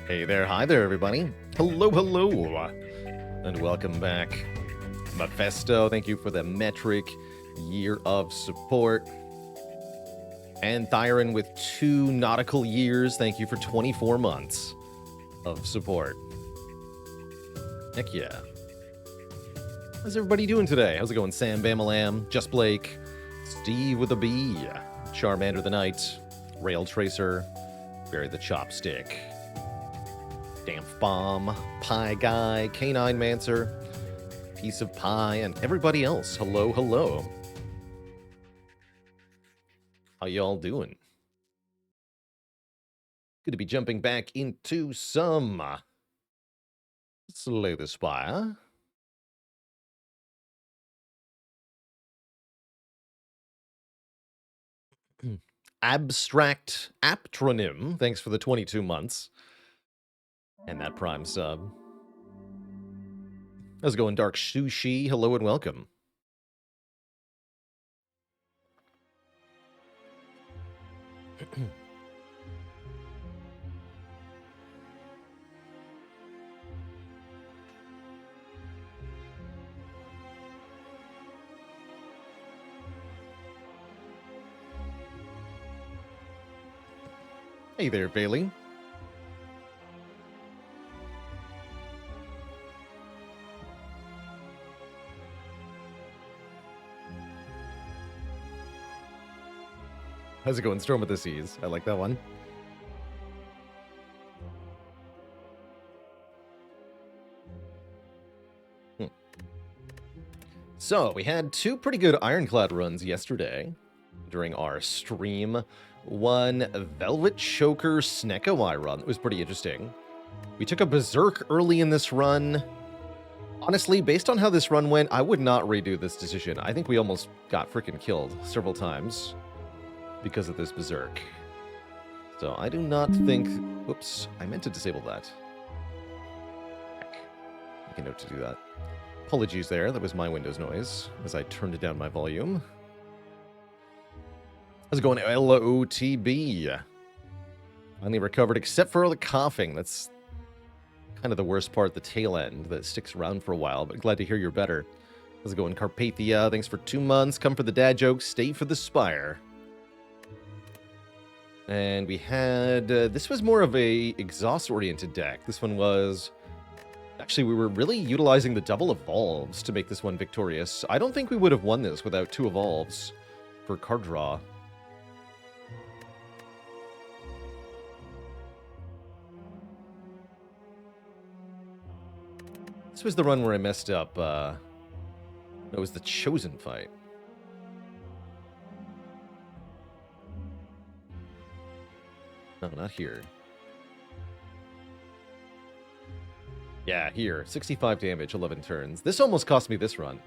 Hey there, hi there, everybody. Hello, hello, and welcome back. Mephisto, thank you for the metric year of support. And Thyron with 2 nautical years, thank you for 24 months of support. Heck yeah. How's everybody doing today? How's it going? Sam Bamalam, Just Blake, Steve with a B, Charmander the Knight, Rail Tracer, Barry the Chopstick, Damp Bomb, Pie Guy, Canine Mancer, Piece of Pie, and everybody else. Hello, hello. How y'all doing? Good to be jumping back into some Slay the Spire. Abstract Aptronym, thanks for the 22 months. And that Prime sub. How's it going, Dark Sushi? Hello and welcome. Hey there, Bailey. How's it going, Storm of the Seas? I like that one. So, we had 2 pretty good Ironclad runs yesterday during our stream. One Velvet Choker Snekowai run that was pretty interesting. We took a Berserk early in this run. Honestly, based on how this run went, I would not redo this decision. I think we almost got freaking killed several times because of this Berserk. So I do not think... Oops, I meant to disable that. Heck. Make a note to do that. Apologies there, that was my Windows noise as I turned down my volume. How's it going, LOTB? Finally recovered, except for all the coughing. That's kind of the worst part, the tail end that sticks around for a while, but glad to hear you're better. How's it going, Carpathia? Thanks for 2 months. Come for the dad jokes, stay for the Spire. And we had... this was more of a exhaust-oriented deck. This one was... Actually, we were really utilizing the double evolves to make this one victorious. I don't think we would have won this without 2 evolves for card draw. This was the run where I messed up. It was the Chosen fight. No, not here. Yeah, here. 65 damage, 11 turns. This almost cost me this run.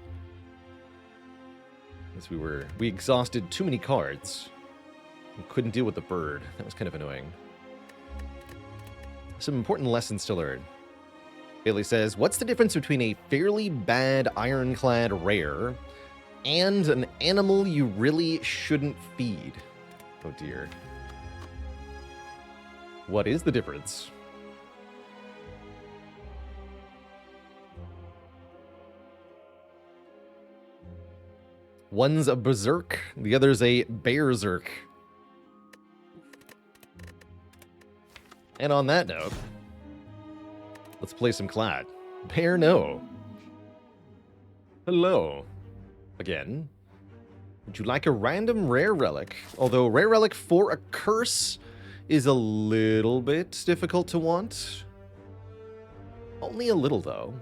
As we exhausted too many cards. We couldn't deal with the bird. That was kind of annoying. Some important lessons to learn. Bailey says, what's the difference between a fairly bad Ironclad rare and an animal you really shouldn't feed? Oh dear. What is the difference? One's a Berserk, the other's a Bearzerk. And on that note, let's play some Clad. Bear no. Hello. Again. Would you like a random rare relic? Although rare relic for a curse is a little bit difficult to want. Only a little, though.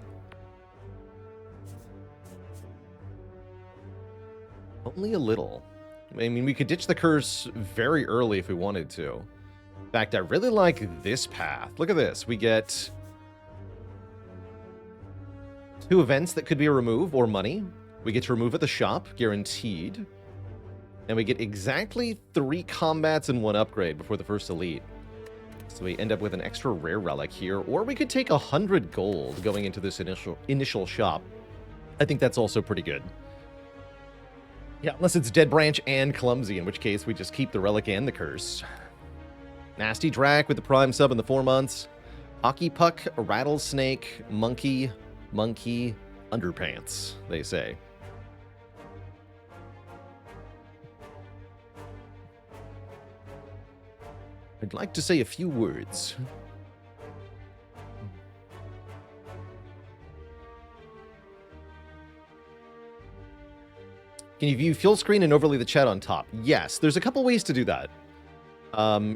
Only a little. I mean, we could ditch the curse very early if we wanted to. In fact, I really like this path. Look at this. We get 2 events that could be a remove or money. We get to remove at the shop, guaranteed. And we get exactly 3 combats and 1 upgrade before the first elite. So we end up with an extra rare relic here. Or we could take 100 gold going into this initial shop. I think that's also pretty good. Yeah, unless it's Dead Branch and Clumsy, in which case we just keep the relic and the curse. Nasty Drac with the Prime sub in the 4 months. Hockey Puck, Rattlesnake, Monkey, Underpants, they say. I'd like to say a few words. Can you view full screen and overlay the chat on top? Yes, there's a couple ways to do that.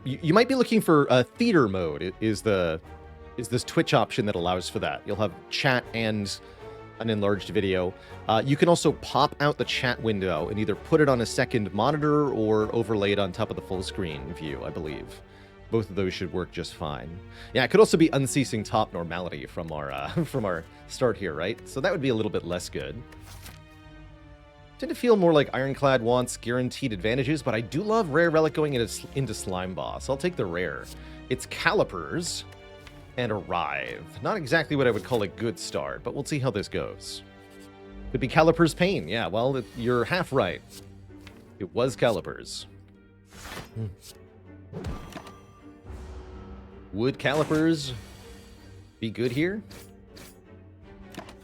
You might be looking for theater mode is this Twitch option that allows for that. You'll have chat and an enlarged video. You can also pop out the chat window and either put it on a second monitor or overlay it on top of the full screen view, I believe. Both of those should work just fine. Yeah, it could also be unceasing top normality from our from our start here, right? So that would be a little bit less good. Tend to feel more like Ironclad wants guaranteed advantages, but I do love Rare Relic going into Slime Boss. I'll take the Rare. It's Calipers and Arrive. Not exactly what I would call a good start, but we'll see how this goes. Could be Calipers Pain. Yeah, well, you're half right. It was Calipers. Would Calipers be good here?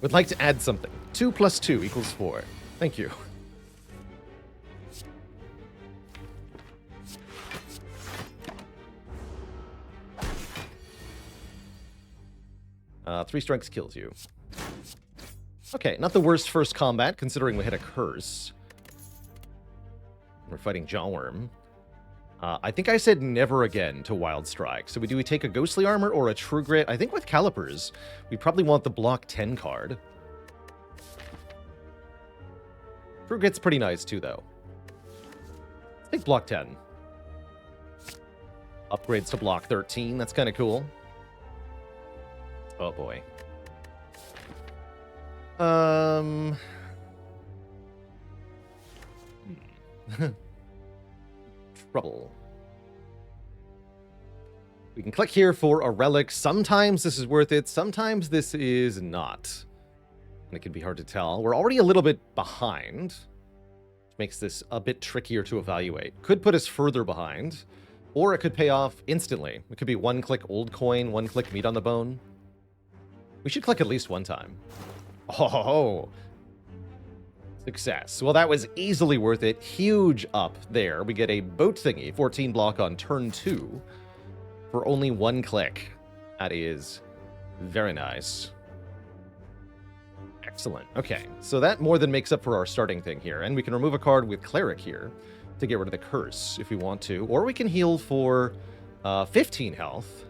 Would like to add something. 2 + 2 = 4. Thank you. Three strikes kills you. Okay, not the worst first combat, considering we had a curse. We're fighting Jawworm. I think I said never again to Wild Strike. So do we take a Ghostly Armor or a True Grit? I think with Calipers, we probably want the block 10 card. True Grit's pretty nice too, though. Let's take block 10. Upgrades to block 13. That's kind of cool. Oh boy. Trouble. We can click here for a relic. Sometimes this is worth it. Sometimes this is not. And it can be hard to tell. We're already a little bit behind, which makes this a bit trickier to evaluate. Could put us further behind, or it could pay off instantly. It could be 1-click old coin, 1-click meat on the bone. We should click at least one time. Oh, success. Well, that was easily worth it. Huge up there. We get a boat thingy, 14 block on turn 2 for only 1 click. That is very nice. Excellent. Okay, so that more than makes up for our starting thing here. And we can remove a card with Cleric here to get rid of the curse if we want to. Or we can heal for 15 health.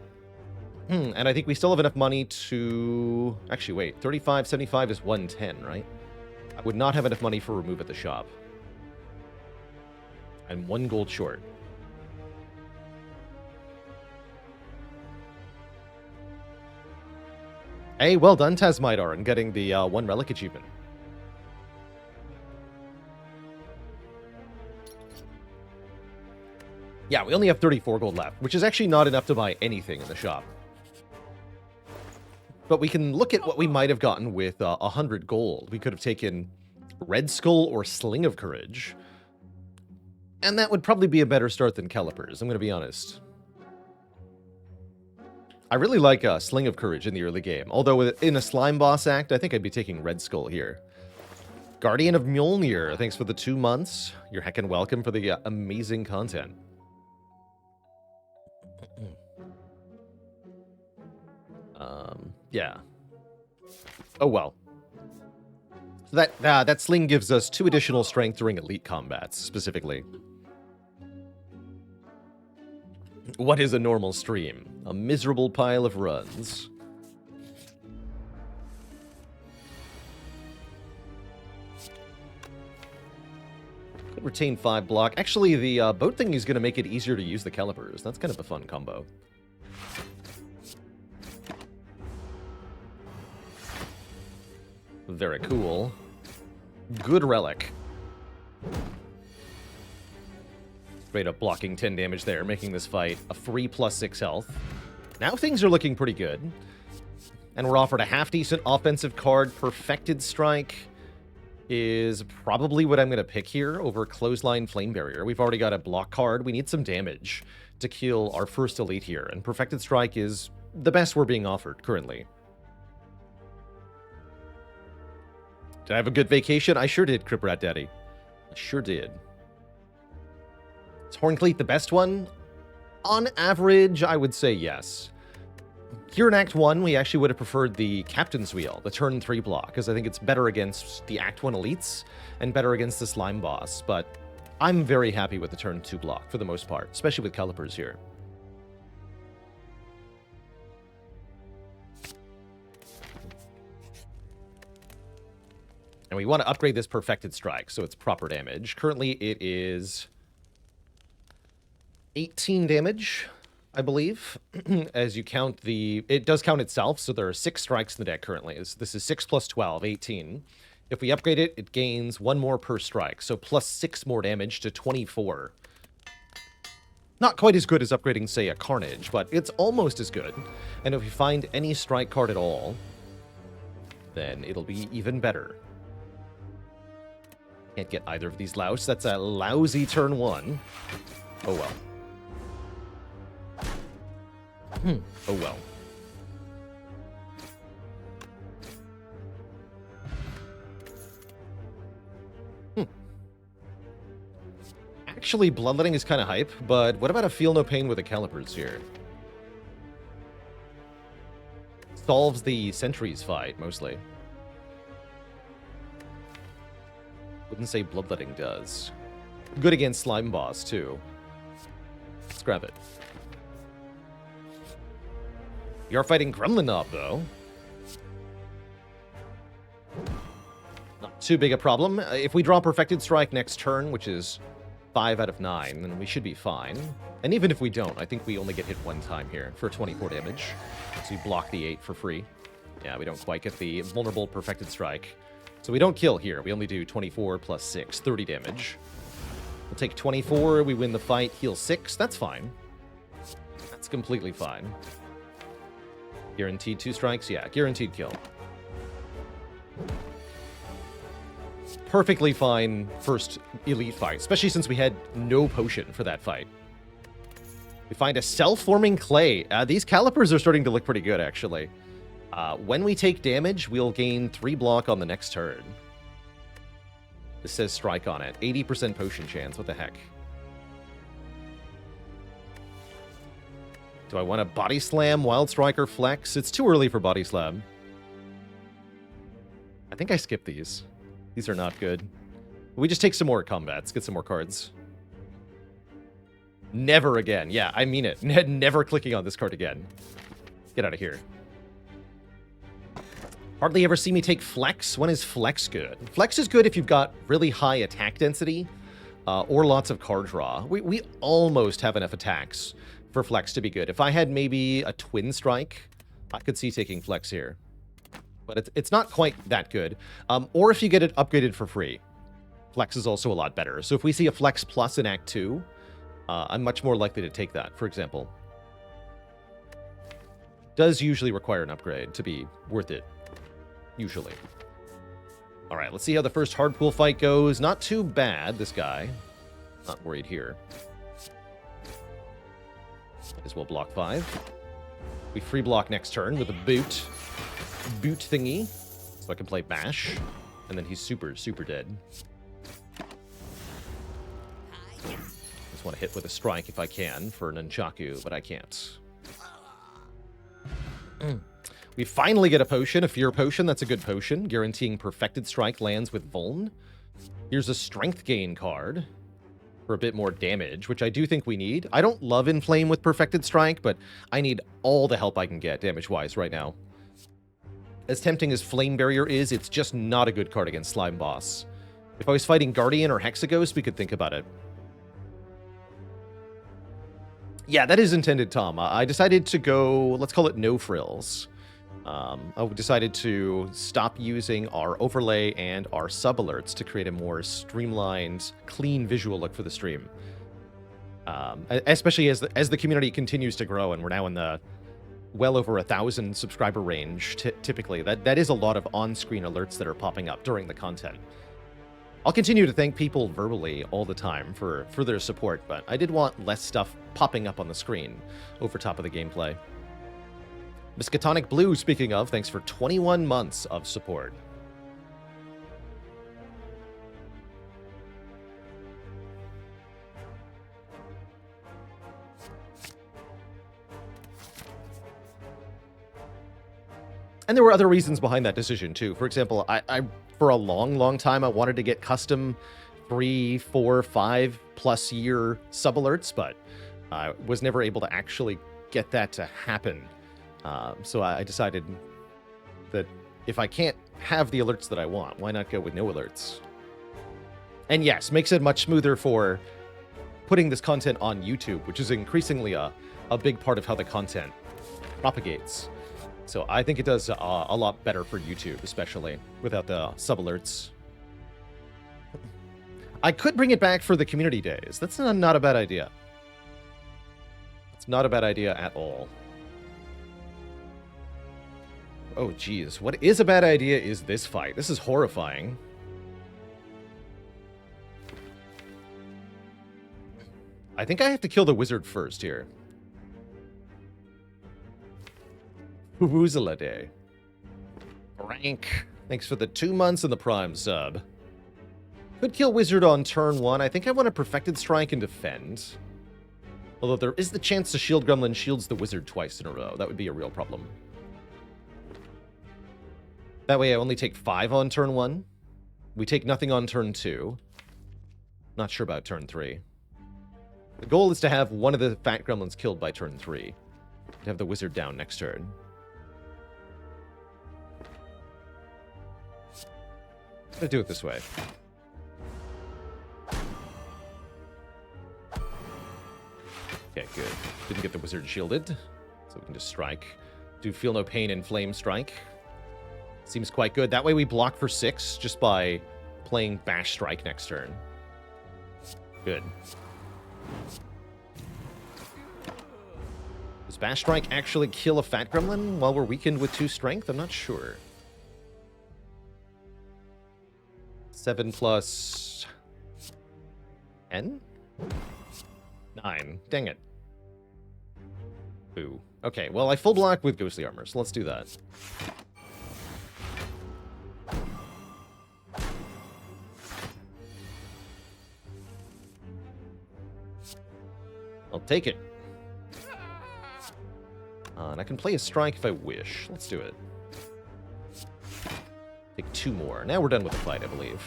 And I think we still have enough money to... Actually, wait. 35, 75 is 110, right? I would not have enough money for remove at the shop. I'm 1 gold short. Hey, well done, Tasmidar, and getting the 1 relic achievement. Yeah, we only have 34 gold left, which is actually not enough to buy anything in the shop. But we can look at what we might have gotten with 100 gold. We could have taken Red Skull or Sling of Courage. And that would probably be a better start than Calipers, I'm going to be honest. I really like Sling of Courage in the early game. Although in a Slime Boss act, I think I'd be taking Red Skull here. Guardian of Mjolnir, thanks for the 2 months. You're heckin' welcome for the amazing content. Yeah. Oh well. So that sling gives us 2 additional strength during elite combats, specifically. What is a normal stream? A miserable pile of runs. Could retain 5 block. Actually, the boat thing is going to make it easier to use the calipers. That's kind of a fun combo. Very cool. Good relic. Straight up blocking 10 damage there, making this fight a free +6 health. Now things are looking pretty good. And we're offered a half-decent offensive card. Perfected Strike is probably what I'm going to pick here over Clothesline Flame Barrier. We've already got a block card. We need some damage to kill our first elite here, and Perfected Strike is the best we're being offered currently. Did I have a good vacation? I sure did, Crip Rat Daddy. I sure did. Is Horncleat the best one? On average, I would say yes. Here in Act 1, we actually would have preferred the Captain's Wheel, the turn 3 block, because I think it's better against the Act 1 elites and better against the Slime Boss, but I'm very happy with the turn 2 block for the most part, especially with Calipers here. And we want to upgrade this Perfected Strike, so it's proper damage. Currently, it is 18 damage, I believe, as you count the... It does count itself, so there are 6 strikes in the deck currently. This is 6 plus 12, 18. If we upgrade it, it gains 1 more per strike, so plus 6 more damage to 24. Not quite as good as upgrading, say, a Carnage, but it's almost as good. And if we find any strike card at all, then it'll be even better. Can't get either of these louse. That's a lousy turn 1. Oh well. Oh well. Actually, Bloodletting is kind of hype, but what about a Feel No Pain with a Calipers here? Solves the Sentries fight, mostly. Wouldn't say Bloodletting does. Good against Slime Boss, too. Let's grab it. We are fighting Gremlin Knob, though. Not too big a problem. If we draw Perfected Strike next turn, which is 5 out of 9, then we should be fine. And even if we don't, I think we only get hit 1 time here for 24 damage. So we block the 8 for free. Yeah, we don't quite get the vulnerable Perfected Strike. So we don't kill here. We only do 24 plus 6, 30 damage. We'll take 24, we win the fight, heal 6. That's fine. That's completely fine. Guaranteed 2 strikes? Yeah, guaranteed kill. Perfectly fine first elite fight, especially since we had no potion for that fight. We find a self-forming clay. These Calipers are starting to look pretty good, actually. When we take damage, we'll gain 3 block on the next turn. This says strike on it. 80% potion chance. What the heck? Do I want to Body Slam, Wild Strike, or Flex? It's too early for Body Slam. I think I skipped these. These are not good. We just take some more combats, get some more cards. Never again. Yeah, I mean it. Never clicking on this card again. Get out of here. Hardly ever see me take Flex. When is Flex good? Flex is good if you've got really high attack density or lots of card draw. We almost have enough attacks for Flex to be good. If I had maybe a Twin Strike, I could see taking Flex here. But it's not quite that good. Or if you get it upgraded for free. Flex is also a lot better. So if we see a Flex Plus in Act 2, I'm much more likely to take that, for example. Does usually require an upgrade to be worth it. Usually. All right, let's see how the first hard pool fight goes. Not too bad, this guy. Not worried here. Might as well block 5. We free block next turn with a boot thingy. So I can play Bash. And then he's super, super dead. Just want to hit with a strike if I can for Nunchaku, but I can't. We finally get a potion, a Fear Potion. That's a good potion, guaranteeing Perfected Strike lands with Vuln. Here's a Strength Gain card for a bit more damage, which I do think we need. I don't love Inflame with Perfected Strike, but I need all the help I can get damage-wise right now. As tempting as Flame Barrier is, it's just not a good card against Slime Boss. If I was fighting Guardian or Hexaghost, we could think about it. Yeah, that is intended, Tom. I decided to go, let's call it no frills. I decided to stop using our overlay and our sub-alerts to create a more streamlined, clean visual look for the stream. Especially as the community continues to grow, and we're now in the well over 1,000 subscriber range, typically. That is a lot of on-screen alerts that are popping up during the content. I'll continue to thank people verbally all the time for their support, but I did want less stuff popping up on the screen over top of the gameplay. Miskatonic Blue, speaking of, thanks for 21 months of support. And there were other reasons behind that decision, too. For example, I for a long time, I wanted to get custom 3, 4, 5+ year sub-alerts, but I was never able to actually get that to happen. So I decided that if I can't have the alerts that I want, why not go with no alerts? And yes, makes it much smoother for putting this content on YouTube, which is increasingly a big part of how the content propagates. So I think it does a lot better for YouTube, especially without the sub-alerts. I could bring it back for the community days. That's not a bad idea. It's not a bad idea at all. Oh, geez. What is a bad idea is this fight. This is horrifying. I think I have to kill the wizard first here. Woozala Day. Rank. Thanks for the 2 months and the Prime sub. Could kill wizard on turn 1. I think I want a Perfected Strike and defend. Although there is the chance the shield gremlin shields the wizard twice in a row. That would be a real problem. That way I only take 5 on turn 1. We take nothing on turn 2. Not sure about turn 3. The goal is to have one of the fat gremlins killed by turn 3. To have the wizard down next turn. I'm gonna do it this way. Okay, good. Didn't get the wizard shielded, so we can just strike. Do Feel No Pain and Flame Strike. Seems quite good. That way we block for 6 just by playing Bash Strike next turn. Good. Does Bash Strike actually kill a Fat Gremlin while we're weakened with 2 strength? I'm not sure. 7 plus 10? 9. Dang it. Boo. Okay, well, I full block with Ghostly Armor, so let's do that. I'll take it. And I can play a strike if I wish. Let's do it. Take 2 more. Now we're done with the fight, I believe.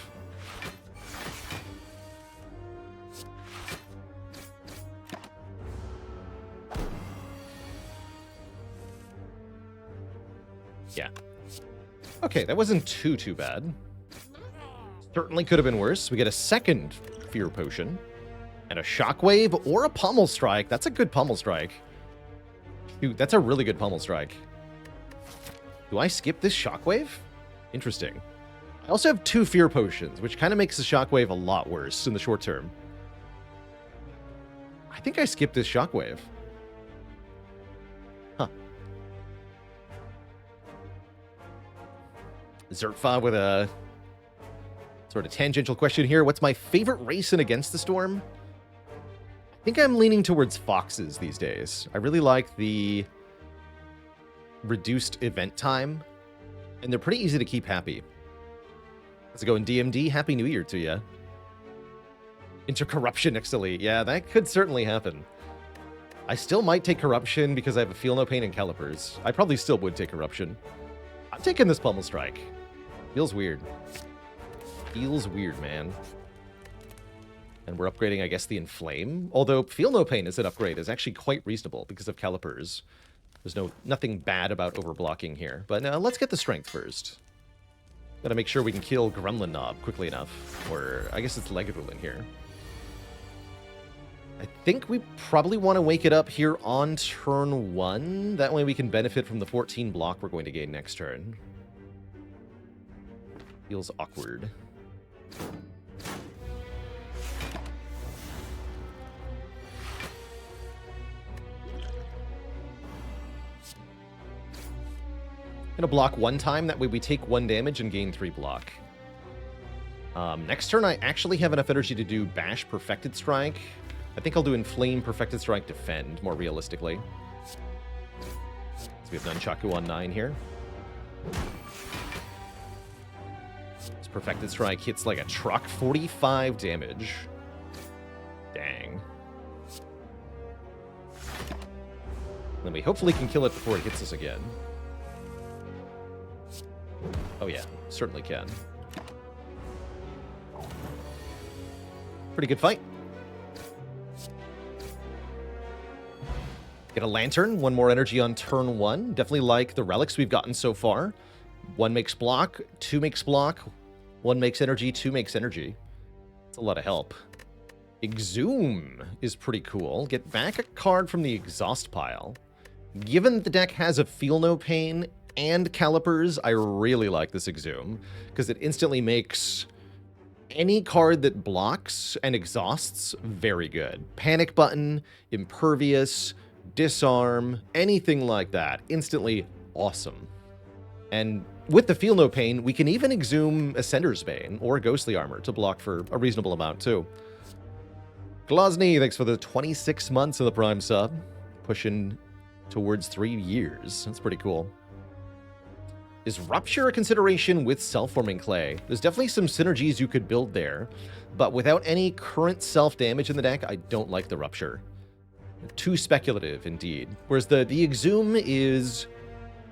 Yeah. Okay, that wasn't too bad. Certainly could have been worse. We get a second Fear Potion. And a Shockwave or a Pummel Strike. That's a good Pummel Strike. Dude, that's a really good Pummel Strike. Do I skip this Shockwave? Interesting. I also have 2 Fear Potions, which kind of makes the Shockwave a lot worse in the short term. I think I skipped this Shockwave. Huh. Zertfa with a sort of tangential question here. What's my favorite race in Against the Storm? I think I'm leaning towards Foxes these days. I really like the reduced event time, and they're pretty easy to keep happy. Let's go in DMD. Happy New Year to you. Intercorruption next Elite. Yeah, that could certainly happen. I still might take Corruption because I have a Feel No Pain and Calipers. I probably still would take Corruption. I'm taking this Pummel Strike. Feels weird. Feels weird, man. And we're upgrading, I guess, the Inflame. Although Feel No Pain as an upgrade is actually quite reasonable because of Calipers. There's nothing bad about overblocking here. But let's get the Strength first. Gotta make sure we can kill Gremlin Knob quickly enough. Or, I guess it's Legadulin here. I think we probably want to wake it up here on turn 1. That way we can benefit from the 14 block we're going to gain next turn. Feels awkward. Gonna block 1 time, that way we take 1 damage and gain 3 block. Next turn, I actually have enough energy to do Bash Perfected Strike. I think I'll do Inflame Perfected Strike Defend, more realistically. So we have Nunchaku on 9 here. This Perfected Strike hits like a truck, 45 damage. Dang. Then we hopefully can kill it before it hits us again. Oh yeah, certainly can. Pretty good fight. Get a Lantern, 1 more energy on turn 1. Definitely like the relics we've gotten so far. 1 makes block, 2 makes block, 1 makes energy, 2 makes energy. That's a lot of help. Exhume is pretty cool. Get back a card from the exhaust pile. Given that the deck has a Feel No Pain and Calipers, I really like this Exhume, because it instantly makes any card that blocks and exhausts very good. Panic Button, Impervious, Disarm, anything like that. Instantly awesome. And with the Feel No Pain, we can even Exhume Ascender's Bane or Ghostly Armor to block for a reasonable amount too. Glosny, thanks for the 26 months of the Prime sub. Pushing towards 3 years. That's pretty cool. Is Rupture a consideration with Self-Forming Clay? There's definitely some synergies you could build there, but without any current self-damage in the deck, I don't like the Rupture. Too speculative, indeed. Whereas the Exhume is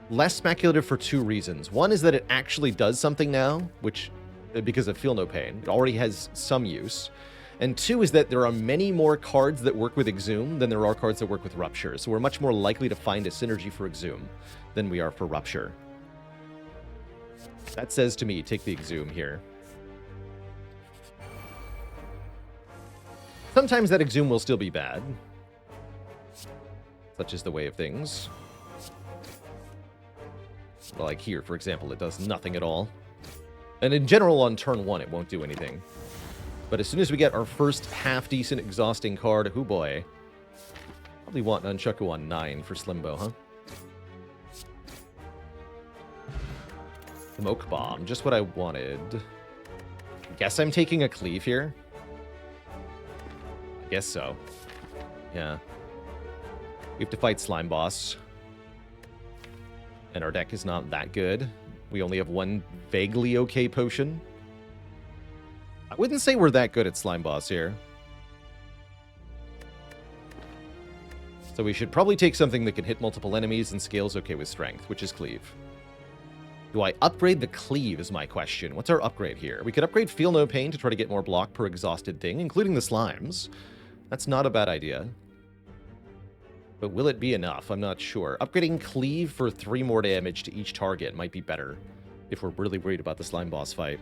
less speculative for 2 reasons. One is that it actually does something now, which, because of Feel No Pain, it already has some use. And 2 is that there are many more cards that work with Exhume than there are cards that work with Rupture. So we're much more likely to find a synergy for Exhume than we are for Rupture. That says to me, take the Exhume here. Sometimes that Exhume will still be bad. Such is the way of things. Like here, for example, it does nothing at all. And in general, on turn 1, it won't do anything. But as soon as we get our first half-decent exhausting card, oh boy. Probably want Nunchaku on 9 for Slimbo, huh? Smoke Bomb, just what I wanted. Guess I'm taking a Cleave here? I guess so. Yeah. We have to fight Slime Boss. And our deck is not that good. We only have 1 vaguely okay potion. I wouldn't say we're that good at Slime Boss here. So we should probably take something that can hit multiple enemies and scales okay with Strength, which is Cleave. Do I upgrade the Cleave is my question. What's our upgrade here? We could upgrade Feel No Pain to try to get more block per exhausted thing, including the Slimes. That's not a bad idea. But will it be enough? I'm not sure. Upgrading Cleave for 3 more damage to each target might be better if we're really worried about the Slime Boss fight.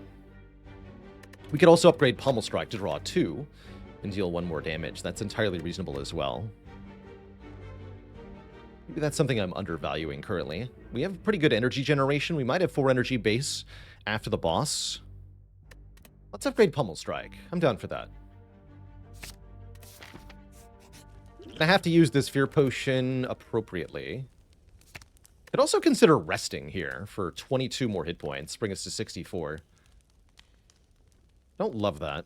We could also upgrade Pummel Strike to draw 2 and deal 1 more damage. That's entirely reasonable as well. Maybe that's something I'm undervaluing currently. We have pretty good energy generation. We might have 4 energy base after the boss. Let's upgrade Pummel Strike. I'm down for that. I have to use this Fear Potion appropriately. Could also consider resting here for 22 more hit points, bring us to 64. Don't love that.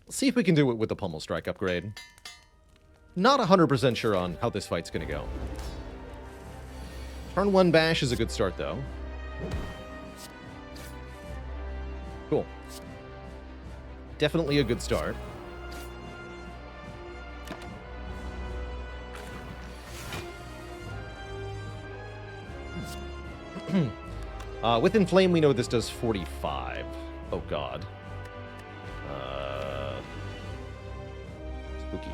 Let's see if we can do it with the Pummel Strike upgrade. Not 100% sure on how this fight's going to go. Turn 1 Bash is a good start, though. Cool. Definitely a good start. With Inflame, we know this does 45. Oh, God. Spooky.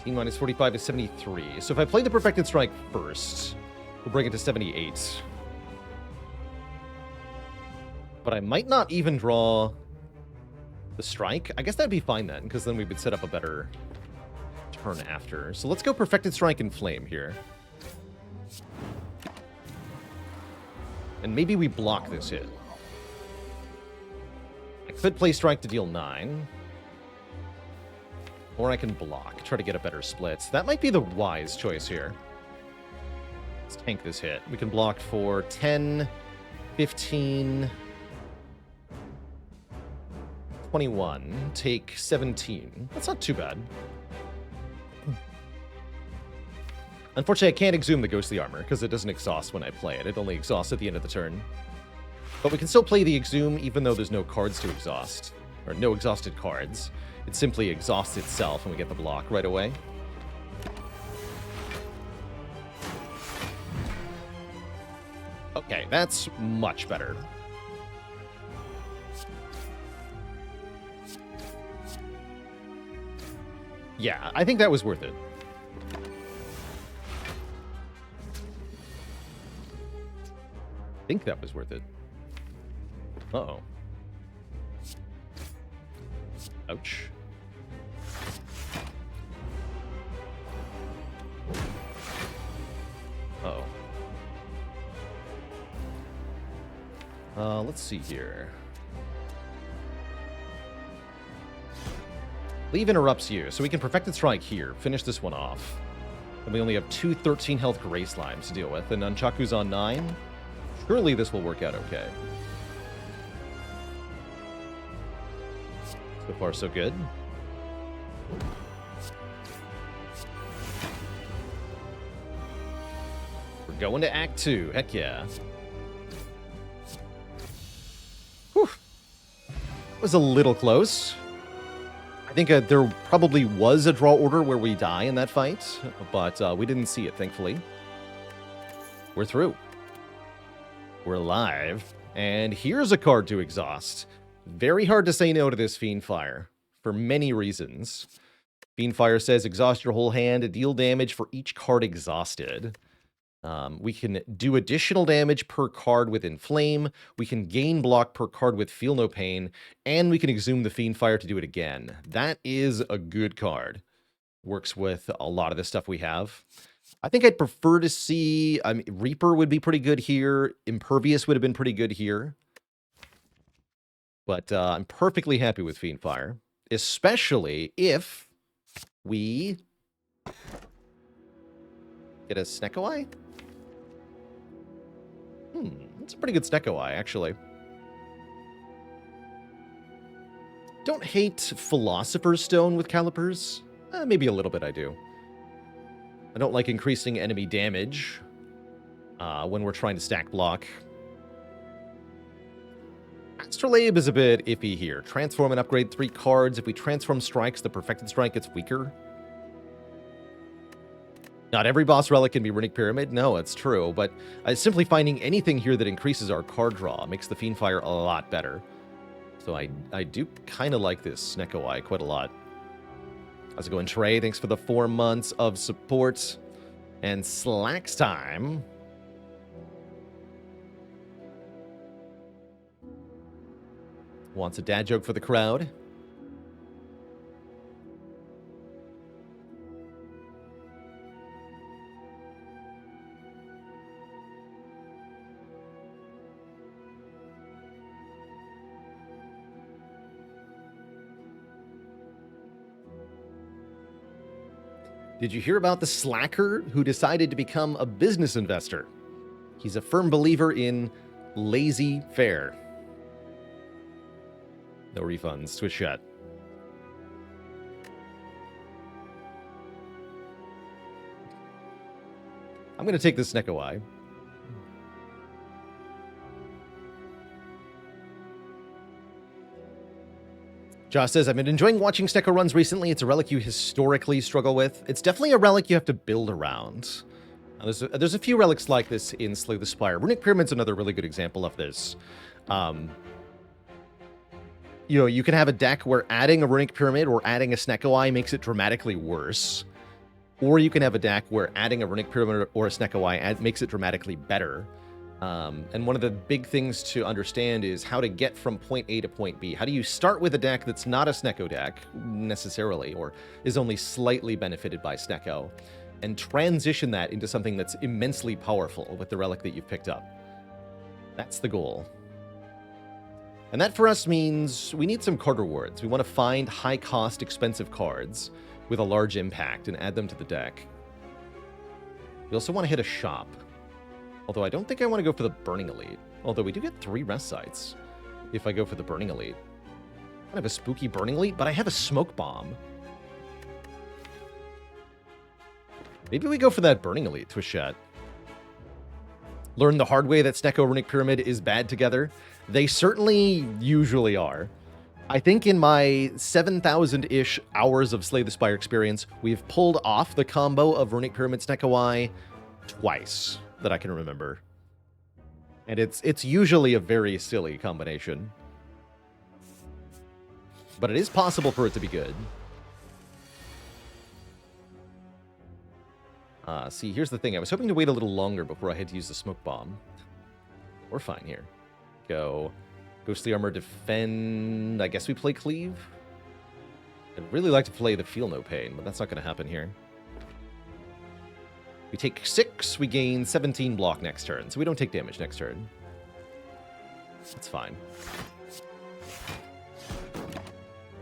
Minus 45 is 73. So if I play the Perfected Strike first, we'll bring it to 78. But I might not even draw the Strike. I guess that'd be fine then, because then we would set up a better turn after. So let's go Perfected Strike and Flame here. And maybe we block this hit. I could play Strike to deal 9. Or I can block, try to get a better split. That might be the wise choice here. Let's tank this hit. We can block for 10, 15, 21, take 17. That's not too bad. Unfortunately, I can't exhume the Ghostly Armor, because it doesn't exhaust when I play it. It only exhausts at the end of the turn. But we can still play the exhume, even though there's no cards to exhaust. Or no exhausted cards. It simply exhausts itself, and we get the block right away. Okay, that's much better. Yeah, I think that was worth it. I think that was worth it. Uh-oh. Ouch. Uh-oh. Let's see here. Leave interrupts you, so we can Perfected Strike here, finish this one off. And we only have 2 13 health Gray Slimes to deal with, and Nunchaku's on 9. Surely this will work out okay. So far, so good. We're going to Act 2. Heck yeah. Whew. Was a little close. I think there probably was a draw order where we die in that fight, but we didn't see it, thankfully. We're through. We're alive. And here's a card to exhaust. Very hard to say no to this Fiendfire, for many reasons. Fiendfire says, exhaust your whole hand, deal damage for each card exhausted. We can do additional damage per card with Inflame, we can gain block per card with Feel No Pain, and we can exhume the Fiendfire to do it again. That is a good card. Works with a lot of the stuff we have. I think I'd prefer to see... Reaper would be pretty good here, Impervious would have been pretty good here. But I'm perfectly happy with Fiendfire, especially if we get a Snecko Eye? That's a pretty good Snecko Eye, actually. Don't hate Philosopher's Stone with Calipers. Maybe a little bit I do. I don't like increasing enemy damage when we're trying to stack block. Astrolabe is a bit iffy here. Transform and upgrade 3 cards. If we transform strikes, the Perfected Strike gets weaker. Not every boss relic can be Runic Pyramid. No, it's true. But simply finding anything here that increases our card draw makes the Fiendfire a lot better. So I do kind of like this Snecko Eye quite a lot. How's it going, Trey? Thanks for the 4 months of support. And Slacks time. Wants a dad joke for the crowd. Did you hear about the slacker who decided to become a business investor? He's a firm believer in laissez-faire. No refunds. Twitch chat. I'm going to take this Snecko Eye. Josh says, I've been enjoying watching Snecko runs recently. It's a relic you historically struggle with. It's definitely a relic you have to build around. There's a few relics like this in Slay the Spire. Runic Pyramid's another really good example of this. You know, you can have a deck where adding a Runic Pyramid or adding a Snecko Eye makes it dramatically worse. Or you can have a deck where adding a Runic Pyramid or a Snecko Eye makes it dramatically better. And one of the big things to understand is how to get from point A to point B. How do you start with a deck that's not a Snecko deck, necessarily, or is only slightly benefited by Snecko, and transition that into something that's immensely powerful with the relic that you've picked up. That's the goal. And that for us means we need some card rewards. We want to find high-cost, expensive cards with a large impact and add them to the deck. We also want to hit a shop. Although I don't think I want to go for the Burning Elite. Although we do get 3 rest sites if I go for the Burning Elite. I have a spooky Burning Elite, but I have a Smoke Bomb. Maybe we go for that Burning Elite, Twishette. Learn the hard way that Snecko Runic Pyramid is bad together. They certainly usually are. I think in my 7,000-ish hours of Slay the Spire experience, we've pulled off the combo of Runic Pyramid Snecko twice that I can remember. And it's usually a very silly combination. But it is possible for it to be good. See, here's the thing. I was hoping to wait a little longer before I had to use the Smoke Bomb. We're fine here. Go Ghostly Armor, defend. I guess we play Cleave. I'd really like to play the Feel No Pain, but that's not going to happen here. We take 6, we gain 17 block next turn, so we don't take damage next turn. That's fine.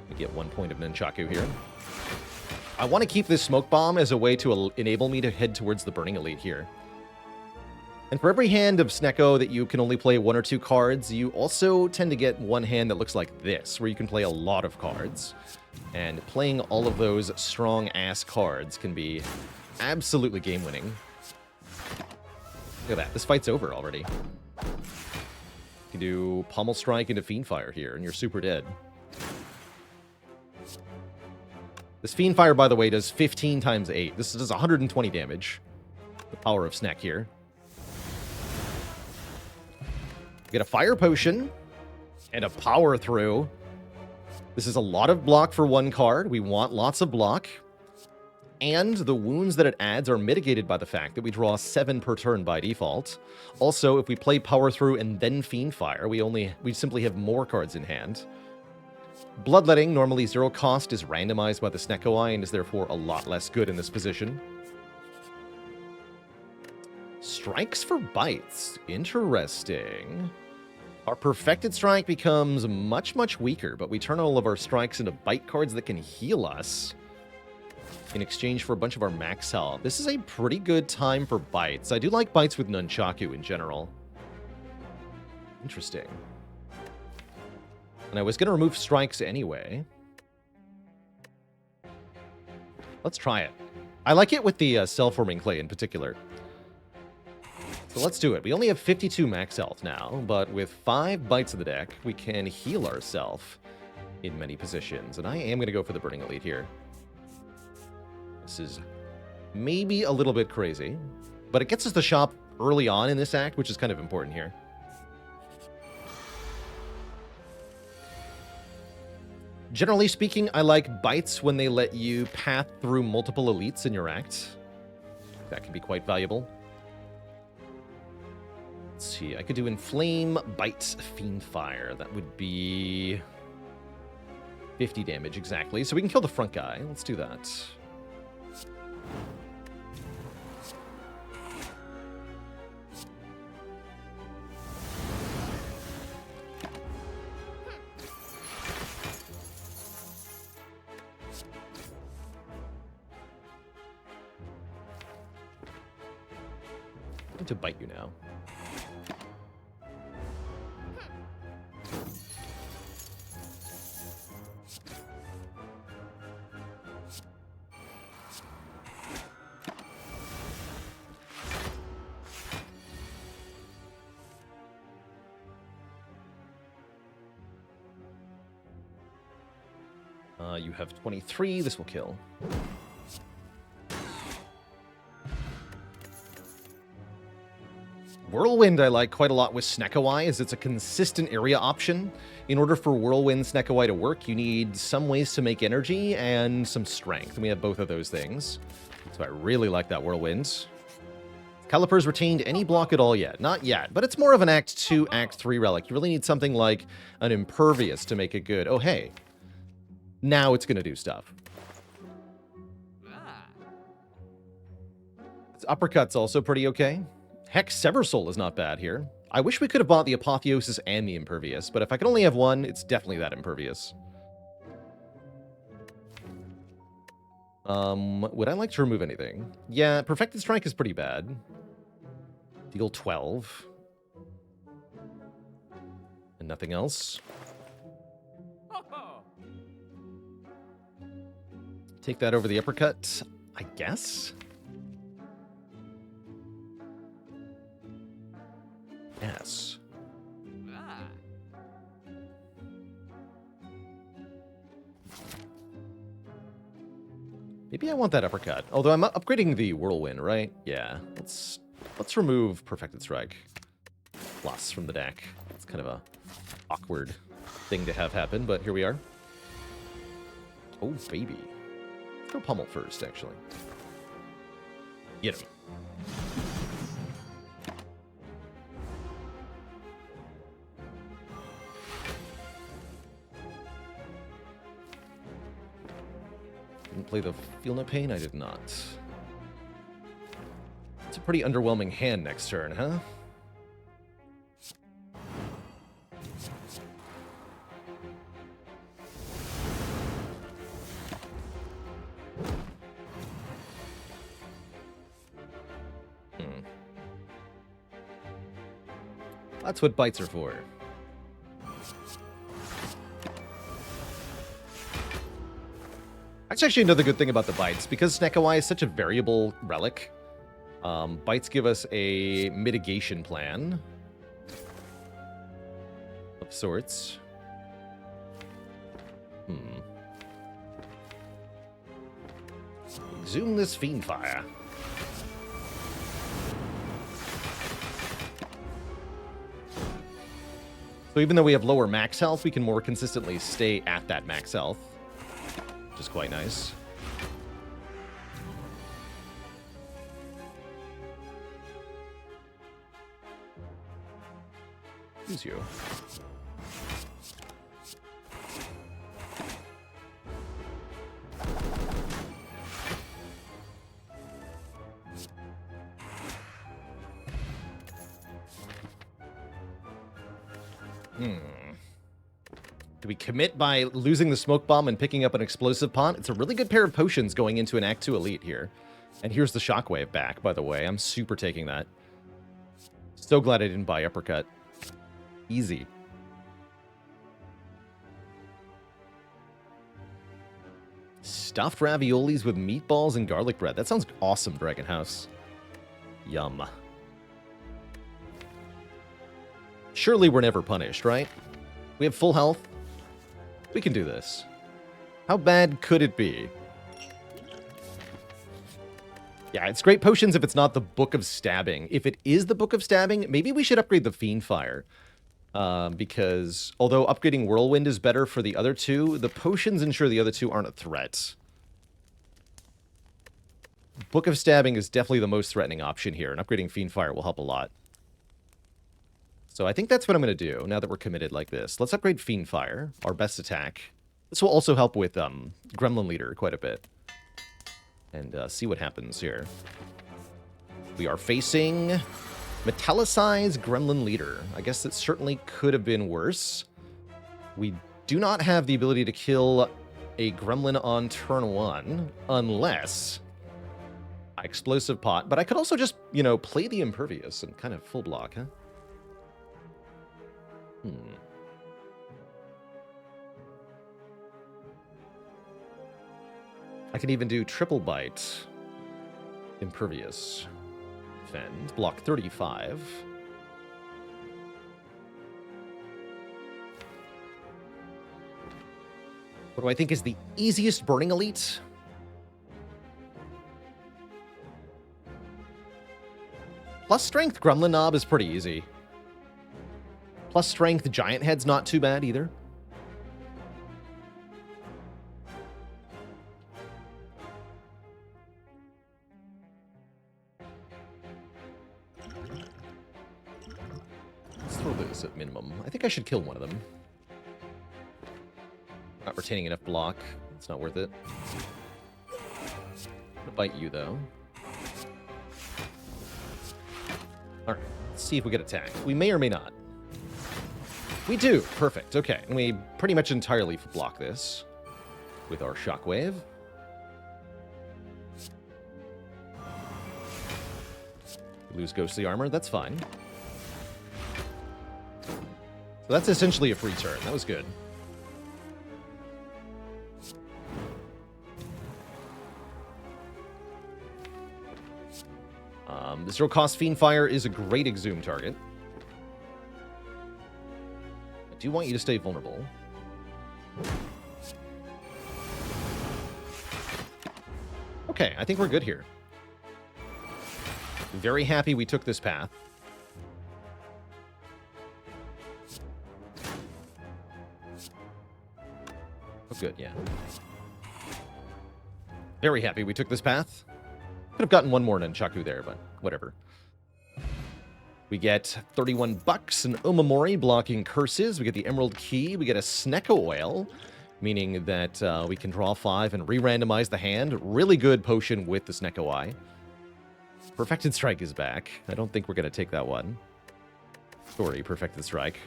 We get 1 point of Nunchaku here. I want to keep this Smoke Bomb as a way to enable me to head towards the Burning Elite here. And for every hand of Snecko that you can only play 1 or 2 cards, you also tend to get one hand that looks like this, where you can play a lot of cards. And playing all of those strong-ass cards can be absolutely game-winning. Look at that. This fight's over already. You can do Pommel Strike into Fiendfire here, and you're super dead. This Fiendfire, by the way, does 15 times 8. This does 120 damage. The power of Sneck here. Get a Fire Potion and a Power Through. This is a lot of block for 1 card. We want lots of block. And the wounds that it adds are mitigated by the fact that we draw 7 per turn by default. Also, if we play Power Through and then Fiendfire, we simply have more cards in hand. Bloodletting, normally 0 cost, is randomized by the Snecko and is therefore a lot less good in this position. Strikes for bites. Interesting. Our Perfected Strike becomes much, much weaker, but we turn all of our strikes into bite cards that can heal us in exchange for a bunch of our max health. This is a pretty good time for bites. I do like bites with Nunchaku in general. Interesting. And I was going to remove strikes anyway. Let's try it. I like it with the Cell-Forming Clay in particular. So let's do it. We only have 52 max health now, but with 5 bites of the deck, we can heal ourselves in many positions. And I am going to go for the Burning Elite here. This is maybe a little bit crazy, but it gets us the shop early on in this act, which is kind of important here. Generally speaking, I like bites when they let you path through multiple elites in your act. That can be quite valuable. Let's see, I could do Inflame, Bite, Fiendfire. That would be 50 damage exactly. So we can kill the front guy. Let's do that. I'm going to bite you now. You have 23. This will kill. Whirlwind I like quite a lot with Snecko as it's a consistent area option. In order for Whirlwind Snecko to work, you need some ways to make energy and some strength. And we have both of those things. So I really like that Whirlwind. Caliper's retained any block at all yet? Not yet, but it's more of an Act 2, Act 3 relic. You really need something like an Impervious to make it good. Oh, hey. Now it's going to do stuff. Its Uppercut's also pretty okay. Heck, Sever Soul is not bad here. I wish we could have bought the Apotheosis and the Impervious, but if I can only have one, it's definitely that Impervious. Would I like to remove anything? Yeah, Perfected Strike is pretty bad. Deal 12. And nothing else. Take that over the uppercut, I guess? Yes. Maybe I want that uppercut. Although I'm upgrading the Whirlwind, right? Yeah. Let's remove Perfected Strike. Plus from the deck. It's kind of a awkward thing to have happen, but here we are. Oh, baby. Let's go Pummel first, actually. Get him. Didn't play the Feel No Pain? I did not. It's a pretty underwhelming hand next turn, huh? That's what bites are for. That's actually another good thing about the bites. Because Snekawai is such a variable relic, bites give us a mitigation plan of sorts. Exhume this Fiendfire. So even though we have lower max health, we can more consistently stay at that max health, which is quite nice. Use you. Do we commit by losing the smoke bomb and picking up an explosive pot? It's a really good pair of potions going into an Act 2 Elite here. And here's the Shockwave back, by the way. I'm super taking that. So glad I didn't buy Uppercut. Easy. Stuffed raviolis with meatballs and garlic bread. That sounds awesome, Dragon House. Yum. Surely we're never punished, right? We have full health. We can do this. How bad could it be? Yeah, it's great potions if it's not the Book of Stabbing. If it is the Book of Stabbing, maybe we should upgrade the Fiendfire. Because although upgrading Whirlwind is better for the other two, the potions ensure the other two aren't a threat. Book of Stabbing is definitely the most threatening option here, and upgrading Fiendfire will help a lot. So I think that's what I'm going to do, now that we're committed like this. Let's upgrade Fiendfire, our best attack. This will also help with Gremlin Leader quite a bit. And see what happens here. We are facing Metallicized Gremlin Leader. I guess it certainly could have been worse. We do not have the ability to kill a Gremlin on turn 1, unless I Explosive Pot. But I could also just, you know, play the Impervious and kind of full block, huh? I can even do Triple Bite, Impervious, Defend, block 35. What do I think is the easiest Burning Elite? Plus Strength Gremlin Knob is pretty easy. Plus Strength Giant Head's not too bad either. Let's throw this at minimum. I think I should kill one of them. Not retaining enough block. It's not worth it. I'm gonna bite you, though. Alright. Let's see if we get attacked. We may or may not. We do. Perfect. Okay. And we pretty much entirely block this with our shockwave. We lose ghostly armor. That's fine. So that's essentially a free turn. That was good. The zero-cost Fiendfire is a great Exhume target. I do want you to stay vulnerable. Okay, I think we're good here. Very happy we took this path. Oh, good, yeah. Very happy we took this path. Could have gotten one more Nunchaku there, but whatever. We get 31 bucks, an Omamori blocking curses. We get the Emerald Key. We get a Snecko Oil, meaning that we can draw 5 and re-randomize the hand. Really good potion with the Snecko Eye. Perfected Strike is back. I don't think we're going to take that one. Sorry, Perfected Strike.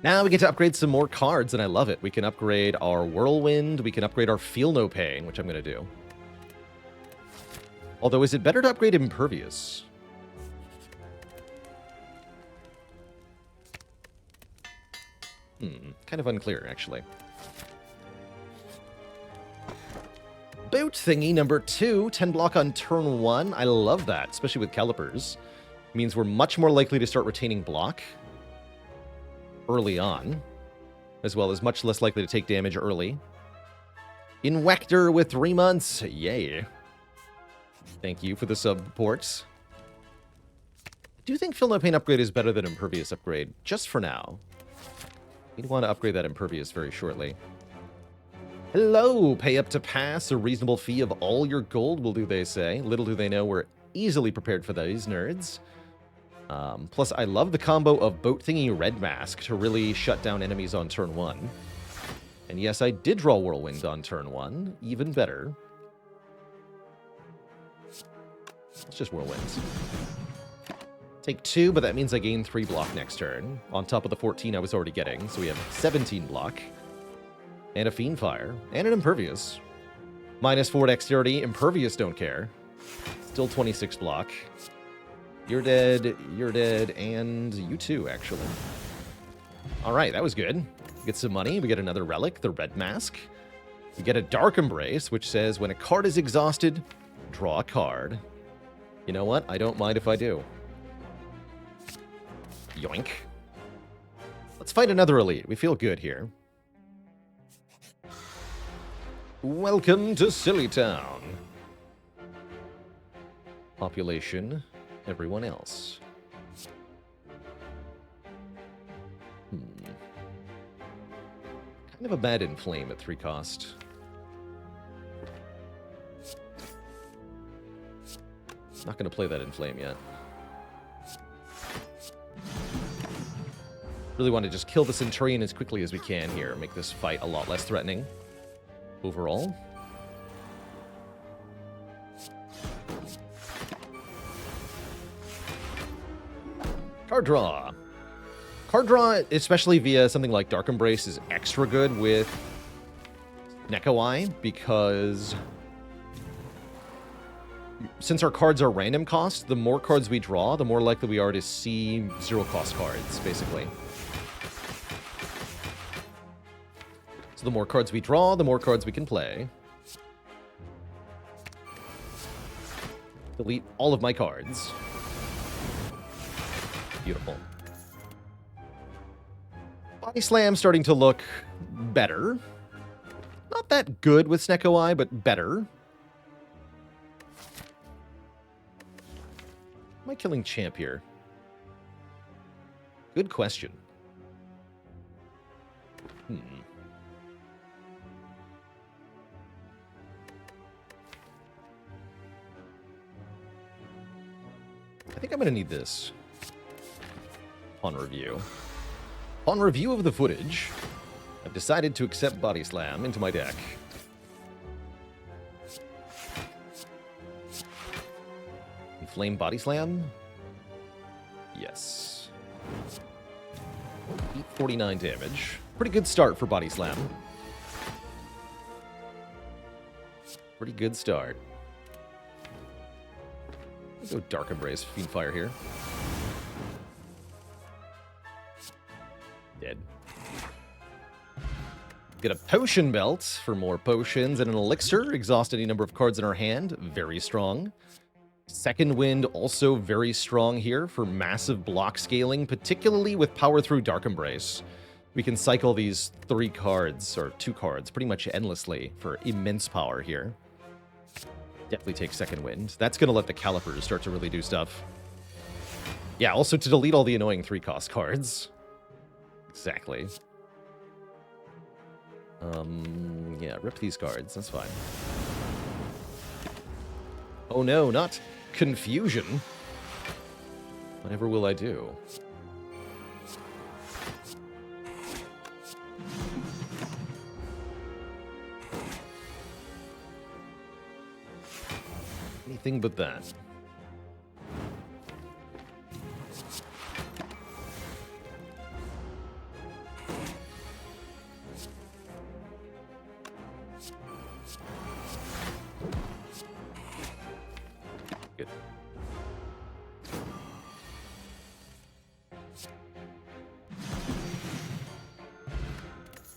Now we get to upgrade some more cards, and I love it. We can upgrade our Whirlwind. We can upgrade our Feel No Pain, which I'm going to do. Although, is it better to upgrade Impervious? Kind of unclear, actually. Boat Thingy number 2, 10 block on turn 1. I love that, especially with Calipers. It means we're much more likely to start retaining block early on, as well as much less likely to take damage early. Inwector with 3 months. Yay. Thank you for the support. I do think Feel No Pain upgrade is better than Impervious upgrade, just for now. We'd want to upgrade that Impervious very shortly. Hello! Pay up to pass. A reasonable fee of all your gold will do, they say. Little do they know we're easily prepared for those nerds. Plus, I love the combo of Boat Thingy Red Mask to really shut down enemies on turn 1. And yes, I did draw Whirlwind on turn 1. Even better. It's just Whirlwinds. Take 2, but that means I gain 3 block next turn, on top of the 14 I was already getting, so we have 17 block. And a Fiendfire, and an Impervious. -4 dexterity, Impervious don't care. Still 26 block. You're dead, and you too, actually. Alright, that was good. We get some money, we get another relic, the Red Mask. We get a Dark Embrace, which says when a card is exhausted, draw a card. You know what? I don't mind if I do. Yoink. Let's fight another elite. We feel good here. Welcome to Silly Town. Population, everyone else. Kind of a bad inflame at 3 cost. Not going to play that inflame yet. Really want to just kill the Centurion as quickly as we can here. Make this fight a lot less threatening. Overall. Card draw. Card draw, especially via something like Dark Embrace, is extra good with Neko Eye because since our cards are random cost, the more cards we draw, the more likely we are to see 0-cost cards, basically. So the more cards we draw, the more cards we can play. Delete all of my cards. Beautiful. Body Slam starting to look better. Not that good with Snecko Eye, but better. Am I killing Champ here? Good question. I think I'm going to need this. On review. On review of the footage, I've decided to accept Body Slam into my deck. Inflame Body Slam? Yes. 849 damage. Pretty good start for Body Slam. Pretty good start. Let's go Dark Embrace, Fiend Fire here. Dead. Get a Potion Belt for more potions and an Elixir. Exhaust any number of cards in our hand. Very strong. Second Wind also very strong here for massive block scaling, particularly with Power Through Dark Embrace. We can cycle these 3 cards, or 2 cards, pretty much endlessly for immense power here. Definitely take Second Wind. That's going to let the Calipers start to really do stuff. Yeah, also to delete all the annoying 3-cost cards. Exactly. Yeah, rip these cards. That's fine. Oh no, not Confusion. Whatever will I do? Anything but that. Good.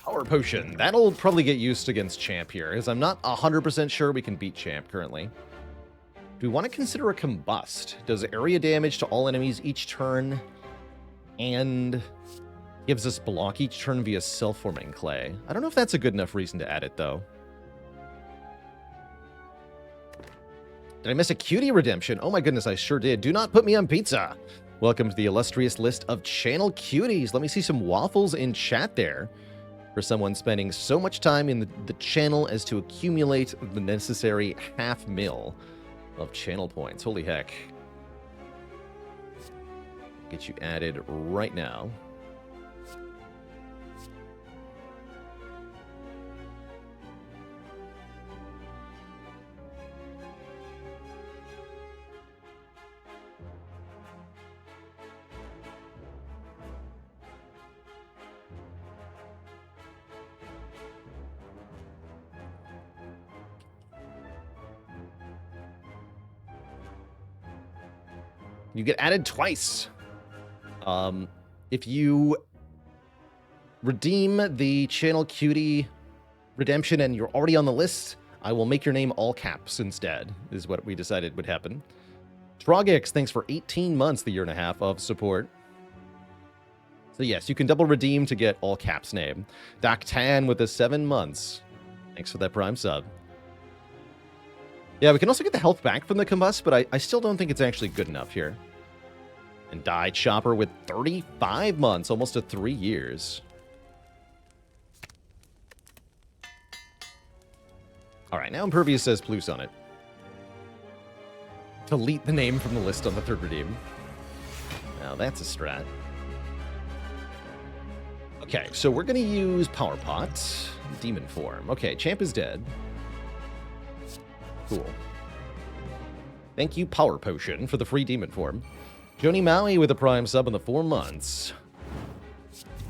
Power Potion. That'll probably get used against Champ here, as I'm not 100% sure we can beat Champ currently. Do we want to consider a Combust? Does area damage to all enemies each turn and gives us block each turn via self-forming clay. I don't know if that's a good enough reason to add it, though. Did I miss a cutie redemption? Oh my goodness, I sure did. Do not put me on pizza. Welcome to the illustrious list of channel cuties. Let me see some waffles in chat there for someone spending so much time in the channel as to accumulate the necessary half mil of channel points. Holy heck. Get you added right now. You get added twice. If you redeem the channel cutie redemption and you're already on the list, I will make your name all caps instead, is what we decided would happen. Trogix, thanks for 18 months, the year and a half of support. So yes, you can double redeem to get all caps name. Doctan with the 7 months. Thanks for that Prime sub. Yeah, we can also get the health back from the Combust, but I still don't think it's actually good enough here. And Die Chopper with 35 months, almost to 3 years. Alright, now Impervious says Plus on it. Delete the name from the list on the third redeem. Now that's a strat. Okay, so we're going to use Power Pot. Demon form. Okay, Champ is dead. Cool. Thank you, Power Potion, for the free demon form. Joni Maui with a Prime sub in the 4 months.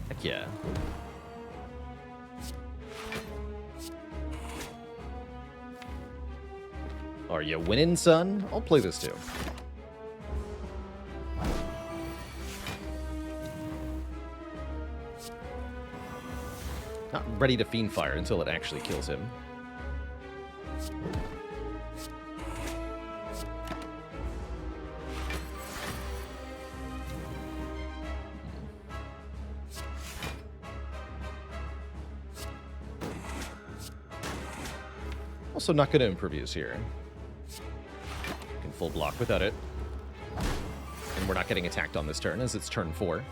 Heck yeah. Are you winning, son? I'll play this too. Not ready to Fiend Fire until it actually kills him. Also not going to Impervious here. Can full block without it. And we're not getting attacked on this turn, as it's turn 4.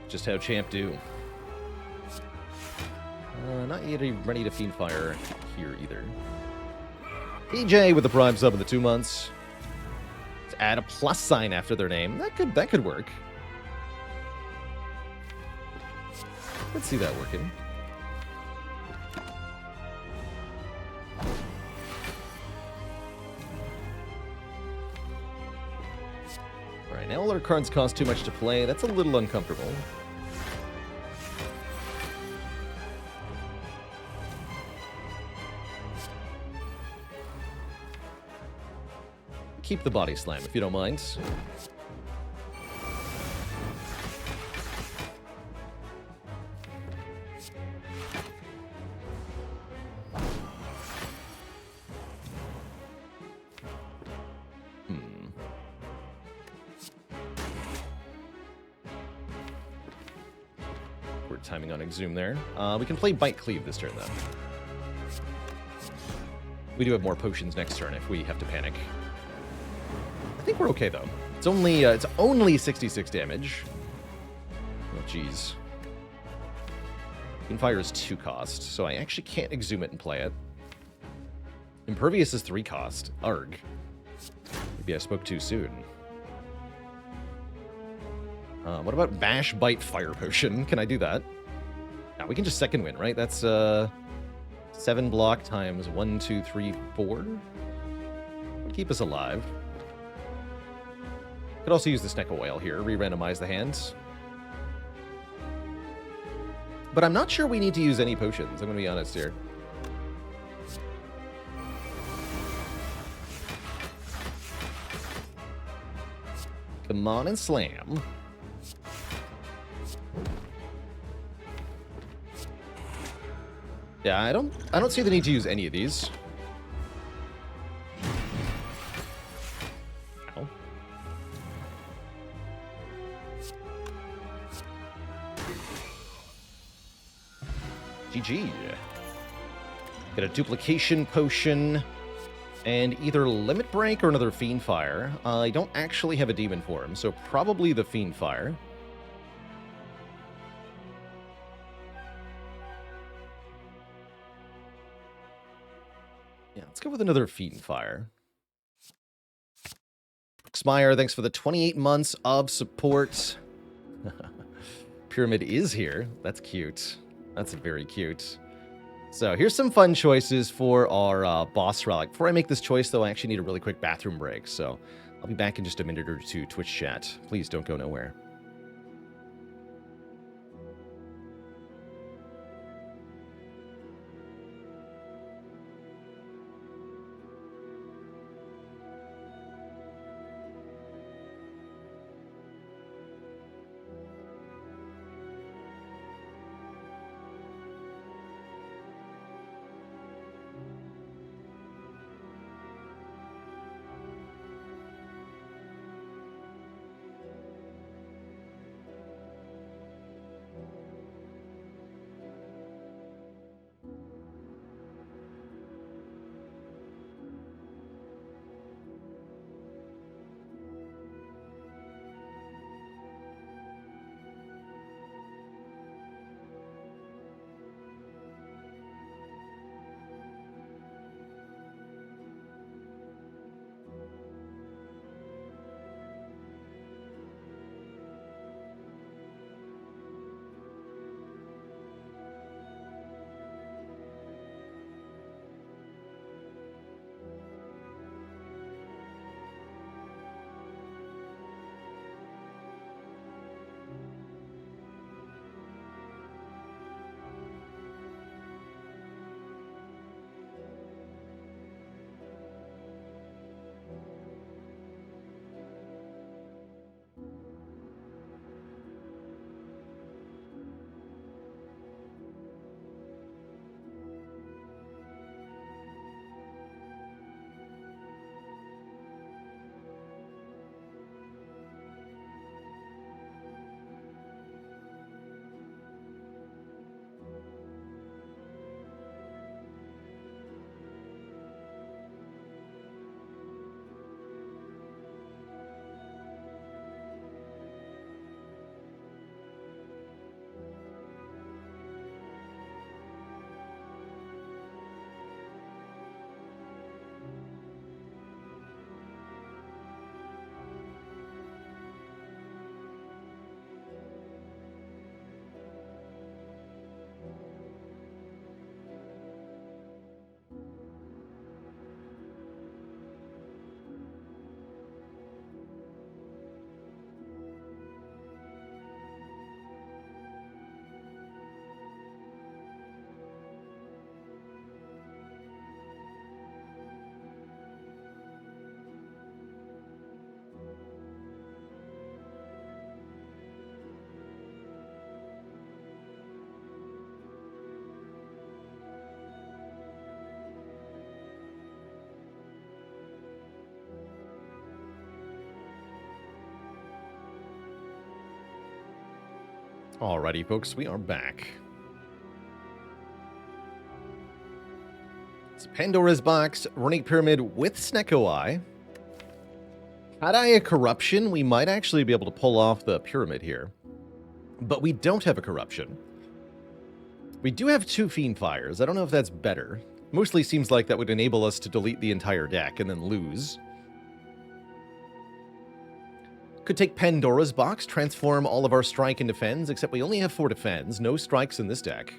Just how Champ do. Not yet ready to Fiend Fire here either. EJ with the Prime sub in the 2 months. Let's add a plus sign after their name. That could work. Let's see that working. Alright, now all our cards cost too much to play. That's a little uncomfortable. Keep the body slam, if you don't mind. We're timing on Exhume there. We can play Bite Cleave this turn, though. We do have more potions next turn if we have to panic. I think we're okay, though. It's only 66 damage. Oh, jeez. Fiendfire is 2 cost, so I actually can't Exhume it and play it. Impervious is 3 cost. Arg. Maybe I spoke too soon. What about Bash, Bite, Fire Potion? Can I do that? No, we can just second win, right? That's 7 block times 1, 2, 3, 4. Would keep us alive. Could also use the Snecko Whale here, re-randomize the hands. But I'm not sure we need to use any potions, I'm going to be honest here. Come on and slam. Yeah, I don't see the need to use any of these. Ow. GG. Get a duplication potion and either Limit Break or another Fiendfire. I don't actually have a demon form, so probably the Fiendfire. Yeah, let's go with another Fiendfire. Spire, thanks for the 28 months of support. Pyramid is here. That's cute. That's very cute. So here's some fun choices for our boss relic. Before I make this choice, though, I actually need a really quick bathroom break. So I'll be back in just a minute or two, Twitch chat. Please don't go nowhere. Alrighty, folks, we are back. It's Pandora's Box, Runic Pyramid with Snecko Eye. Had I a corruption, we might actually be able to pull off the pyramid here. But we don't have a corruption. We do have 2 Fiend Fires. I don't know if that's better. Mostly seems like that would enable us to delete the entire deck and then lose. Could take Pandora's Box, transform all of our strike and defense, except we only have 4 defense, no strikes in this deck.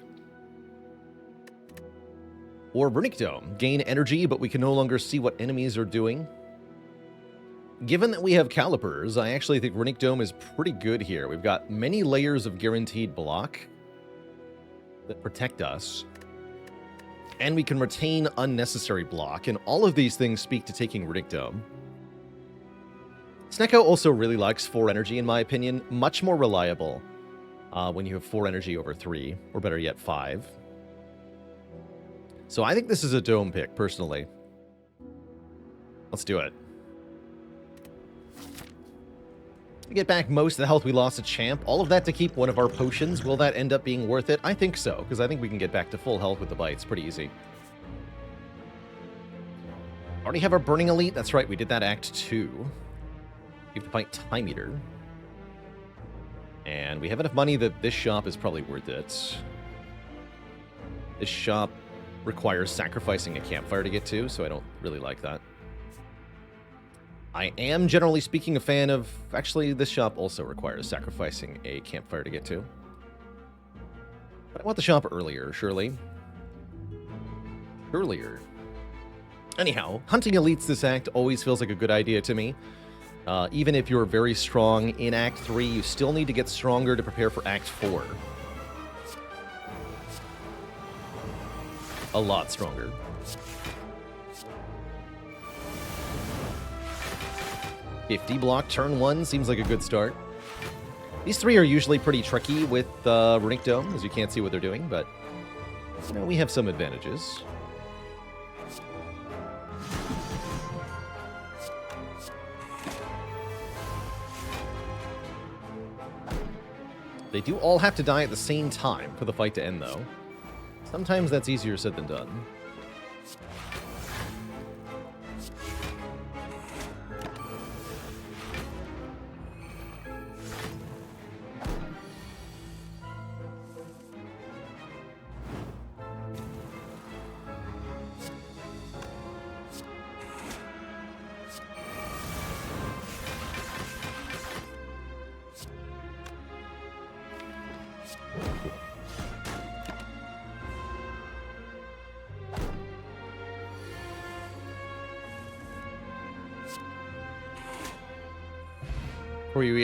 Or Runic Dome, gain energy, but we can no longer see what enemies are doing. Given that we have Calipers, I actually think Runic Dome is pretty good here. We've got many layers of guaranteed block that protect us. And we can retain unnecessary block, and all of these things speak to taking Runic Dome. Snecko also really likes 4 energy, in my opinion. Much more reliable when you have 4 energy over 3, or better yet, 5. So I think this is a Dome pick, personally. Let's do it. We get back most of the health we lost to Champ. All of that to keep one of our potions. Will that end up being worth it? I think so, because I think we can get back to full health with the bites pretty easy. Already have our Burning Elite. That's right, we did that Act 2. We have to fight Time Eater. And we have enough money that this shop is probably worth it. This shop requires sacrificing a campfire to get to, so I don't really like that. I am, generally speaking, a fan of... Actually, this shop also requires sacrificing a campfire to get to. But I want the shop earlier, surely. Earlier. Anyhow, hunting elites this act always feels like a good idea to me. Even if you're very strong in Act 3, you still need to get stronger to prepare for Act 4. A lot stronger. $50 block, turn 1, seems like a good start. These 3 are usually pretty tricky with Runic Dome, as you can't see what they're doing, but you know, we have some advantages. They do all have to die at the same time for the fight to end, though. Sometimes that's easier said than done.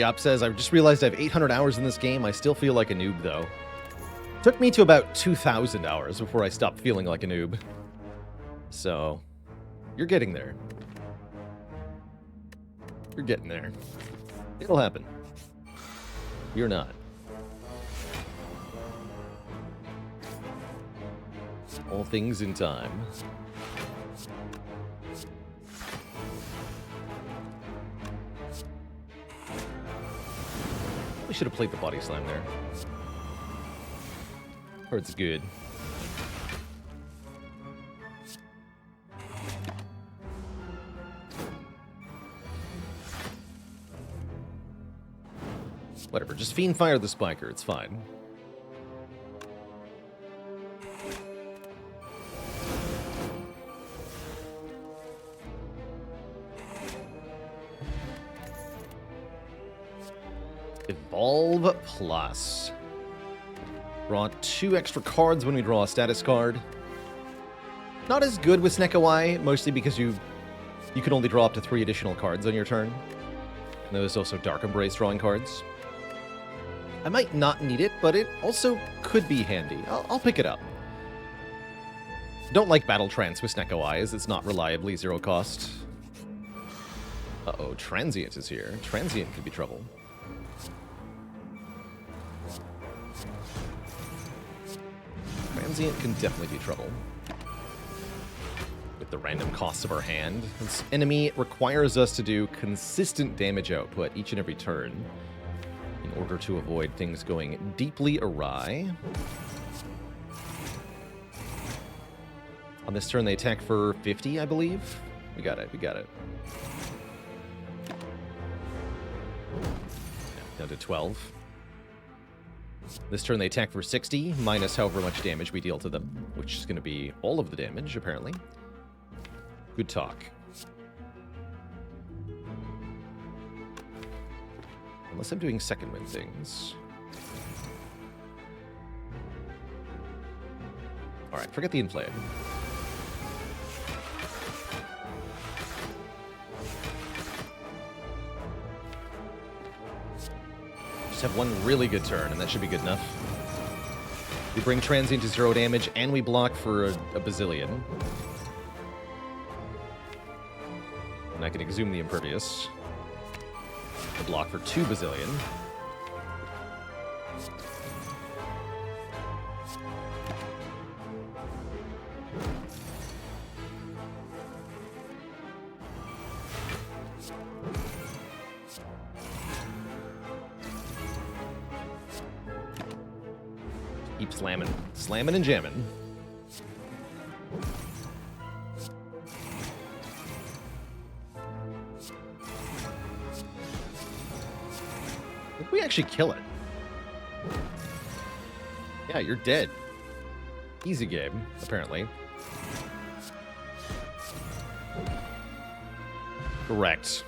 Up says, I just realized I have 800 hours in this game. I still feel like a noob, though. Took me to about 2,000 hours before I stopped feeling like a noob. So, you're getting there. You're getting there. It'll happen. You're not. All things in time. We should have played the body slam there. Or it's good. Whatever, just Fiend Fire the Spiker, it's fine. Evolve Plus. Draw 2 extra cards when we draw a status card. Not as good with Snecko Eye, mostly because you can only draw up to 3 additional cards on your turn. And there's also Dark Embrace drawing cards. I might not need it, but it also could be handy. I'll pick it up. Don't like Battle Trance with Snecko Eye, as it's not reliably 0 cost. Uh-oh, Transient is here. Transient could be trouble. Transient can definitely be trouble. With the random costs of our hand. This enemy requires us to do consistent damage output each and every turn. in order to avoid things going deeply awry. On this turn, they attack for 50, I believe. We got it, we got it. Down to 12. This turn, they attack for 60, minus however much damage we deal to them, which is going to be all of the damage, apparently. Good talk. Unless I'm doing second wind things. Alright, forget the inflame. Just have one really good turn, and that should be good enough. We bring transient to 0 damage, and we block for a bazillion. And I can exhume the Impervious. A block for 2 bazillion. Keep slamming. Slamming and jamming. Did we actually kill it? Yeah, you're dead. Easy game, apparently. Correct.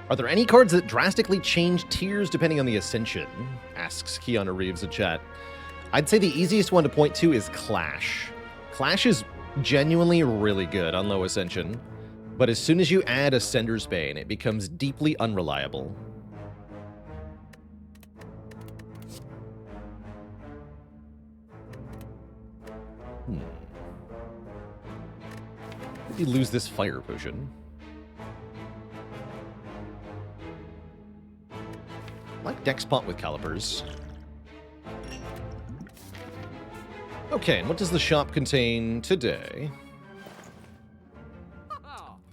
Are there any cards that drastically change tiers depending on the Ascension? Asks Keanu Reeves in chat. I'd say the easiest one to point to is Clash. Clash is genuinely really good on low Ascension, but as soon as you add Ascender's Bane, it becomes deeply unreliable. Did you lose this fire potion? Like Dexpot with calipers. Okay, and what does the shop contain today?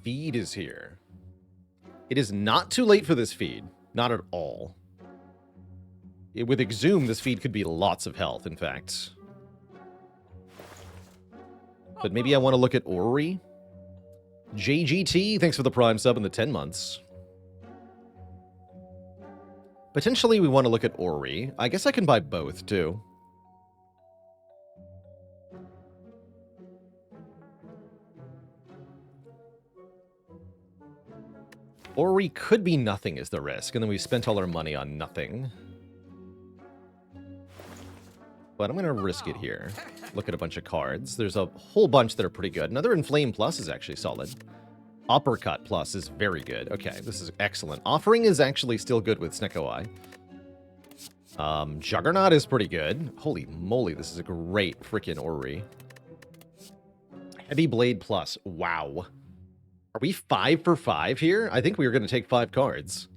Feed is here. It is not too late for this feed. Not at all. With Exhume, this feed could be lots of health, in fact. But maybe I want to look at Orrery. JGT, thanks for the Prime sub and the 10 months. Potentially, we want to look at Orrery. I guess I can buy both, too. Orrery could be nothing is the risk, and then we spent all our money on nothing. But I'm going to risk it here. Look at a bunch of cards. There's a whole bunch that are pretty good. Another Inflame Plus is actually solid. Uppercut Plus is very good. Okay, this is excellent. Offering is actually still good with Snecko Eye. Juggernaut is pretty good. Holy moly, this is a great freaking Orrery. Heavy Blade Plus. Wow. Are we 5 for 5 here? I think we were going to take 5 cards.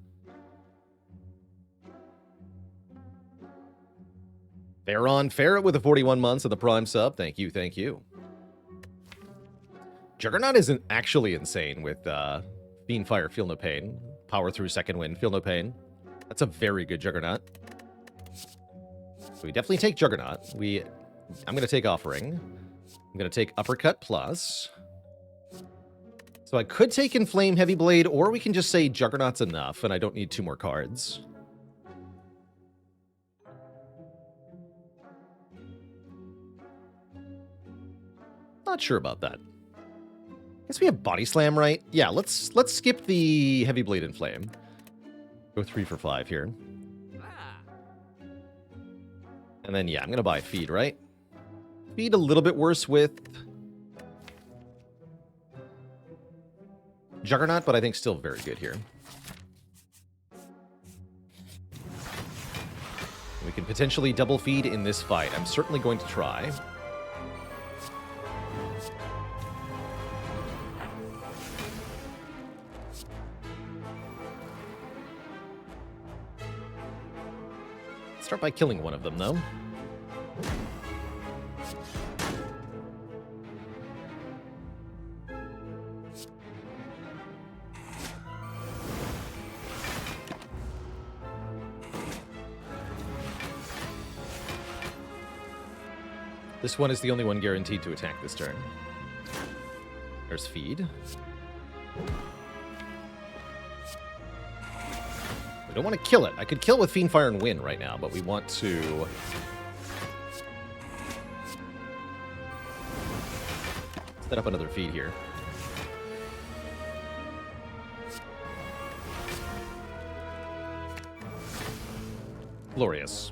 Faron Ferret with the 41 months of the Prime sub. Thank you, thank you. Juggernaut isn't actually insane with Fiendfire, Feel No Pain. Power through Second Wind, Feel No Pain. That's a very good Juggernaut. So we definitely take Juggernaut. I'm going to take Offering. I'm going to take Uppercut Plus. So I could take Inflame Heavy Blade, or we can just say Juggernaut's enough, and I don't need 2 more cards. Not sure about that. Guess we have Body Slam, right? Yeah, let's skip the Heavy Blade Inflame. Go 3 for 5 here. And then, yeah, I'm going to buy Feed, right? Feed a little bit worse with Juggernaut, but I think still very good here. We can potentially double feed in this fight. I'm certainly going to try. Start by killing one of them, though. This one is the only one guaranteed to attack this turn. There's feed. We don't want to kill it. I could kill with Fiendfire and win right now, but we want to... set up another feed here. Glorious.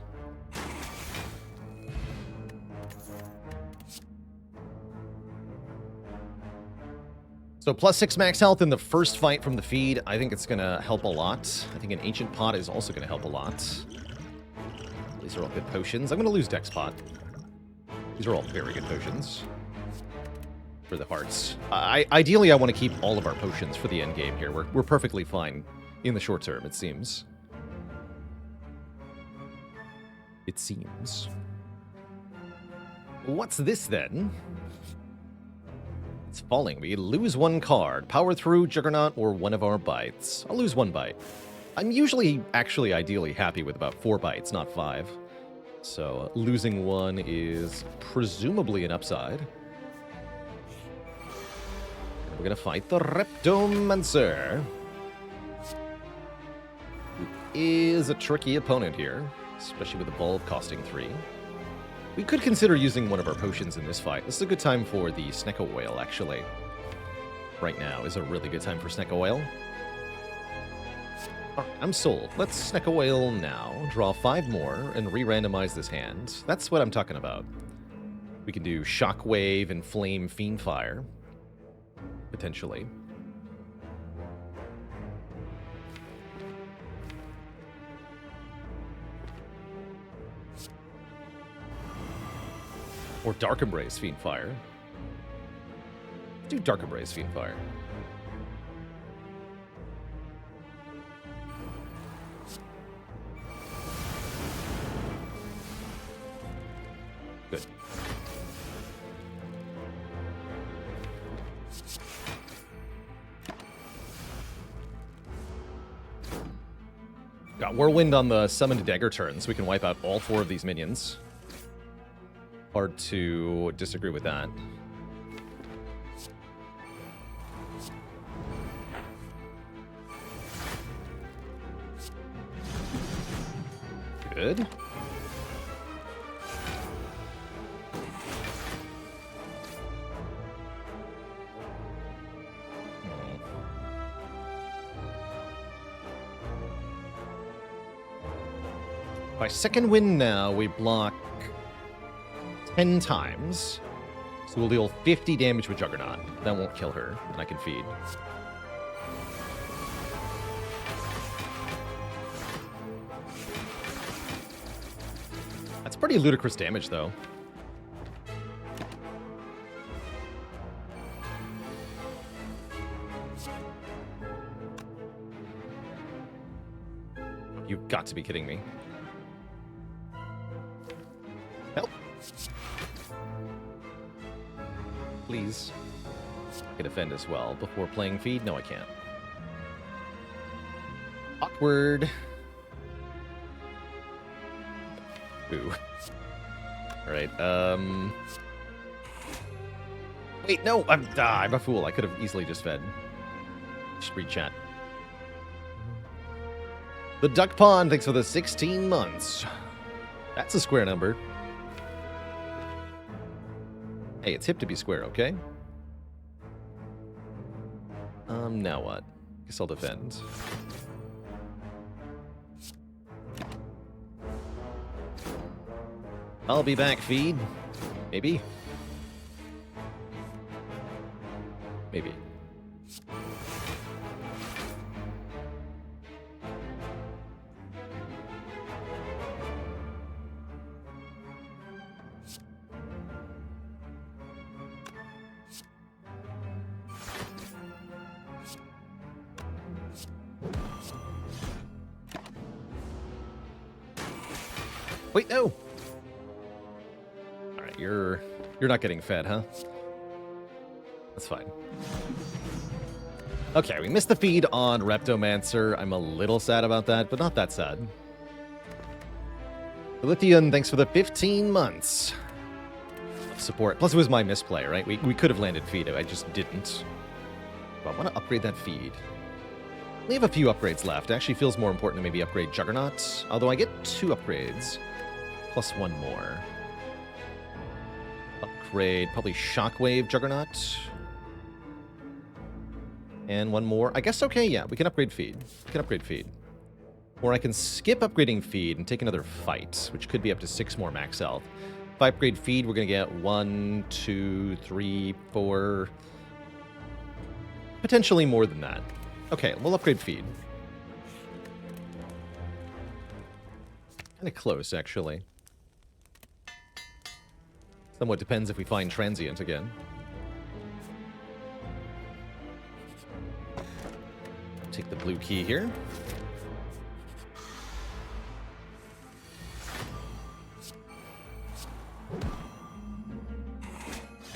So +6 max health in the first fight from the feed. I think it's going to help a lot. I think an Ancient Pot is also going to help a lot. These are all good potions. I'm going to lose Dex Pot. These are all very good potions. For the hearts. Ideally, I want to keep all of our potions for the end game here. We're perfectly fine in the short term, it seems. It seems. What's this, then? It's falling. We lose one card. Power through, Juggernaut, or one of our bites. I'll lose one bite. I'm usually, actually, ideally happy with about 4 bites, not 5. So, losing one is presumably an upside. We're gonna fight the Reptomancer, who is a tricky opponent here, especially with the bulb costing 3. We could consider using one of our potions in this fight. This is a good time for the Snecko Whale, actually. Right now is a really good time for Snecko Whale. Alright, I'm sold. Let's Snecko Whale now, draw 5 more, and re-randomize this hand. That's what I'm talking about. We can do Shockwave and Flame Fiendfire, potentially. Or Dark Embrace Fiendfire. Do Dark Embrace Fiendfire. Good. Got Whirlwind on the summoned dagger turn, so we can wipe out all 4 of these minions. Hard to disagree with that. Good. By second win now, we block 10 times. So we'll deal 50 damage with Juggernaut. That won't kill her, and I can feed. That's pretty ludicrous damage, though. You've got to be kidding me. Help. Please. I can defend as well before playing feed. No, I can't. Awkward. Ooh. Alright, wait, no! I'm a fool. I could have easily just fed. Just read chat. The Duck Pond, thanks for the 16 months. That's a square number. Hey, it's hip to be square, okay? Now what? Guess I'll defend. I'll be back, feed. Maybe. Maybe. Wait, no! Alright, you're not getting fed, huh? That's fine. Okay, we missed the feed on Reptomancer. I'm a little sad about that, but not that sad. Lithian, thanks for the 15 months. of support. Plus, it was my misplay, right? We could have landed feed. I just didn't. But I want to upgrade that feed. We have a few upgrades left. It actually feels more important to maybe upgrade Juggernaut. Although I get 2 upgrades. Plus 1 more. Upgrade probably Shockwave Juggernaut. And 1 more. I guess okay, yeah. We can upgrade feed. We can upgrade feed. Or I can skip upgrading feed and take another fight, which could be up to 6 more max health. If I upgrade feed, we're going to get 1, 2, 3, 4... potentially more than that. Okay, we'll upgrade feed. Kind of close, actually. Somewhat depends if we find Transient again. Take the blue key here.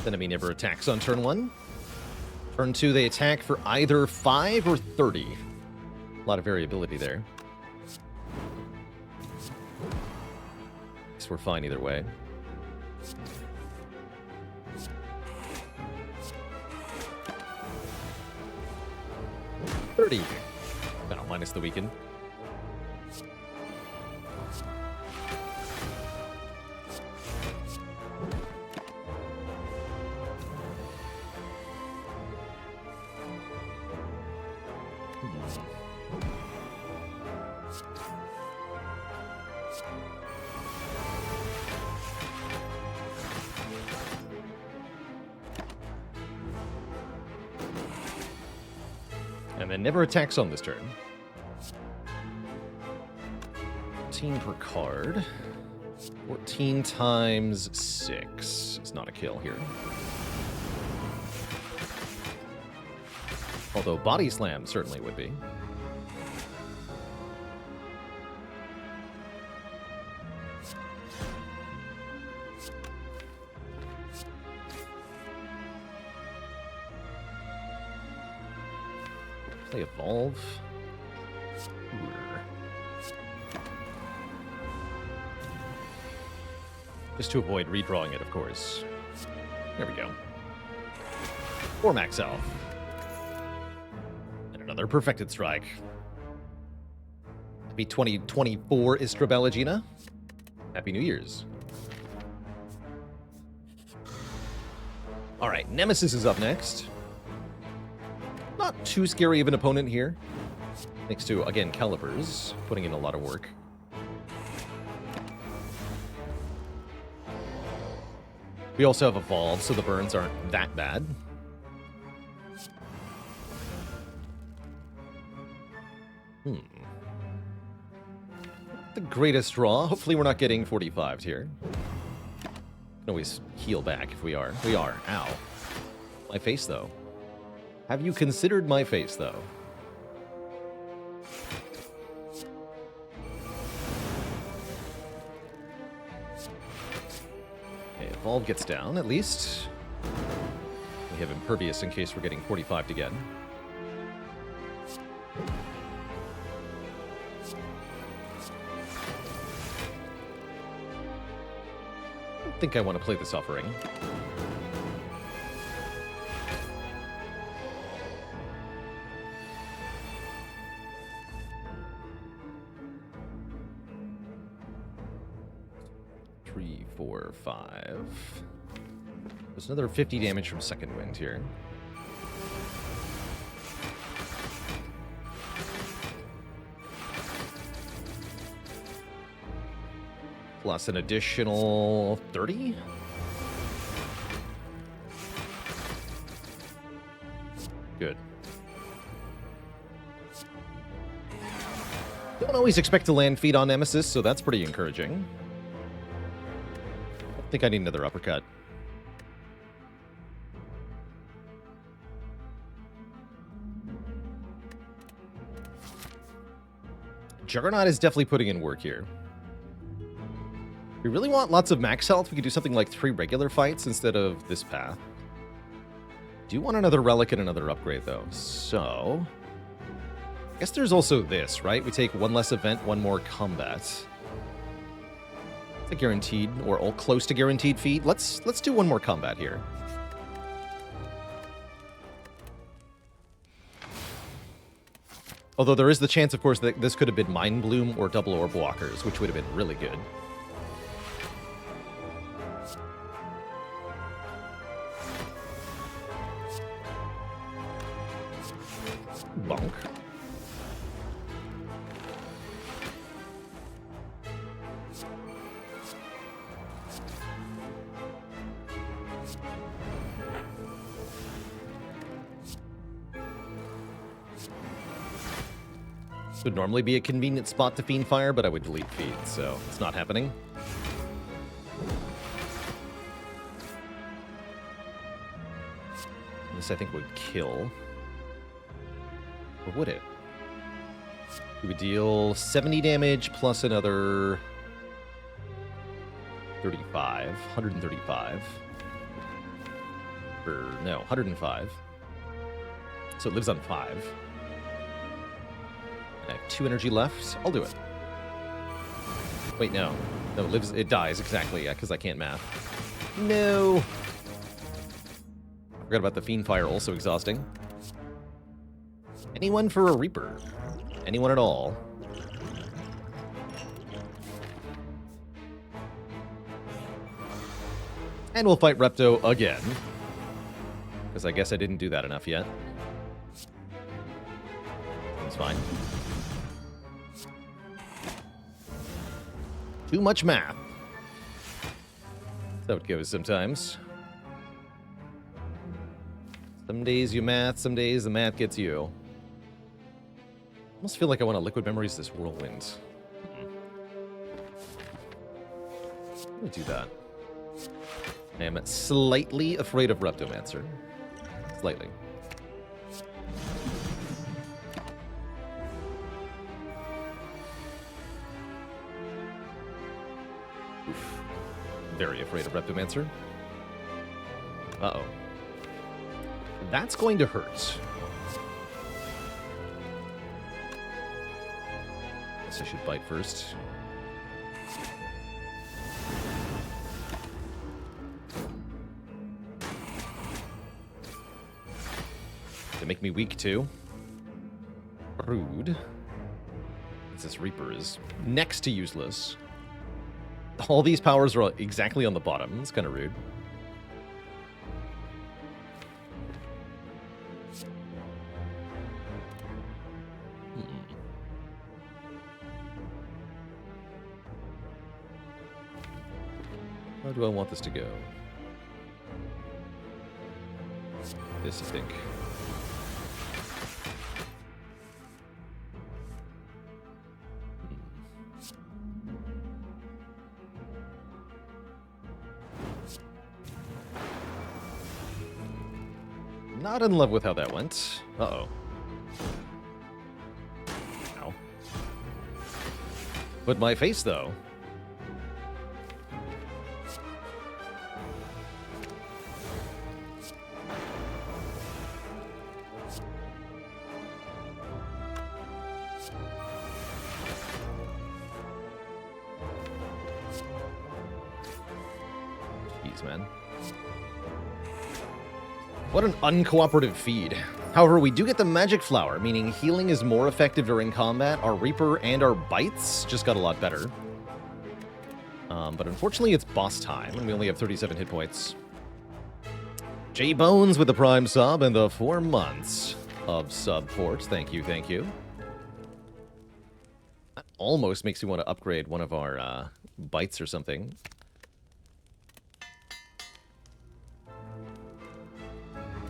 Enemy never attacks on turn 1. Turn 2, they attack for either 5 or 30. A lot of variability there. Guess we're fine either way. $30. No, minus the weaken. And then never attacks on this turn. 14 per card. 14 times 6. It's not a kill here. Although Body Slam certainly would be. Play Evolve. Just to avoid redrawing it, of course. There we go. 4 max health. And another Perfected Strike. Happy 2024, Istrabella Gina. Happy New Year's. Alright, Nemesis is up next. Not too scary of an opponent here. Thanks to, again, Calibers, putting in a lot of work. We also have Evolve, so the burns aren't that bad. The greatest draw. Hopefully we're not getting 45s here. Can always heal back if we are. We are. Ow. My face, though. Have you considered my face, though? Okay, Evolve gets down, at least. We have Impervious in case we're getting 45'd again. I don't think I want to play this offering. Three, 4, 5. There's another 50 damage from Second Wind here. Plus an additional 30? Good. Don't always expect to land feed on Nemesis, so that's pretty encouraging. I think I need another uppercut. Juggernaut is definitely putting in work here. If we really want lots of max health, we could do something like 3 regular fights instead of this path. Do want another relic and another upgrade, though. So, I guess there's also this, right? We take 1 less event, 1 more combat. It's a guaranteed, or all close to guaranteed feat. Let's do one more combat here. Although there is the chance, of course, that this could have been Mind Bloom or Double Orb Walkers, which would have been really good. Bonk. This would normally be a convenient spot to Fiend Fire, but I would delete feed, so it's not happening. This, I think, would kill. Or would it? It would deal 70 damage plus another 35. 135. Or, no, 105. So it lives on 5. I have 2 energy left. I'll do it. Wait, no. No, it lives. It dies, exactly, yeah, because I can't math. No! Forgot about the Fiend Fire, also exhausting. Anyone for a Reaper? Anyone at all? And we'll fight Repto again. Because I guess I didn't do that enough yet. It's fine. Too much math. That's how it goes sometimes. Some days you math, some days the math gets you. I almost feel like I want to Liquid Memories this Whirlwind. Let me do that. I am slightly afraid of Reptomancer. Slightly. Oof. Very afraid of Reptomancer. Uh-oh. That's going to hurt. Guess I should bite first. They make me weak too. Rude. This Reaper is next to useless. All these powers are exactly on the bottom. It's kind of rude. How do I want this to go? This, I think. Not in love with how that went. Uh-oh. Ow. But my face, though. Jeez, man. What an uncooperative feed. However, we do get the Magic Flower, meaning healing is more effective during combat. Our Reaper and our bites just got a lot better. But unfortunately, it's boss time, and we only have 37 hit points. J-Bones with the Prime sub and the 4 months of support. Thank you, thank you. That almost makes me want to upgrade one of our bites or something.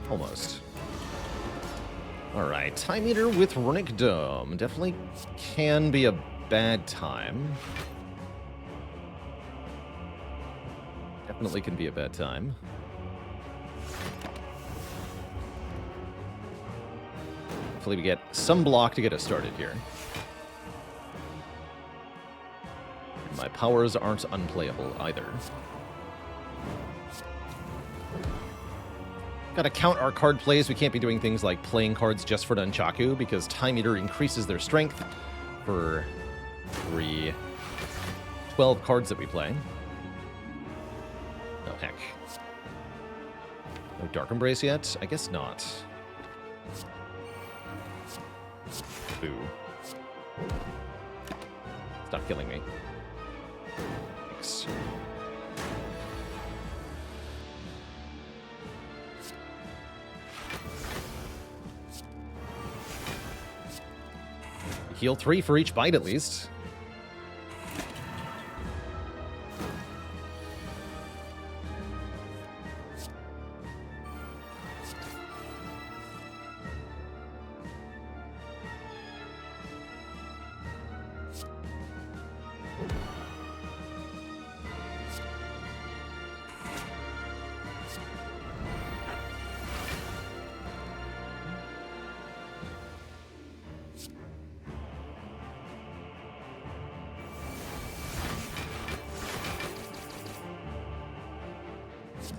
Almost. Alright, Time Eater with Runic Dome. Definitely can be a bad time. Definitely can be a bad time. Hopefully we get some block to get us started here. And my powers aren't unplayable either. Gotta count our card plays. We can't be doing things like playing cards just for Nunchaku, because Time Eater increases their strength for 3, 12 cards that we play. Oh, heck. No Dark Embrace yet? I guess not. Boo. Stop killing me. Thanks. Heal 3 for each bite, at least.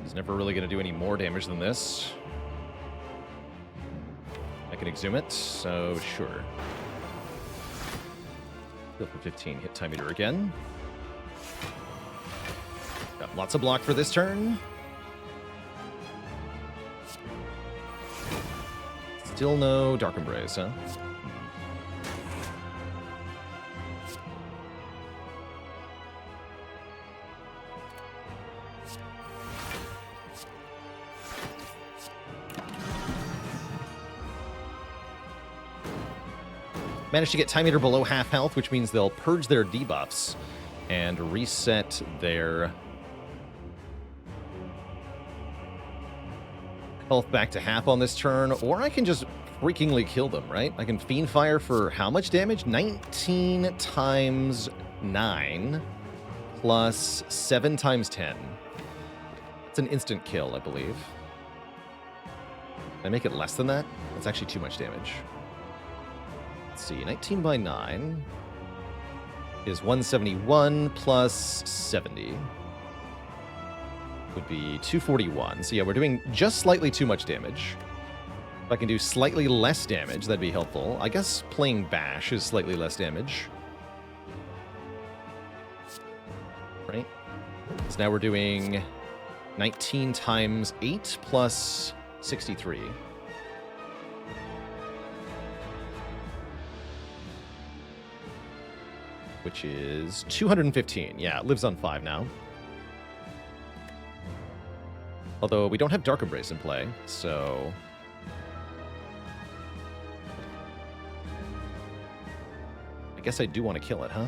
He's never really going to do any more damage than this. I can exhume it, so sure. Heal for 15, hit Time Eater again. Got lots of block for this turn. Still no Dark Embrace, huh? Managed to get Time Eater below half health, which means they'll purge their debuffs and reset their health back to half on this turn, or I can just freakingly kill them, right? I can Fiend Fire for how much damage? 19 times 9 plus 7 times 10. It's an instant kill, I believe. Can I make it less than that? That's actually too much damage. Let's see, 19 by 9 is 171 plus 70. Would be 241. So yeah, we're doing just slightly too much damage. If I can do slightly less damage, that'd be helpful. I guess playing Bash is slightly less damage. Right? So now we're doing 19 times 8 plus 63. Which is 215. Yeah, it lives on 5 now. Although we don't have Dark Embrace in play, so... I guess I do want to kill it, huh?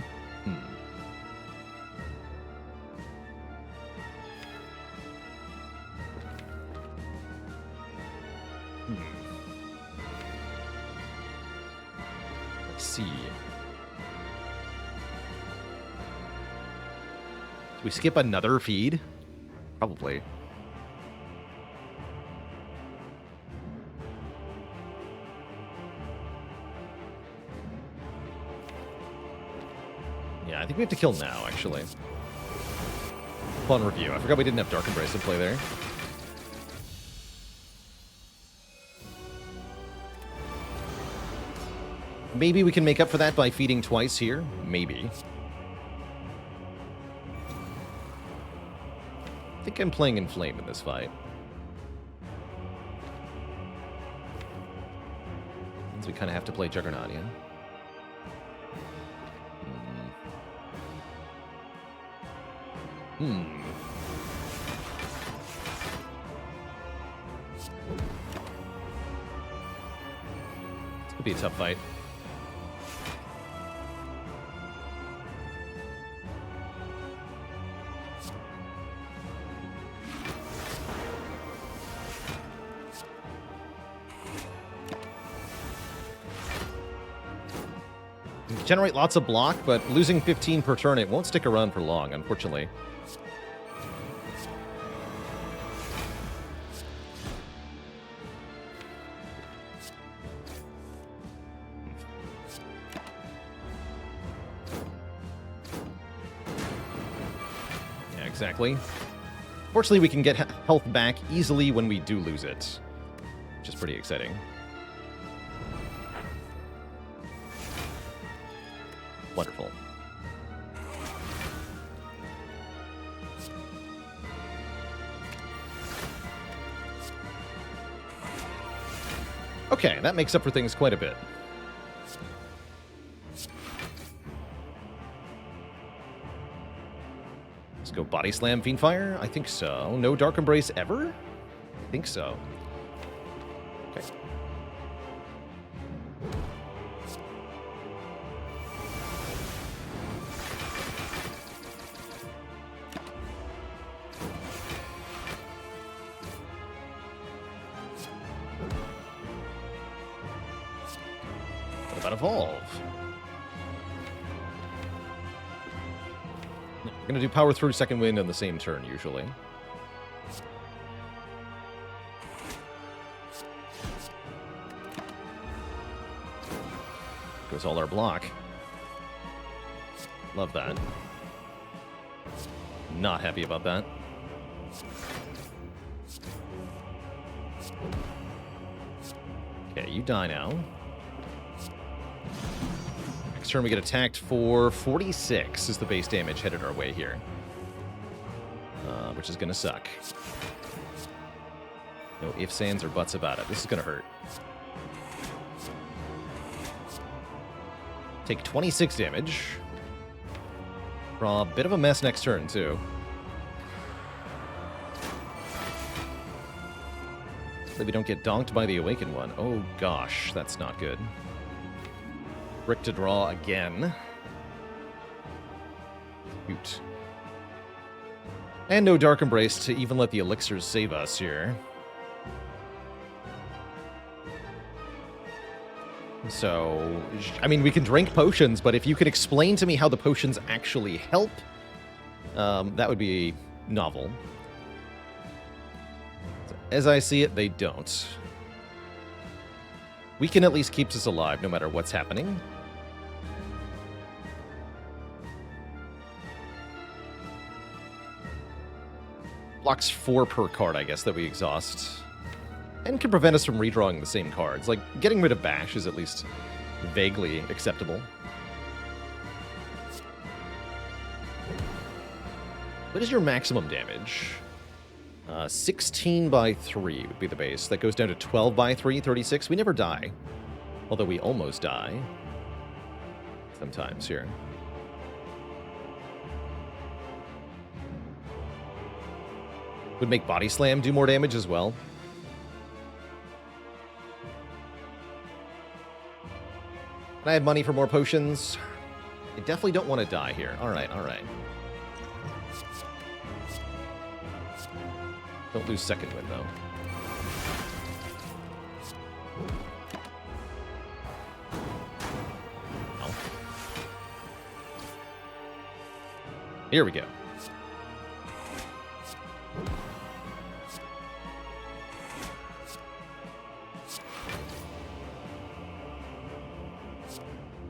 Let's see. Do we skip another feed? Probably. Yeah, I think we have to kill now, actually. Fun review. I forgot we didn't have Dark Embrace to play there. Maybe we can make up for that by feeding twice here. Maybe. I think I'm playing Inflame in this fight. Means we kind of have to play Juggernaut, yeah? This could be a tough fight. Generate lots of block, but losing 15 per turn, it won't stick around for long, unfortunately. Yeah, exactly. Fortunately, we can get health back easily when we do lose it, which is pretty exciting. Wonderful. Okay, that makes up for things quite a bit. Let's go Body Slam, Fiendfire? I think so. No Dark Embrace ever? I think so. Okay. What about Evolve? We're going to do Power Through Second Wind on the same turn, usually. Goes all our block. Love that. Not happy about that. Okay, you die now. Next turn we get attacked for 46 is the base damage headed our way here. Which is going to suck. No ifs, ands, or buts about it. This is going to hurt. Take 26 damage. Draw a bit of a mess next turn, too. So we don't get donked by the Awakened one. Oh, gosh. That's not good. Brick to draw again. Cute. And no Dark Embrace to even let the elixirs save us here. So, I mean, we can drink potions, but if you could explain to me how the potions actually help, that would be novel. As I see it, they don't. Weaken at least keeps us alive no matter what's happening. Blocks 4 per card, I guess, that we exhaust. And can prevent us from redrawing the same cards. Like, getting rid of Bash is at least vaguely acceptable. What is your maximum damage? 16 by 3 would be the base. That goes down to 12 by 3, 36. We never die. Although we almost die. Sometimes here. Would make Body Slam do more damage as well. Can I have money for more potions? I definitely don't want to die here. Alright, alright. Don't lose second wind, though. Oh. Here we go.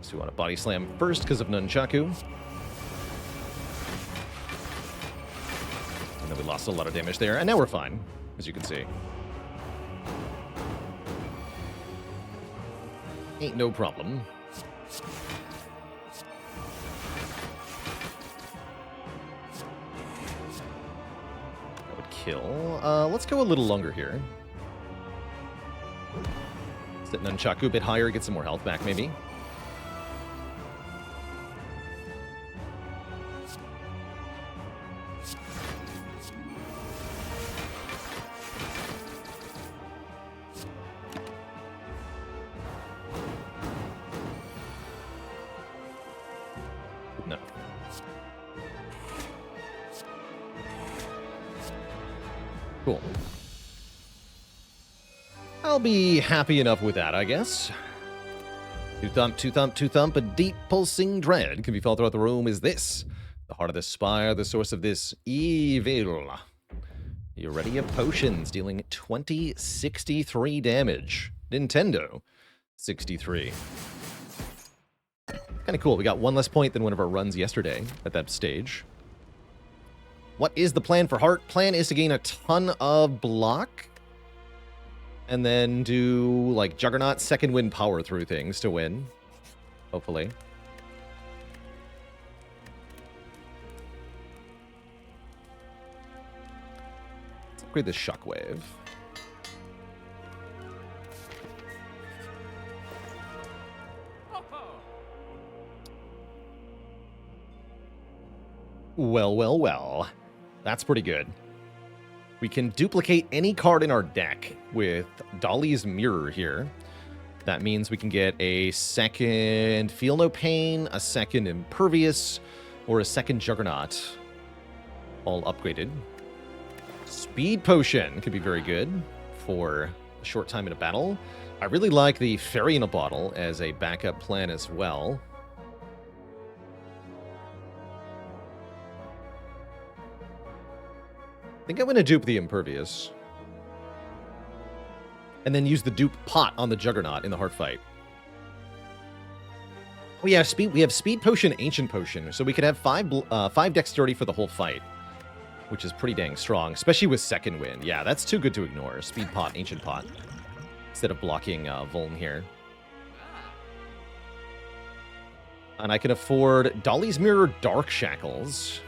So we want to Body Slam first because of Nunchaku. And then we lost a lot of damage there, and now we're fine, as you can see. Ain't no problem. That would kill. Let's go a little longer here. Set Nunchaku a bit higher, get some more health back, maybe. No. Cool. I'll be happy enough with that, I guess. Two thump, two thump, two thump, a deep pulsing dread can be felt throughout the room. Is this the heart of the spire, the source of this evil? You're ready of potions, dealing 63 damage. Nintendo, 63. Kind of cool. We got one less point than one of our runs yesterday at that stage. What is the plan for Heart? Plan is to gain a ton of block. And then do, like, Juggernaut second wind power through things to win. Hopefully. Let's upgrade this Shockwave. Well, well, well. That's pretty good. We can duplicate any card in our deck with Dolly's Mirror here. That means we can get a second Feel No Pain, a second Impervious, or a second Juggernaut. All upgraded. Speed Potion could be very good for a short time in a battle. I really like the Fairy in a Bottle as a backup plan as well. I think I'm going to dupe the Impervious. And then use the dupe pot on the Juggernaut in the Heart Fight. Oh yeah, we have Speed Potion, Ancient Potion, so we could have 5 Dexterity for the whole fight, which is pretty dang strong, especially with Second Wind. Yeah, that's too good to ignore. Speed Pot, Ancient Pot, instead of blocking Vuln here. And I can afford Dolly's Mirror, Dark Shackles.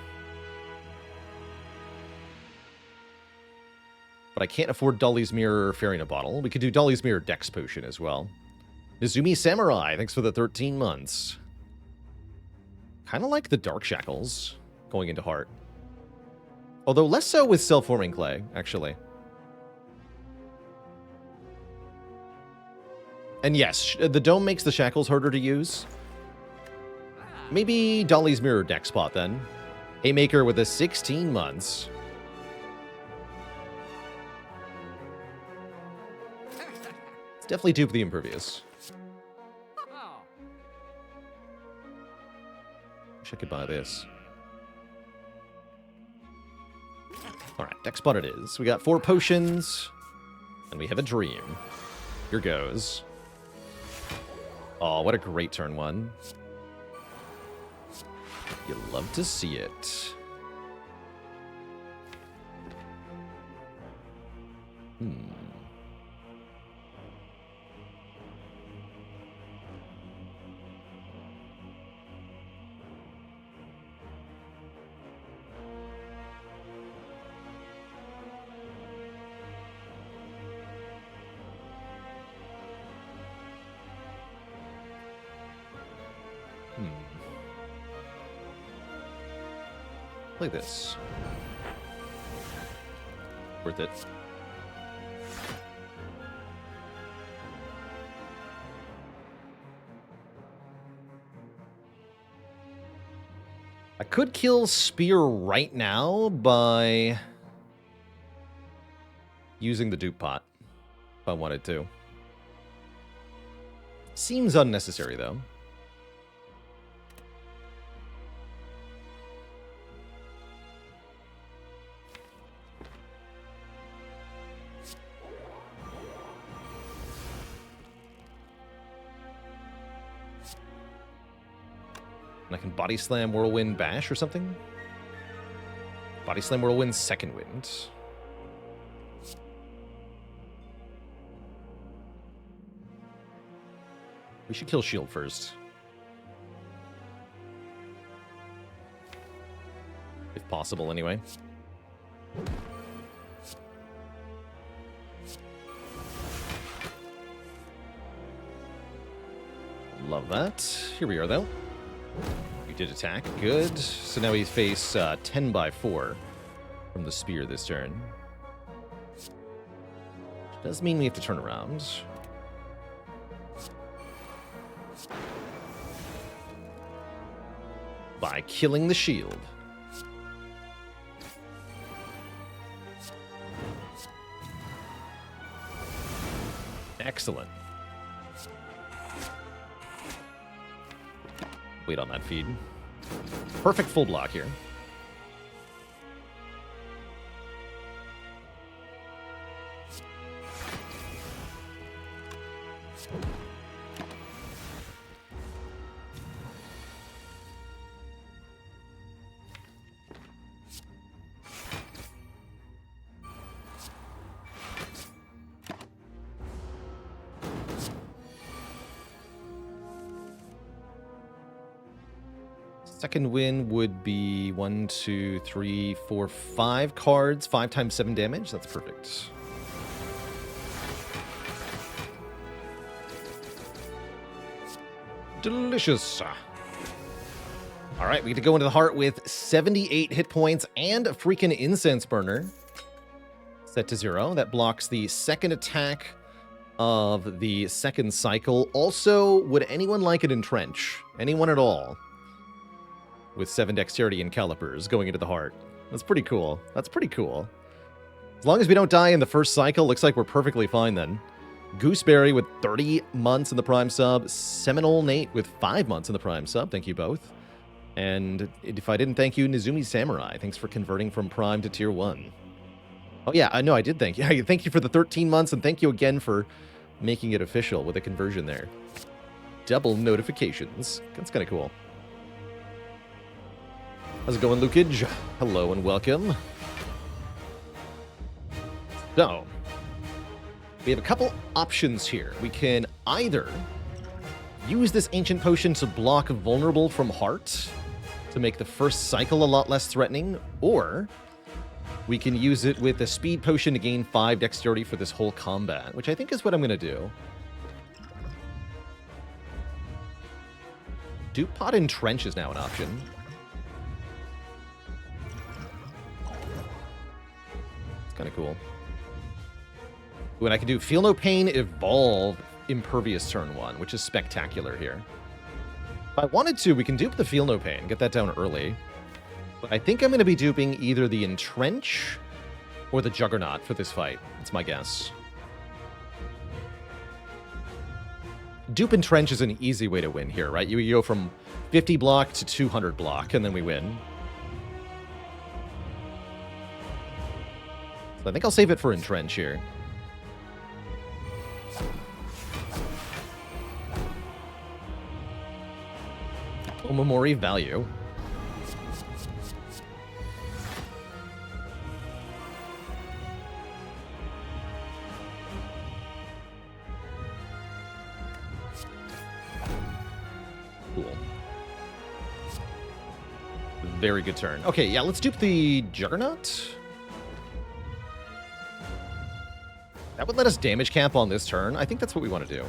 But I can't afford Dolly's Mirror, Fairy in a Bottle. We could do Dolly's Mirror, Dex Potion as well. Izumi Samurai, thanks for the 13 months. Kind of like the Dark Shackles going into Heart. Although less so with Self-Forming Clay, actually. And yes, the Dome makes the Shackles harder to use. Maybe Dolly's Mirror Dex Spot then. Haymaker with the 16 months. Let's definitely dupe the Impervious. Wish I could buy this. Alright, Dex Spot it is. We got 4 potions. And we have a dream. Here goes. Oh, what a great turn 1. You love to see it. Play this. Worth it. I could kill Spire right now by using the dupe pot if I wanted to. Seems unnecessary though. I can Body Slam, Whirlwind, Bash or something? Body Slam, Whirlwind, Second Wind. We should kill Shield first. If possible, anyway. Love that. Here we are, though. We did attack. Good. So now we face 10 by 4 from the Spear this turn. Does mean we have to turn around. By killing the shield. Excellent. Wait on that feed. Perfect full block here. Second win would be 1, 2, 3, 4, 5 cards. 5 times 7 damage. That's perfect. Delicious. All right, we get to go into the heart with 78 hit points and a freaking incense burner. Set to 0. That blocks the second attack of the second cycle. Also, would anyone like an entrench? Anyone at all? With 7 dexterity and calipers going into the heart. That's pretty cool. That's pretty cool. As long as we don't die in the first cycle, looks like we're perfectly fine then. Gooseberry with 30 months in the Prime sub. Seminole Nate with 5 months in the Prime sub. Thank you both. And if I didn't thank you, Nizumi Samurai, thanks for converting from Prime to Tier 1. Oh yeah, I know I did thank you. Thank you for the 13 months, and thank you again for making it official with a conversion there. Double notifications. That's kind of cool. How's it going, Lukage? Hello and welcome. So, we have a couple options here. We can either use this Ancient Potion to block Vulnerable from Heart, to make the first cycle a lot less threatening, or we can use it with a Speed Potion to gain 5 Dexterity for this whole combat, which I think is what I'm going to do. Dupe Pod Entrench is now an option. It's kind of cool. When I can do Feel No Pain, Evolve Impervious turn 1, which is spectacular here. If I wanted to, we can dupe the Feel No Pain, get that down early. But I think I'm going to be duping either the Entrench or the Juggernaut for this fight. That's my guess. Dupe Entrench is an easy way to win here, right? You go from 50 block to 200 block, and then we win. So I think I'll save it for Entrench here. Omamori value. Cool. Very good turn. Okay, yeah, let's dupe the Juggernaut. That would let us damage camp on this turn. I think that's what we want to do.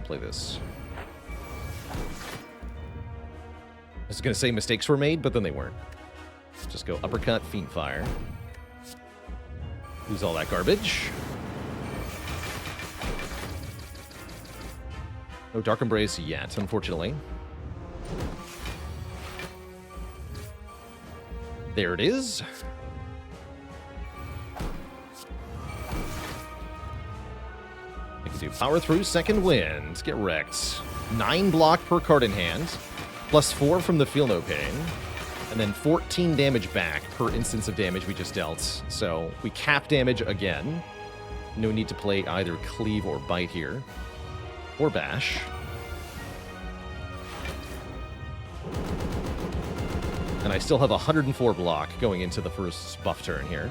Play this. I was going to say mistakes were made, but then they weren't. Just go Uppercut, Fiend Fire. Lose all that garbage. No Dark Embrace yet, unfortunately. There it is. Do Power Through, Second Wind. Get wrecked. 9 block per card in hand, plus 4 from the Feel No Pain, and then 14 damage back per instance of damage we just dealt. So we cap damage again. No need to play either Cleave or Bite here, or Bash. And I still have 104 block going into the first buff turn here.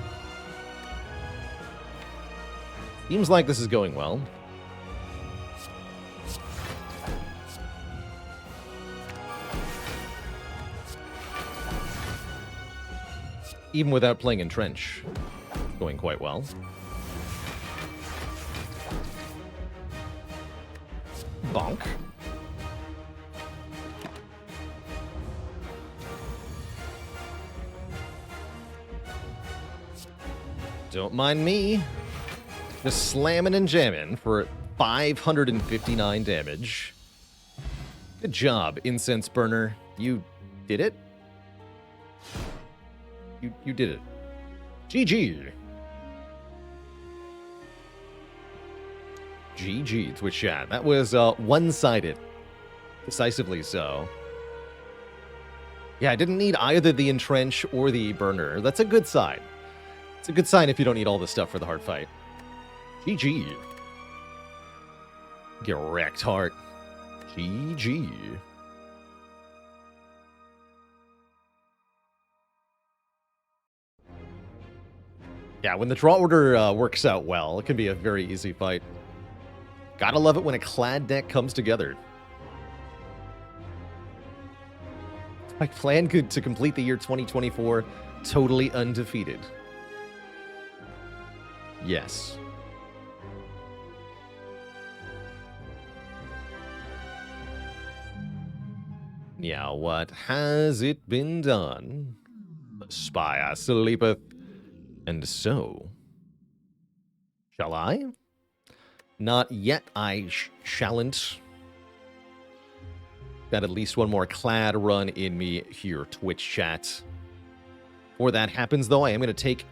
Seems like this is going well. Even without playing Entrench, going quite well. Bonk. Don't mind me. Just slamming and jamming for 559 damage. Good job, Incense Burner. You did it? You did it. GG. GG, Twitch chat. That was one-sided. Decisively so. Yeah, I didn't need either the Entrench or the Burner. That's a good sign. It's a good sign if you don't need all this stuff for the hard fight. GG. Get wrecked, Heart. GG. Yeah, when the draw order works out well, it can be a very easy fight. Gotta love it when a Clad deck comes together. My plan to complete the year 2024 totally undefeated. Yes. Yeah, what has it been done? The Spire sleepeth, and so shall I? Not yet, I shalln't. Got at least one more clad run in me here, Twitch chat. Before that happens, though, I am going to take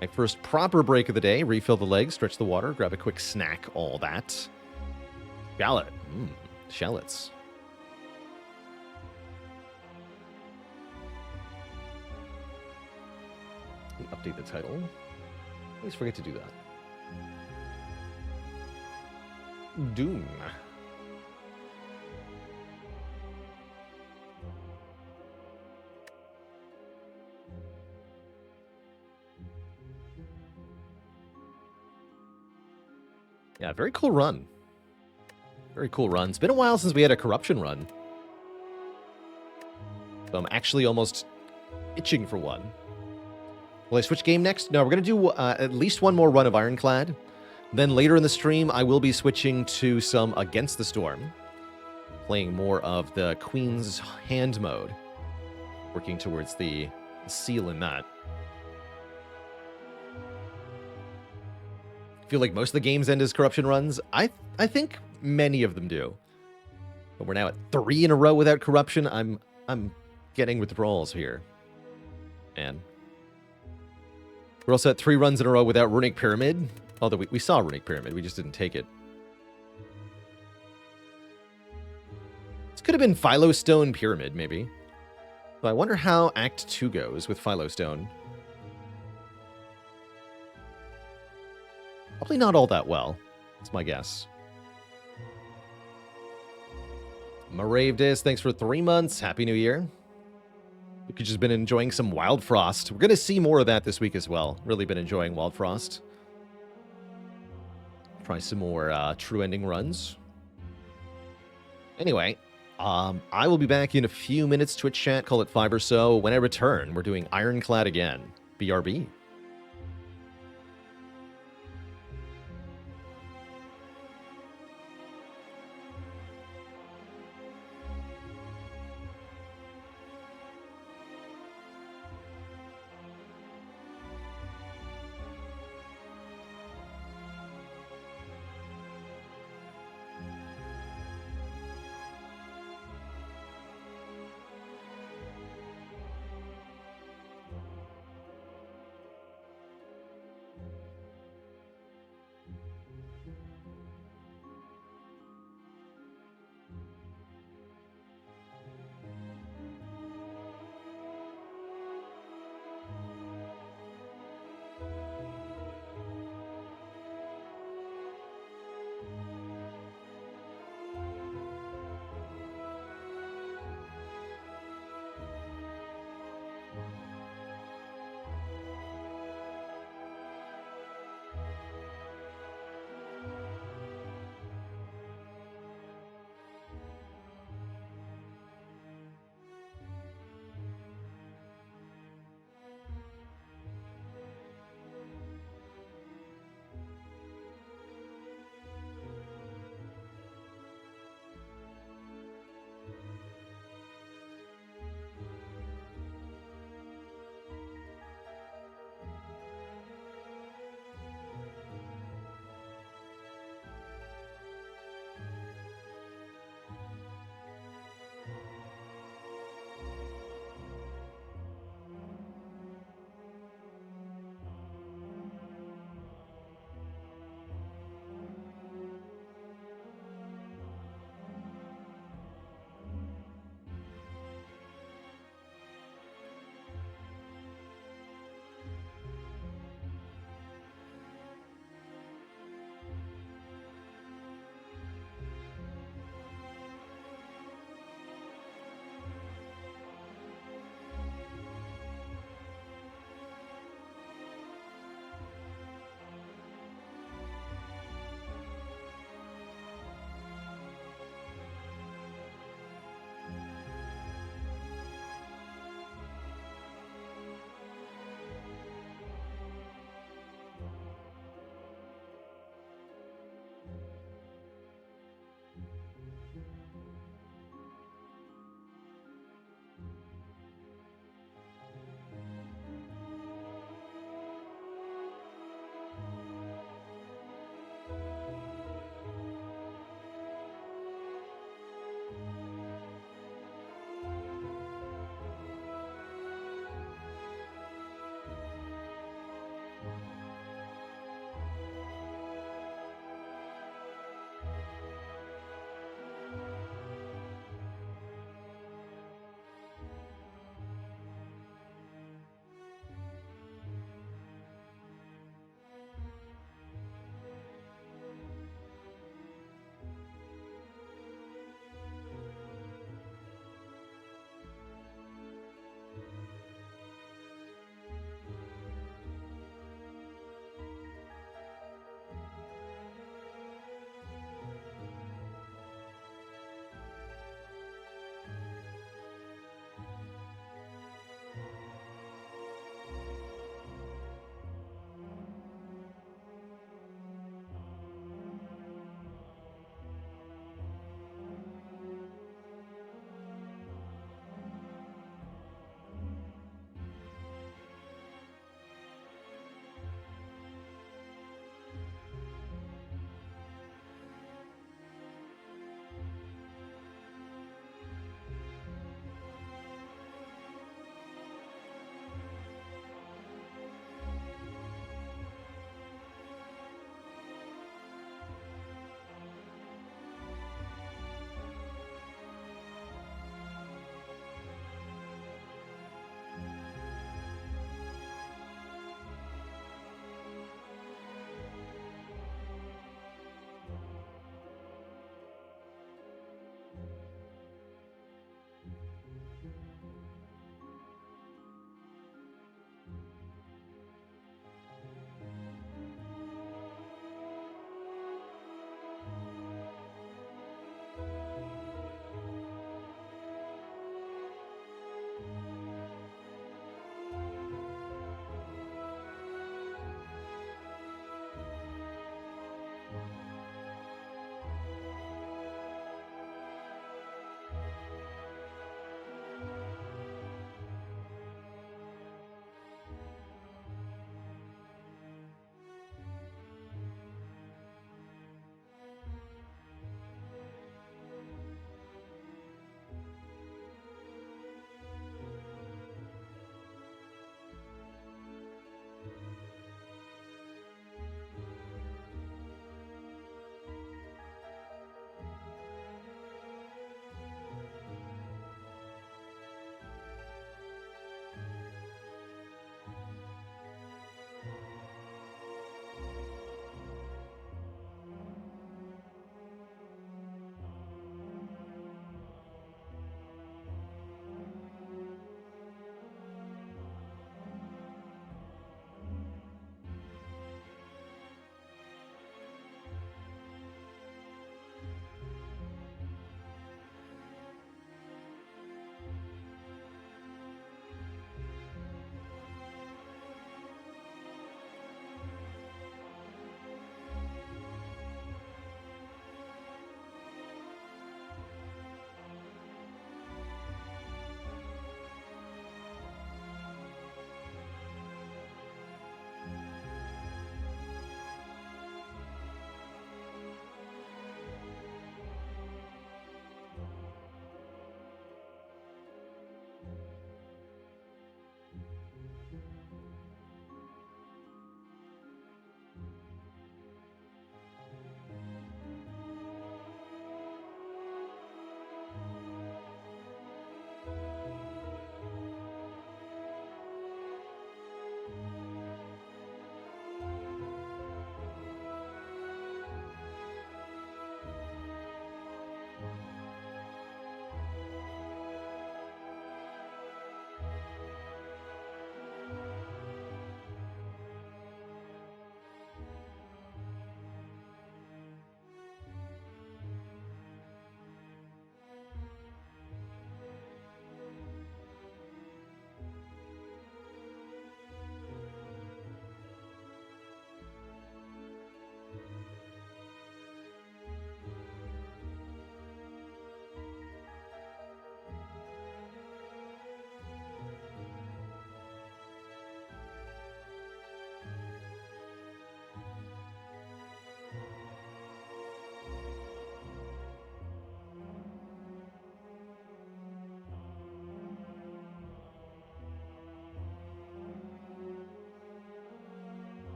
my first proper break of the day, refill the legs, stretch the water, grab a quick snack, all that. Shallot. Shallots. Update the title. Always forget to do that. Doom. Yeah, very cool run. Very cool run. It's been a while since we had a corruption run. So I'm actually almost itching for one. Will I switch game next? No, we're going to do at least one more run of Ironclad. Then later in the stream, I will be switching to some Against the Storm. Playing more of the Queen's Hand mode. Working towards the seal in that. I feel like most of the games end as corruption runs. I think many of them do. But we're now at 3 in a row without corruption. I'm getting withdrawals here. Man. We're also at 3 runs in a row without Runic Pyramid. Although we saw Runic Pyramid, we just didn't take it. This could have been Philostone Pyramid, maybe. So I wonder how Act 2 goes with Philostone. Probably not all that well. That's my guess. Maravdis, thanks for 3 months. Happy New Year. We've just been enjoying some Wild Frost. We're going to see more of that this week as well. Really been enjoying Wild Frost. Try some more true ending runs. Anyway, I will be back in a few minutes. Twitch chat, call it 5 or so. When I return, we're doing Ironclad again. BRB.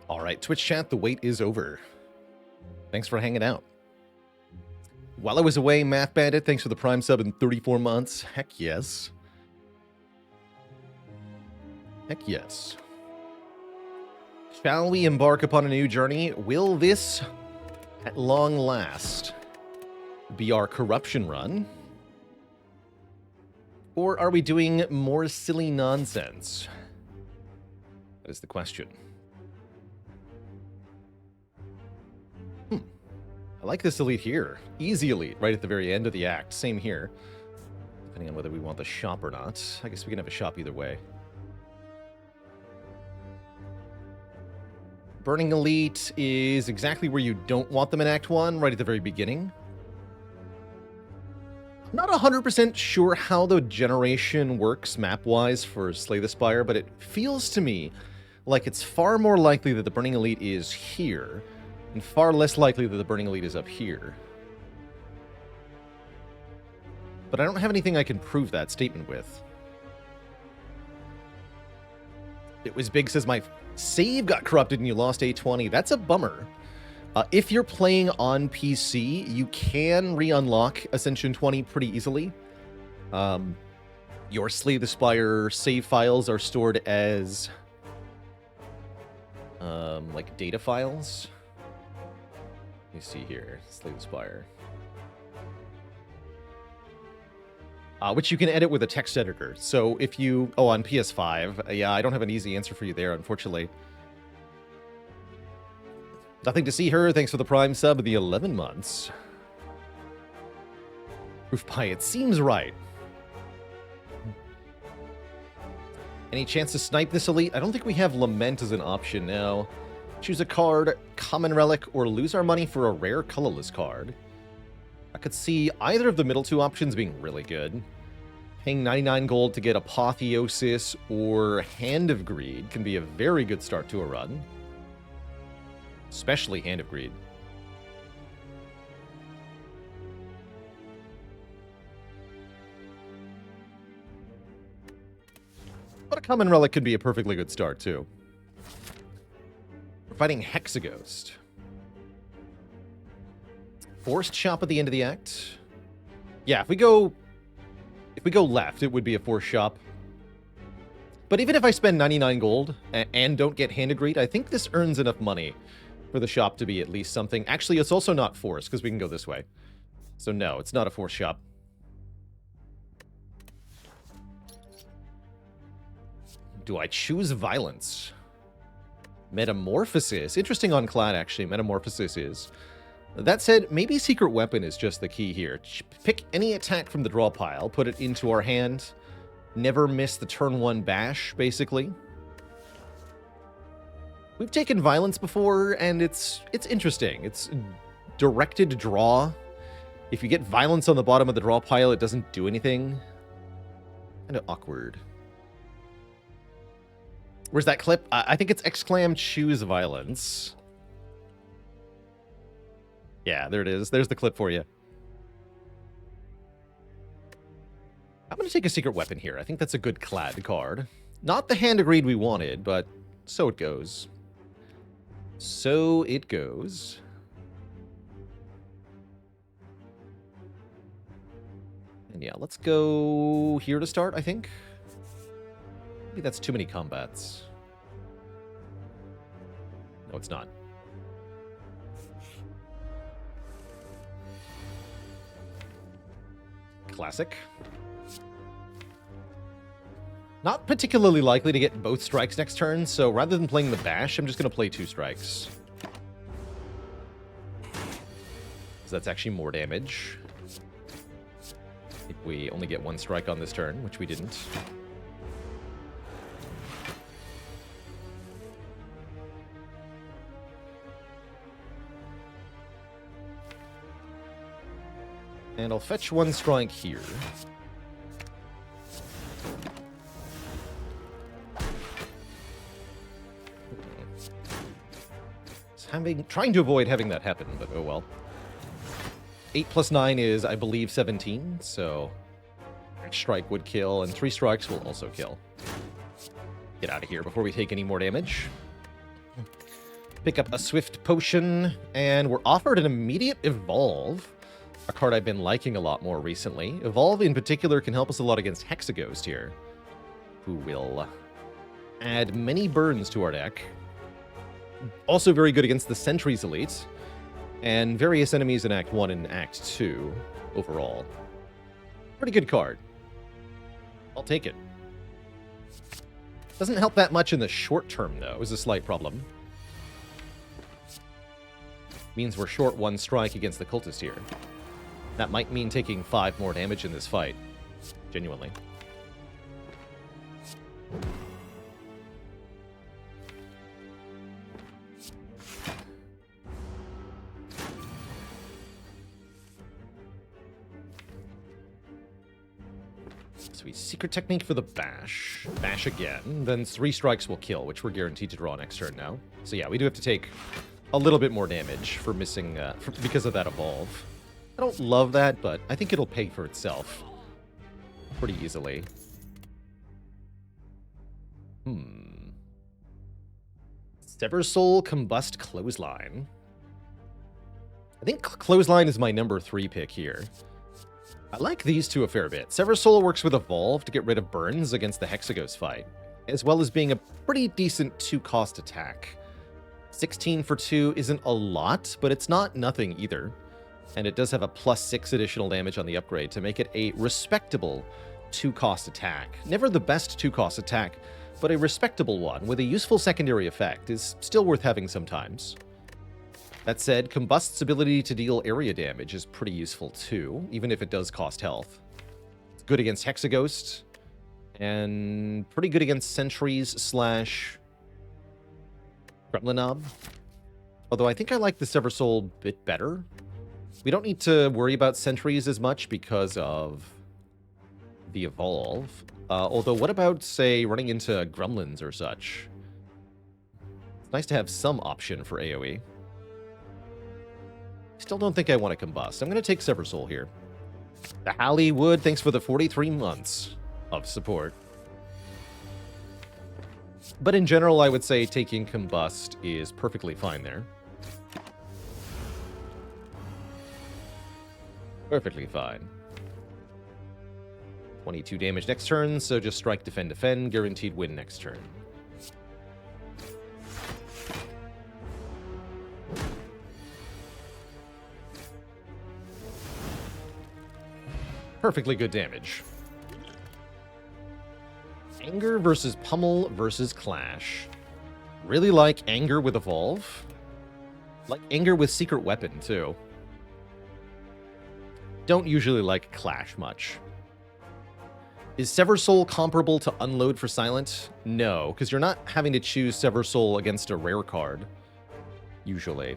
All right, Twitch chat, the wait is over. Thanks for hanging out. While I was away, Math Bandit, thanks for the Prime sub in 34 months. Heck yes. Heck yes. Shall we embark upon a new journey? Will this, at long last, be our corruption run? Or are we doing more silly nonsense? That is the question. I like this elite here. Easy elite, right at the very end of the act. Same here. Depending on whether we want the shop or not. I guess we can have a shop either way. Burning elite is exactly where you don't want them in Act 1, right at the very beginning. I'm not 100% sure how the generation works map-wise for Slay the Spire, but it feels to me like it's far more likely that the Burning Elite is here, and far less likely that the Burning Elite is up here. But I don't have anything I can prove that statement with. It was big, says my save got corrupted and you lost A20. That's a bummer. If you're playing on PC, you can re-unlock Ascension 20 pretty easily. Your Slay the Spire save files are stored as like data files. Let me see here. Slay the Spire. Which you can edit with a text editor. So if you... Oh, on PS5. Yeah, I don't have an easy answer for you there, unfortunately. Nothing to see her. Thanks for the Prime sub of the 11 months. Proof pie, it seems right. Any chance to snipe this elite? I don't think we have Lament as an option now. Choose a card, common relic, or lose our money for a rare colorless card. I could see either of the middle two options being really good. Paying 99 gold to get Apotheosis or Hand of Greed can be a very good start to a run. Especially Hand of Greed. But a common relic could be a perfectly good start, too. We're fighting Hexaghost. Forced shop at the end of the act. Yeah, if we go left, it would be a forced shop. But even if I spend 99 gold and don't get Hand of Greed, I think this earns enough money for the shop to be at least something. Actually, it's also not forced, because we can go this way. So no, it's not a forced shop. Do I choose Violence? Metamorphosis. Interesting on Clad, actually. Metamorphosis is. That said, maybe Secret Weapon is just the key here. Pick any attack from the draw pile, put it into our hand. Never miss the turn 1 bash, basically. We've taken Violence before, and it's interesting. It's directed draw. If you get Violence on the bottom of the draw pile, it doesn't do anything. Kind of awkward. Where's that clip? I think it's exclam choose Violence. Yeah, there it is. There's the clip for you. I'm going to take a Secret Weapon here. I think that's a good Clad card. Not the Hand of Greed we wanted, but so it goes. So it goes. And yeah, let's go here to start, I think. Maybe that's too many combats. No, it's not. Classic. Not particularly likely to get both strikes next turn, so rather than playing the bash, I'm just going to play 2 strikes. So that's actually more damage. If we only get 1 strike on this turn, which we didn't. And I'll fetch 1 strike here. Trying to avoid having that happen, but oh well. 8 plus 9 is, I believe, 17, so strike would kill, and 3 strikes will also kill. Get out of here before we take any more damage. Pick up a Swift Potion, and we're offered an immediate Evolve, a card I've been liking a lot more recently. Evolve, in particular, can help us a lot against Hexaghost here, who will add many burns to our deck. Also very good against the Sentries Elite, and various enemies in Act 1 and Act 2 overall. Pretty good card. I'll take it. Doesn't help that much in the short term, though, is a slight problem. Means we're short 1 strike against the Cultist here. That might mean taking 5 more damage in this fight. Genuinely. Sweet. Secret Technique for the Bash. Bash again. Then 3 strikes will kill, which we're guaranteed to draw next turn now. So yeah, we do have to take a little bit more damage for missing, because of that Evolve. I don't love that, but I think it'll pay for itself pretty easily. Sever Soul, Combust, Clothesline. I think Clothesline is my number 3 pick here. I like these two a fair bit. Sever Soul works with Evolve to get rid of burns against the Hexaghost fight, as well as being a pretty decent 2-cost attack. 16 for 2 isn't a lot, but it's not nothing either. And it does have a +6 additional damage on the upgrade to make it a respectable 2-cost attack. Never the best 2-cost attack, but a respectable one with a useful secondary effect is still worth having sometimes. That said, Combust's ability to deal area damage is pretty useful too, even if it does cost health. It's good against Hexaghost, and pretty good against Sentries / Gremlinob. Although I think I like the Sever Soul a bit better. We don't need to worry about Sentries as much because of the Evolve. Although, what about, say, running into Gremlins or such? It's nice to have some option for AoE. Still don't think I want to Combust. I'm going to take Sever Soul here. The Hollywood, thanks for the 43 months of support. But in general, I would say taking Combust is perfectly fine there. Perfectly fine. 22 damage next turn, so just strike, defend, defend. Guaranteed win next turn. Perfectly good damage. Anger versus Pummel versus Clash. Really like Anger with Evolve. Like Anger with Secret Weapon, too. Don't usually like Clash much. Is Sever Soul comparable to Unload for Silent? No, because you're not having to choose Sever Soul against a rare card. Usually.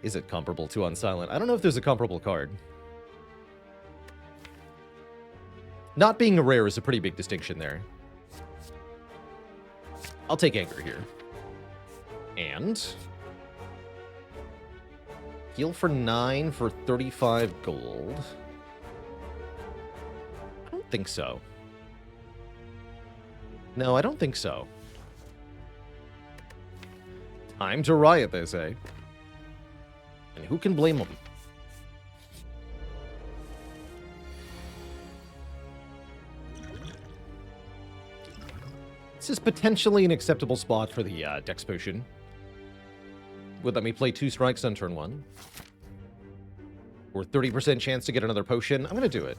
Is it comparable to Unsilent? I don't know if there's a comparable card. Not being a rare is a pretty big distinction there. I'll take Anger here. And heal for 9 for 35 gold. I don't think so. No, I don't think so. Time to riot, they say. And who can blame them? This is potentially an acceptable spot for the Dex Potion. Would let me play 2 strikes on turn 1. Or 30% chance to get another potion. I'm going to do it.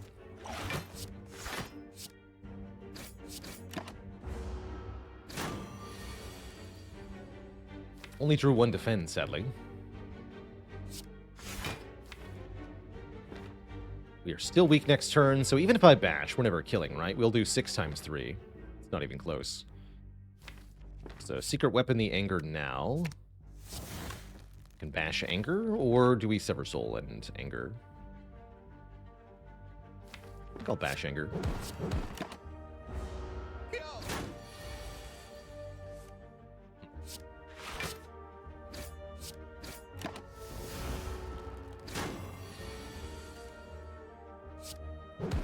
Only drew 1 defend, sadly. We are still weak next turn, so even if I bash, we're never killing, right? We'll do 6 times 3. It's not even close. So, Secret Weapon the Anger now. Can bash Anger, or do we Sever Soul and Anger? I think I'll bash Anger.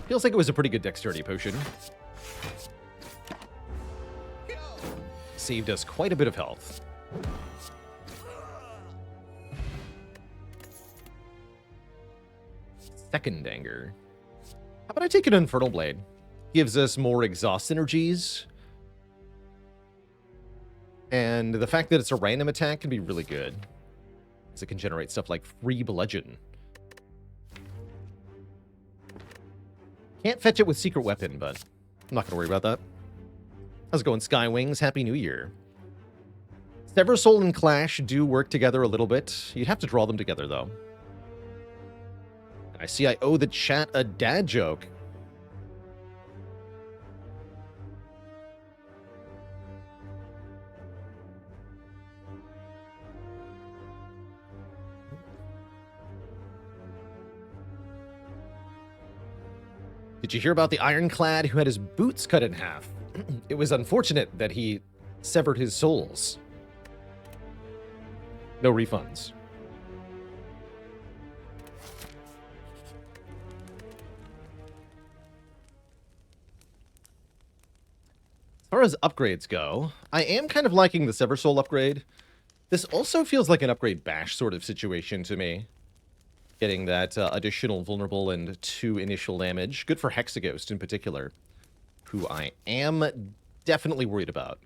Feels like it was a pretty good dexterity potion. saved us quite a bit of health. Second anger. How about I take an Infernal Blade? Gives us more exhaust energies. And the fact that it's a random attack can be really good. Because it can generate stuff like free bludgeon. Can't fetch it with secret weapon, but I'm not going to worry about that. How's it going, Skywings? Happy New Year. Sever Soul and Clash do work together a little bit. You'd have to draw them together, though. I see I owe the chat a dad joke. Did you hear about the Ironclad who had his boots cut in half? It was unfortunate that he severed his soles. No refunds. As far as upgrades go, I am kind of liking the Sever Soul upgrade. This also feels like an upgrade bash sort of situation to me. Getting that additional vulnerable and 2 initial damage. Good for Hexaghost in particular, who I am definitely worried about.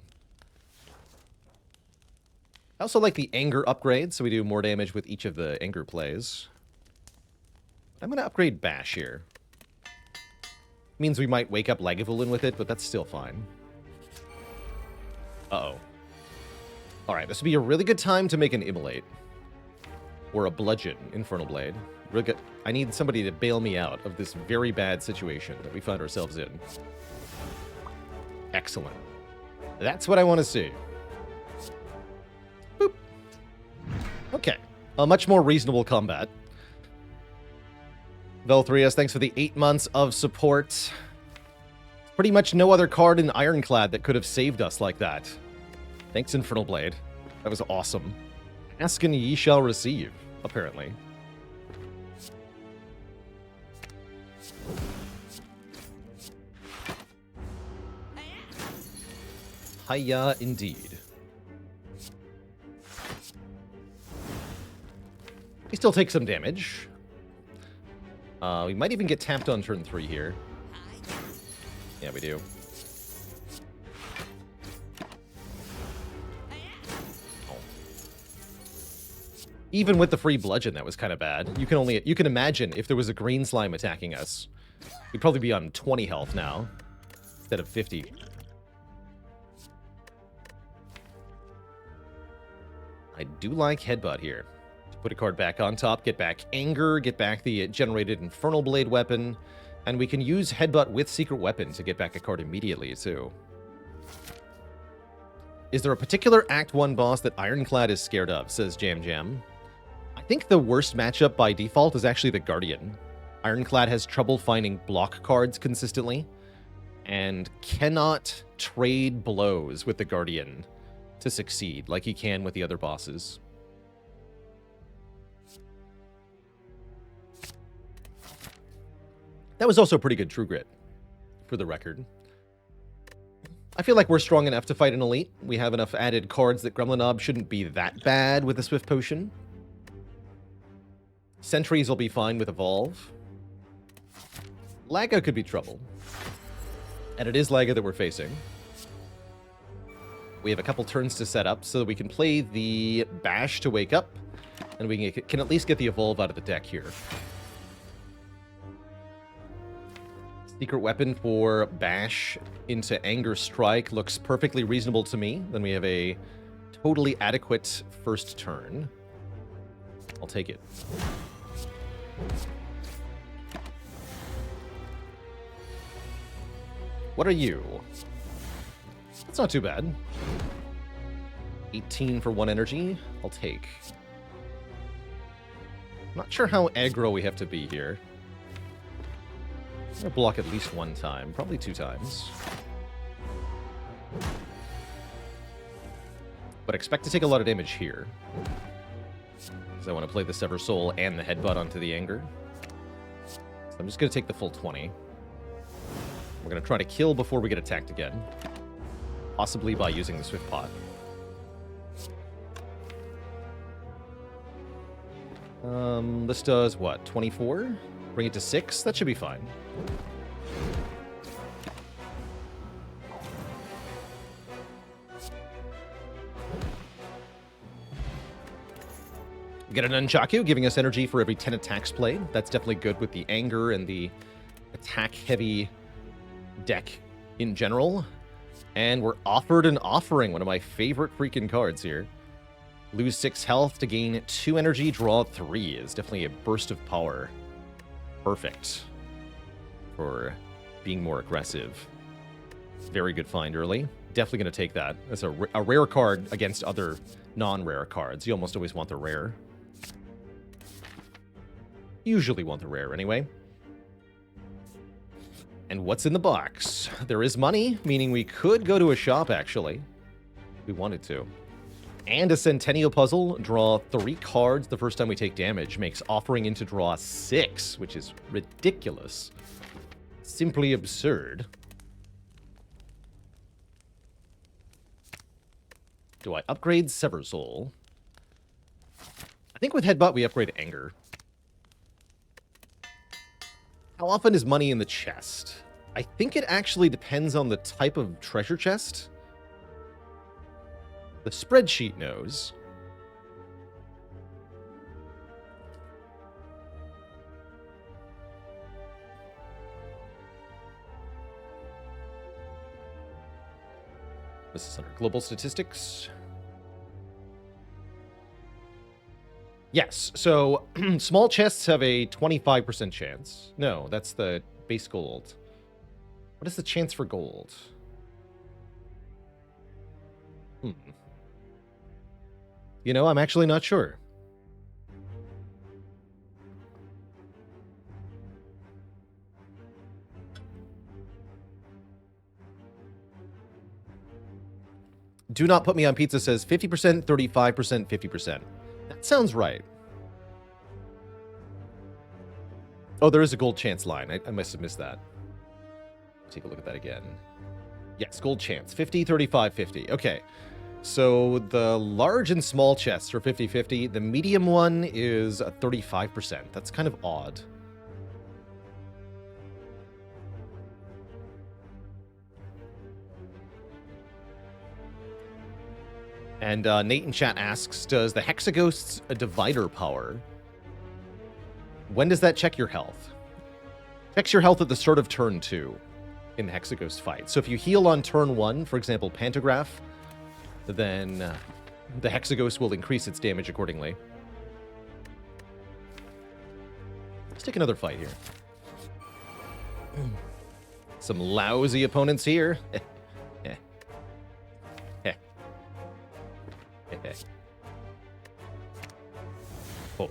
I also like the Anger upgrade, so we do more damage with each of the Anger plays. I'm going to upgrade Bash here. Means we might wake up Lagavulin with it, but that's still fine. Uh-oh. Alright, this would be a really good time to make an Immolate. Or a Bludgeon Infernal Blade. Really good. I need somebody to bail me out of this very bad situation that we find ourselves in. Excellent. That's what I want to see. Boop. Okay. A much more reasonable combat. Vel3S, thanks for the 8 months of support. Pretty much no other card in Ironclad that could have saved us like that. Thanks, Infernal Blade. That was awesome. Ask and ye shall receive, apparently. Hiya, indeed. We still take some damage. We might even get tapped on turn 3 here. Yeah, we do. Even with the free bludgeon, that was kind of bad. You can imagine if there was a green slime attacking us. We'd probably be on 20 health now, instead of 50. I do like Headbutt here. Put a card back on top, get back Anger, get back the generated Infernal Blade weapon, and we can use Headbutt with Secret Weapon to get back a card immediately, too. Is there a particular Act 1 boss that Ironclad is scared of, says Jam Jam. I think the worst matchup by default is actually the Guardian. Ironclad has trouble finding block cards consistently, and cannot trade blows with the Guardian to succeed like he can with the other bosses. That was also pretty good True Grit, for the record. I feel like we're strong enough to fight an elite. We have enough added cards that Gremlinob shouldn't be that bad with a Swift Potion. Sentries will be fine with Evolve. Laga could be trouble. And it is Laga that we're facing. We have a couple turns to set up so that we can play the Bash to wake up, and we can at least get the Evolve out of the deck here. Secret Weapon for Bash into Anger Strike looks perfectly reasonable to me. Then we have a totally adequate first turn. I'll take it. What are you? That's not too bad. 18 for 1 energy. I'll take. I'm not sure how aggro we have to be here. I'm going to block at least 1 time, probably 2 times. But expect to take a lot of damage here. Because I want to play the Sever Soul and the Headbutt onto the Anger. So I'm just going to take the full 20. We're going to try to kill before we get attacked again. possibly by using the Swift Pot. This does what? 24? Bring it to 6? That should be fine. Get an Nunchaku, giving us energy for every 10 attacks played. That's definitely good with the anger and the attack-heavy deck in general. And we're offered an Offering, one of my favorite freaking cards here. Lose 6 health to gain 2 energy, draw 3 is definitely a burst of power. Perfect for being more aggressive. Very good find early. Definitely going to take that as a rare card against other non-rare cards. You almost always want the rare. Usually want the rare anyway. And what's in the box? There is money, meaning we could go to a shop, actually. If we wanted to. And a Centennial Puzzle. Draw 3 cards the first time we take damage. Makes Offering into draw 6, which is ridiculous. Simply absurd. Do I upgrade Sever Soul? I think with Headbutt we upgrade Anger. How often is money in the chest? I think it actually depends on the type of treasure chest. The spreadsheet knows. This is under global statistics. Yes, so small chests have a 25% chance. No, that's the base gold. What is the chance for gold? You know, I'm actually not sure. Do Not Put Me on Pizza says 50%, 35%, 50%. That sounds right. Oh, there is a gold chance line. I must have missed that. Take a look at that again. Yes, gold chance. 50, 35, 50. Okay. So the large and small chests are 50-50. The medium one is 35%. That's kind of odd. And Nate in chat asks, does the Hexaghost's a divider power? When does that check your health? Checks your health at the start of turn 2 in the Hexaghost fight. So if you heal on turn 1, for example, Pantograph, then the Hexaghost will increase its damage accordingly. Let's take another fight here. Some lousy opponents here. Oh.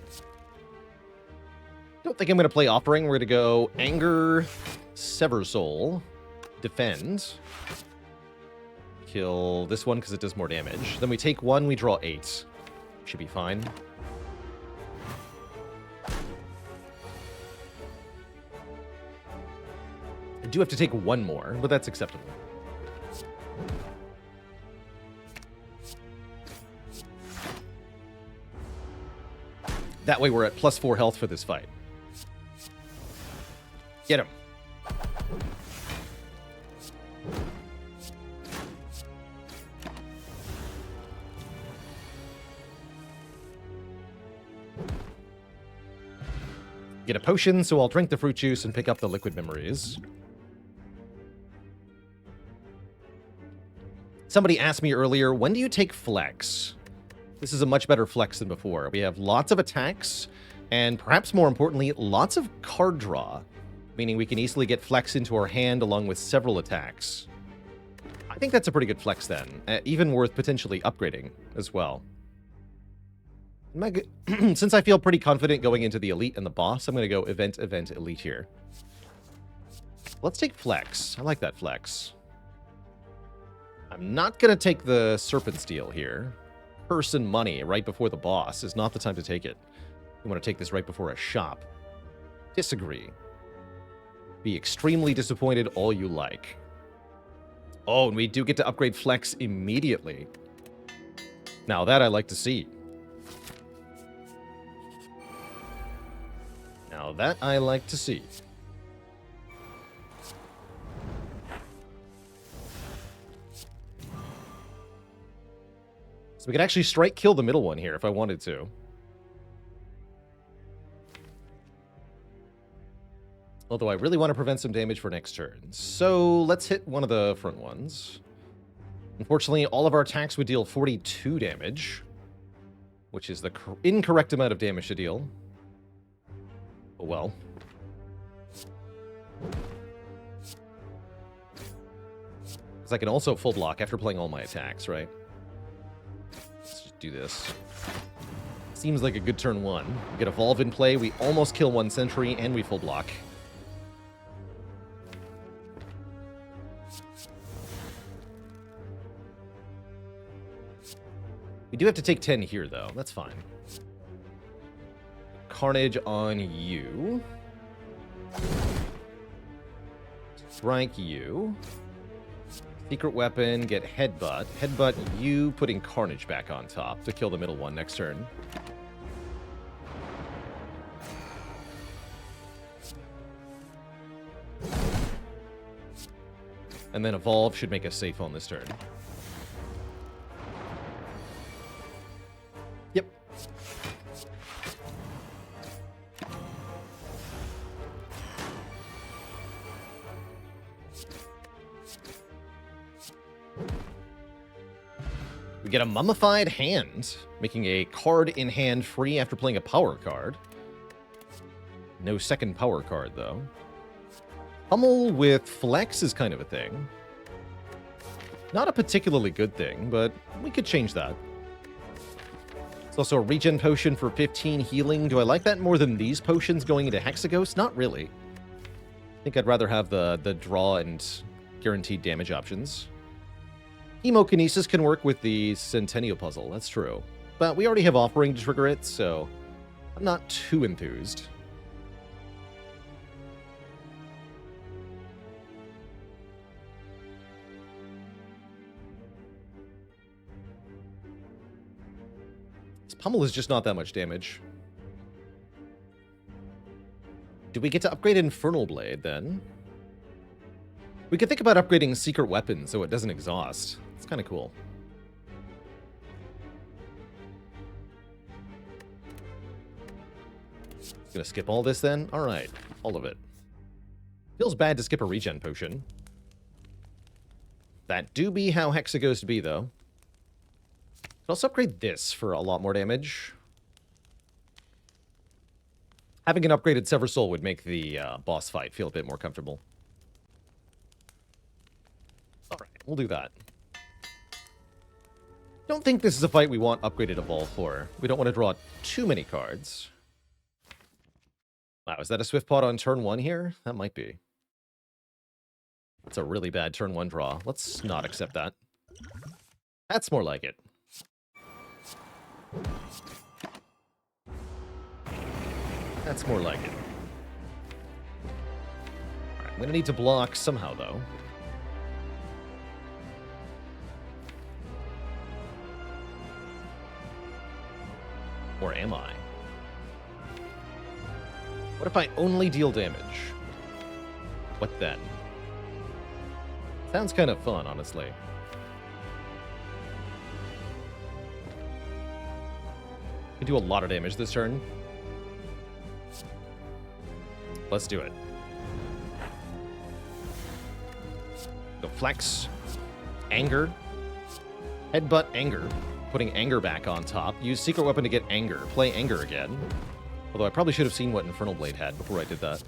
Don't think I'm going to play Offering. We're going to go Anger, Sever Soul, Defend. Kill this one because it does more damage. Then we take 1, we draw 8. Should be fine. I do have to take 1 more, but that's acceptable. That way we're at +4 health for this fight. Get him. Get a potion, so I'll drink the fruit juice and pick up the liquid memories. Somebody asked me earlier, when do you take flex? This is a much better flex than before. We have lots of attacks, and perhaps more importantly, lots of card draw, meaning we can easily get flex into our hand along with several attacks. I think that's a pretty good flex then, even worth potentially upgrading as well. Since I feel pretty confident going into the Elite and the Boss, I'm going to go Event, Elite here. Let's take flex. I like that flex. I'm not going to take the Serpent Steel here. Person money right before the boss is not the time to take it. You want to take this right before a shop. Disagree. Be extremely disappointed all you like. Oh, and we do get to upgrade Flex immediately. Now that I like to see. Now that I like to see. So we could actually strike kill the middle one here if I wanted to. Although I really want to prevent some damage for next turn. So let's hit one of the front ones. Unfortunately, all of our attacks would deal 42 damage, which is the incorrect amount of damage to deal. Oh well. Because I can also full block after playing all my attacks, right? Let's just do this. Seems like a good turn one. We get Evolve in play, we almost kill one sentry, and we full block. We do have to take 10 here, though. That's fine. Carnage on you. Strike you. Secret weapon, get headbutt. Headbutt you, putting Carnage back on top to kill the middle one next turn. And then Evolve should make us safe on this turn. Yep. We get a Mummified Hand, making a card in hand free after playing a power card. No second power card, though. Pummel with Flex is kind of a thing. Not a particularly good thing, but we could change that. It's also a regen potion for 15 healing. Do I like that more than these potions going into Hexaghost? Not really. I think I'd rather have the draw and guaranteed damage options. Hemokinesis can work with the Centennial Puzzle, that's true. But we already have Offering to trigger it, so I'm not too enthused. This Pummel is just not that much damage. Do we get to upgrade Infernal Blade, then? We could think about upgrading Secret Weapon so it doesn't exhaust. It's kind of cool. Gonna skip all this then? Alright, all of it. Feels bad to skip a regen potion. That do be how Hexaghost be, though. Could also upgrade this for a lot more damage. Having an upgraded Sever Soul would make the boss fight feel a bit more comfortable. Alright, we'll do that. Don't think this is a fight we want upgraded Evolve for. We don't want to draw too many cards. Wow, is that a Swift Pot on turn 1 here? That might be. That's a really bad turn 1 draw. Let's not accept that. That's more like it. That's more like it. Alright, I'm going to need to block somehow, though. Or am I? What if I only deal damage? What then? Sounds kind of fun, honestly. We do a lot of damage this turn. Let's do it. Go Flex. Anger. Headbutt Anger. Putting Anger back on top. Use Secret Weapon to get Anger. Play Anger again. Although I probably should have seen what Infernal Blade had before I did that.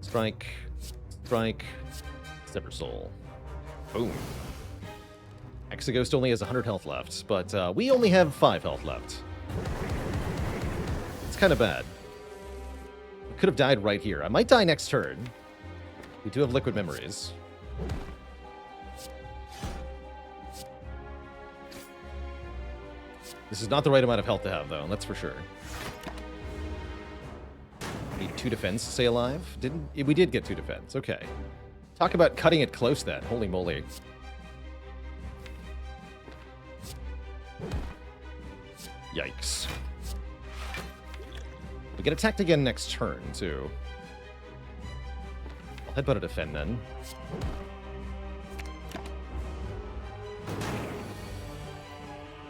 Strike. Strike. Sever Soul. Boom. Hexaghost only has 100 health left, but we only have 5 health left. It's kind of bad. We could have died right here. I might die next turn. We do have Liquid Memories. This is not the right amount of health to have, though, that's for sure. Need 2 defense to stay alive? We did get 2 defense, okay. Talk about cutting it close then. Holy moly. Yikes. We get attacked again next turn, too. I'll headbutt a defend then.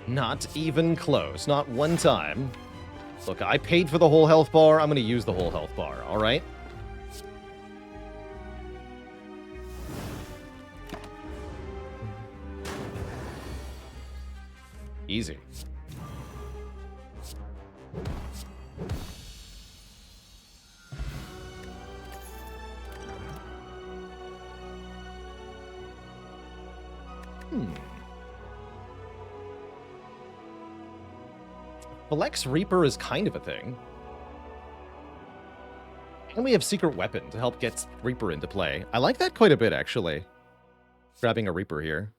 Not even close. Not one time. Look, I paid for the whole health bar. I'm going to use the whole health bar, all right? Easy. Flex Reaper is kind of a thing. And we have Secret Weapon to help get Reaper into play. I like that quite a bit, actually. Grabbing a Reaper here.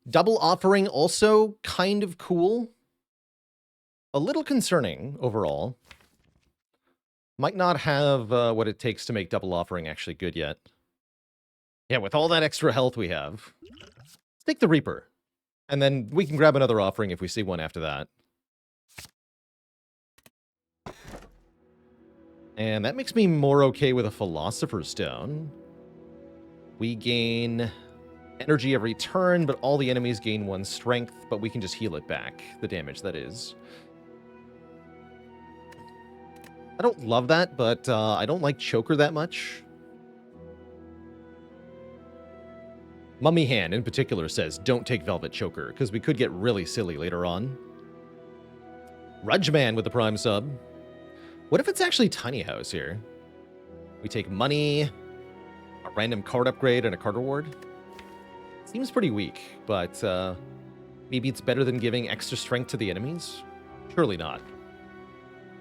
Double Offering also kind of cool. A little concerning overall. Might not have what it takes to make Double Offering actually good yet. Yeah, with all that extra health we have. Let's take the Reaper. And then we can grab another offering if we see one after that. And that makes me more okay with a Philosopher's Stone. We gain energy every turn, but all the enemies gain 1 strength, but we can just heal it back, the damage that is. I don't love that, but I don't like Choker that much. Mummy Hand, in particular, says, don't take Velvet Choker, because we could get really silly later on. Rudgeman with the Prime sub. What if it's actually Tiny House here? We take money, a random card upgrade, and a card reward. Seems pretty weak, but maybe it's better than giving extra strength to the enemies? Surely not.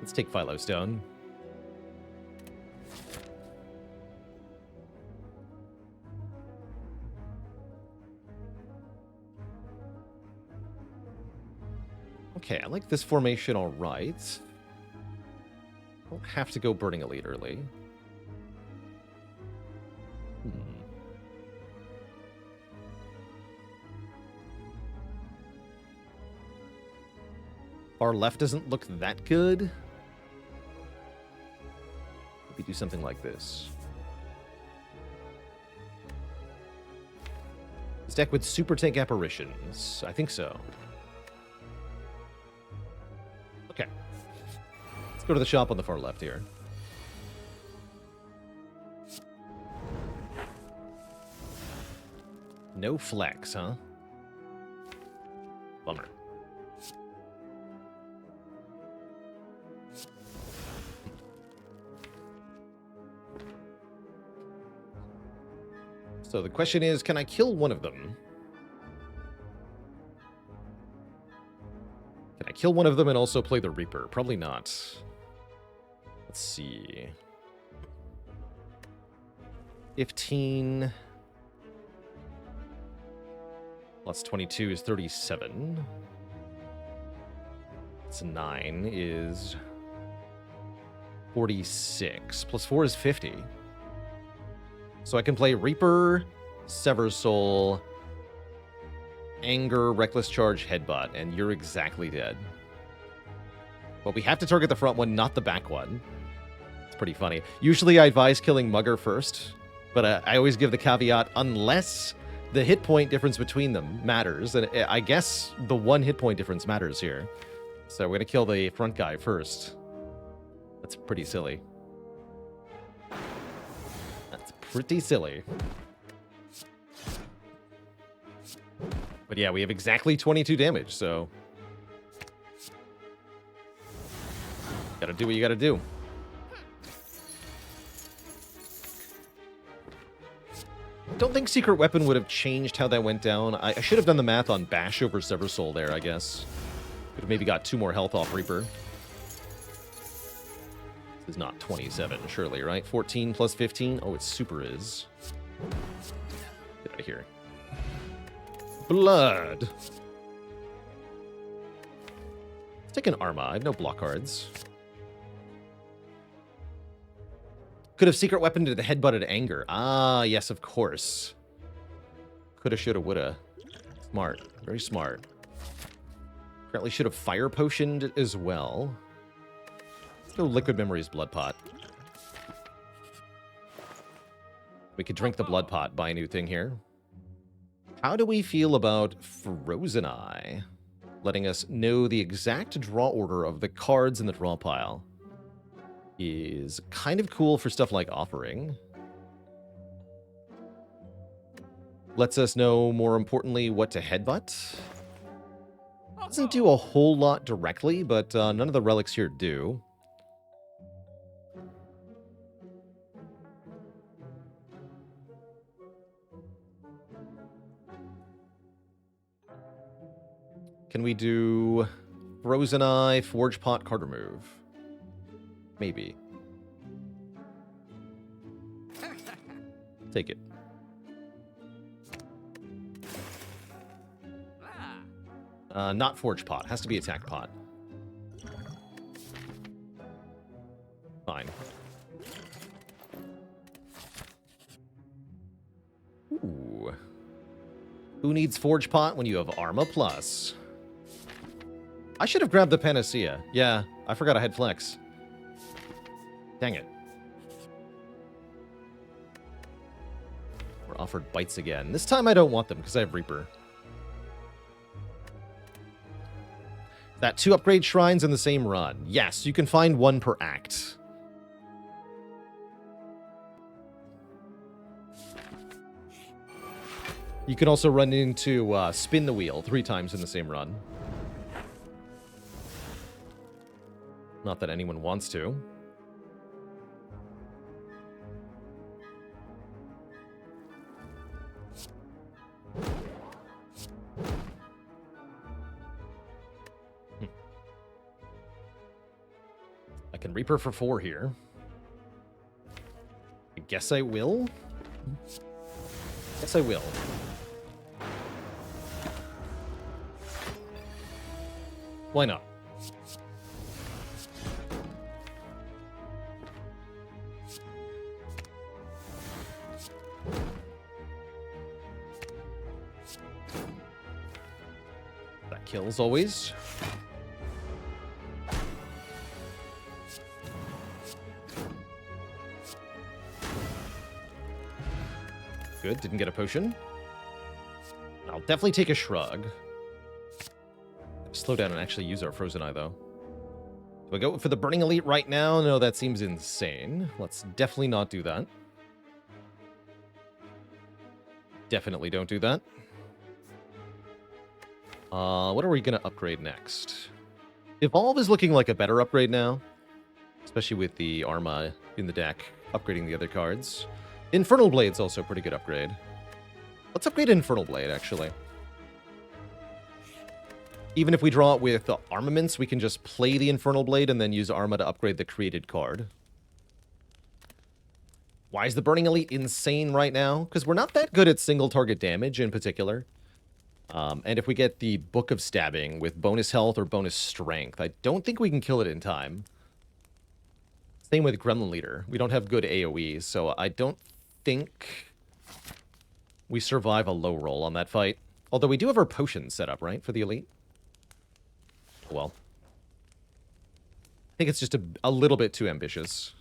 Let's take Philo Stone. Okay, I like this formation all right. Don't have to go Burning Elite early. Far left doesn't look that good. Maybe do something like this. This deck would Super Tank Apparitions. I think so. Okay. Let's go to the shop on the far left here. No flex, huh? Bummer. So the question is, can I kill one of them? Can I kill one of them and also play the Reaper? Probably not. Let's see. 15 plus 22 is 37. That's 9 is 46. Plus 4 is 50. So I can play Reaper, Sever Soul, Anger, Reckless Charge, Headbutt, and you're exactly dead. But we have to target the front one, not the back one. It's pretty funny. Usually I advise killing Mugger first, but I always give the caveat, unless the hit point difference between them matters. And I guess the 1 hit point difference matters here. So we're going to kill the front guy first. That's pretty silly. Pretty silly. But yeah, we have exactly 22 damage, so gotta do what you gotta do. Don't think Secret Weapon would have changed how that went down. I should have done the math on Bash over Sever Soul there, I guess. Could have maybe got 2 more health off Reaper. This is not 27, surely, right? 14 plus 15? Oh, it super is. Get out of here. Blood! Let's take an Arma. I have no block cards. Could have secret weapon to the headbutted anger. Ah, yes, of course. Coulda, shoulda, woulda. Smart. Very smart. Apparently should have fire potioned as well. Let's go Liquid Memories Blood Pot. We could drink the Blood Pot, buy a new thing here. How do we feel about Frozen Eye? Letting us know the exact draw order of the cards in the draw pile. Is kind of cool for stuff like Offering. Lets us know, more importantly, what to headbutt. Doesn't do a whole lot directly, but none of the relics here do. Can we do Frozen Eye, Forge Pot, card remove? Maybe. Take it. Not Forge Pot. Has to be Attack Pot. Fine. Ooh. Who needs Forge Pot when you have Arma Plus? I should have grabbed the Panacea. Yeah, I forgot I had Flex. Dang it. We're offered bites again. This time I don't want them because I have Reaper. That 2 upgrade shrines in the same run. Yes, you can find 1 per act. You can also run into Spin the Wheel 3 times in the same run. Not that anyone wants to. I can Reaper for 4 here. I guess I will. Guess I will. Why not? That kills always. Good, didn't get a potion. I'll definitely take a shrug. Slow down and actually use our Frozen Eye, though. Do I go for the Burning Elite right now? No, that seems insane. Let's definitely not do that. Definitely don't do that. What are we going to upgrade next? Evolve is looking like a better upgrade now. Especially with the Arma in the deck, upgrading the other cards. Infernal Blade's also a pretty good upgrade. Let's upgrade Infernal Blade, actually. Even if we draw it with armaments, we can just play the Infernal Blade and then use Arma to upgrade the created card. Why is the Burning Elite insane right now? Because we're not that good at single target damage in particular. And if we get the Book of Stabbing with bonus health or bonus strength, I don't think we can kill it in time. Same with Gremlin Leader. We don't have good AoE, so I don't think we survive a low roll on that fight. Although we do have our potions set up, right, for the Elite? Well, I think it's just a little bit too ambitious.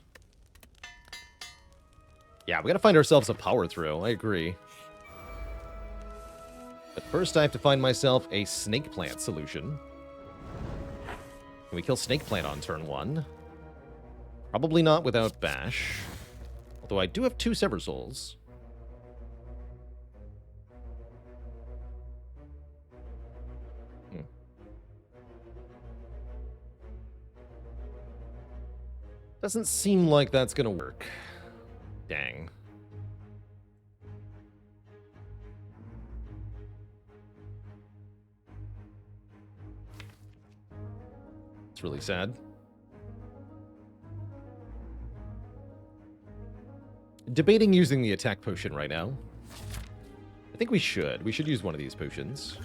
Yeah, we gotta find ourselves a power through. I agree. But first I have to find myself a Snake Plant solution. Can we kill Snake Plant on turn 1? Probably not without Bash. Although I do have 2 Sever Souls. Doesn't seem like that's gonna work. Dang. It's really sad. Debating using the attack potion right now. I think we should. We should use one of these potions.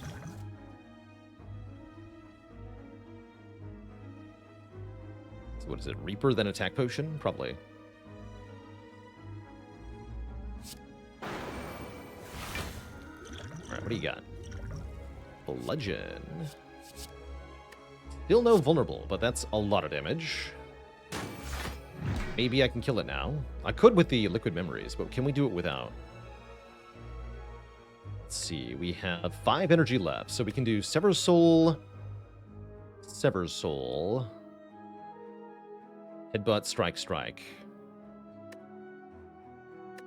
What is it? Reaper, then attack potion? Probably. What do you got? Bludgeon. Still no vulnerable, but that's a lot of damage. Maybe I can kill it now. I could with the liquid memories, but can we do it without? Let's see. We have 5 energy left, so we can do Sever Soul. Sever Soul. Headbutt, Strike, Strike.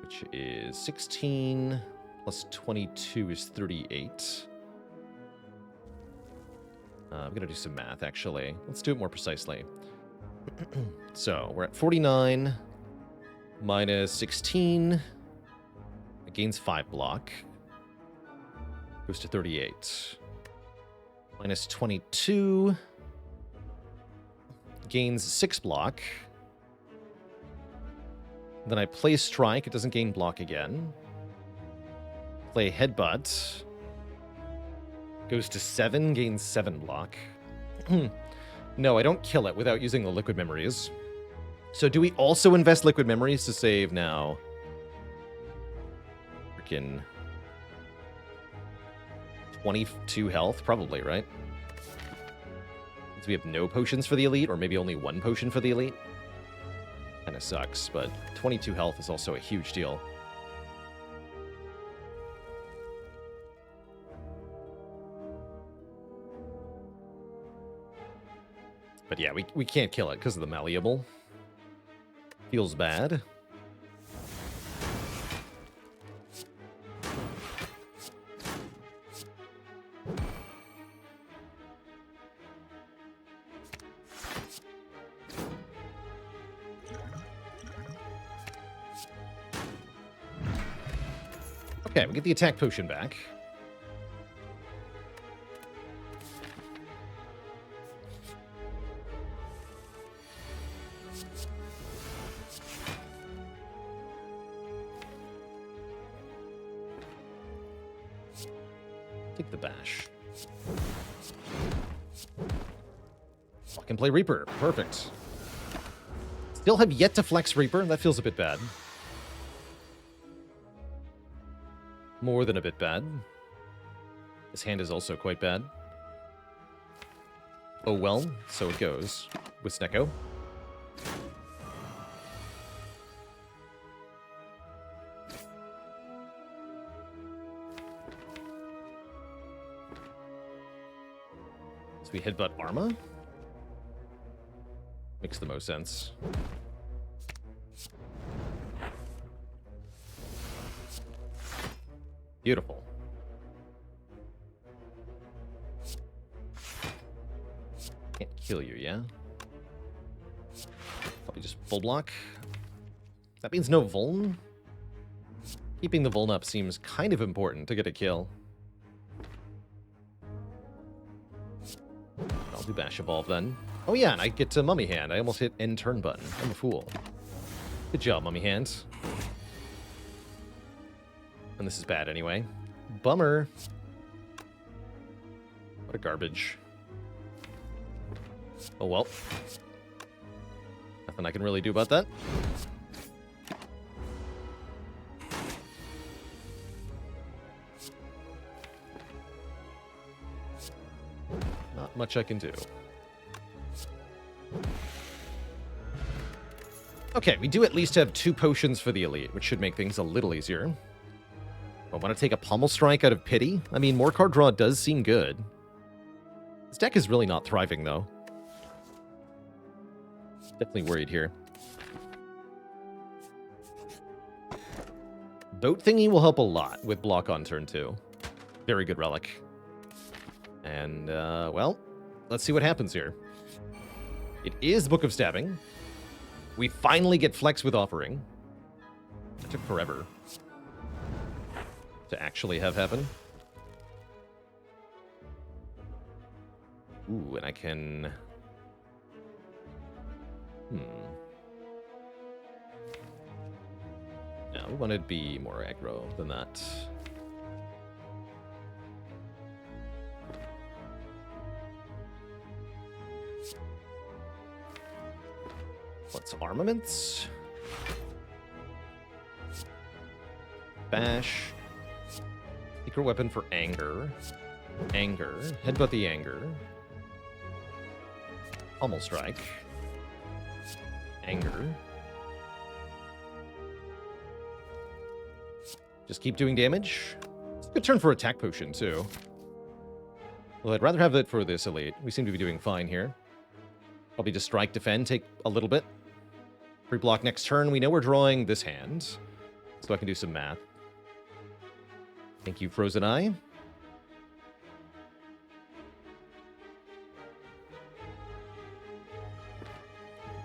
Which is 16 plus 22 is 38. I'm going to do some math, actually. Let's do it more precisely. So, we're at 49 minus 16. It gains 5 block. Goes to 38. Minus 22. Gains 6 block. Then I play Strike. It doesn't gain block again. Play Headbutt. Goes to 7, gains 7 block. No, I don't kill it without using the liquid memories. So do we also invest liquid memories to save now? Freaking 22 health, probably, right? So we have no potions for the elite, or maybe only 1 potion for the elite. Kind of sucks, but 22 health is also a huge deal. But yeah, we can't kill it because of the malleable. Feels bad. Okay, we get the attack potion back. Take the bash. I can play Reaper. Perfect. Still have yet to flex Reaper. That feels a bit bad. More than a bit bad. This hand is also quite bad. Oh well, so it goes with Snecko. So we headbutt Arma. Makes the most sense. Beautiful. Can't kill you, yeah? Probably just full block. That means no vuln? Keeping the vuln up seems kind of important to get a kill. I'll do Bash Evolve then. Oh yeah, and I get to Mummy Hand. I almost hit End Turn button. I'm a fool. Good job, Mummy Hand. And this is bad anyway. Bummer. What a garbage. Oh well. Nothing I can really do about that. Not much I can do. Okay, we do at least have 2 potions for the elite, which should make things a little easier. I want to take a Pummel Strike out of pity. I mean, more card draw does seem good. This deck is really not thriving, though. Definitely worried here. Boat Thingy will help a lot with block on turn 2. Very good relic. And, well, let's see what happens here. It is Book of Stabbing. We finally get Flex with Offering. It took forever to actually have happen. Ooh, and I can... No, we want to be more aggro than that. What's armaments? Secret weapon for anger. Anger. Headbutt the anger. Pummel strike. Anger. Just keep doing damage. It's a good turn for attack potion, too. Well, I'd rather have it for this elite. We seem to be doing fine here. Probably just strike, defend, take a little bit. Free block next turn. We know we're drawing this hand, so I can do some math. Thank you, Frozen Eye.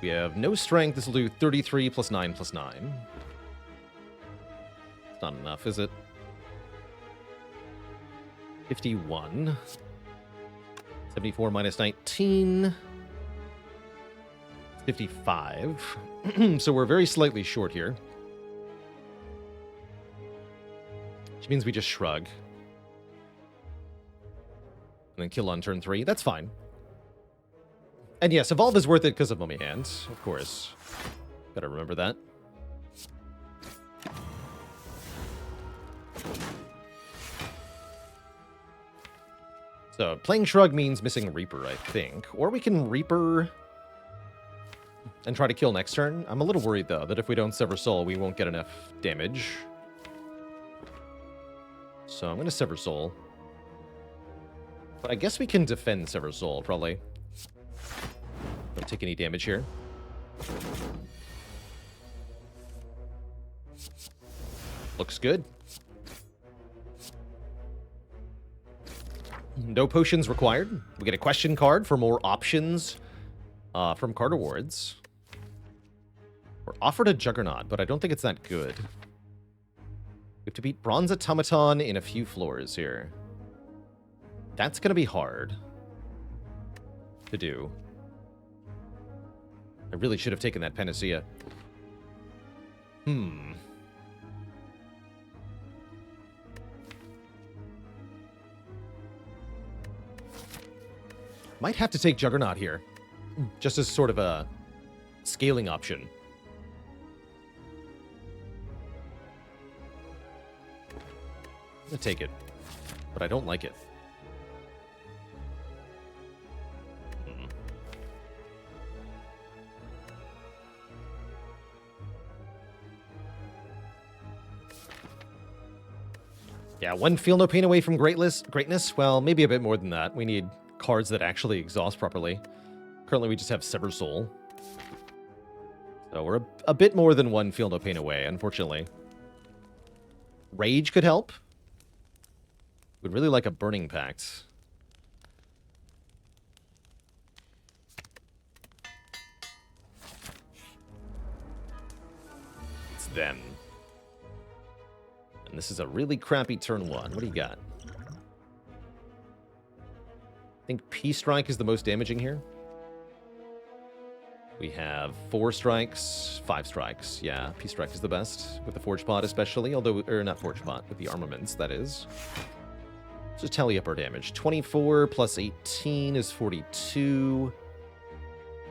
We have no strength. This will do 33 plus 9 plus 9. It's not enough, is it? 51. 74 minus 19. 55. So we're very slightly short here. Which means we just shrug. And then kill on turn 3. That's fine. And yes, Evolve is worth it because of Mummy Hand, of course. Gotta remember that. So, playing Shrug means missing Reaper, I think. Or we can Reaper and try to kill next turn. I'm a little worried, though, that if we don't Sever Soul, we won't get enough damage. So I'm going to Sever Soul. But I guess we can defend Sever Soul, probably. Don't take any damage here. Looks good. No potions required. We get a question card for more options from card awards. We're offered a Juggernaut, but I don't think it's that good. We have to beat Bronze Automaton in a few floors here. That's going to be hard to do. I really should have taken that Panacea. Might have to take Juggernaut here. Just as sort of a scaling option. I'm gonna take it, but I don't like it. Yeah, one Feel No Pain away from greatness. Well, maybe a bit more than that. We need cards that actually exhaust properly. Currently, we just have Sever Soul. So we're a bit more than one Feel No Pain away, unfortunately. Rage could help. Would really like a Burning Pact. It's them. And this is a really crappy turn 1. What do you got? I think P-Strike is the most damaging here. We have 4 strikes, 5 strikes. Yeah, P-Strike is the best, with the Forge Pot especially, although, or not Forge Pot, with the armaments, that is. Let's just tally up our damage. 24 plus 18 is 42.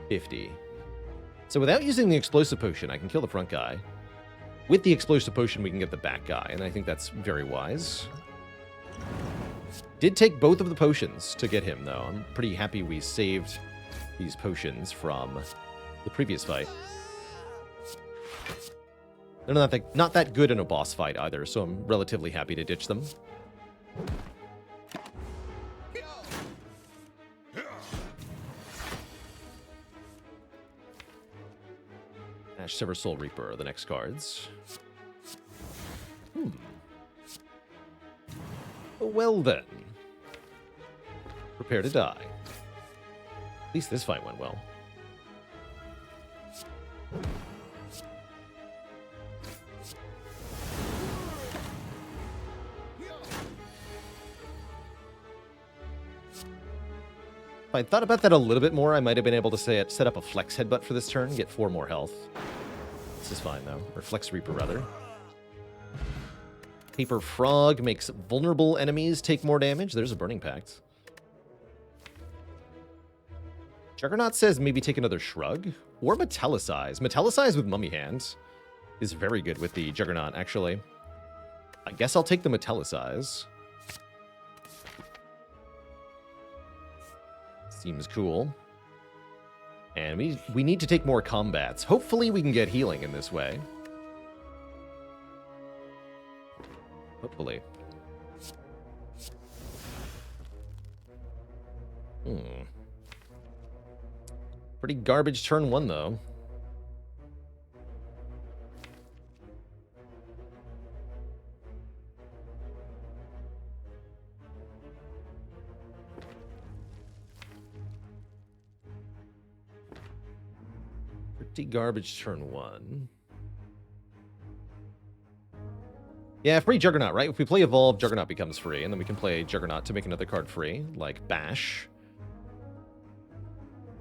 50. So without using the Explosive Potion, I can kill the front guy. With the Explosive Potion, we can get the back guy, and I think that's very wise. Did take both of the potions to get him, though. I'm pretty happy we saved these potions from the previous fight. They're not that good in a boss fight either, so I'm relatively happy to ditch them. Ash, Sever Soul, Reaper are the next cards. Well then. Prepare to die. At least this fight went well. If I thought about that a little bit more, I might have been able to set up a Flex Headbutt for this turn, get 4 more health. This is fine, though. Or Flex Reaper, rather. Paper Frog makes vulnerable enemies take more damage. There's a Burning Pact. Juggernaut says maybe take another Shrug. Or Metallicize. Metallicize with Mummy Hand is very good with the Juggernaut, actually. I guess I'll take the Metallicize. Seems cool. And we need to take more combats. Hopefully we can get healing in this way. Hopefully. Pretty garbage turn 1, though. Pretty garbage turn 1. Yeah, free Juggernaut, right? If we play Evolve, Juggernaut becomes free, and then we can play Juggernaut to make another card free, like Bash.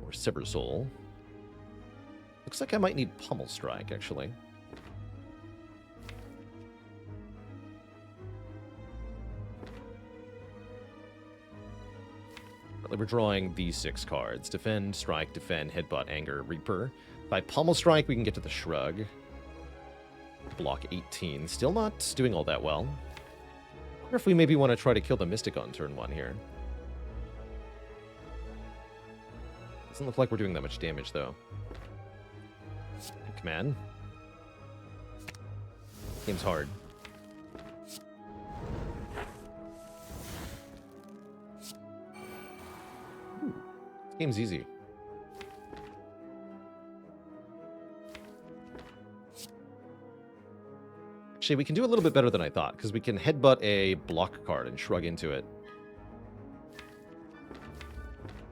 Or Sever Soul. Looks like I might need Pummel Strike, actually. We're drawing these 6 cards. Defend, Strike, Defend, Headbutt, Anger, Reaper. By Pummel Strike, we can get to the Shrug. Block 18. Still not doing all that well. I wonder if we maybe want to try to kill the Mystic on turn 1 here. Doesn't look like we're doing that much damage, though. Command. Game's hard. Ooh, this game's easy. Actually, we can do a little bit better than I thought, because we can headbutt a block card and shrug into it.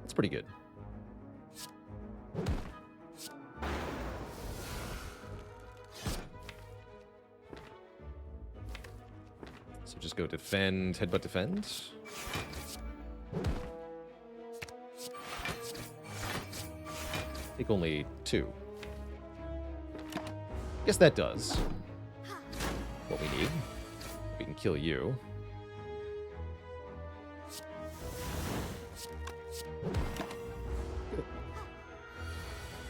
That's pretty good. So just go defend, headbutt, defend. Take only 2. Guess that does what we need. We can kill you.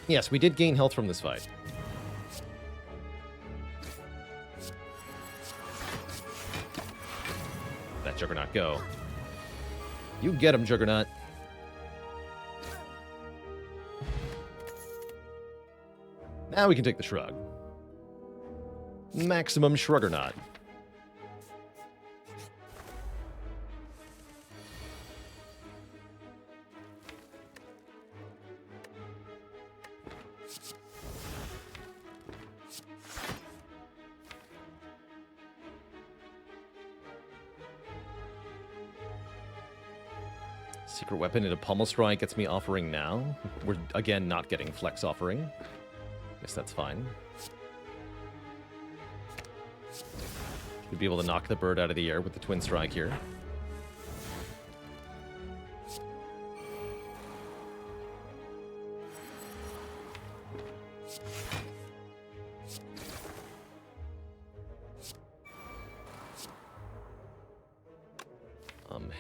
Yes, we did gain health from this fight. Let Juggernaut go. You get him, Juggernaut. Now we can take the Shrug. Maximum Shruggernaut. Secret weapon into Pummel Strike gets me offering now. We're, again, not getting flex offering. Guess that's fine. We'd be able to knock the bird out of the air with the Twin Strike here.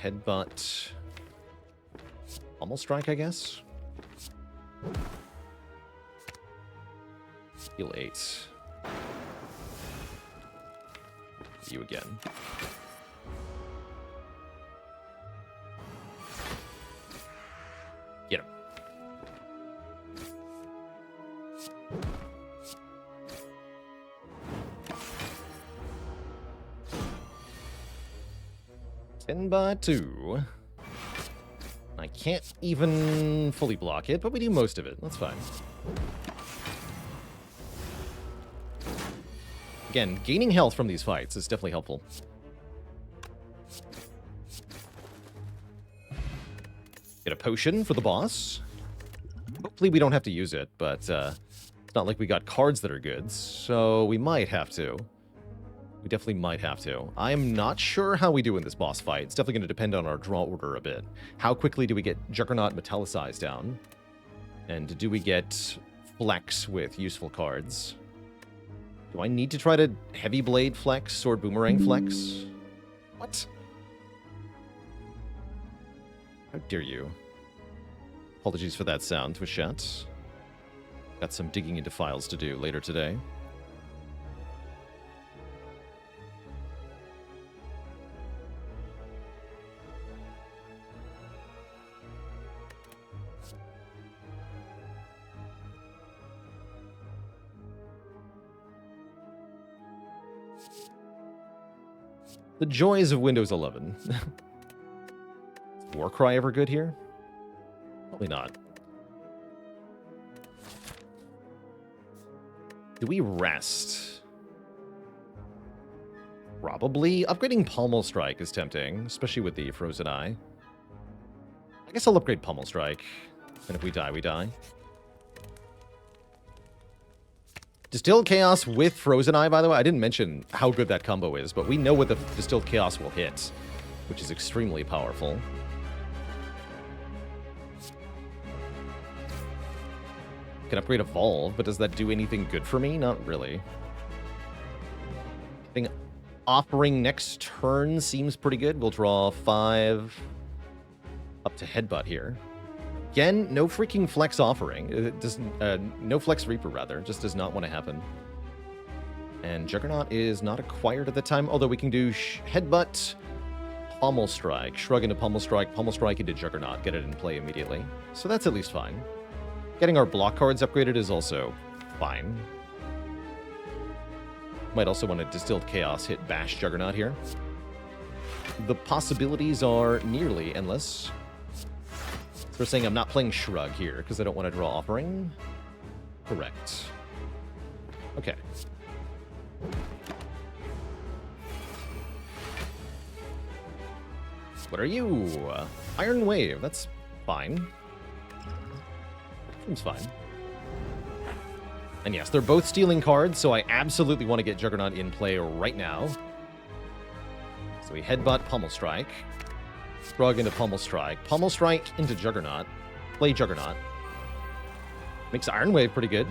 Headbutt. Almost Strike, I guess. Heal 8. You again. Get him. Ten by 2. I can't even fully block it, but we do most of it. That's fine. Again, gaining health from these fights is definitely helpful. Get a potion for the boss. Hopefully we don't have to use it, but it's not like we got cards that are good, so we might have to. We definitely might have to. I'm not sure how we do in this boss fight. It's definitely going to depend on our draw order a bit. How quickly do we get Juggernaut Metallicized down? And do we get Flex with useful cards? Do I need to try to Heavy Blade Flex, Sword Boomerang Flex? What? How dare you? Apologies for that sound, Twitch chat. Got some digging into files to do later today. The joys of Windows 11. Warcry ever good here? Probably not. Do we rest? Probably. Upgrading Pommel Strike is tempting, especially with the Frozen Eye. I guess I'll upgrade Pommel Strike. And if we die, we die. Distilled Chaos with Frozen Eye, by the way. I didn't mention how good that combo is, but we know what the Distilled Chaos will hit, which is extremely powerful. Can upgrade Evolve, but does that do anything good for me? Not really. I think Offering next turn seems pretty good. We'll draw 5 up to Headbutt here. Again, no freaking Flex Offering. It doesn't, no Flex Reaper, rather. Just does not want to happen. And Juggernaut is not acquired at the time, although we can do Headbutt, Pommel Strike, Shrug into Pommel Strike into Juggernaut, get it in play immediately. So that's at least fine. Getting our block cards upgraded is also fine. Might also want to Distilled Chaos hit Bash Juggernaut here. The possibilities are nearly endless. So we're saying I'm not playing Shrug here because I don't want to draw Offering. Correct. Okay. What are you? Iron Wave. That's fine. Seems fine. And yes, they're both stealing cards, so I absolutely want to get Juggernaut in play right now. So we Headbutt Pommel Strike. Shrug into Pommel Strike into Juggernaut. Play Juggernaut. Makes Iron Wave pretty good.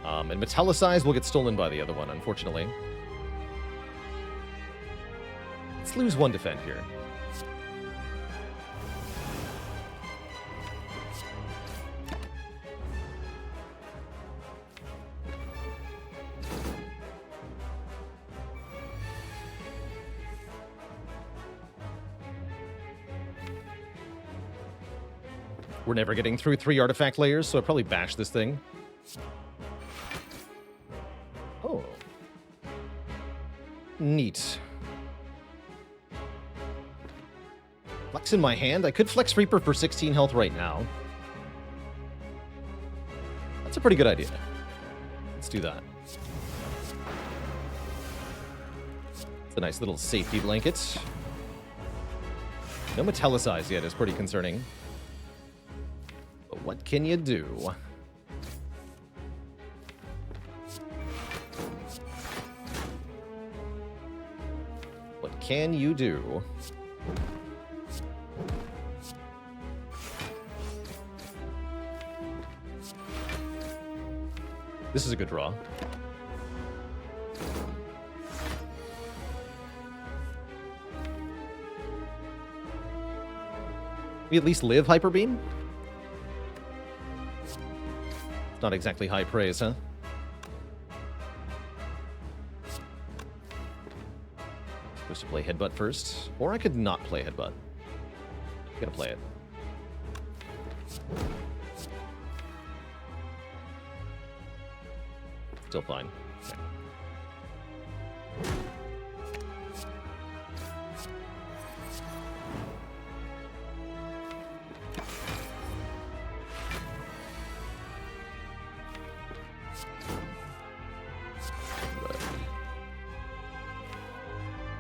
And Metallicize will get stolen by the other one, unfortunately. Let's lose 1 defend here. We're never getting through 3 artifact layers, so I'll probably bash this thing. Oh. Neat. Flex in my hand. I could Flex Reaper for 16 health right now. That's a pretty good idea. Let's do that. It's a nice little safety blanket. No Metallicize yet is pretty concerning. But what can you do? What can you do? This is a good draw. We at least live Hyper Beam? It's not exactly high praise, huh? Supposed to play Headbutt first. Or I could not play Headbutt. Gotta play it. Still fine. Okay.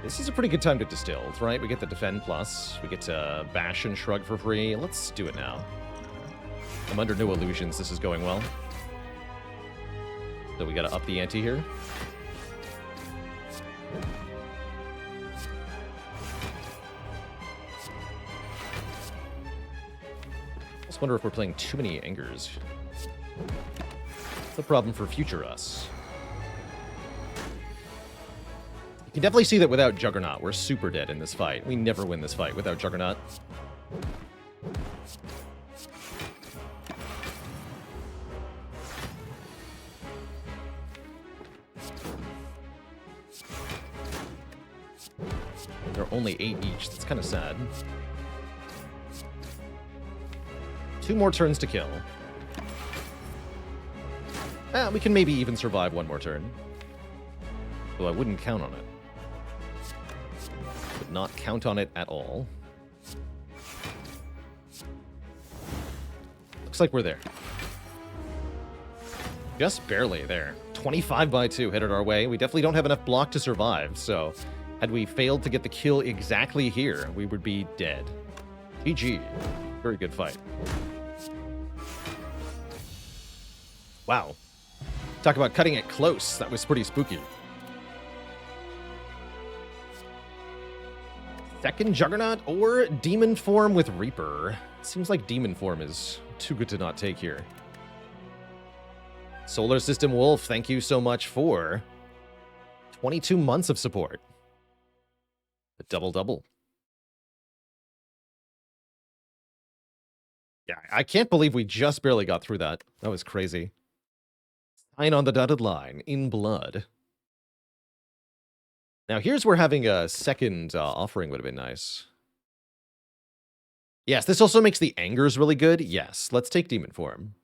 This is a pretty good time to distill, right? We get the Defend Plus. We get to Bash and Shrug for free. Let's do it now. I'm under no illusions this is going well. So we gotta up the ante here. I just wonder if we're playing too many Angers. It's a problem for future us. You can definitely see that without Juggernaut, we're super dead in this fight. We never win this fight without Juggernaut. They're only 8 each. That's kind of sad. 2 more turns to kill. We can maybe even survive 1 more turn. Though I wouldn't count on it. Would not count on it at all. Looks like we're there. Just barely there. 25 by 2 headed our way. We definitely don't have enough block to survive, so had we failed to get the kill exactly here, we would be dead. GG. Very good fight. Wow. Talk about cutting it close. That was pretty spooky. Second Juggernaut or Demon Form with Reaper. Seems like Demon Form is too good to not take here. Solar System Wolf, thank you so much for 22 months of support. A double-double. Yeah, I can't believe we just barely got through that. That was crazy. Sign on the dotted line, in blood. Now, here's where having a second offering would have been nice. Yes, this also makes the angers really good. Yes, let's take Demon Form.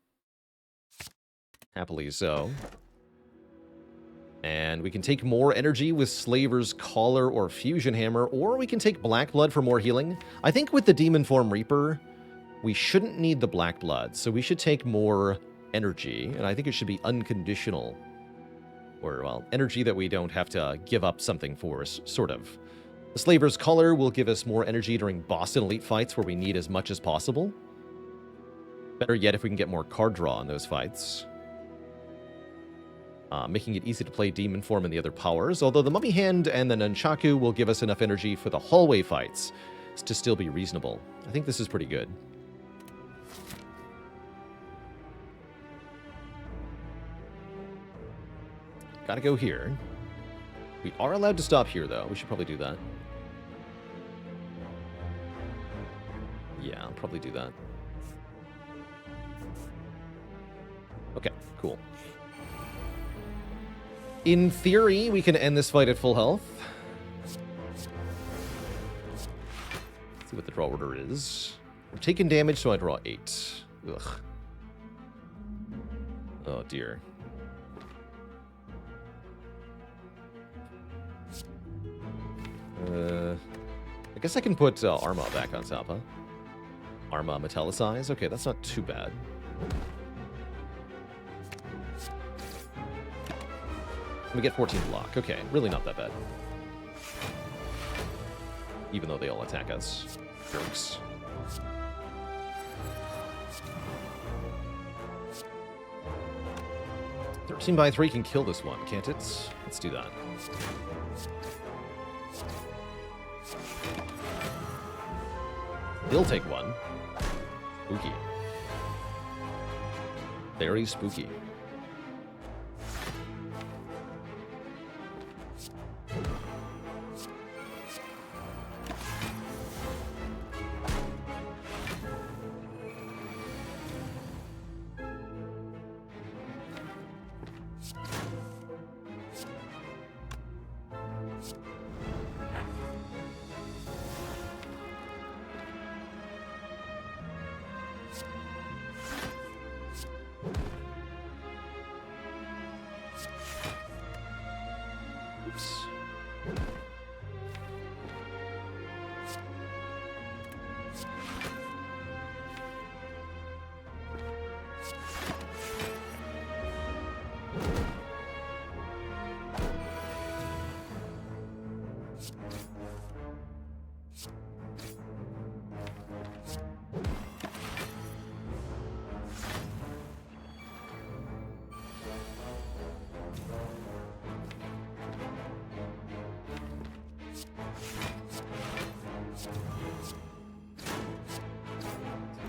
Happily so. And we can take more energy with Slaver's Collar or Fusion Hammer, or we can take Black Blood for more healing. I think with the Demon Form Reaper, we shouldn't need the Black Blood, so we should take more energy, and I think it should be unconditional. Or, well, energy that we don't have to give up something for, sort of. The Slaver's Collar will give us more energy during boss and elite fights where we need as much as possible. Better yet if we can get more card draw in those fights. Making it easy to play Demon Form and the other powers, although the Mummy Hand and the Nunchaku will give us enough energy for the hallway fights to still be reasonable. I think this is pretty good. Gotta go here. We are allowed to stop here, though. We should probably do that. Yeah, I'll probably do that. Okay, cool. In theory, we can end this fight at full health. Let's see what the draw order is. We're taking damage, so I draw 8. Ugh. Oh, dear. I guess I can put Arma back on top, huh? Arma Metallicize? Okay, that's not too bad. We get 14 block. Okay, really not that bad. Even though they all attack us. Jerks. "13 by 3 can kill this one, can't it? Let's do that. He'll take one. Spooky. Very spooky.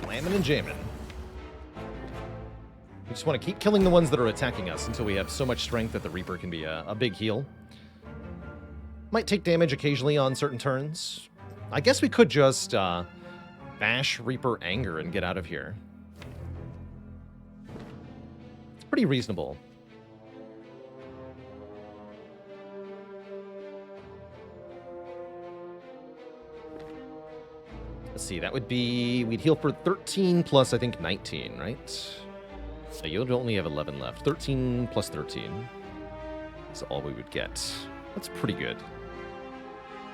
Slamming and jamming. We just want to keep killing the ones that are attacking us until we have so much strength that the Reaper can be a big heal. Might take damage occasionally on certain turns. I guess we could just bash Reaper Anger and get out of here. It's pretty reasonable. Let's see, that would be... We'd heal for 13 plus, I think, 19, right? So you'd only have 11 left. 13 plus 13 is all we would get. That's pretty good.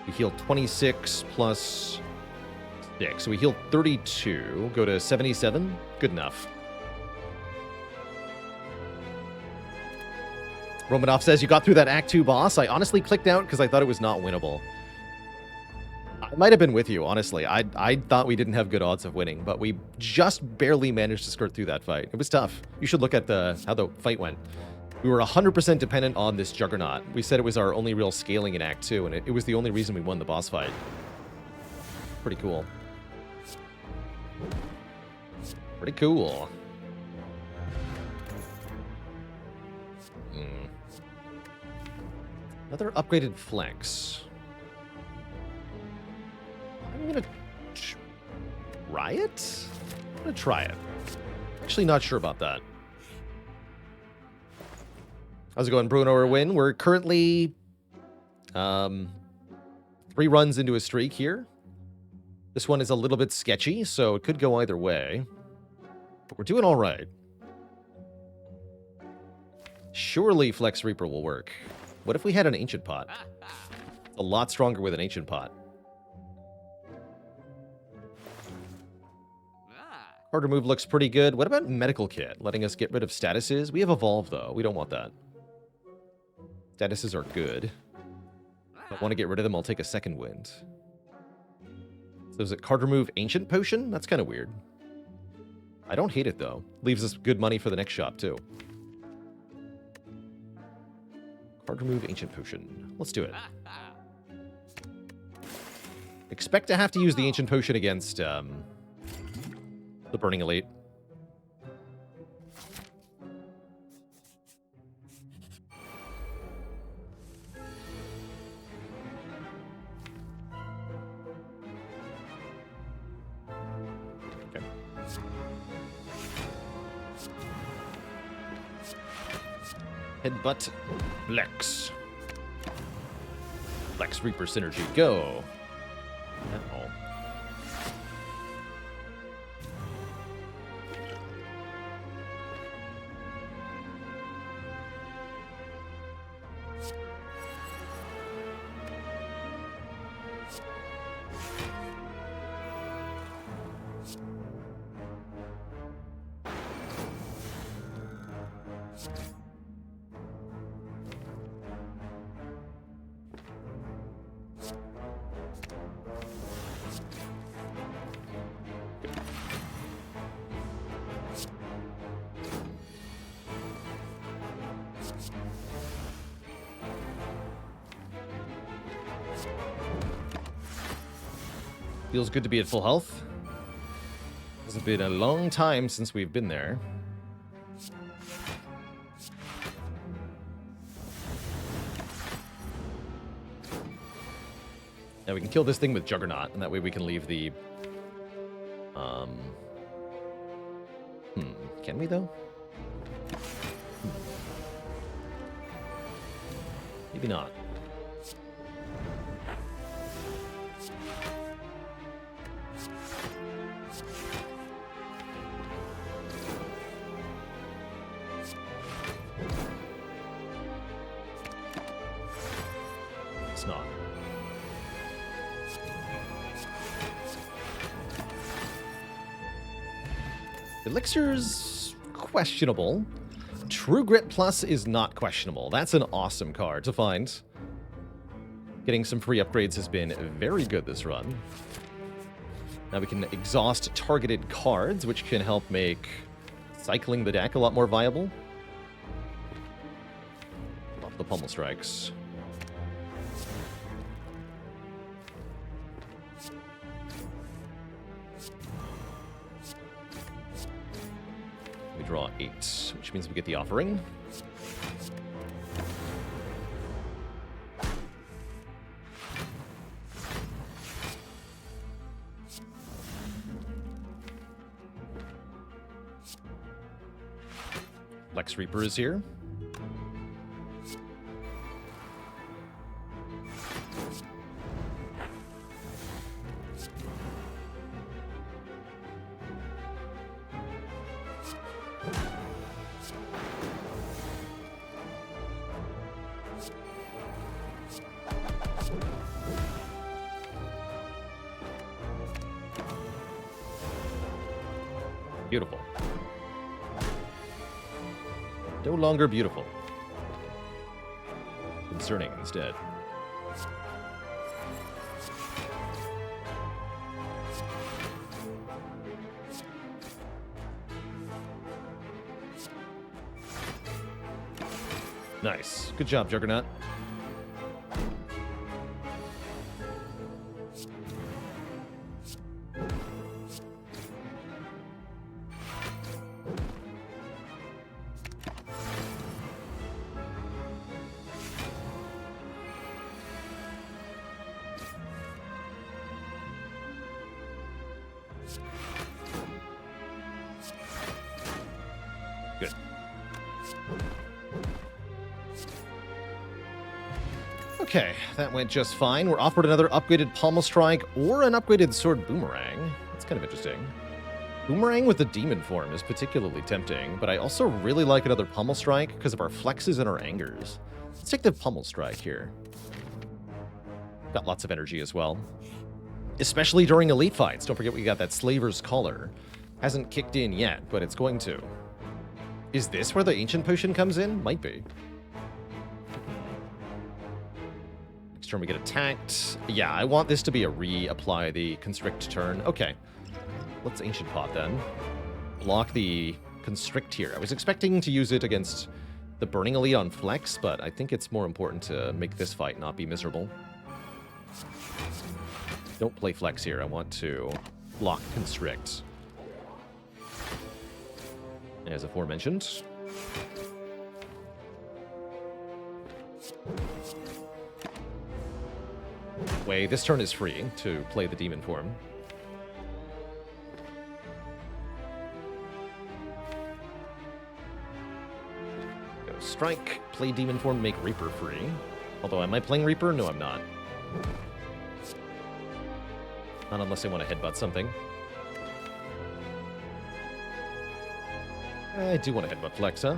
We heal 26 plus 6. So we heal 32. Go to 77. Good enough. Romanov says, you got through that Act 2 boss. I honestly clicked out because I thought it was not winnable. I might have been with you, honestly. I thought we didn't have good odds of winning, but we just barely managed to skirt through that fight. It was tough. You should look at how the fight went. We were 100% dependent on this Juggernaut. We said it was our only real scaling in Act 2, and it was the only reason we won the boss fight. Pretty cool. Pretty cool. Another upgraded flex. I'm gonna try it? I'm gonna try it. Actually not sure about that. How's it going, Bruno or Win? We're currently 3 runs into a streak here. This one is a little bit sketchy, so it could go either way. But we're doing all right. Surely Flex Reaper will work. What if we had an Ancient Pot? It's a lot stronger with an Ancient Pot. Harder move looks pretty good. What about Medical Kit? Letting us get rid of statuses? We have Evolve, though. We don't want that. Statuses are good. If I want to get rid of them, I'll take a second wind. So is it card remove Ancient Potion? That's kind of weird. I don't hate it, though. Leaves us good money for the next shop, too. Card remove Ancient Potion. Let's do it. Expect to have to use the Ancient Potion against the Burning Elite. Okay. Headbutt. Flex. Flex Reaper Synergy. Go. Uh-oh. Feels good to be at full health. It's been a long time since we've been there. Now we can kill this thing with Juggernaut, and that way we can leave the... Can we, though? Maybe not. It's not. Elixir's questionable. True Grit Plus is not questionable. That's an awesome card to find. Getting some free upgrades has been very good this run. Now we can exhaust targeted cards, which can help make cycling the deck a lot more viable. Off the Pummel Strikes. We draw 8, which means we get the Offering. Flex Reaper is here. Beautiful. No longer beautiful. Concerning instead. Nice. Good job, Juggernaut. Good. Okay, that went just fine. We're offered another upgraded Pommel Strike or an upgraded Sword Boomerang. That's kind of interesting. Boomerang with the Demon form is particularly tempting, but I also really like another Pommel Strike because of our flexes and our angers. Let's take the Pommel Strike here. Got lots of energy as well. Especially during elite fights. Don't forget we got that Slaver's Collar. Hasn't kicked in yet, but it's going to. Is this where the Ancient Potion comes in? Might be. Next turn we get attacked. Yeah, I want this to be a reapply the Constrict turn. Okay. Let's Ancient Pot then. Block the Constrict here. I was expecting to use it against the Burning Elite on Flex, but I think it's more important to make this fight not be miserable. Don't play Flex here. I want to block Constrict. As aforementioned. Wait, this turn is free to play the Demon form. Go Strike, play Demon form, make Reaper free. Although, am I playing Reaper? No, I'm not. Not unless I want to headbutt something. I do want to headbutt Flex, huh?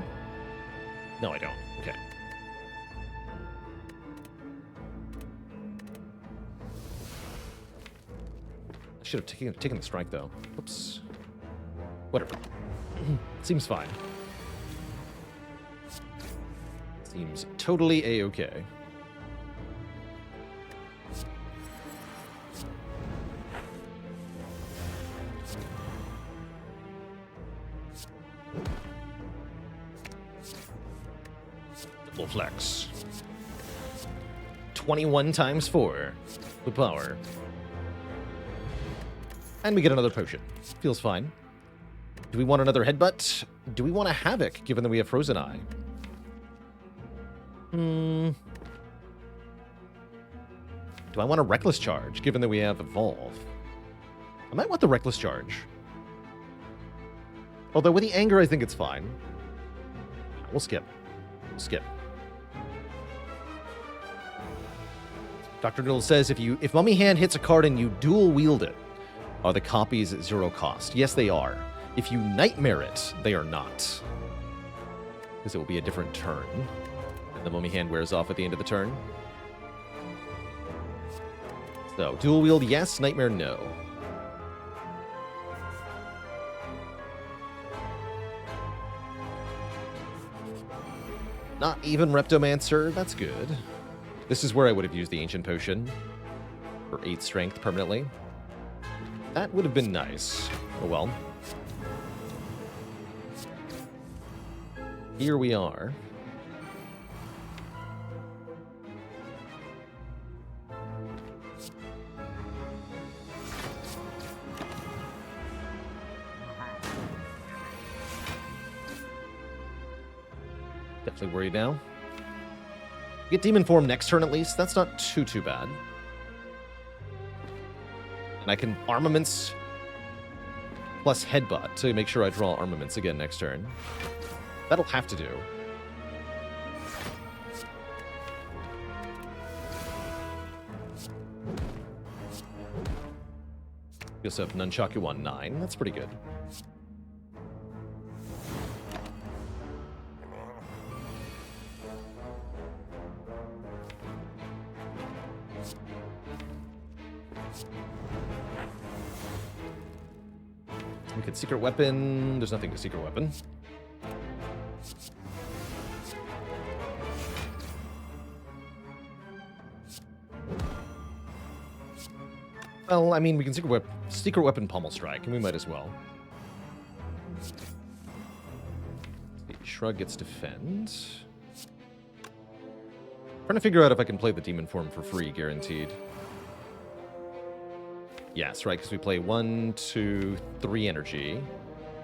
No, I don't. Okay. I should have taken the strike, though. Oops. Whatever. Seems fine. Seems totally A-okay. Double flex. 21 times 4. The power. And we get another potion. Feels fine. Do we want another headbutt? Do we want a Havoc, given that we have Frozen Eye? Do I want a Reckless Charge, given that we have Evolve? I might want the Reckless Charge. Although with the Anger, I think it's fine. We'll skip. Skip. Dr. Noodle says, if Mummy Hand hits a card and you dual wield it, are the copies at 0 cost? Yes, they are. If you Nightmare it, they are not. Because it will be a different turn. And the Mummy Hand wears off at the end of the turn. So, dual wield, yes. Nightmare, no. Not even Reptomancer. That's good. This is where I would have used the Ancient Potion. For 8 strength permanently. That would have been nice. Oh well. Here we are. Definitely worried now. Get Demon Form next turn at least. That's not too bad. And I can Armaments plus Headbutt to make sure I draw Armaments again next turn. That'll have to do. We also have Nunchaku on 9. That's pretty good. We could secret weapon. There's nothing to secret weapon. Well, I mean, we can secret weapon pommel strike, and we might as well. Shrug gets defend. Trying to figure out if I can play the demon form for free, guaranteed. Yes, right, because we play 1, 2, 3 energy.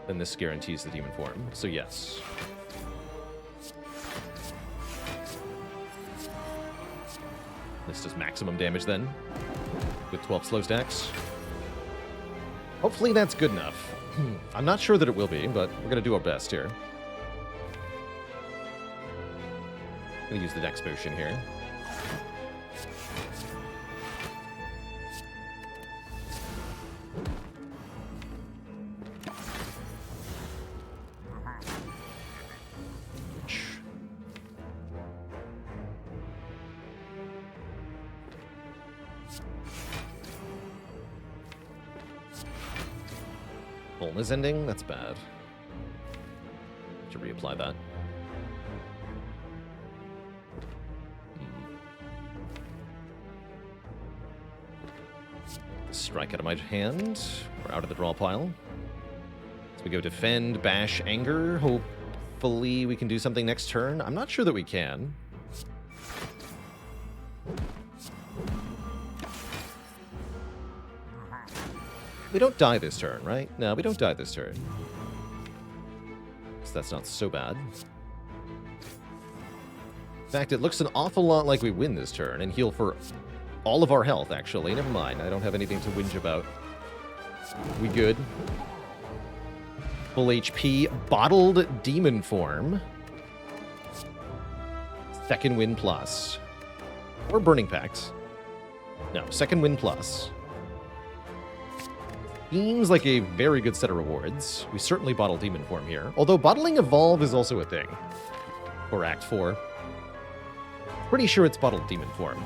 Then this guarantees the demon form. So yes. This does maximum damage then, with 12 slow stacks. Hopefully that's good enough. I'm not sure that it will be, but we're going to do our best here. I'm going to use the Dex potion here. Is ending? That's bad. Should reapply that. Strike out of my hand. We're out of the draw pile. So we go defend, bash, anger. Hopefully we can do something next turn. I'm not sure that we can. We don't die this turn, right? No, we don't die this turn. So that's not so bad. In fact, it looks an awful lot like we win this turn and heal for all of our health, actually. Never mind, I don't have anything to whinge about. We good. Full HP, bottled demon form. Second win plus. Or burning pact. No, second win plus. Seems like a very good set of rewards. We certainly bottle demon form here. Although bottling evolve is also a thing. For Act 4. Pretty sure it's bottled demon form.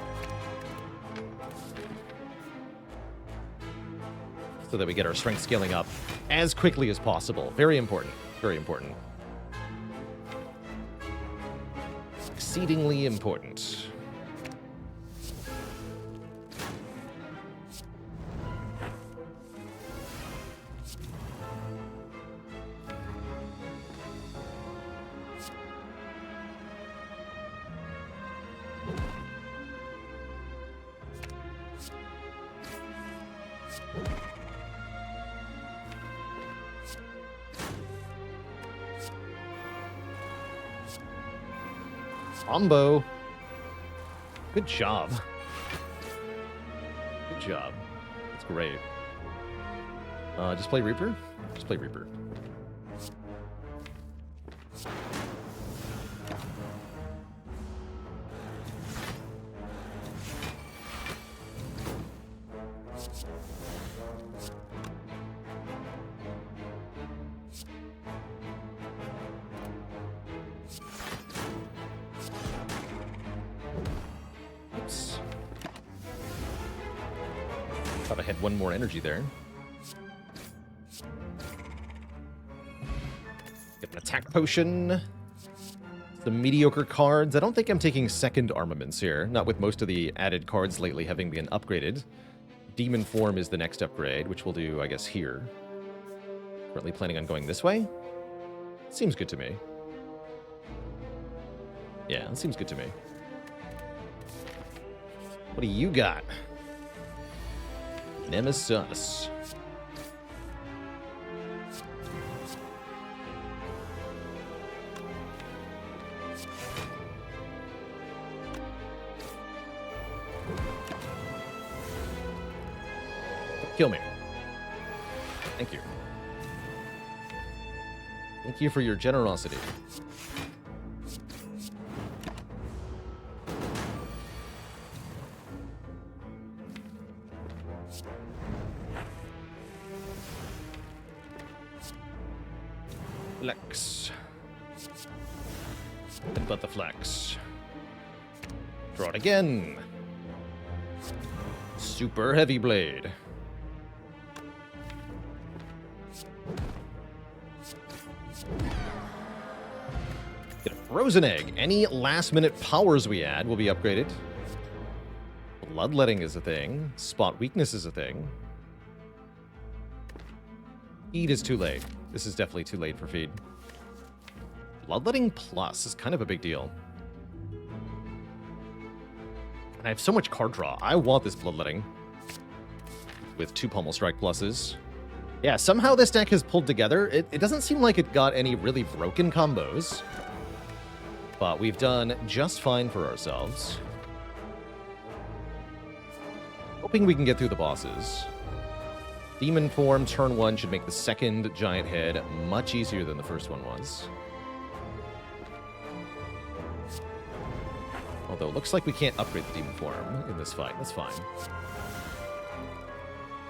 So that we get our strength scaling up as quickly as possible. Very important. Very important. Exceedingly important. Combo. Good job. Good job. That's great. Just play Reaper? Just play Reaper. Thought I had one more energy there. Get an attack potion. Some mediocre cards. I don't think I'm taking second armaments here. Not with most of the added cards lately having been upgraded. Demon form is the next upgrade, which we'll do, I guess, here. Currently planning on going this way. Seems good to me. Yeah, it seems good to me. What do you got? Nemesis. Kill me. Thank you. Thank you for your generosity. Flex. And but the flex. Draw it again. Super heavy blade. Get a frozen egg. Any last-minute powers we add will be upgraded. Bloodletting is a thing. Spot weakness is a thing. Feed is too late. This is definitely too late for feed. Bloodletting plus is kind of a big deal. And I have so much card draw. I want this bloodletting. With 2 Pommel Strike pluses. Yeah, somehow this deck has pulled together. It doesn't seem like it got any really broken combos. But we've done just fine for ourselves. Hoping we can get through the bosses. Demon form, turn 1 should make the second giant head much easier than the first one was. Although it looks like we can't upgrade the demon form in this fight. That's fine.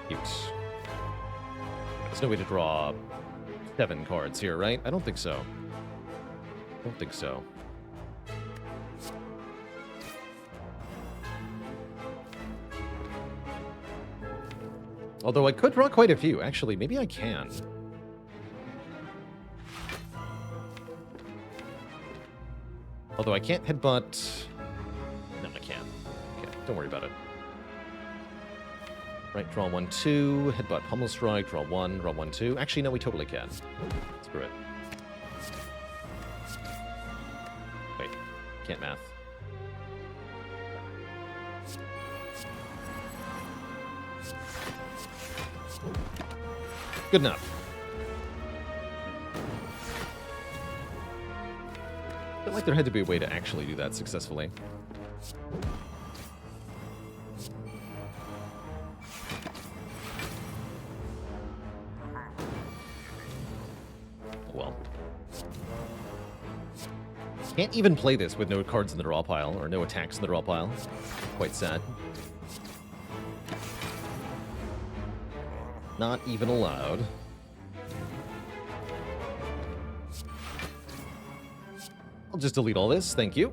Cute. There's no way to draw 7 cards here, right? I don't think so. I don't think so. Although I could draw quite a few. Actually, maybe I can. Although I can't headbutt... No, I can't. Okay, don't worry about it. Right, draw 1, 2, headbutt Pommel Strike, draw 1, 2. Actually, no, we totally can. Screw it. Wait, can't math. Good enough. I feel like there had to be a way to actually do that successfully. Well. Can't even play this with no cards in the draw pile, or no attacks in the draw pile. Quite sad. Not even allowed. I'll just delete all this, thank you.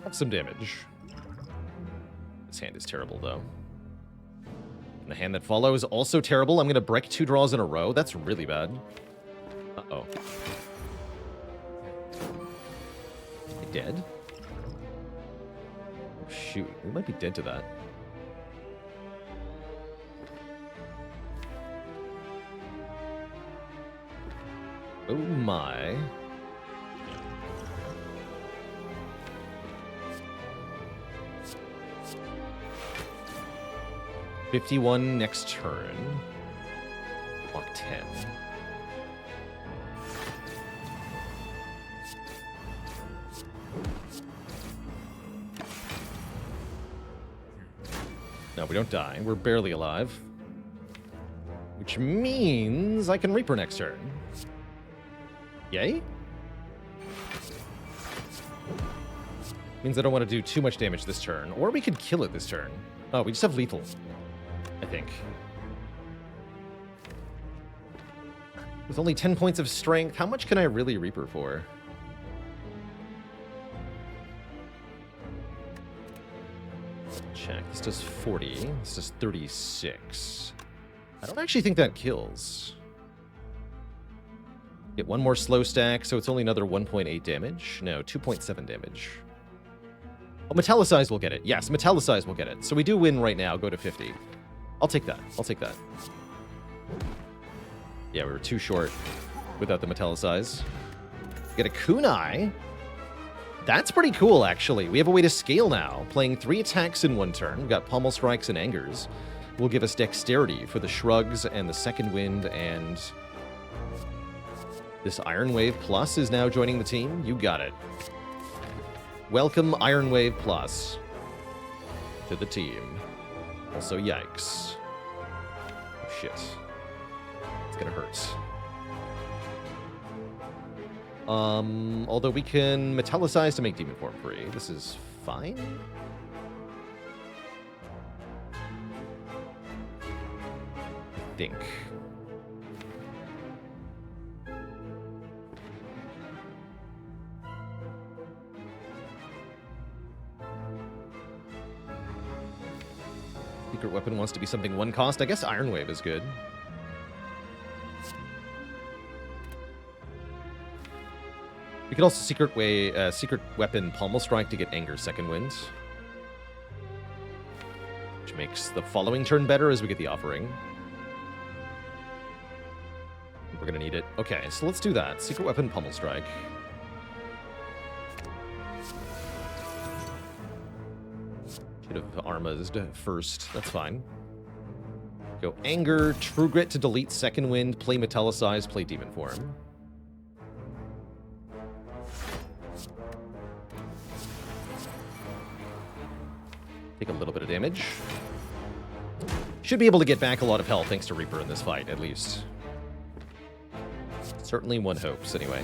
Have some damage. This hand is terrible, though. And the hand that follows, also terrible. I'm going to break 2 draws in a row. That's really bad. Uh-oh. Am I dead? Oh, shoot. We might be dead to that. Oh my. $51 next turn. Block 10. No, we don't die. We're barely alive. Which means I can Reaper next turn. Yay? Means I don't want to do too much damage this turn. Or we could kill it this turn. Oh, we just have lethal. I think. With only 10 points of strength, how much can I really Reaper for? Check. This does 40. This does 36. I don't actually think that kills. Get 1 more slow stack, so it's only another 1.8 damage. No, 2.7 damage. Oh, Metallicize will get it. Yes, Metallicize will get it. So we do win right now. Go to 50. I'll take that. I'll take that. Yeah, we were too short without the Metallicize. Get a Kunai. That's pretty cool, actually. We have a way to scale now. Playing 3 attacks in 1 turn. We've got Pommel Strikes and Angers. Will give us Dexterity for the Shrugs and the Second Wind, and... this Iron Wave Plus is now joining the team. You got it. Welcome, Iron Wave Plus, to the team. Also, yikes. Oh, shit. It's gonna hurt. Although we can Metallicize to make Demon Form free. This is fine. I think. secret weapon wants to be something one cost. I guess Iron Wave is good. We could also secret weapon Pommel Strike to get Anger second wind. Which makes the following turn better as we get the offering. We're going to need it. Okay, so let's do that. Secret weapon Pommel Strike. Should have Armazed first. That's fine. Go Anger, True Grit to delete second wind, play Metallicize, play Demon Form. Take a little bit of damage. Should be able to get back a lot of health thanks to Reaper in this fight, at least. Certainly one hopes, anyway.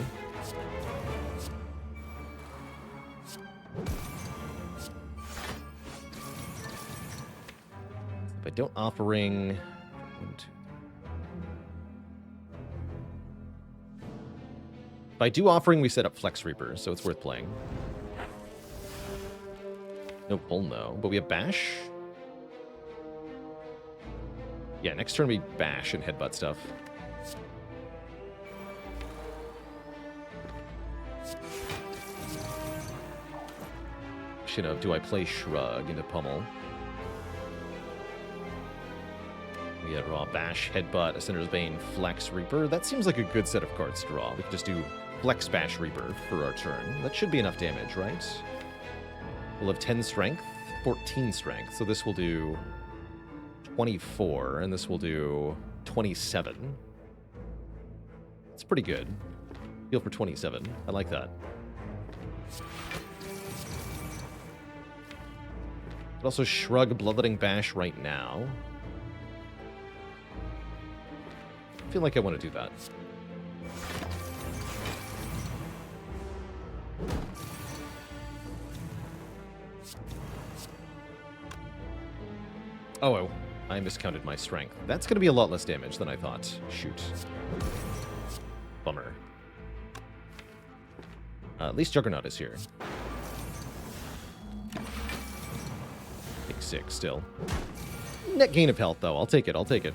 If I don't offering... 1, 2. If I do offering, we set up Flex Reaper, so it's worth playing. No pull, no. But we have Bash? Yeah, next turn we Bash and Headbutt stuff. Question of, do I play Shrug into Pummel? We had Raw Bash, Headbutt, Ascender's Bane, Flex Reaper. That seems like a good set of cards to draw. We can just do Flex Bash Reaper for our turn. That should be enough damage, right? We'll have 10 strength, 14 strength. So this will do 24, and this will do 27. It's pretty good. Heal for 27. I like that. But also Shrug Bloodletting Bash right now. I feel like I want to do that. Oh, I miscounted my strength. That's going to be a lot less damage than I thought. Shoot. Bummer. At least Juggernaut is here. Take 6 still. Net gain of health, though. I'll take it. I'll take it.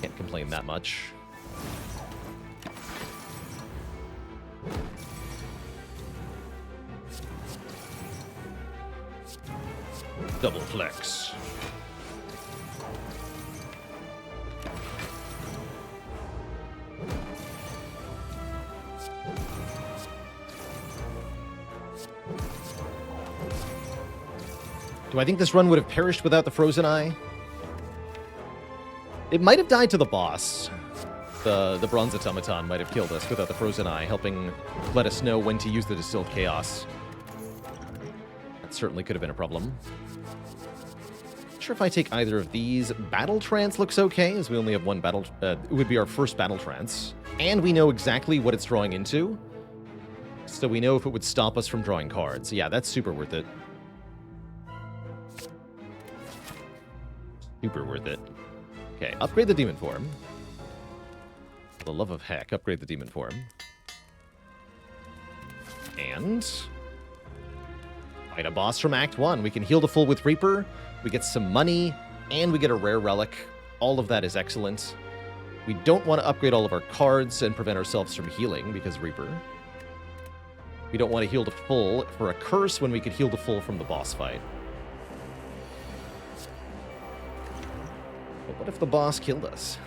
Can't complain that much. Double flex. Do I think this run would have perished without the Frozen Eye? It might have died to the boss. The Bronze Automaton might have killed us without the Frozen Eye, helping let us know when to use the Distilled Chaos. That certainly could have been a problem. Not sure if I take either of these. Battle Trance looks okay, as we only have one battle... it would be our first Battle Trance. And we know exactly what it's drawing into. So we know if it would stop us from drawing cards. Yeah, that's super worth it. Super worth it. Okay, upgrade the Demon Form. For the love of heck, upgrade the Demon Form. And... fight a boss from Act 1. We can heal to full with Reaper, we get some money, and we get a rare relic. All of that is excellent. We don't want to upgrade all of our cards and prevent ourselves from healing because Reaper. We don't want to heal to full for a curse when we could heal to full from the boss fight. But what if the boss killed us?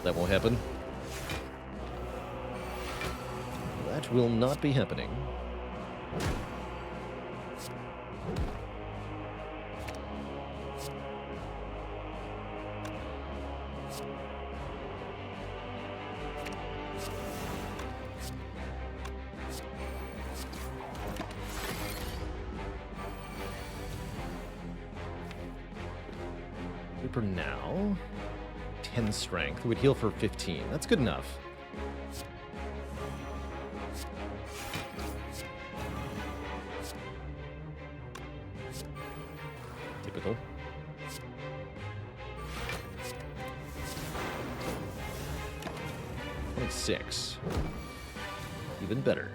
That won't happen. That will not be happening. Reaper now. 10 strength. We would heal for 15. That's good enough. Typical. $26. Even better.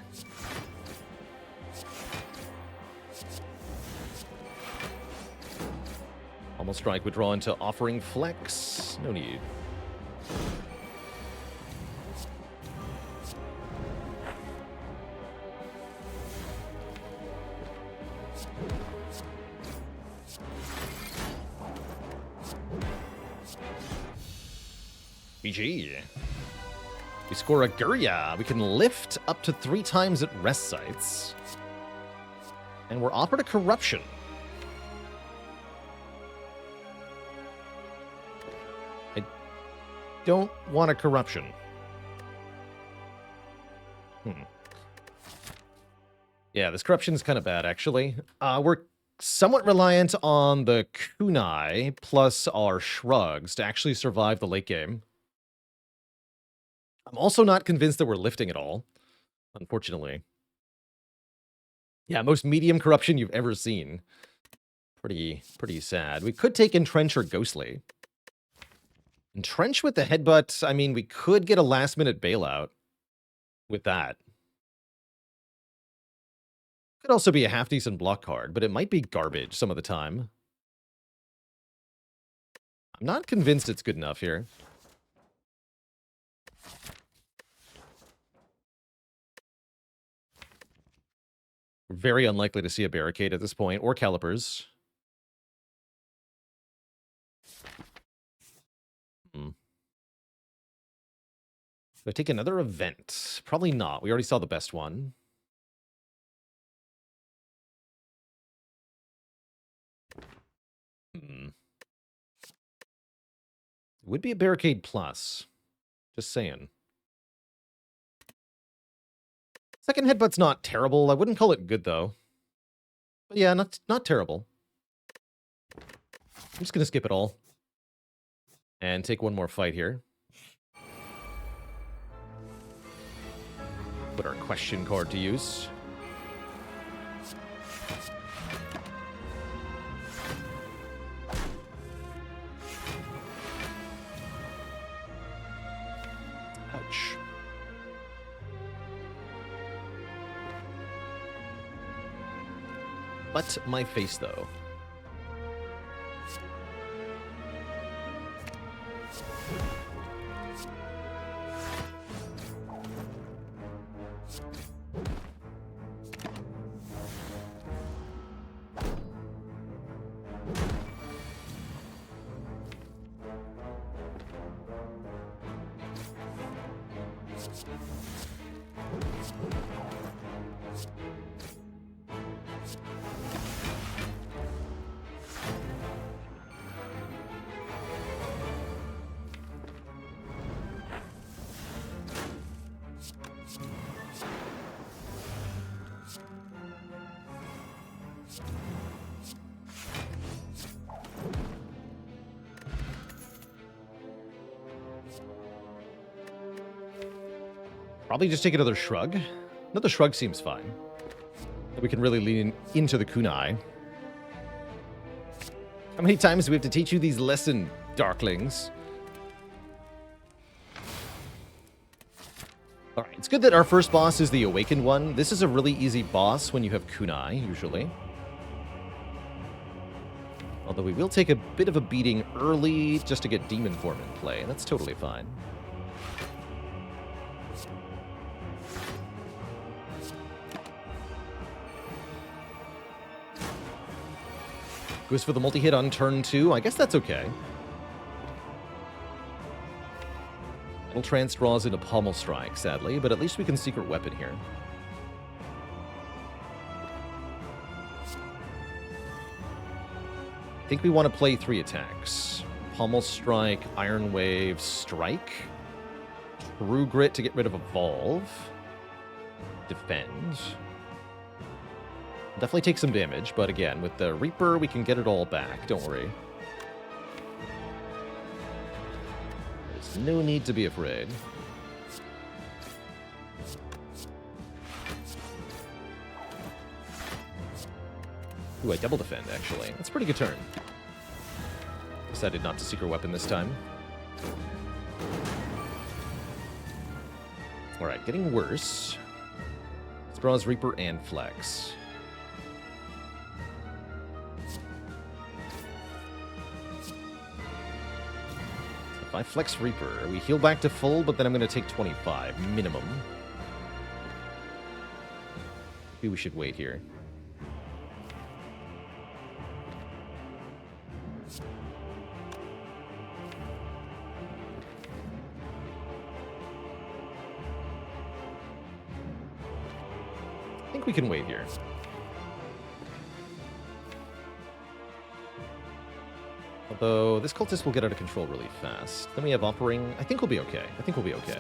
Almost Strike withdraw into Offering Flex. No need. GG. We score a Gurya. We can lift up to 3 times at rest sites. And we're offered a Corruption. I don't want a Corruption. Yeah, this Corruption's kind of bad, actually. We're somewhat reliant on the Kunai plus our Shrugs to actually survive the late game. I'm also not convinced that we're lifting at all, unfortunately. Yeah, most medium Corruption you've ever seen. Pretty sad. We could take Entrench or Ghostly. Entrench with the Headbutt, I mean, we could get a last-minute bailout with that. Could also be a half-decent block card, but it might be garbage some of the time. I'm not convinced it's good enough here. Very unlikely to see a Barricade at this point, or Calipers. Do I take another event? Probably not. We already saw the best one. It would be a Barricade Plus. Just saying. Second Headbutt's not terrible. I wouldn't call it good, though. But yeah, not terrible. I'm just going to skip it all. And take one more fight here. Put our question card to use. Ouch. But my face, though. Probably just take another Shrug. Another Shrug seems fine. We can really lean into the Kunai. How many times do we have to teach you these lessons, Darklings? Alright, it's good that our first boss is the Awakened one. This is a really easy boss when you have Kunai, usually. Although we will take a bit of a beating early just to get Demon Form in play. That's totally fine. Goes for the multi-hit on turn 2. I guess that's okay. Metal Trance draws into Pommel Strike, sadly, but at least we can Secret Weapon here. I think we want to play 3 attacks. Pommel Strike, Iron Wave, Strike. True Grit to get rid of Evolve. Defend. Definitely take some damage, but again, with the Reaper, we can get it all back. Don't worry. There's no need to be afraid. Ooh, I double defend, actually. That's a pretty good turn. Decided not to Secret Weapon this time. Alright, getting worse. This draws Reaper and Flex. If I flex Reaper, we heal back to full, but then I'm going to take 25, minimum. Maybe we should wait here. I think we can wait here. Although, this cultist will get out of control really fast. Then we have Offering. I think we'll be okay. I think we'll be okay.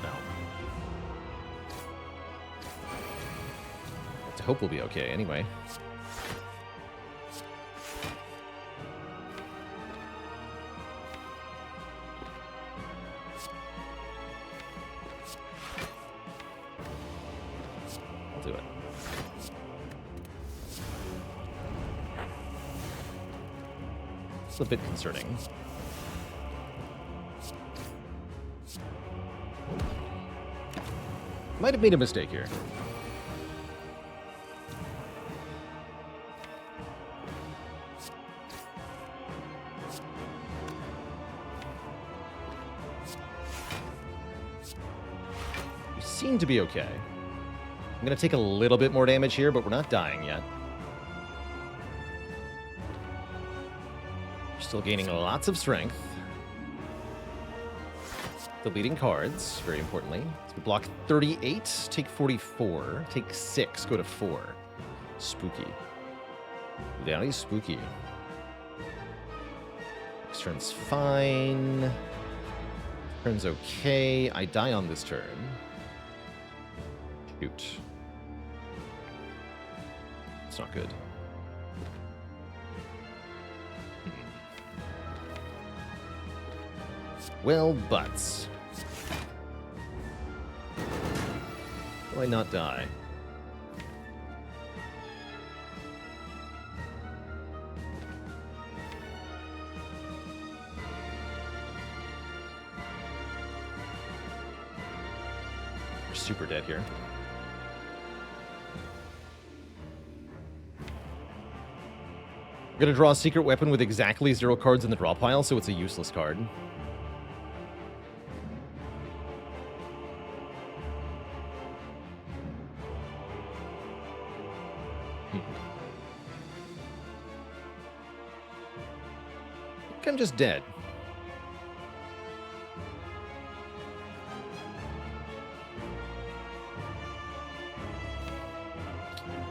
No. I hope we'll be okay anyway. Do it. It's a bit concerning. Might have made a mistake here. We seem to be okay. I'm going to take a little bit more damage here, but we're not dying yet. We're still gaining lots of strength. Still beating cards, very importantly. So we block 38, take 44, take 6, go to 4. Spooky. Very spooky. Next turn's fine. Turn's okay. I die on this turn. Shoot. It's not good. Well, butts. Why not die? We're super dead here. We're gonna draw a secret weapon with exactly 0 cards in the draw pile, so it's a useless card. I think I'm just dead.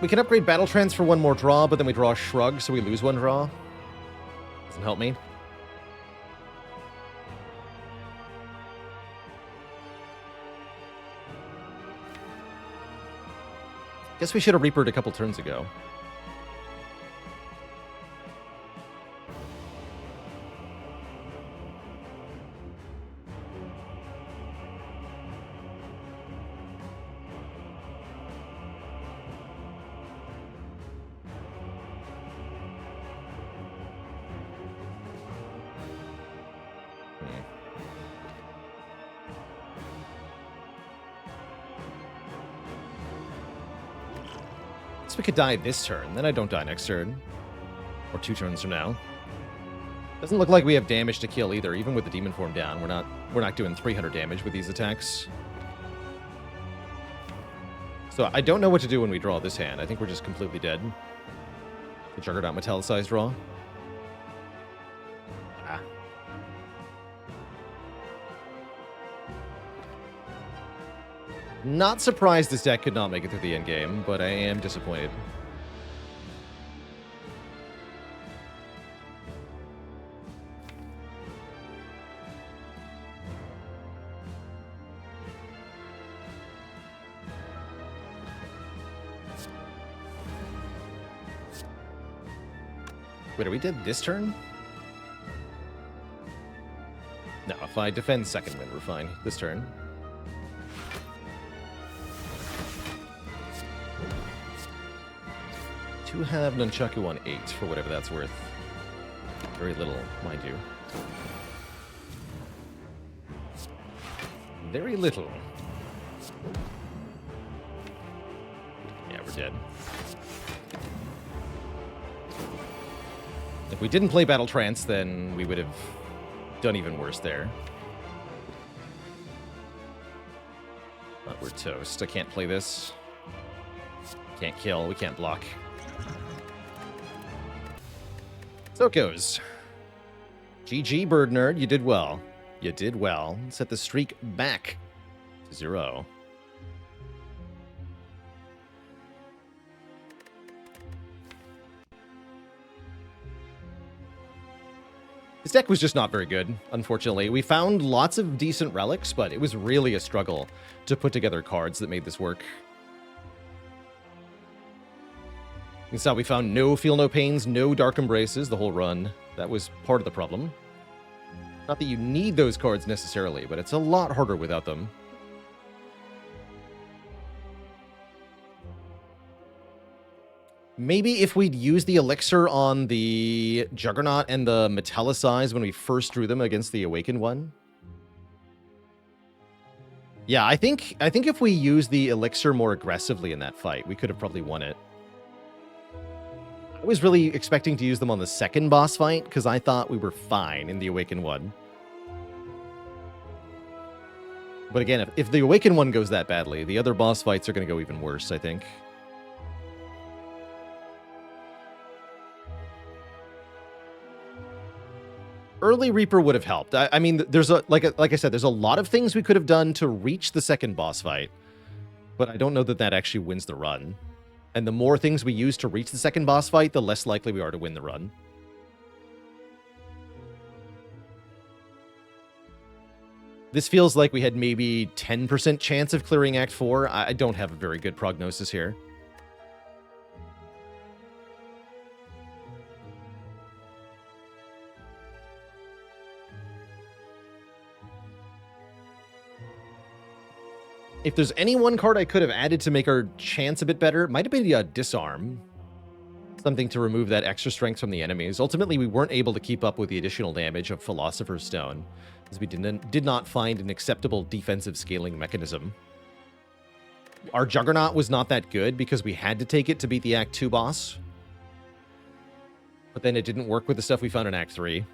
We can upgrade Battle Trance for 1 more draw, but then we draw a Shrug, so we lose 1 draw. Doesn't help me. Guess we should have Reapered a couple turns ago. So we could die this turn, then I don't die next turn. Or 2 turns from now. Doesn't look like we have damage to kill either, even with the demon form down. We're not doing 300 damage with these attacks. So I don't know what to do when we draw this hand. I think we're just completely dead. The Juggernaut Metallicized draw. Ah. Not surprised this deck could not make it through the end game, but I am disappointed. Wait, are we dead this turn? No, if I defend second win, we're fine. This turn. To have Nunchaku on 8, for whatever that's worth. Very little, mind you. Very little. Yeah, we're dead. If we didn't play Battle Trance, then we would have done even worse there. But we're toast. I can't play this. Can't kill. We can't block. So it goes. GG, Bird Nerd. You did well. You did well. Set the streak back to 0. This deck was just not very good, unfortunately. We found lots of decent relics, but it was really a struggle to put together cards that made this work. You saw we found no Feel No Pains, no Dark Embraces the whole run. That was part of the problem. Not that you need those cards necessarily, but it's a lot harder without them. Maybe if we'd used the Elixir on the Juggernaut and the Metallicize when we first drew them against the Awakened one. Yeah, I think if we used the Elixir more aggressively in that fight, we could have probably won it. I was really expecting to use them on the second boss fight, because I thought we were fine in the Awakened one. But again, if the Awakened one goes that badly, the other boss fights are going to go even worse, I think. Early Reaper would have helped. I mean, there's like I said, there's a lot of things we could have done to reach the second boss fight, but I don't know that that actually wins the run. And the more things we use to reach the second boss fight, the less likely we are to win the run. This feels like we had maybe 10% chance of clearing Act 4. I don't have a very good prognosis here. If there's any one card I could have added to make our chance a bit better, it might have been the Disarm. Something to remove that extra strength from the enemies. Ultimately, we weren't able to keep up with the additional damage of Philosopher's Stone, as we did not find an acceptable defensive scaling mechanism. Our Juggernaut was not that good because we had to take it to beat the Act 2 boss. But then it didn't work with the stuff we found in Act 3.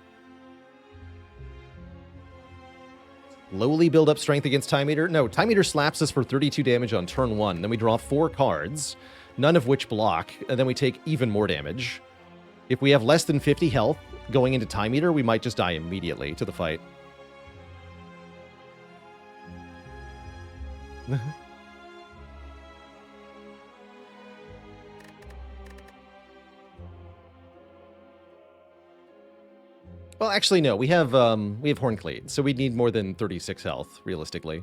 Slowly build up strength against Time Eater. No, Time Eater slaps us for 32 damage on turn 1. Then we draw 4 cards, none of which block, and then we take even more damage. If we have less than 50 health going into Time Eater, we might just die immediately to the fight. Well, actually, no. We have Horncleave, so we'd need more than 36 health, realistically.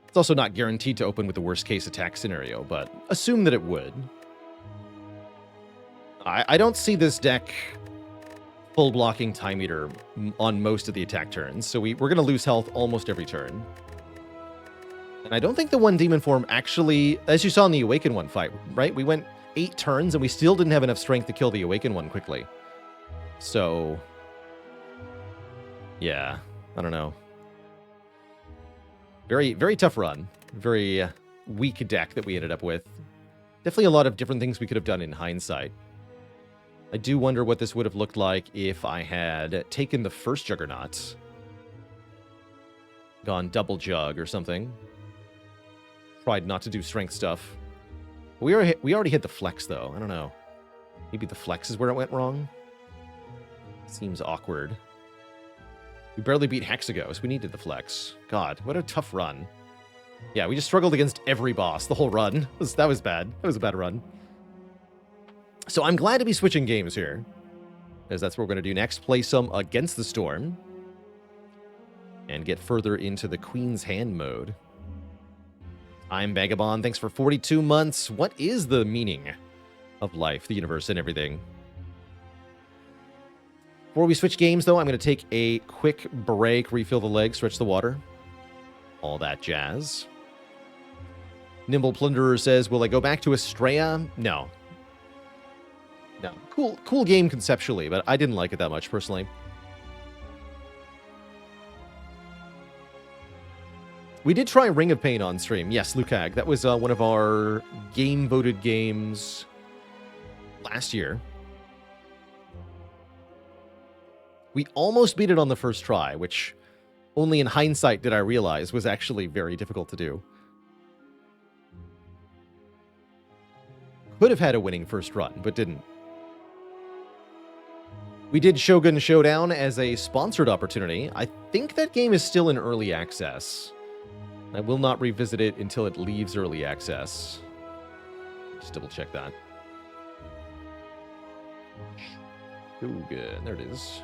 It's also not guaranteed to open with the worst-case attack scenario, but assume that it would. I don't see this deck full-blocking Time Eater on most of the attack turns, so we're going to lose health almost every turn. And I don't think the one Demon Form actually, as you saw in the Awakened one fight, right? We went 8 turns, and we still didn't have enough strength to kill the Awakened one quickly. So, yeah, I don't know. Very, very tough run. Very weak deck that we ended up with. Definitely a lot of different things we could have done in hindsight. I do wonder what this would have looked like if I had taken the first Juggernaut. Gone double Jug or something. Tried not to do strength stuff. We already hit the Flex, though. I don't know. Maybe the Flex is where it went wrong? Seems awkward. We barely beat Hexagos. We needed the Flex. God, what a tough run. Yeah, we just struggled against every boss the whole run. That was bad. That was a bad run. So I'm glad to be switching games here, as that's what we're going to do next. Play some Against the Storm. And get further into the Queen's Hand mode. I'm Vagabond. Thanks for 42 months. What is the meaning of life, the universe, and everything? Before we switch games, though, I'm going to take a quick break, refill the legs, stretch the water. All that jazz. Nimble Plunderer says, will I go back to Estrella? No. No. Cool game conceptually, but I didn't like it that much, personally. We did try Ring of Pain on stream. Yes, Lucag. That was one of our game-voted games last year. We almost beat it on the first try, which only in hindsight did I realize was actually very difficult to do. Could have had a winning first run, but didn't. We did Shogun Showdown as a sponsored opportunity. I think that game is still in early access. I will not revisit it until it leaves early access. Just double check that. Shogun, there it is.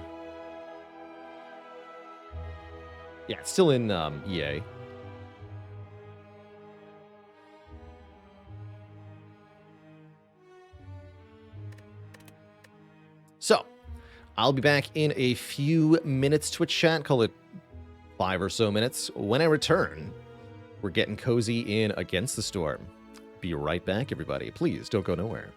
Yeah, it's still in EA. So, I'll be back in a few minutes, Twitch chat, call it 5 or so minutes. When I return, we're getting cozy in Against the Storm. Be right back, everybody. Please don't go nowhere.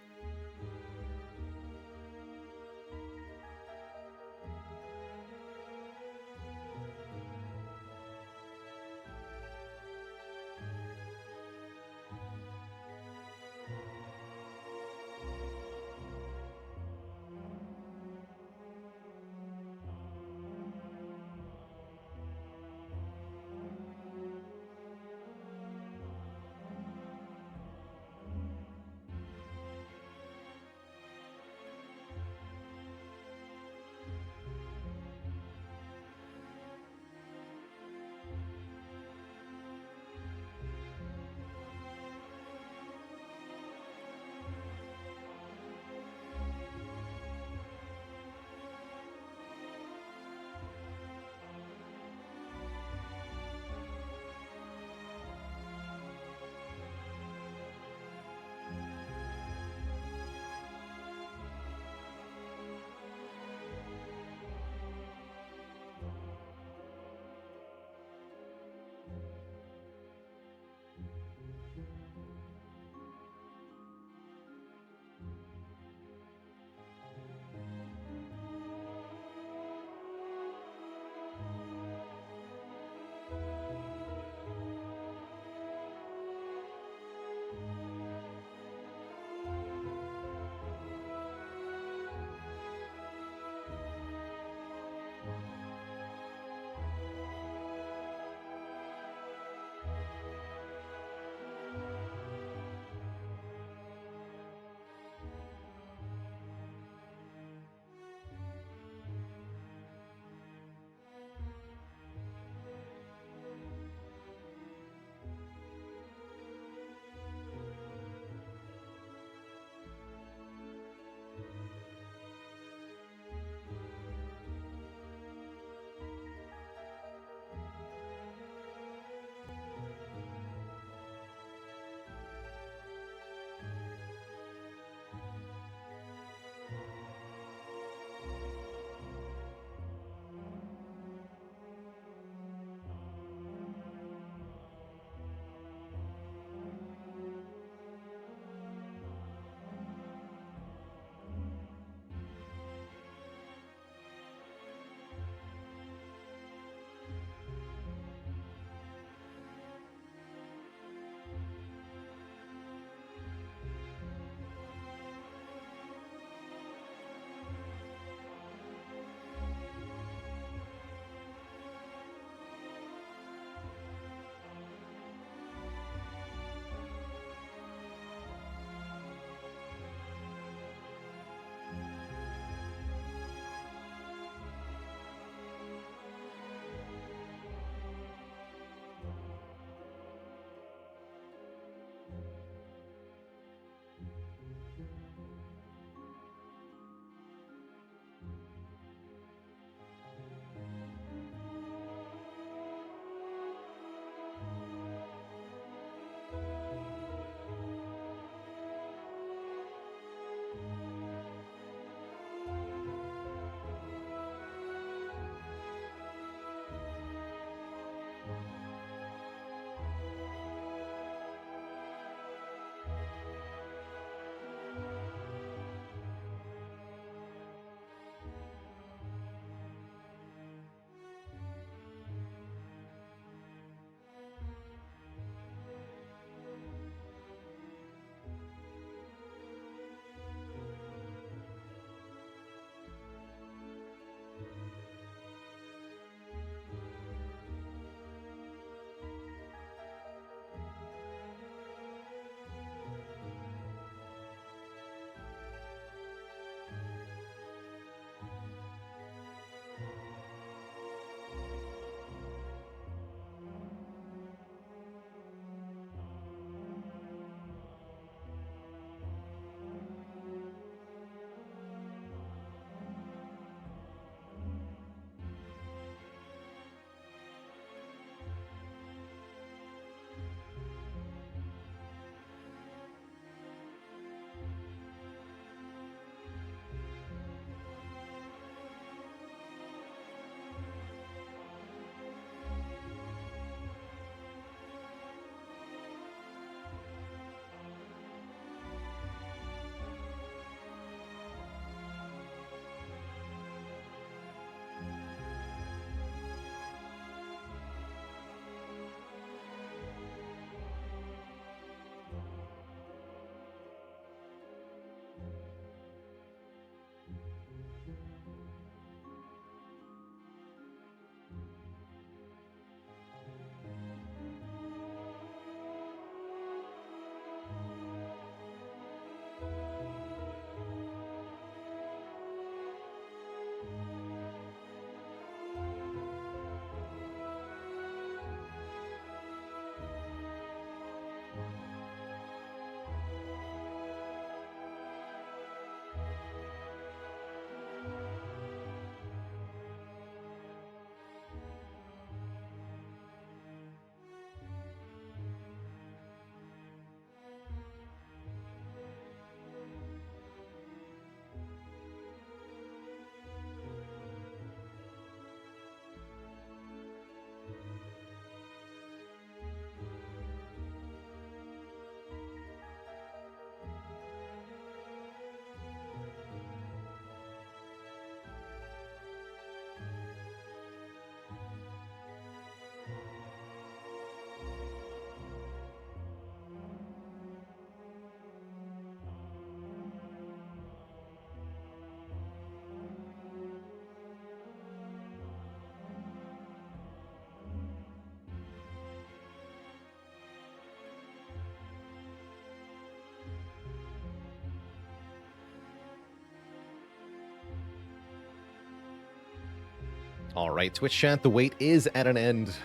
All right, Twitch chat, the wait is at an end.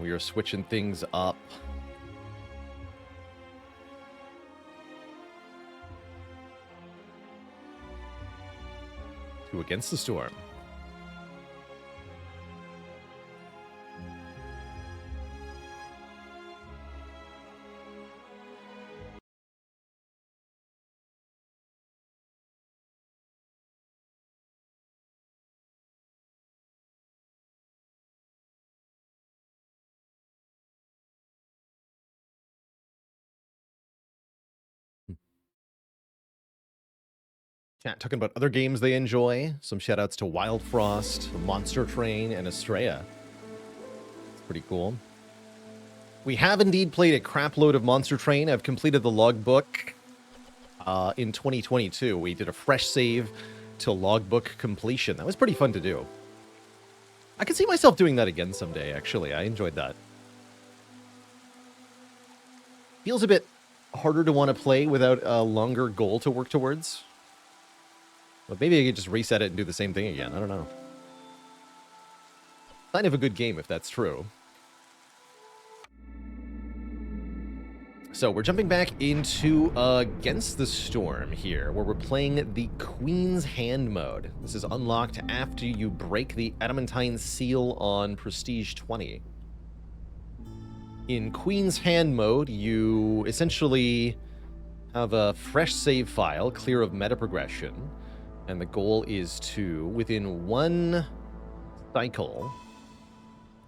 We are switching things up. To Against the Storm. Chat talking about other games they enjoy. Some shoutouts to Wild Frost, Monster Train, and Estrella. It's pretty cool. We have indeed played a crap load of Monster Train. I've completed the logbook in 2022. We did a fresh save to logbook completion. That was pretty fun to do. I could see myself doing that again someday, actually. I enjoyed that. Feels a bit harder to want to play without a longer goal to work towards. But maybe I could just reset it and do the same thing again. I don't know. Kind of a good game if that's true. So we're jumping back into Against the Storm here, where we're playing the Queen's Hand mode. This is unlocked after you break the Adamantine Seal on Prestige 20. In Queen's Hand mode, you essentially have a fresh save file, clear of meta progression, and the goal is to, within one cycle,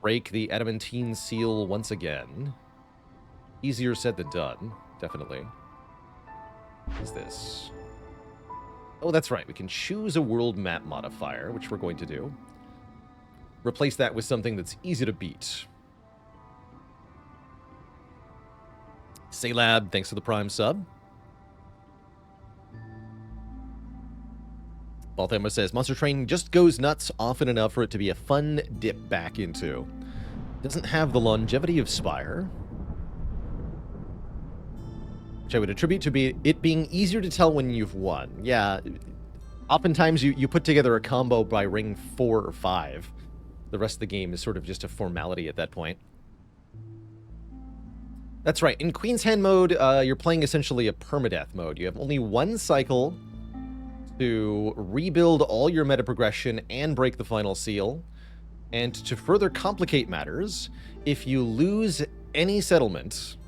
break the Adamantine Seal once again. Easier said than done, definitely. What is this? Oh, that's right. We can choose a world map modifier, which we're going to do. Replace that with something that's easy to beat. Saylab, thanks for the Prime sub. Balthama says, Monster Train just goes nuts often enough for it to be a fun dip back into. Doesn't have the longevity of Spire, which I would attribute to it being easier to tell when you've won. Yeah, oftentimes you put together a combo by ring 4 or 5. The rest of the game is sort of just a formality at that point. That's right. In Queen's Hand mode, you're playing essentially a permadeath mode. You have only one cycle to rebuild all your meta progression and break the final seal. And to further complicate matters, if you lose any settlement,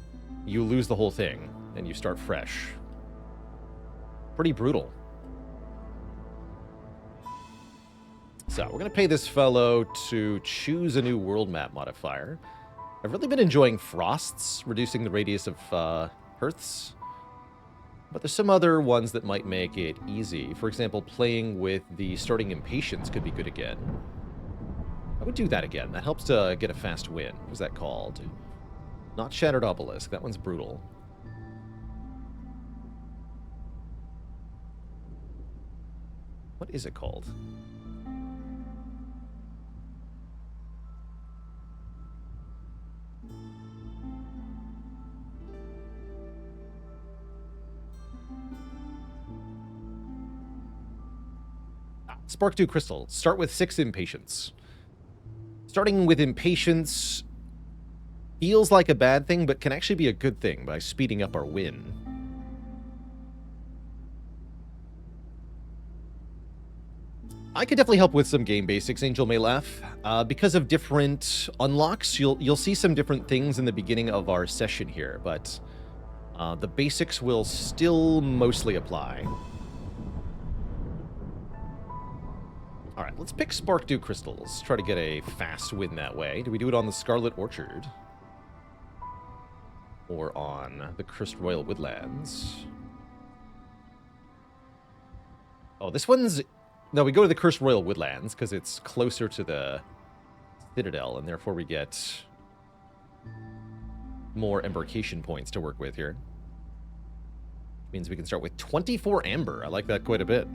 you lose the whole thing, and you start fresh. Pretty brutal. So, we're going to pay this fellow to choose a new world map modifier. I've really been enjoying Frosts, reducing the radius of Hearths. But there's some other ones that might make it easy. For example, playing with the starting Impatience could be good again. I would do that again. That helps to get a fast win. What was that called? Not Shattered Obelisk. That one's brutal. What is it called? Spark 2 Crystal. Start with 6 Impatience. Starting with Impatience feels like a bad thing, but can actually be a good thing by speeding up our win. I could definitely help with some game basics, Angel may laugh. Because of different unlocks, you'll see some different things in the beginning of our session here, but the basics will still mostly apply. All right, let's pick Spark Dew Crystals. Try to get a fast win that way. Do we do it on the Scarlet Orchard? Or on the Cursed Royal Woodlands? Oh, this one's... No, we go to the Cursed Royal Woodlands because it's closer to the Citadel, and therefore we get more embarkation points to work with here. Means we can start with 24 amber. I like that quite a bit.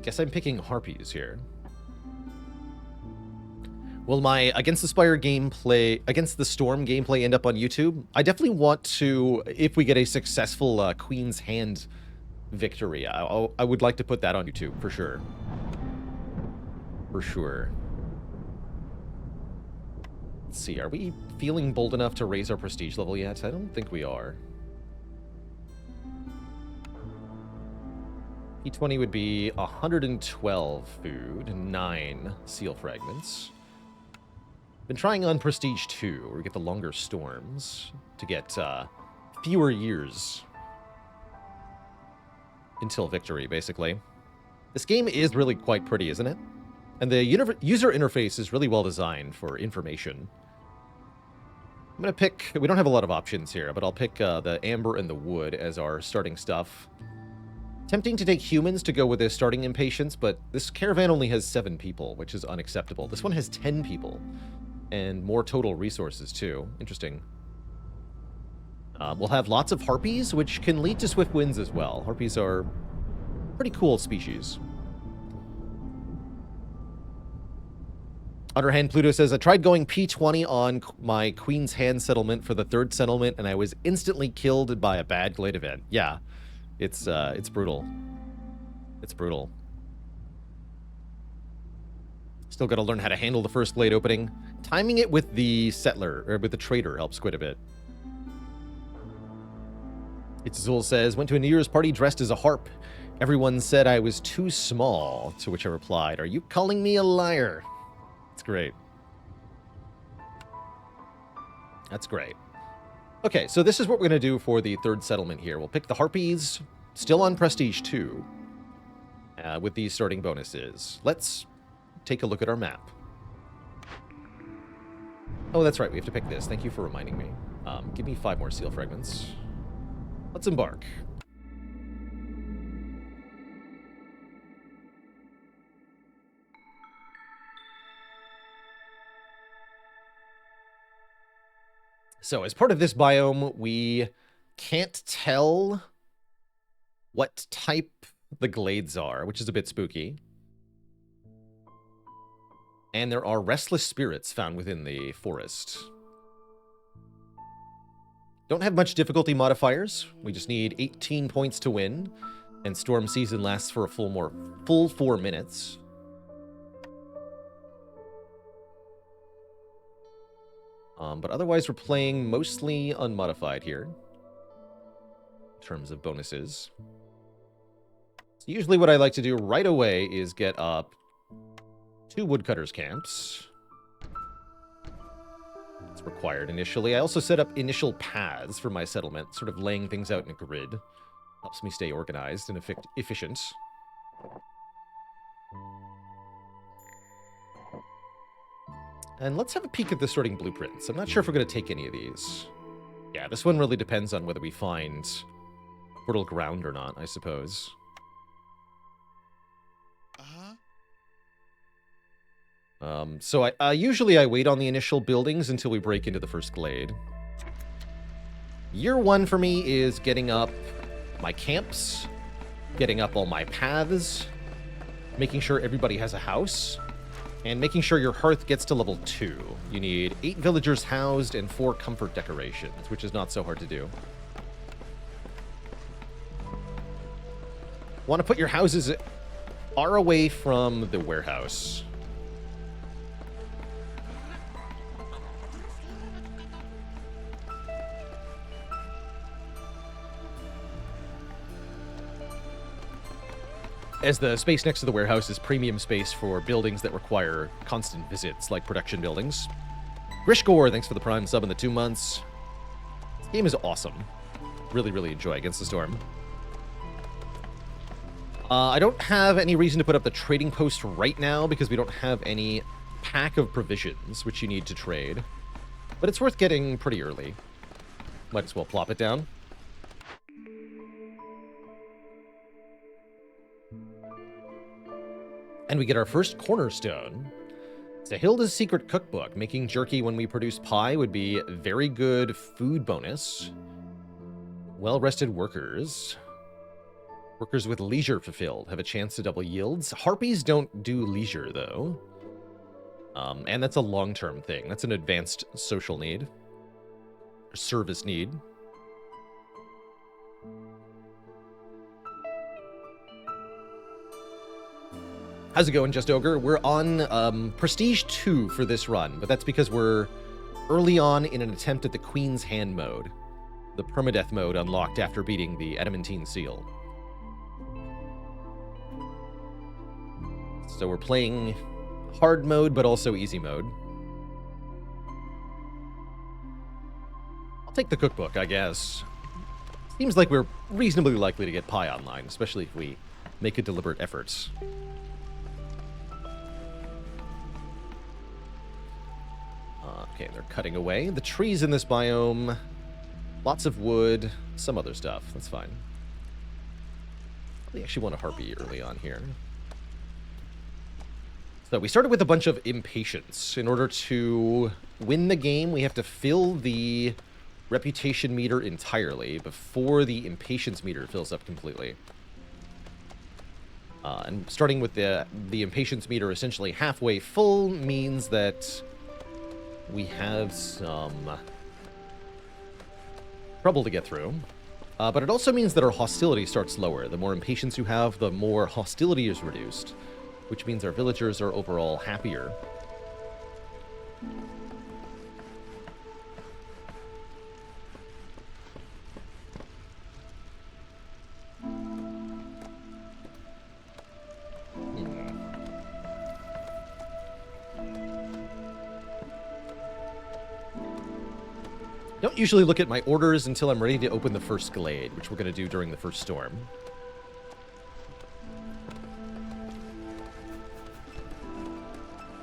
Guess I'm picking Harpies here. Will my Against the Spire gameplay, Against the Storm gameplay end up on YouTube? I definitely want to, if we get a successful Queen's Hand victory, I would like to put that on YouTube, for sure. For sure. Let's see, are we feeling bold enough to raise our prestige level yet? I don't think we are. P20 would be 112 food, 9 seal fragments. Been trying on Prestige 2, where we get the longer storms to get fewer years until victory, basically. This game is really quite pretty, isn't it? And the user interface is really well designed for information. I'm going to pick... We don't have a lot of options here, but I'll pick the amber and the wood as our starting stuff. Tempting to take humans to go with their starting impatience, but this caravan only has 7 people, which is unacceptable. This one has 10 people, and more total resources, too. Interesting. We'll have lots of harpies, which can lead to swift wins as well. Harpies are pretty cool species. Underhand Pluto says, I tried going P20 on my Queen's Hand settlement for the 3rd settlement, and I was instantly killed by a bad glade event. Yeah. It's brutal. It's brutal. Still got to learn how to handle the first glade opening. Timing it with the settler, or with the trader, helps quite a bit. Itzazul says, went to a New Year's party dressed as a harp. Everyone said I was too small, to which I replied, are you calling me a liar? It's great. That's great. Okay, so this is what we're going to do for the 3rd settlement here. We'll pick the Harpies, still on Prestige 2, with these starting bonuses. Let's take a look at our map. Oh, that's right, we have to pick this. Thank you for reminding me. Give me 5 more seal fragments. Let's embark. So, as part of this biome, we can't tell what type the glades are, which is a bit spooky. And there are restless spirits found within the forest. Don't have much difficulty modifiers. We just need 18 points to win, and Storm Season lasts for a full 4 minutes. But otherwise, we're playing mostly unmodified here, in terms of bonuses. So usually what I like to do right away is get up 2 woodcutters camps. It's required initially. I also set up initial paths for my settlement, sort of laying things out in a grid. Helps me stay organized and efficient. And let's have a peek at the sorting blueprints. I'm not sure if we're going to take any of these. Yeah, this one really depends on whether we find fertile ground or not, I suppose. So usually I wait on the initial buildings until we break into the first glade. Year 1 for me is getting up my camps, getting up all my paths, making sure everybody has a house, and making sure your hearth gets to level 2. You need 8 villagers housed and 4 comfort decorations, which is not so hard to do. Want to put your houses far away from the warehouse. As the space next to the warehouse is premium space for buildings that require constant visits, like production buildings. Grishgore, thanks for the Prime sub in the 2 months. This game is awesome. Really, really enjoy Against the Storm. I don't have any reason to put up the trading post right now because we don't have any pack of provisions, which you need to trade. But it's worth getting pretty early. Might as well plop it down. And we get our first cornerstone. Sahilda's Secret Cookbook. Making jerky when we produce pie would be a very good food bonus. Well-rested workers. Workers with leisure fulfilled have a chance to double yields. Harpies don't do leisure, though. And that's a long-term thing. That's an advanced social need. Or service need. How's it going, Just Ogre? We're on Prestige 2 for this run, but that's because we're early on in an attempt at the Queen's Hand mode. The permadeath mode unlocked after beating the Adamantine Seal. So we're playing hard mode, but also easy mode. I'll take the cookbook, I guess. Seems like we're reasonably likely to get pie online, especially if we make a deliberate effort. Okay, they're cutting away. The trees in this biome, lots of wood, some other stuff. That's fine. We actually want a harpy early on here. So we started with a bunch of impatience. In order to win the game, we have to fill the reputation meter entirely before the impatience meter fills up completely. And starting with the impatience meter essentially halfway full means that we have some trouble to get through. But it also means that our hostility starts lower. The more impatience you have, the more hostility is reduced, which means our villagers are overall happier. Don't usually look at my orders until I'm ready to open the first glade, which we're going to do during the first storm.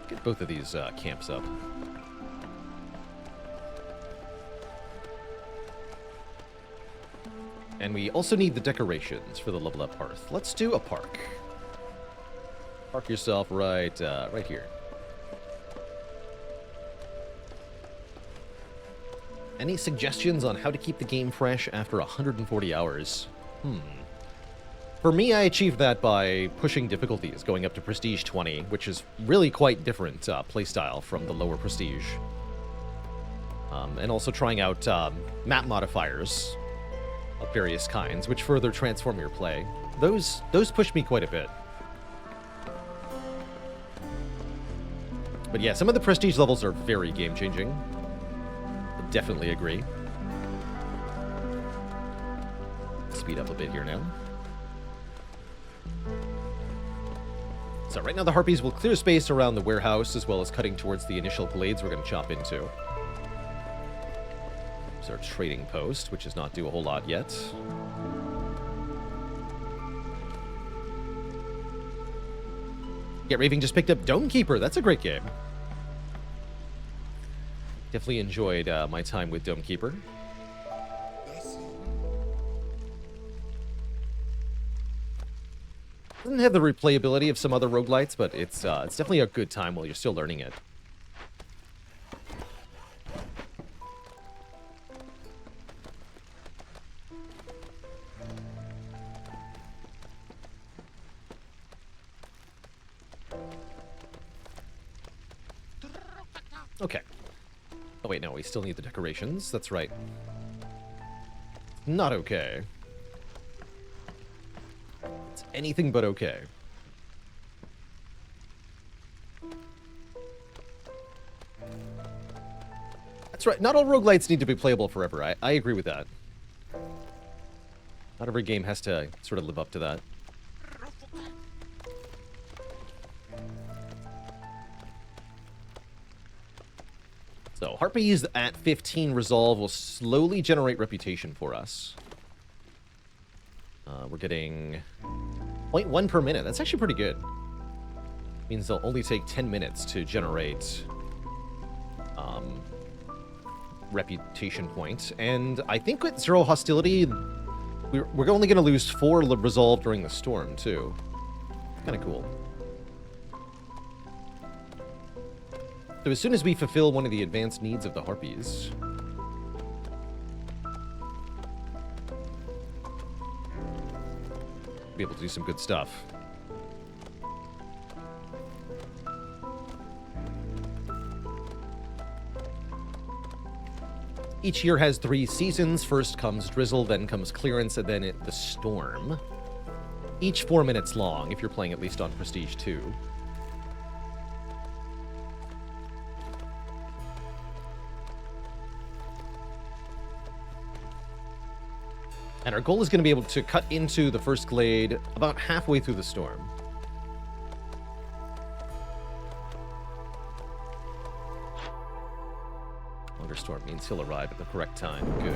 Get both of these camps up. And we also need the decorations for the level up hearth. Let's do a park. Park yourself right here. Any suggestions on how to keep the game fresh after 140 hours? For me, I achieved that by pushing difficulties, going up to Prestige 20, which is really quite different playstyle from the lower Prestige. And also trying out map modifiers of various kinds, which further transform your play. Those push me quite a bit. But yeah, some of the Prestige levels are very game-changing. Definitely agree. Speed up a bit here now. So right now the Harpies will clear space around the warehouse as well as cutting towards the initial glades we're going to chop into. There's our trading post, which does not do a whole lot yet. Get Raving just picked up Dome Keeper. That's a great game. Definitely enjoyed my time with Dome Keeper. Doesn't have the replayability of some other roguelites, but it's definitely a good time while you're still learning it. Okay. Oh wait, no, we still need the decorations. That's right. Not okay. It's anything but okay. That's right, not all roguelites need to be playable forever. I agree with that. Not every game has to sort of live up to that. So, Harpies at 15 resolve will slowly generate reputation for us. We're getting 0.1 per minute. That's actually pretty good. Means they'll only take 10 minutes to generate reputation points. And I think with zero hostility, we're only going to lose 4 resolve during the storm, too. Kind of cool. So as soon as we fulfill one of the advanced needs of the Harpies, we'll be able to do some good stuff. Each year has 3 seasons. First comes drizzle, then comes clearance, and then the storm. Each 4 minutes long, if you're playing at least on Prestige 2. And our goal is going to be able to cut into the first glade about halfway through the storm. Storm means he'll arrive at the correct time. Good.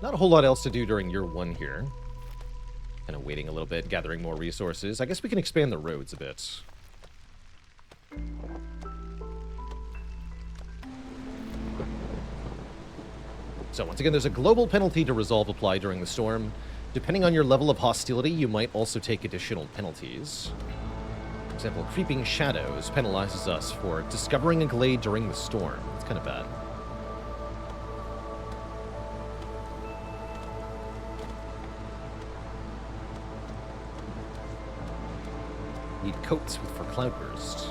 Not a whole lot else to do during year 1 here. Kind of waiting a little bit, gathering more resources. I guess we can expand the roads a bit. So once again, there's a global penalty to resolve apply during the storm. Depending on your level of hostility, you might also take additional penalties. For example, Creeping Shadows penalizes us for discovering a glade during the storm. It's kind of bad. Need coats for Cloudburst.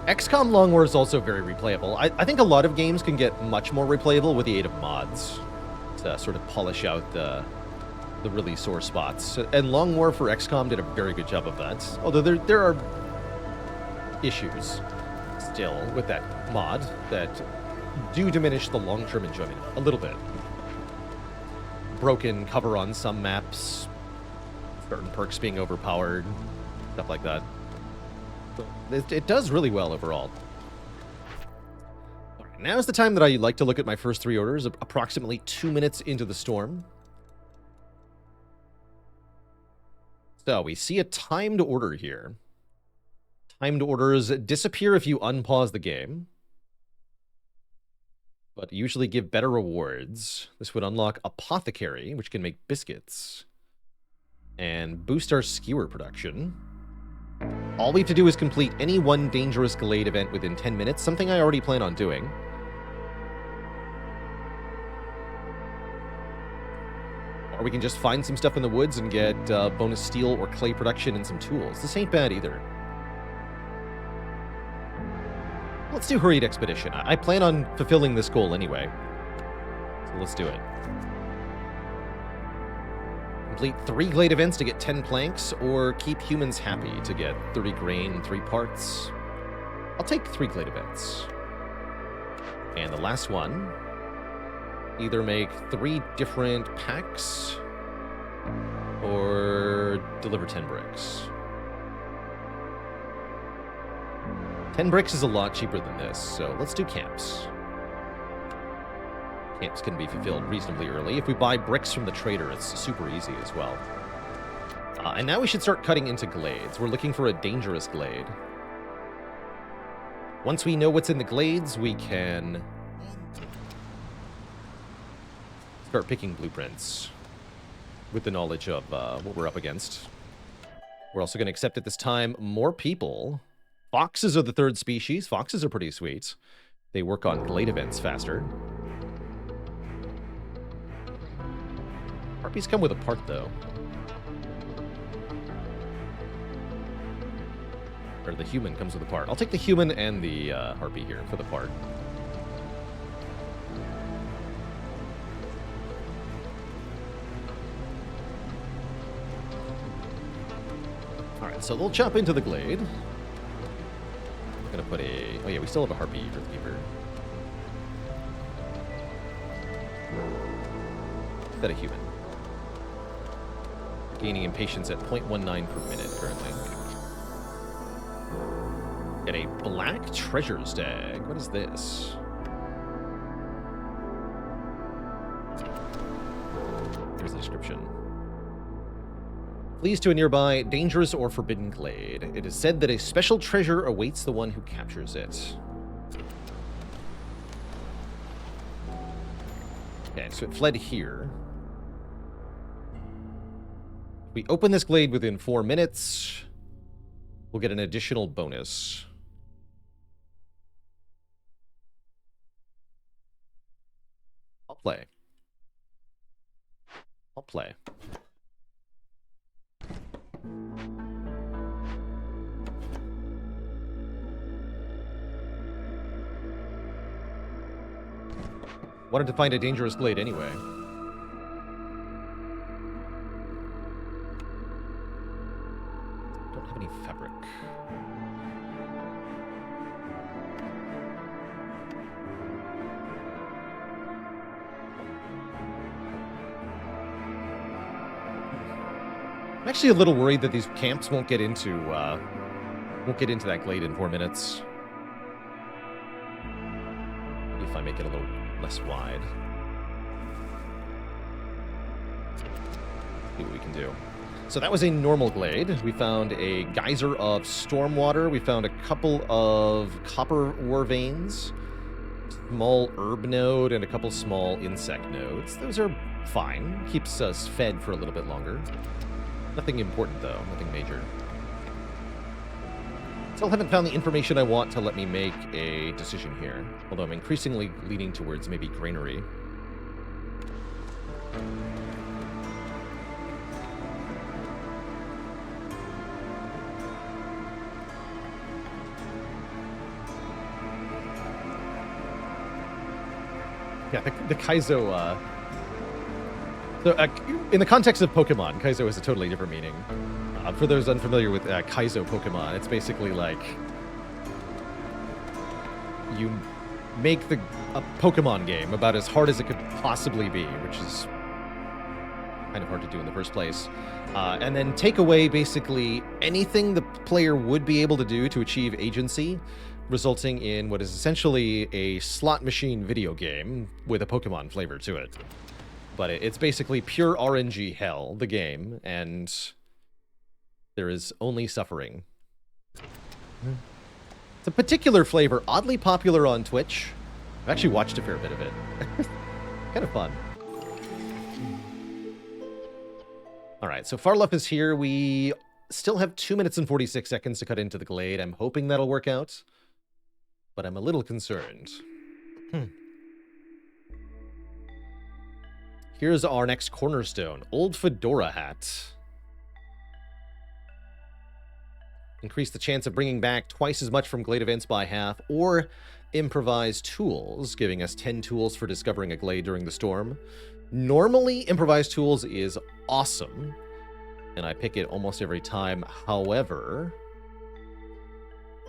XCOM Long War is also very replayable. I think a lot of games can get much more replayable with the aid of mods to sort of polish out the really sore spots. And Long War for XCOM did a very good job of that. Although there are issues still with that mod that do diminish the long-term enjoyment a little bit. Broken cover on some maps, certain perks being overpowered, stuff like that. It does really well overall. All right, now is the time that I like to look at my first 3 orders, approximately 2 minutes into the storm. So we see a timed order here. Timed orders disappear if you unpause the game, but usually give better rewards. This would unlock Apothecary, which can make biscuits, and boost our skewer production. All we have to do is complete any one dangerous glade event within 10 minutes, something I already plan on doing. Or we can just find some stuff in the woods and get bonus steel or clay production and some tools. This ain't bad either. Let's do Hurried Expedition. I plan on fulfilling this goal anyway. So let's do it. Complete 3 glade events to get 10 planks, or keep humans happy to get 30 grain, 3 parts. I'll take 3 glade events. And the last one, either make 3 different packs, or deliver 10 bricks. 10 bricks is a lot cheaper than this, so let's do camps. Camps can be fulfilled reasonably early. If we buy bricks from the trader, it's super easy as well. And now we should start cutting into glades. We're looking for a dangerous glade. Once we know what's in the glades, we can start picking blueprints with the knowledge of what we're up against. We're also going to accept at this time more people. Foxes are the 3rd species. Foxes are pretty sweet. They work on glade events faster. Harpies come with a part, though. Or the human comes with a part. I'll take the human and the harpy here for the part. Alright, so we'll chop into the glade. I'm gonna put a... Oh yeah, we still have a harpy Earthkeeper. Is that a human? Gaining impatience at 0.19 per minute currently. Get a black treasure stag. What is this? Here's the description. Flees to a nearby dangerous or forbidden glade. It is said that a special treasure awaits the one who captures it. Okay, so it fled here. We open this glade within 4 minutes. We'll get an additional bonus. I'll play. I'll play. Wanted to find a dangerous glade anyway. Don't have any fabric. I'm actually a little worried that these camps won't get into that glade in 4 minutes. Maybe if I make it a little less wide. See what we can do. So that was a normal glade. We found a geyser of stormwater. We found a couple of copper ore veins, small herb node, and a couple small insect nodes. Those are fine. Keeps us fed for a little bit longer. Nothing important, though. Nothing major. Still haven't found the information I want to let me make a decision here. Although I'm increasingly leaning towards maybe granary. Yeah, the Kaizo, in the context of Pokemon, Kaizo has a totally different meaning. For those unfamiliar with Kaizo Pokemon, it's basically like you make a Pokemon game about as hard as it could possibly be, which is kind of hard to do in the first place, and then take away basically anything the player would be able to do to achieve agency, resulting in what is essentially a slot machine video game with a Pokemon flavor to it. But it's basically pure RNG hell, the game, and there is only suffering. It's a particular flavor, oddly popular on Twitch. I've actually watched a fair bit of it. Kind of fun. All right, so Farluff is here. We still have 2 minutes and 46 seconds to cut into the glade. I'm hoping that'll work out, but I'm a little concerned. Here's our next cornerstone. Old fedora hat. Increase the chance of bringing back twice as much from glade events by half, or improvised tools, giving us 10 tools for discovering a glade during the storm. Normally, improvised tools is awesome, and I pick it almost every time. However,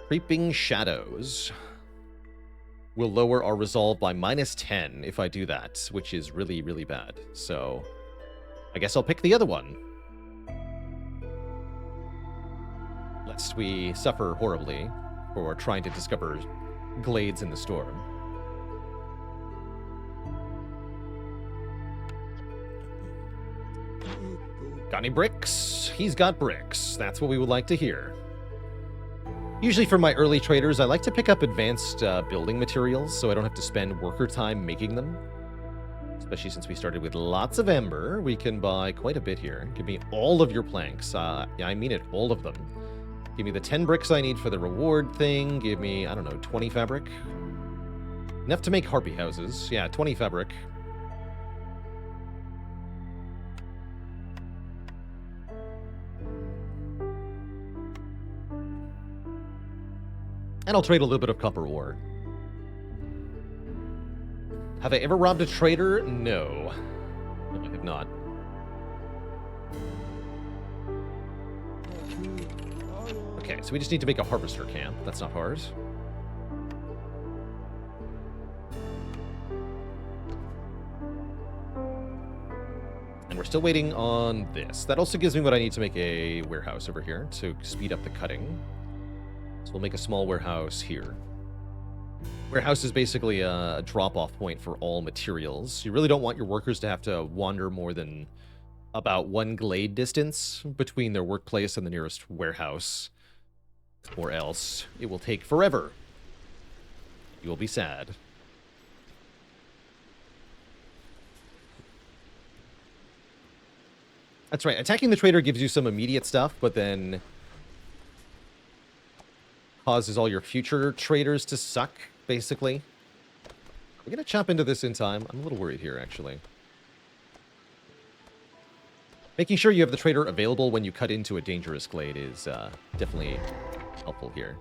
creeping shadows will lower our resolve by -10 if I do that, which is really, really bad. So I guess I'll pick the other one. Lest we suffer horribly for trying to discover glades in the storm. Got any bricks? He's got bricks. That's what we would like to hear. Usually for my early traders, I like to pick up advanced building materials so I don't have to spend worker time making them. Especially since we started with lots of ember, we can buy quite a bit here. Give me all of your planks. Yeah, I mean it, all of them. Give me the 10 bricks I need for the reward thing. Give me, I don't know, 20 fabric. Enough to make harpy houses. Yeah, 20 fabric. And I'll trade a little bit of copper ore. Have I ever robbed a trader? No. No, I have not. Okay, so we just need to make a harvester camp. That's not hard. And we're still waiting on this. That also gives me what I need to make a warehouse over here to speed up the cutting. So we'll make a small warehouse here. Warehouse is basically a drop-off point for all materials. You really don't want your workers to have to wander more than about 1 glade distance between their workplace and the nearest warehouse, or else it will take forever. You will be sad. That's right. Attacking the trader gives you some immediate stuff, but then causes all your future traders to suck, basically. We're going to chop into this in time. I'm a little worried here, actually. Making sure you have the trader available when you cut into a dangerous glade is definitely helpful here.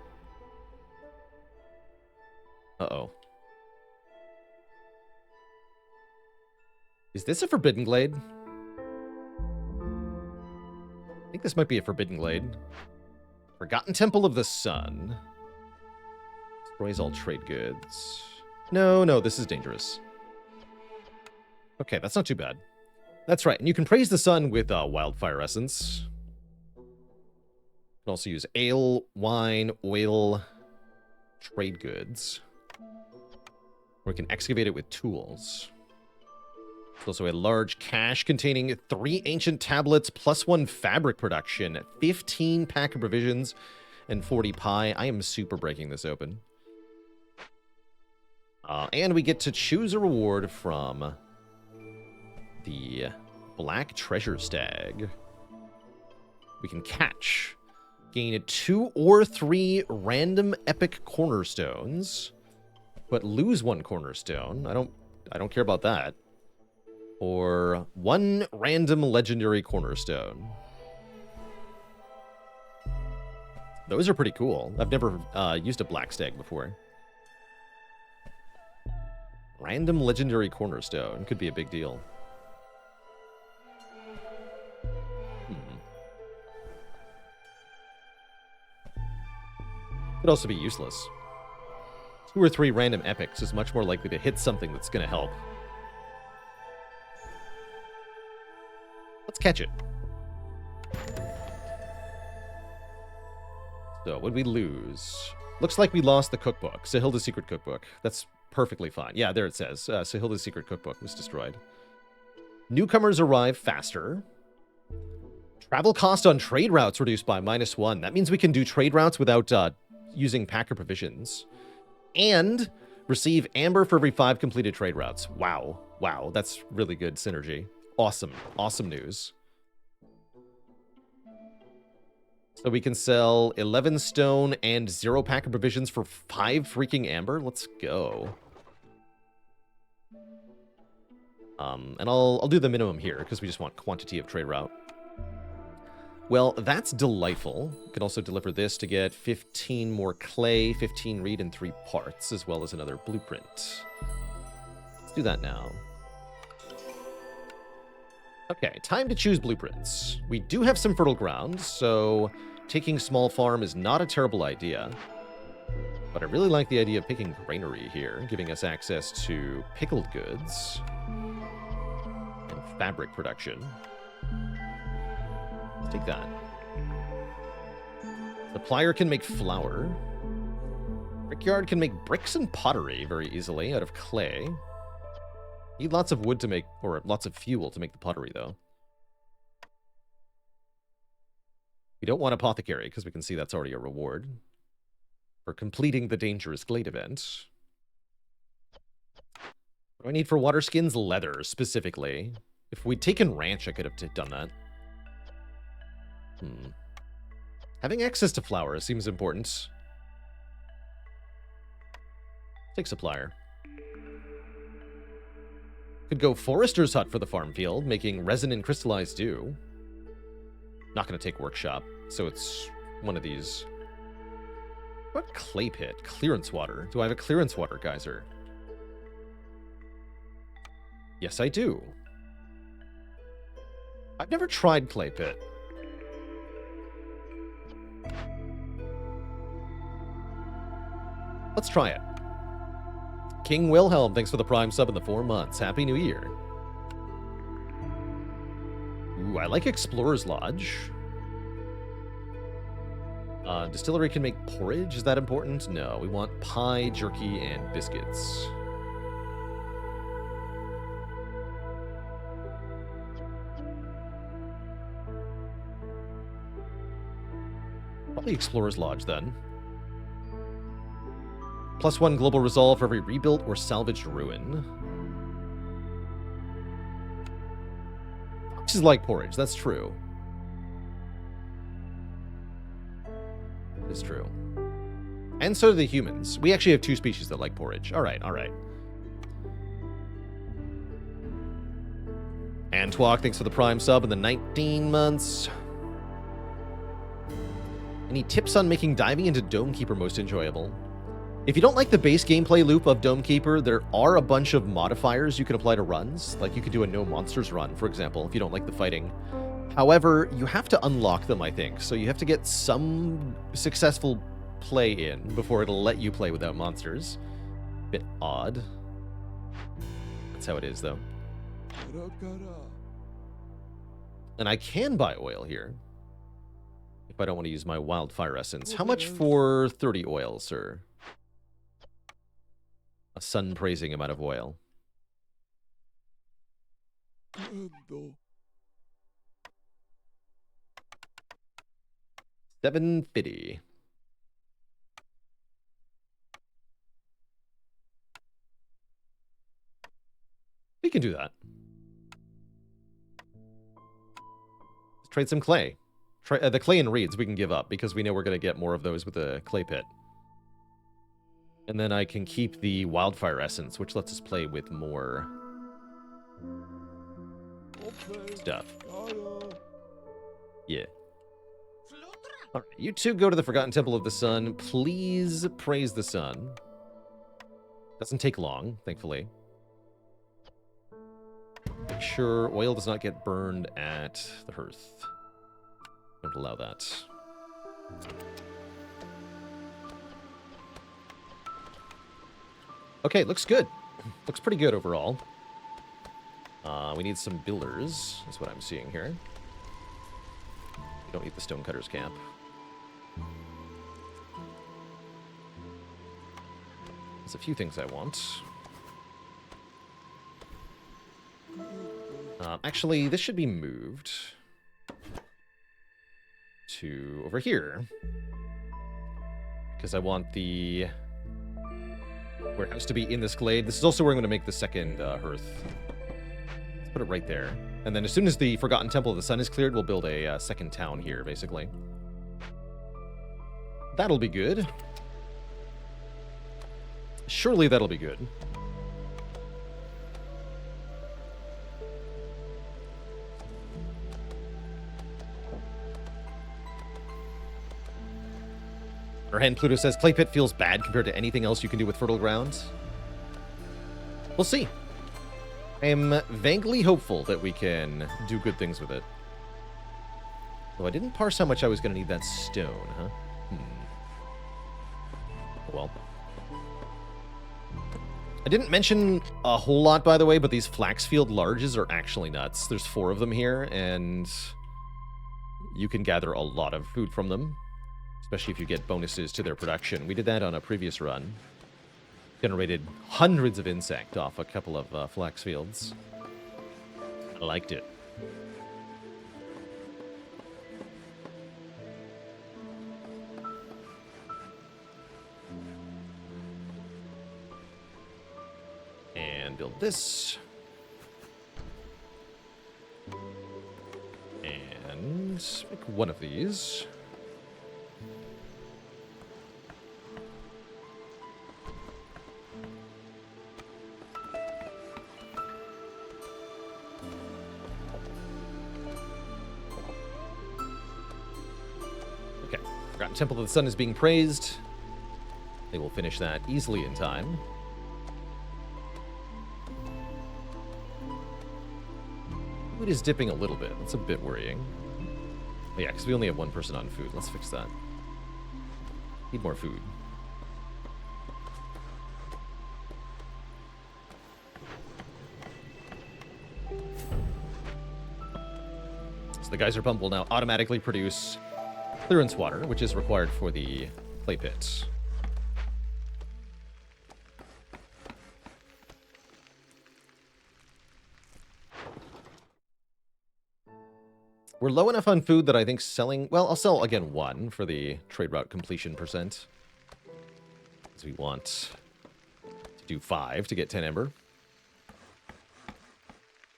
Uh-oh. Is this a forbidden glade? I think this might be a forbidden glade. Forgotten Temple of the Sun. Destroys all trade goods. No, this is dangerous. Okay, that's not too bad. That's right, and you can praise the sun with Wildfire Essence. You can also use ale, wine, oil, trade goods. Or we can excavate it with tools. There's also a large cache containing 3 ancient tablets plus 1 fabric production, 15 pack of provisions, and 40 pie. I am super breaking this open. And we get to choose a reward from the Black Treasure Stag. We can catch. Gain 2 or 3 random epic cornerstones, but lose 1 cornerstone. I don't care about that. Or 1 random legendary cornerstone. Those are pretty cool. I've never used a Black Stag before. Random legendary cornerstone could be a big deal. Could also be useless. 2 or 3 random epics is much more likely to hit something that's going to help. Let's catch it. So, what'd we lose? Looks like we lost the cookbook. Sahilda's Secret Cookbook. That's perfectly fine. Yeah, there it says. Sahilda's Secret Cookbook was destroyed. Newcomers arrive faster. Travel cost on trade routes reduced by -1. That means we can do trade routes without using packer provisions. And receive amber for every 5 completed trade routes. Wow. Wow, that's really good synergy. Awesome. Awesome news. So we can sell 11 stone and 0 pack of provisions for 5 freaking amber. Let's go. And I'll do the minimum here because we just want quantity of trade route. Well, that's delightful. You can also deliver this to get 15 more clay, 15 reed, and 3 parts, as well as another blueprint. Let's do that now. Okay, time to choose blueprints. We do have some fertile ground, so taking small farm is not a terrible idea. But I really like the idea of picking granary here, giving us access to pickled goods and fabric production. Let's take that. Supplier can make flour. Brickyard can make bricks and pottery very easily out of clay. Need lots of wood to make, or lots of fuel to make the pottery, though. We don't want apothecary, because we can see that's already a reward for completing the dangerous glade event. What do I need for water skins? Leather, specifically. If we'd taken ranch, I could have done that. Having access to flour seems important. Take supplier. Could go Forester's Hut for the farm field, making resin and crystallized dew. Not going to take workshop, so it's one of these. What clay pit? Clearance water. Do I have a clearance water geyser? Yes, I do. I've never tried clay pit. Let's try it. King Wilhelm, thanks for the Prime sub in the 4 months. Happy New Year. Ooh, I like Explorer's Lodge. Distillery can make porridge. Is that important? No, we want pie, jerky, and biscuits. Probably Explorer's Lodge, then. +1 global resolve for every rebuilt or salvaged ruin. Fuck's species like porridge. That's true. It's true. And so do the humans. We actually have 2 species that like porridge. All right, all right. Antwalk, thanks for the Prime sub in the 19 months. Any tips on making diving into Domekeeper most enjoyable? If you don't like the base gameplay loop of Domekeeper, there are a bunch of modifiers you can apply to runs. Like you could do a no monsters run, for example, if you don't like the fighting. However, you have to unlock them, I think. So you have to get some successful play in before it'll let you play without monsters. Bit odd. That's how it is, though. And I can buy oil here. If I don't want to use my wildfire essence. How much for 30 oil, sir? A sun-praising amount of oil. 750. We can do that. Let's trade some clay. The clay and reeds we can give up because we know we're going to get more of those with the clay pit. And then I can keep the wildfire essence, which lets us play with more stuff. Yeah. All right, you two go to the Forgotten Temple of the Sun. Please praise the sun. Doesn't take long, thankfully. Make sure oil does not get burned at the hearth. Don't allow that. Okay, looks good. Looks pretty good overall. We need some builders, is what I'm seeing here. We don't need the stonecutter's camp. There's a few things I want. Actually, this should be moved to over here. Because I want the warehouse to be in this glade. This is also where I'm going to make the second hearth. Let's put it right there. And then as soon as the Forgotten Temple of the Sun is cleared, we'll build a second town here, basically. That'll be good. Surely that'll be good. Our hand Pluto says, clay pit feels bad compared to anything else you can do with fertile grounds. We'll see. I am vaguely hopeful that we can do good things with it. Though I didn't parse how much I was going to need that stone, huh? Well. I didn't mention a whole lot, by the way, but these Flaxfield Larges are actually nuts. There's 4 of them here, and you can gather a lot of food from them. Especially if you get bonuses to their production. We did that on a previous run. Generated hundreds of insect off a couple of flax fields. I liked it. And build this. And make one of these. Temple of the Sun is being praised. They will finish that easily in time. Food is dipping a little bit. That's a bit worrying. Oh, yeah, because we only have 1 person on food. Let's fix that. Need more food. So the geyser pump will now automatically produce clearance water, which is required for the clay pits. We're low enough on food that I think selling... Well, I'll sell, again, 1 for the trade route completion percent. Because we want to do 5 to get 10 ember.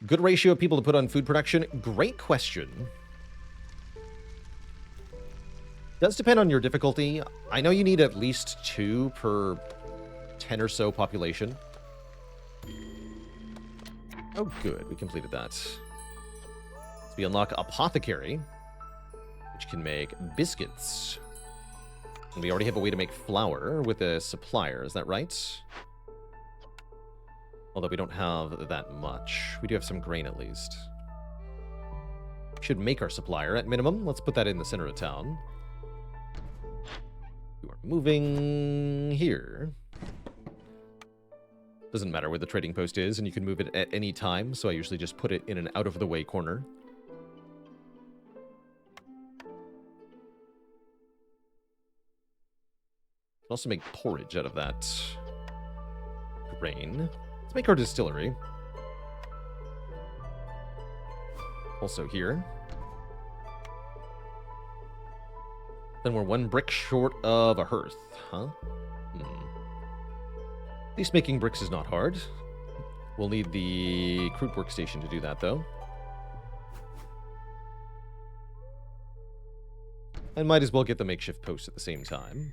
Good ratio of people to put on food production. Great question. Does depend on your difficulty. I know you need at least 2 per 10 or so population. Oh, good. We completed that. So we unlock Apothecary, which can make biscuits. And we already have a way to make flour with a supplier. Is that right? Although we don't have that much. We do have some grain at least. Should make our supplier at minimum. Let's put that in the center of town. You are moving here. Doesn't matter where the trading post is, and you can move it at any time, so I usually just put it in an out-of-the-way corner. Can also make porridge out of that grain. Let's make our distillery. Also here. Then we're 1 brick short of a hearth, huh? At least making bricks is not hard. We'll need the crude workstation to do that, though. I might as well get the makeshift post at the same time.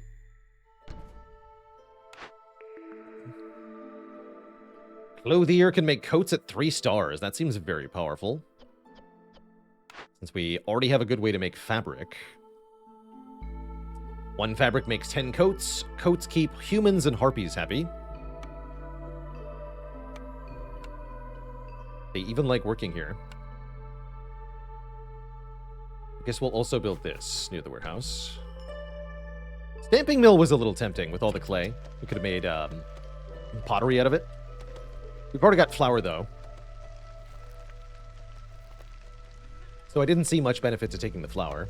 Clothier can make coats at 3 stars. That seems very powerful. Since we already have a good way to make fabric. 1 fabric makes 10 coats. Coats keep humans and harpies happy. They even like working here. I guess we'll also build this near the warehouse. Stamping mill was a little tempting with all the clay. We could have made pottery out of it. We've already got flour, though. So I didn't see much benefit to taking the flour.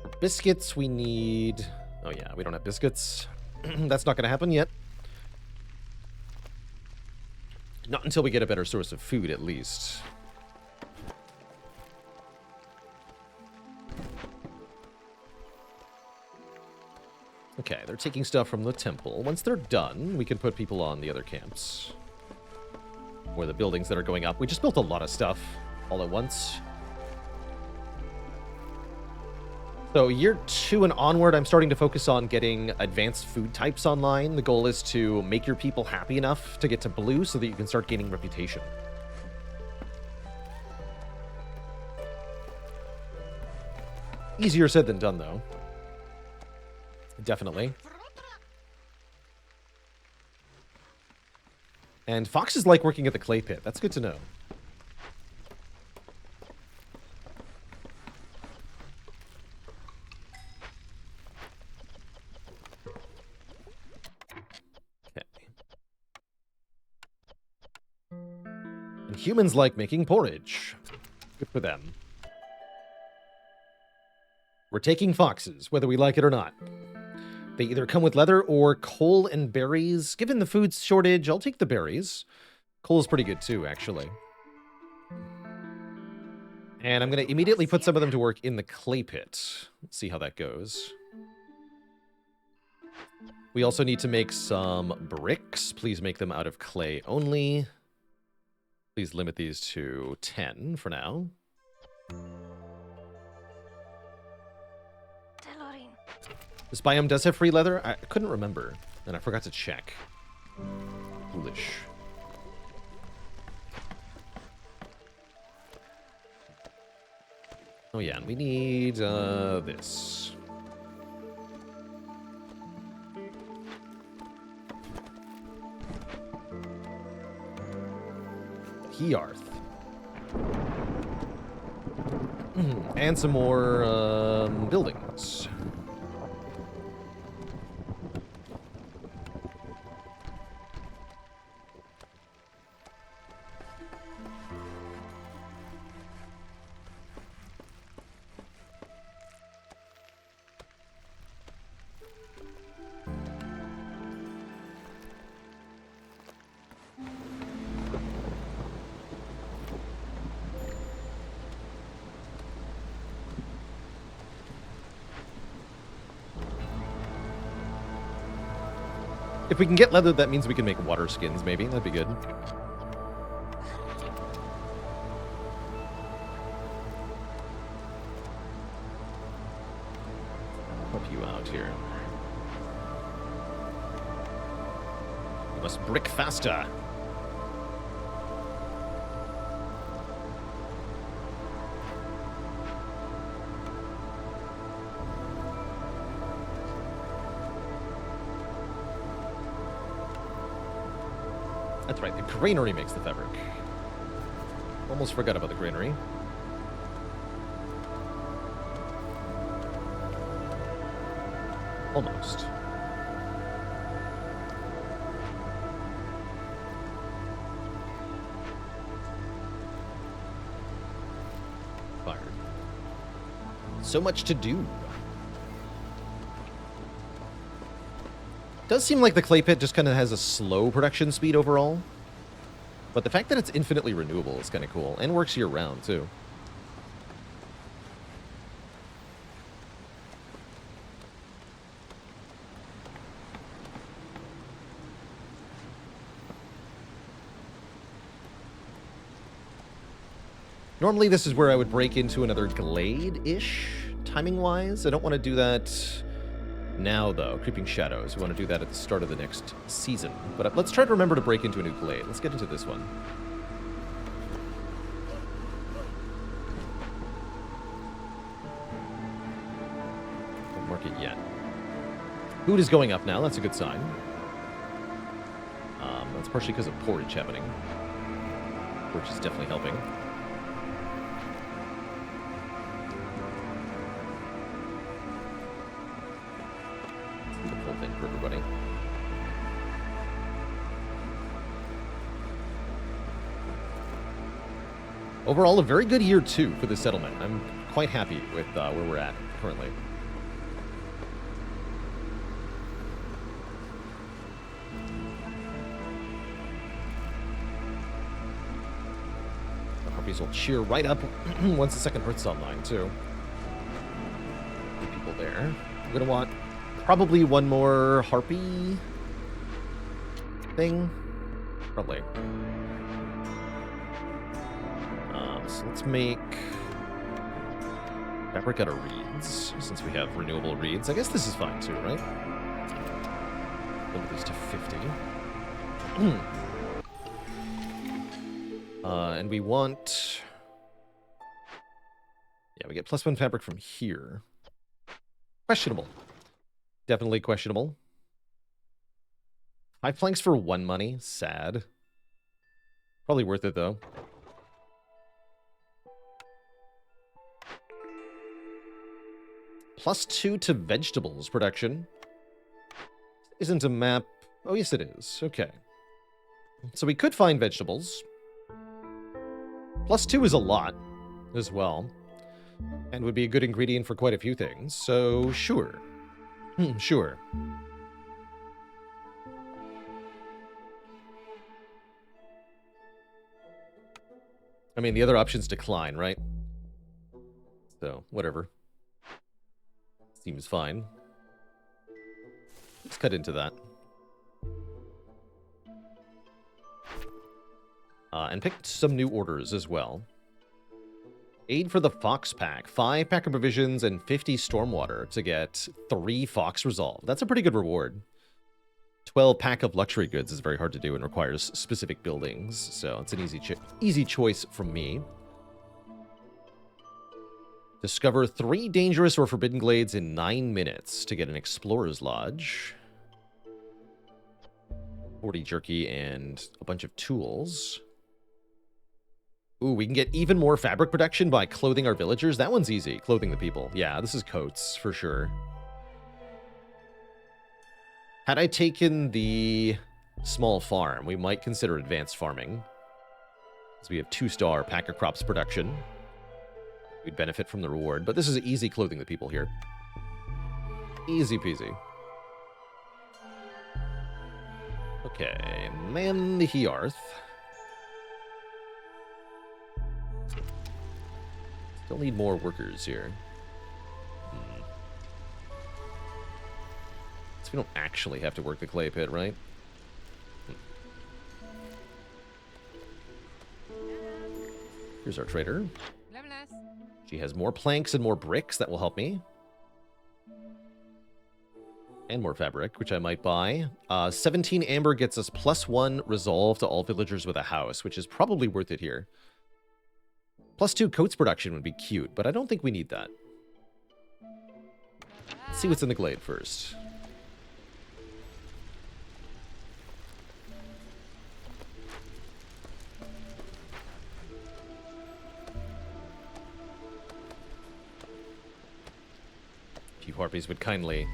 For biscuits, we need... Oh yeah, we don't have biscuits. That's not going to happen yet. Not until we get a better source of food, at least. Okay, they're taking stuff from the temple. Once they're done, we can put people on the other camps. Or the buildings that are going up. We just built a lot of stuff all at once. So year 2 and onward, I'm starting to focus on getting advanced food types online. The goal is to make your people happy enough to get to blue so that you can start gaining reputation. Easier said than done, though. Definitely. And foxes like working at the clay pit. That's good to know. Okay. And humans like making porridge. Good for them. We're taking foxes, whether we like it or not. They either come with leather or coal and berries. Given the food shortage, I'll take the berries. Coal is pretty good too, actually. And I'm going to immediately put some of them to work in the clay pit. Let's see how that goes. We also need to make some bricks. Please make them out of clay only. Please limit these to 10 for now. This biome does have free leather? I couldn't remember, and I forgot to check. Foolish. Oh yeah, and we need this. Hearth. And some more buildings. If we can get leather, that means we can make water skins, maybe. That'd be good. Help you out here. You must brick faster. That's right, the granary makes the fabric. Almost forgot about the granary. Almost. Fired. So much to do. Does seem like the clay pit just kind of has a slow production speed overall. But the fact that it's infinitely renewable is kind of cool. And works year-round, too. Normally this is where I would break into another glade-ish, timing-wise. I don't want to do that now, though. Creeping Shadows. We want to do that at the start of the next season. But let's try to remember to break into a new glade. Let's get into this one. Don't mark it yet. Food is going up now. That's a good sign. That's partially because of porridge happening. Porridge is definitely helping. For everybody. Overall, a very good year, too, for the settlement. I'm quite happy with where we're at currently. The harpies will cheer right up once the second Earth's online, too. Good people there. I'm going to want probably one more harpy thing. Probably. So let's make fabric out of reeds, since we have renewable reeds. I guess this is fine too, right? Limit these to 50. And we want... Yeah, we get +1 fabric from here. Questionable. Definitely questionable. 5 planks for 1 money. Sad. Probably worth it, though. +2 to vegetables production. Isn't a map... Oh, yes, it is. Okay. So we could find vegetables. +2 is a lot, as well. And would be a good ingredient for quite a few things. So, sure. Sure. I mean, the other options decline, right? So, whatever. Seems fine. Let's cut into that. And pick some new orders as well. Aid for the Fox Pack. 5 pack of provisions and 50 stormwater to get 3 Fox resolved. That's a pretty good reward. 12 pack of luxury goods is very hard to do and requires specific buildings. So it's an easy choice from me. Discover 3 dangerous or forbidden glades in 9 minutes to get an explorer's lodge. 40 jerky and a bunch of tools. Ooh, we can get even more fabric production by clothing our villagers. That one's easy. Clothing the people. Yeah, this is coats, for sure. Had I taken the small farm, we might consider advanced farming. Because we have 2-star packer crops production. We'd benefit from the reward. But this is easy clothing the people here. Easy peasy. Okay, man the Hearth. Still need more workers here. Let's You don't actually have to work the clay pit, right? Here's our trader. She has more planks and more bricks. That will help me. And more fabric, which I might buy. 17 amber gets us +1 resolve to all villagers with a house, which is probably worth it here. +2 coats production would be cute, but I don't think we need that. Let's see what's in the glade first. If you harpies would kindly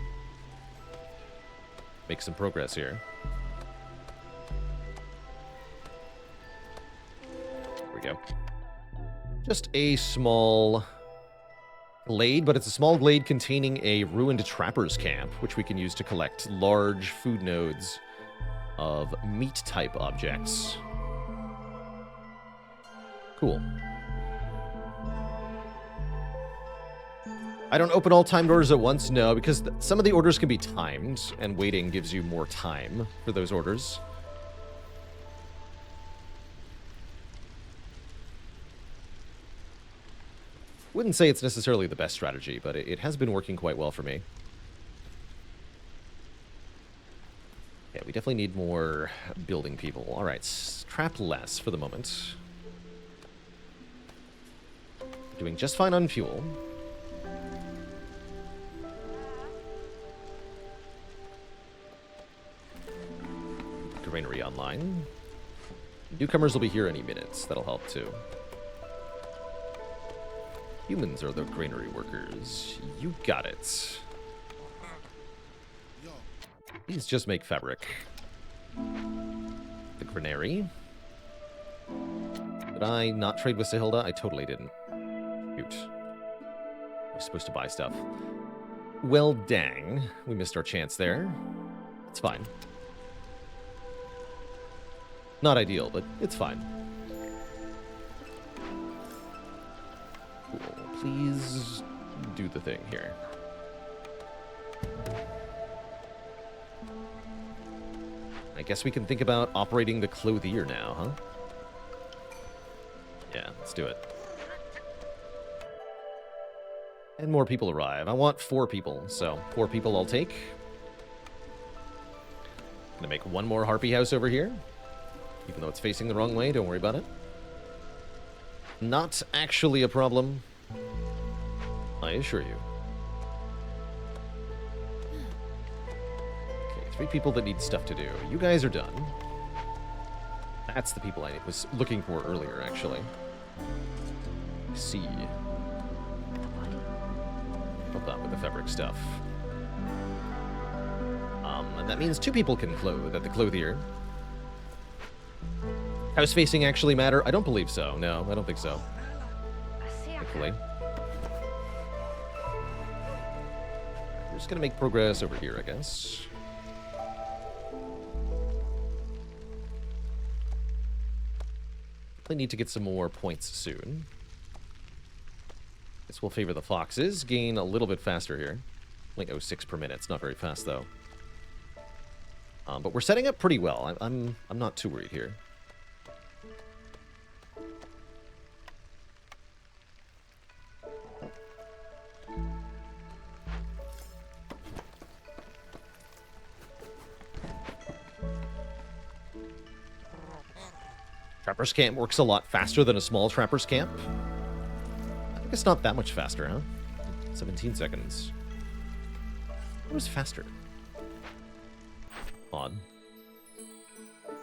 make some progress here. There we go. Just a small glade, but it's a small glade containing a ruined trapper's camp, which we can use to collect large food nodes of meat-type objects. Cool. I don't open all timed orders at once, no, because some of the orders can be timed, and waiting gives you more time for those orders. Wouldn't say it's necessarily the best strategy, but it has been working quite well for me. Yeah, we definitely need more building people. All right, scrap less for the moment. Doing just fine on fuel. Granary online. Newcomers will be here any minute. That'll help too. Humans are the granary workers. You got it. Please just make fabric. The granary. Did I not trade with Sahilda? I totally didn't. Shoot. I was supposed to buy stuff. Well, dang. We missed our chance there. It's fine. Not ideal, but it's fine. Cool. Please do the thing here. I guess we can think about operating the clothier now, huh? Yeah, let's do it. And more people arrive. I want 4 people, so 4 people I'll take. Gonna make one more harpy house over here. Even though it's facing the wrong way, don't worry about it. Not actually a problem, I assure you. Okay, 3 people that need stuff to do. You guys are done. That's the people I was looking for earlier, actually. Let's see. Help out with the fabric stuff. And that means 2 people can clothe at the clothier. House facing actually matter? I don't believe so. No, I don't think so. Thankfully. We're just gonna make progress over here, I guess. I need to get some more points soon. This will favor the foxes. Gain a little bit faster here. Like 0.06 per minute. It's not very fast though. But we're setting up pretty well. I'm not too worried here. Trapper's camp works a lot faster than a small trapper's camp. I think it's not that much faster, huh? 17 seconds. It was faster. Odd.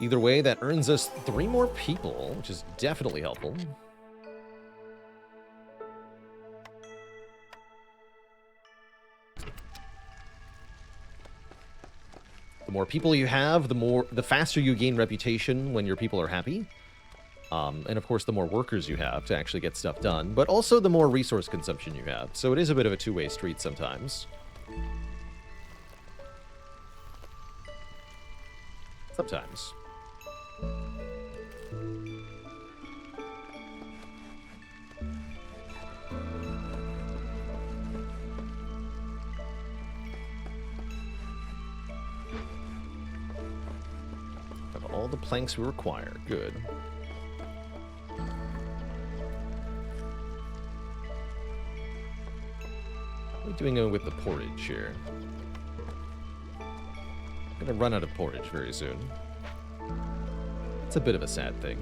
Either way, that earns us 3 more people, which is definitely helpful. The more people you have, the faster you gain reputation when your people are happy. And of course, the more workers you have to actually get stuff done, but also the more resource consumption you have. So it is a bit of a two-way street sometimes. Sometimes. planks we require. Good. How are we doing with the porridge here? I'm gonna run out of porridge very soon. It's a bit of a sad thing.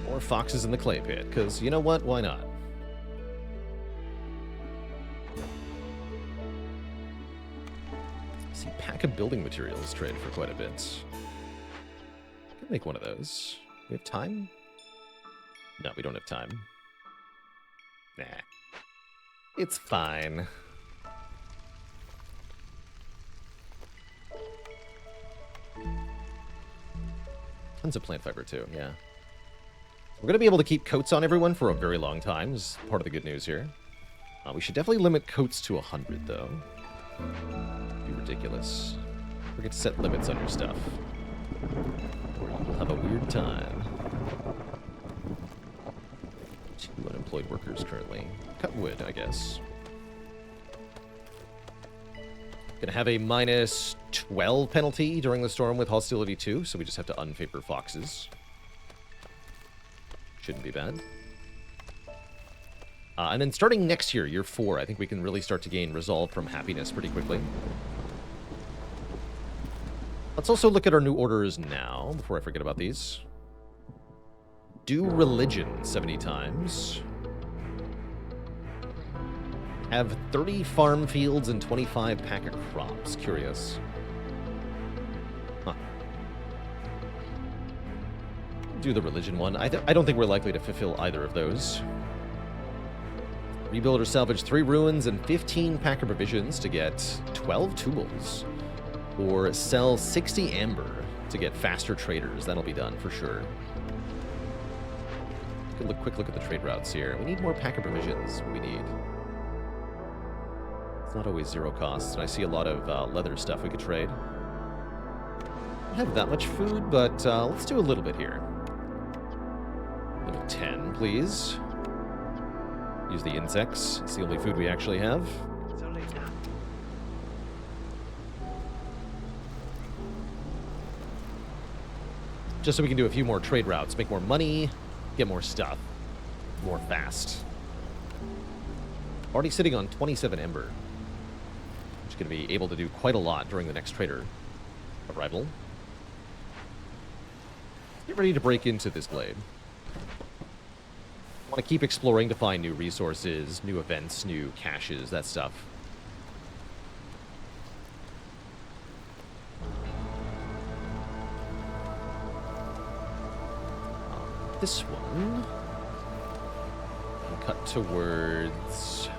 More foxes in the clay pit, because you know what? Why not? See, pack of building materials trade for quite a bit. Can make one of those. We have time? No, we don't have time. Nah. It's fine. Tons of plant fiber, too, yeah. We're going to be able to keep coats on everyone for a very long time, is part of the good news here. We should definitely limit coats to 100, though. Be ridiculous. Forget to set limits on your stuff, or you'll have a weird time. 2 unemployed workers currently. Cut wood, I guess. Gonna have a minus 12 penalty during the storm with hostility 2, so we just have to unfavor foxes. Shouldn't be bad. And then starting next year, year 4, I think we can really start to gain resolve from happiness pretty quickly. Let's also look at our new orders now, before I forget about these. Do religion 70 times. Have 30 farm fields and 25 pack of crops. Curious. Huh. Do the religion one. I don't think we're likely to fulfill either of those. Rebuild or salvage 3 ruins and 15 pack of provisions to get 12 tools. Or sell 60 amber to get faster traders. That'll be done for sure. Quick look at the trade routes here. We need more pack of provisions. We need. It's not always 0 costs, and I see a lot of leather stuff we could trade. I don't have that much food, but let's do a little bit here. Limit 10, please. Use the insects. It's the only food we actually have. Just so we can do a few more trade routes, make more money, get more stuff, more fast. Already sitting on 27 ember. Which is going to be able to do quite a lot during the next trader arrival. Get ready to break into this glade. I want to keep exploring to find new resources, new events, new caches, that stuff. This one. And cut towards.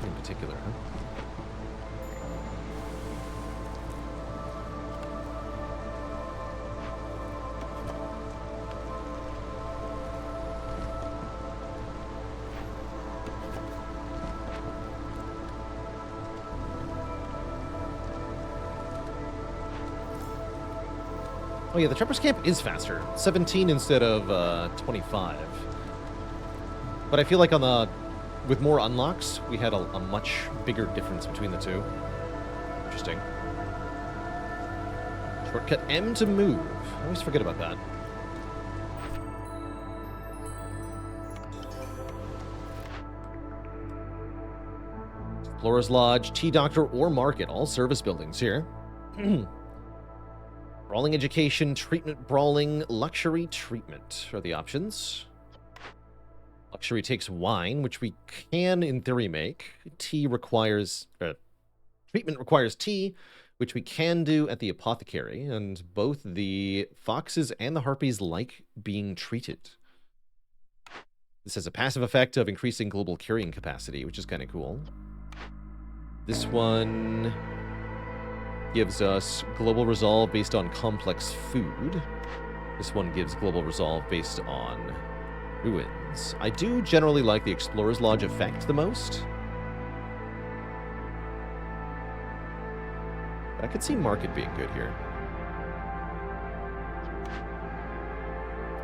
In particular, huh? Oh yeah, the Trapper's Camp is faster. 17 instead of 25. But I feel like on the with more unlocks, we had a much bigger difference between the two. Interesting. Shortcut M to move. I always forget about that. Explorer's Lodge, Tea Doctor, or Market. All service buildings here. Brawling Education, Treatment Brawling, Luxury Treatment are the options. Luxury takes wine, which we can, in theory, make. Tea requires... treatment requires tea, which we can do at the apothecary, and both the foxes and the harpies like being treated. This has a passive effect of increasing global carrying capacity, which is kind of cool. This one gives us global resolve based on complex food. This one gives global resolve based on ruins. I do generally like the Explorer's Lodge effect the most. But I could see Market being good here.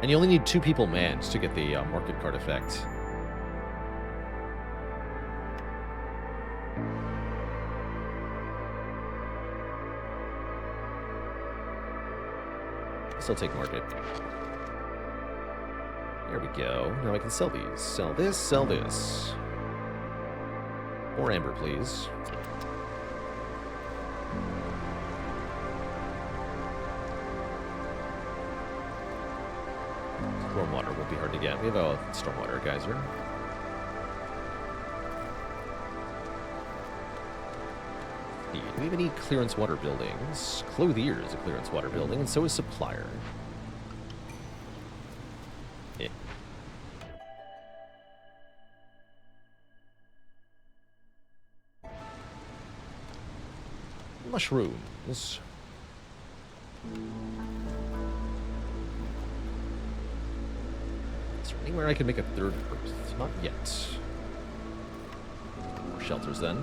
And you only need 2 people manned to get the market card effect. Still take market. There we go. Now I can sell these. Sell this, sell this. More amber, please. Stormwater won't be hard to get. We have a stormwater geyser. Do we have any clearance water buildings? Clothier is a clearance water building, and so is Supplier. Yeah. Mushrooms. Is there anywhere I can make a 3rd Earth? Not yet. More shelters then.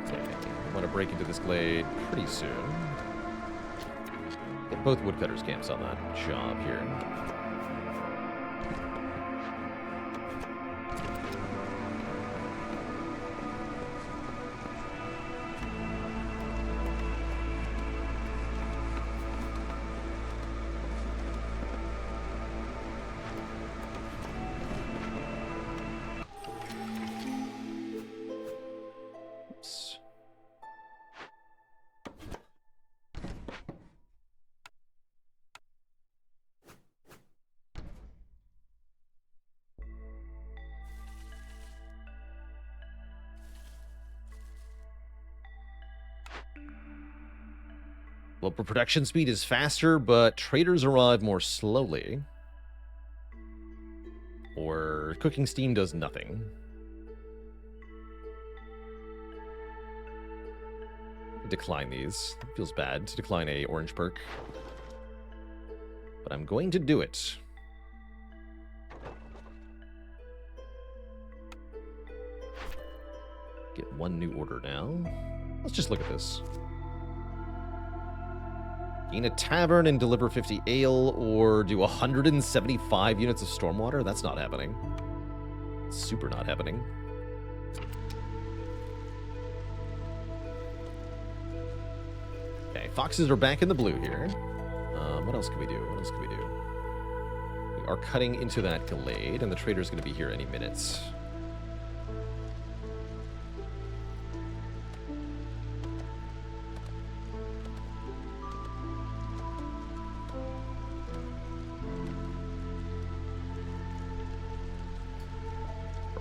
Okay, I want to break into this glade pretty soon. Get both woodcutters' camps on that job here. Well, production speed is faster, but traders arrive more slowly. Or cooking steam does nothing. Decline these. It feels bad to decline a orange perk. But I'm going to do it. Get 1 new order now. Let's just look at this. Gain a tavern and deliver 50 ale, or do 175 units of stormwater? That's not happening. Super not happening. Okay, foxes are back in the blue here. What else can we do? What else can we do? We are cutting into that glade, and the trader's going to be here any minute.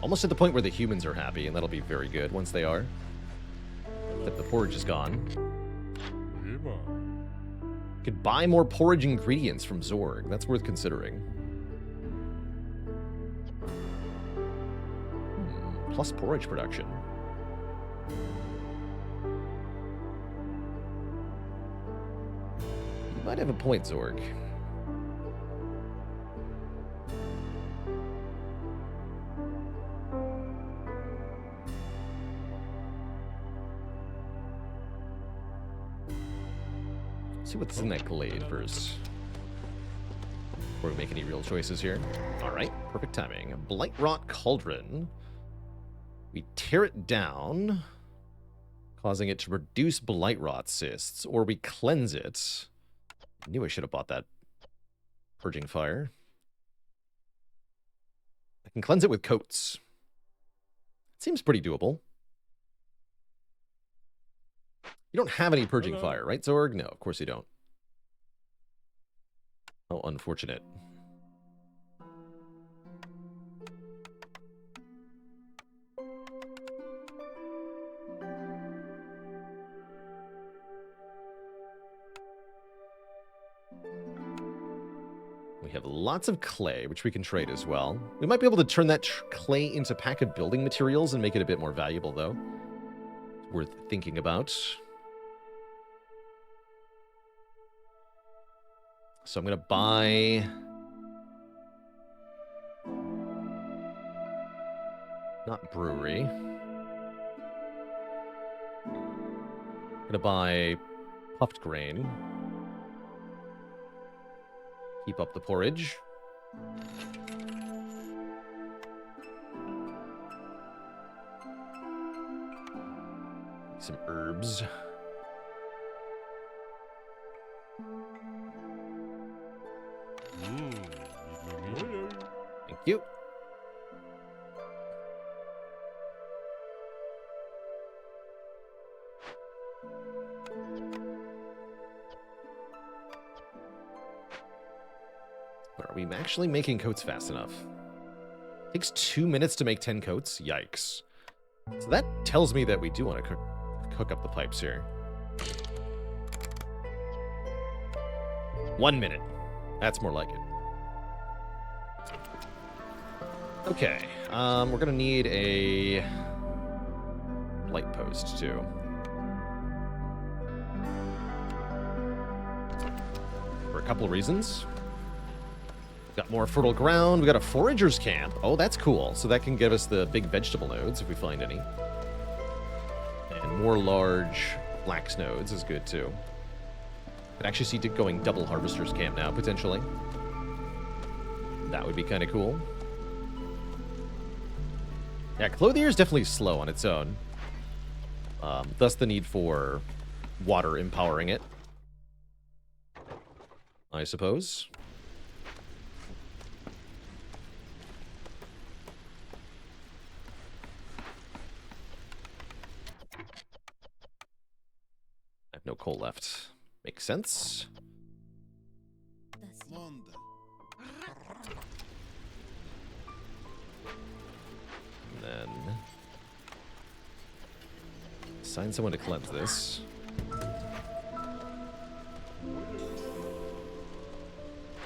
Almost at the point where the humans are happy, and that'll be very good once they are. Except the porridge is gone. Could buy more porridge ingredients from Zorg. That's worth considering. Plus porridge production. You might have a point, Zorg. See what's in that glade first. Before we make any real choices here. Alright, perfect timing. Blightrot Cauldron. We tear it down, causing it to produce Blightrot cysts, or we cleanse it. I knew I should have bought that Purging Fire. I can cleanse it with coats. Seems pretty doable. You don't have any Purging Fire, right, Zorg? No, of course you don't. Oh, unfortunate. We have lots of clay, which we can trade as well. We might be able to turn that clay into pack of building materials and make it a bit more valuable, though. It's worth thinking about. So I'm going to buy... Not brewery. Gonna buy puffed grain. Keep up the porridge. Some herbs. Thank you. But are we actually making coats fast enough? Takes 2 minutes to make 10 coats? Yikes. So that tells me that we do want to cook up the pipes here. 1 minute. That's more like it. Okay. We're gonna need a light post too. For a couple of reasons. Got more fertile ground. We got a forager's camp. Oh, that's cool. So that can give us the big vegetable nodes if we find any. And more large flax nodes is good too. Could actually see it going double harvester's camp now, potentially. That would be kind of cool. Yeah, Clothier is definitely slow on its own. Thus the need for water empowering it, I suppose. I have no coal left. Makes sense. And then assign someone to cleanse this.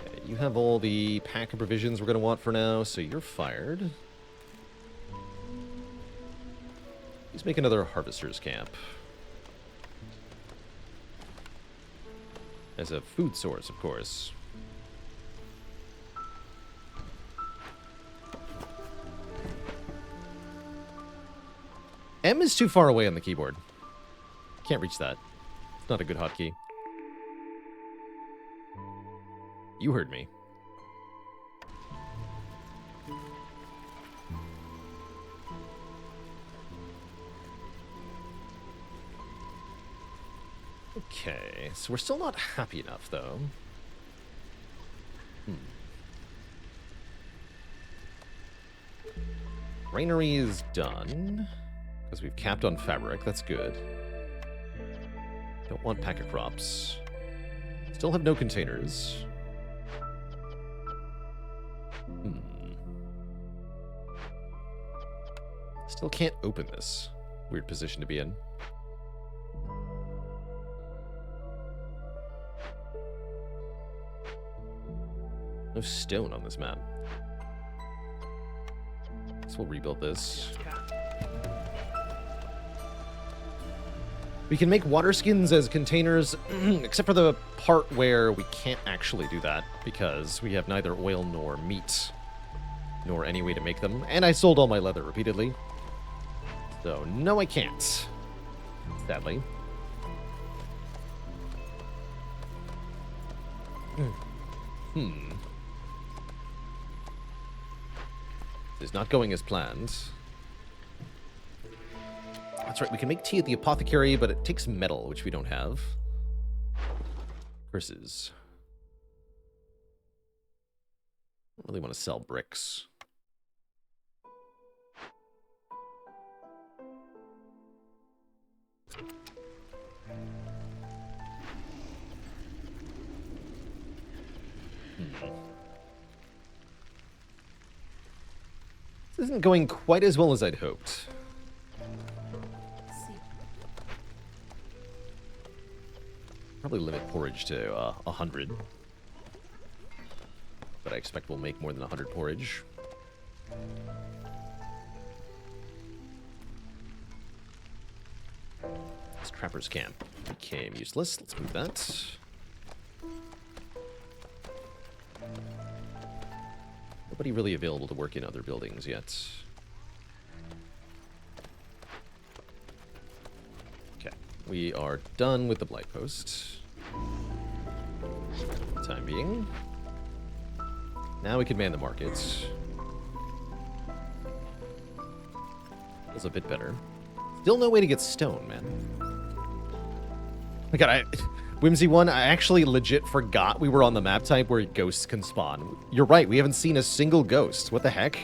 Okay, you have all the pack of provisions we're going to want for now, so you're fired. Let's make another harvester's camp. As a food source, of course. M is too far away on the keyboard. Can't reach that. It's not a good hotkey. You heard me. Okay, so we're still not happy enough, though. Granary is done. Because we've capped on fabric, that's good. Don't want packet crops. Still have no containers. Still can't open this. Weird position to be in. No stone on this map. So we'll rebuild this. We can make water skins as containers, except for the part where we can't actually do that, because we have neither oil nor meat, nor any way to make them. And I sold all my leather repeatedly. So, no, I can't. Sadly. This is not going as planned. That's right, we can make tea at the apothecary, but it takes metal, which we don't have. Curses. Don't really want to sell bricks. This isn't going quite as well as I'd hoped. Probably limit porridge to 100. But I expect we'll make more than 100 porridge. This trapper's camp became useless. Let's move that. Nobody really available to work in other buildings yet. we are done with the Blight Post. For the time being. Now we can man the markets. Feels a bit better. Still no way to get stone, man. My god, Whimsy 1, I actually legit forgot we were on the map type where ghosts can spawn. You're right, we haven't seen a single ghost. What the heck?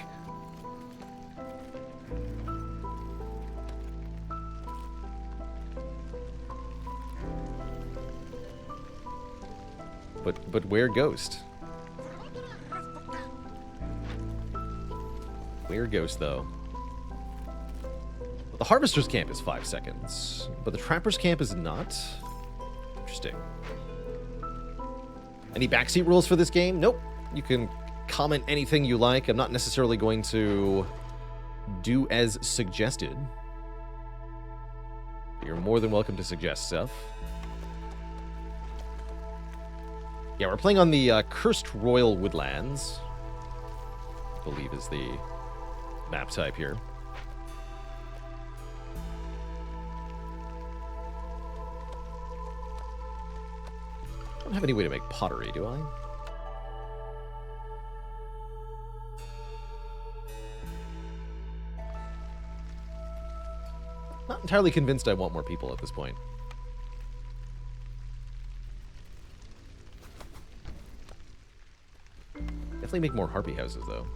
But where ghost? Where ghost, though? The Harvester's Camp is 5 seconds, but the Trapper's Camp is not. Interesting. Any backseat rules for this game? Nope. You can comment anything you like. I'm not necessarily going to do as suggested. You're more than welcome to suggest stuff. Yeah, we're playing on the Cursed Royal Woodlands, I believe is the map type here. I don't have any way to make pottery, do I? Not entirely convinced I want more people at this point. Definitely make more harpy houses, though.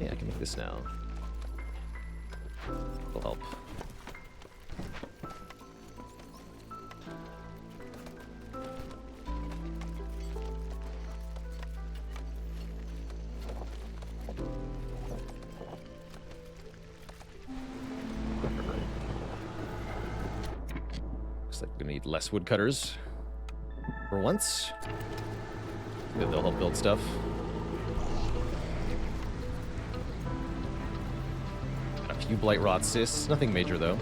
Yeah, I can make this now. It'll help. Looks like we're gonna need less woodcutters for once. Good, they'll help build stuff. Got a few blight rot cysts, nothing major though.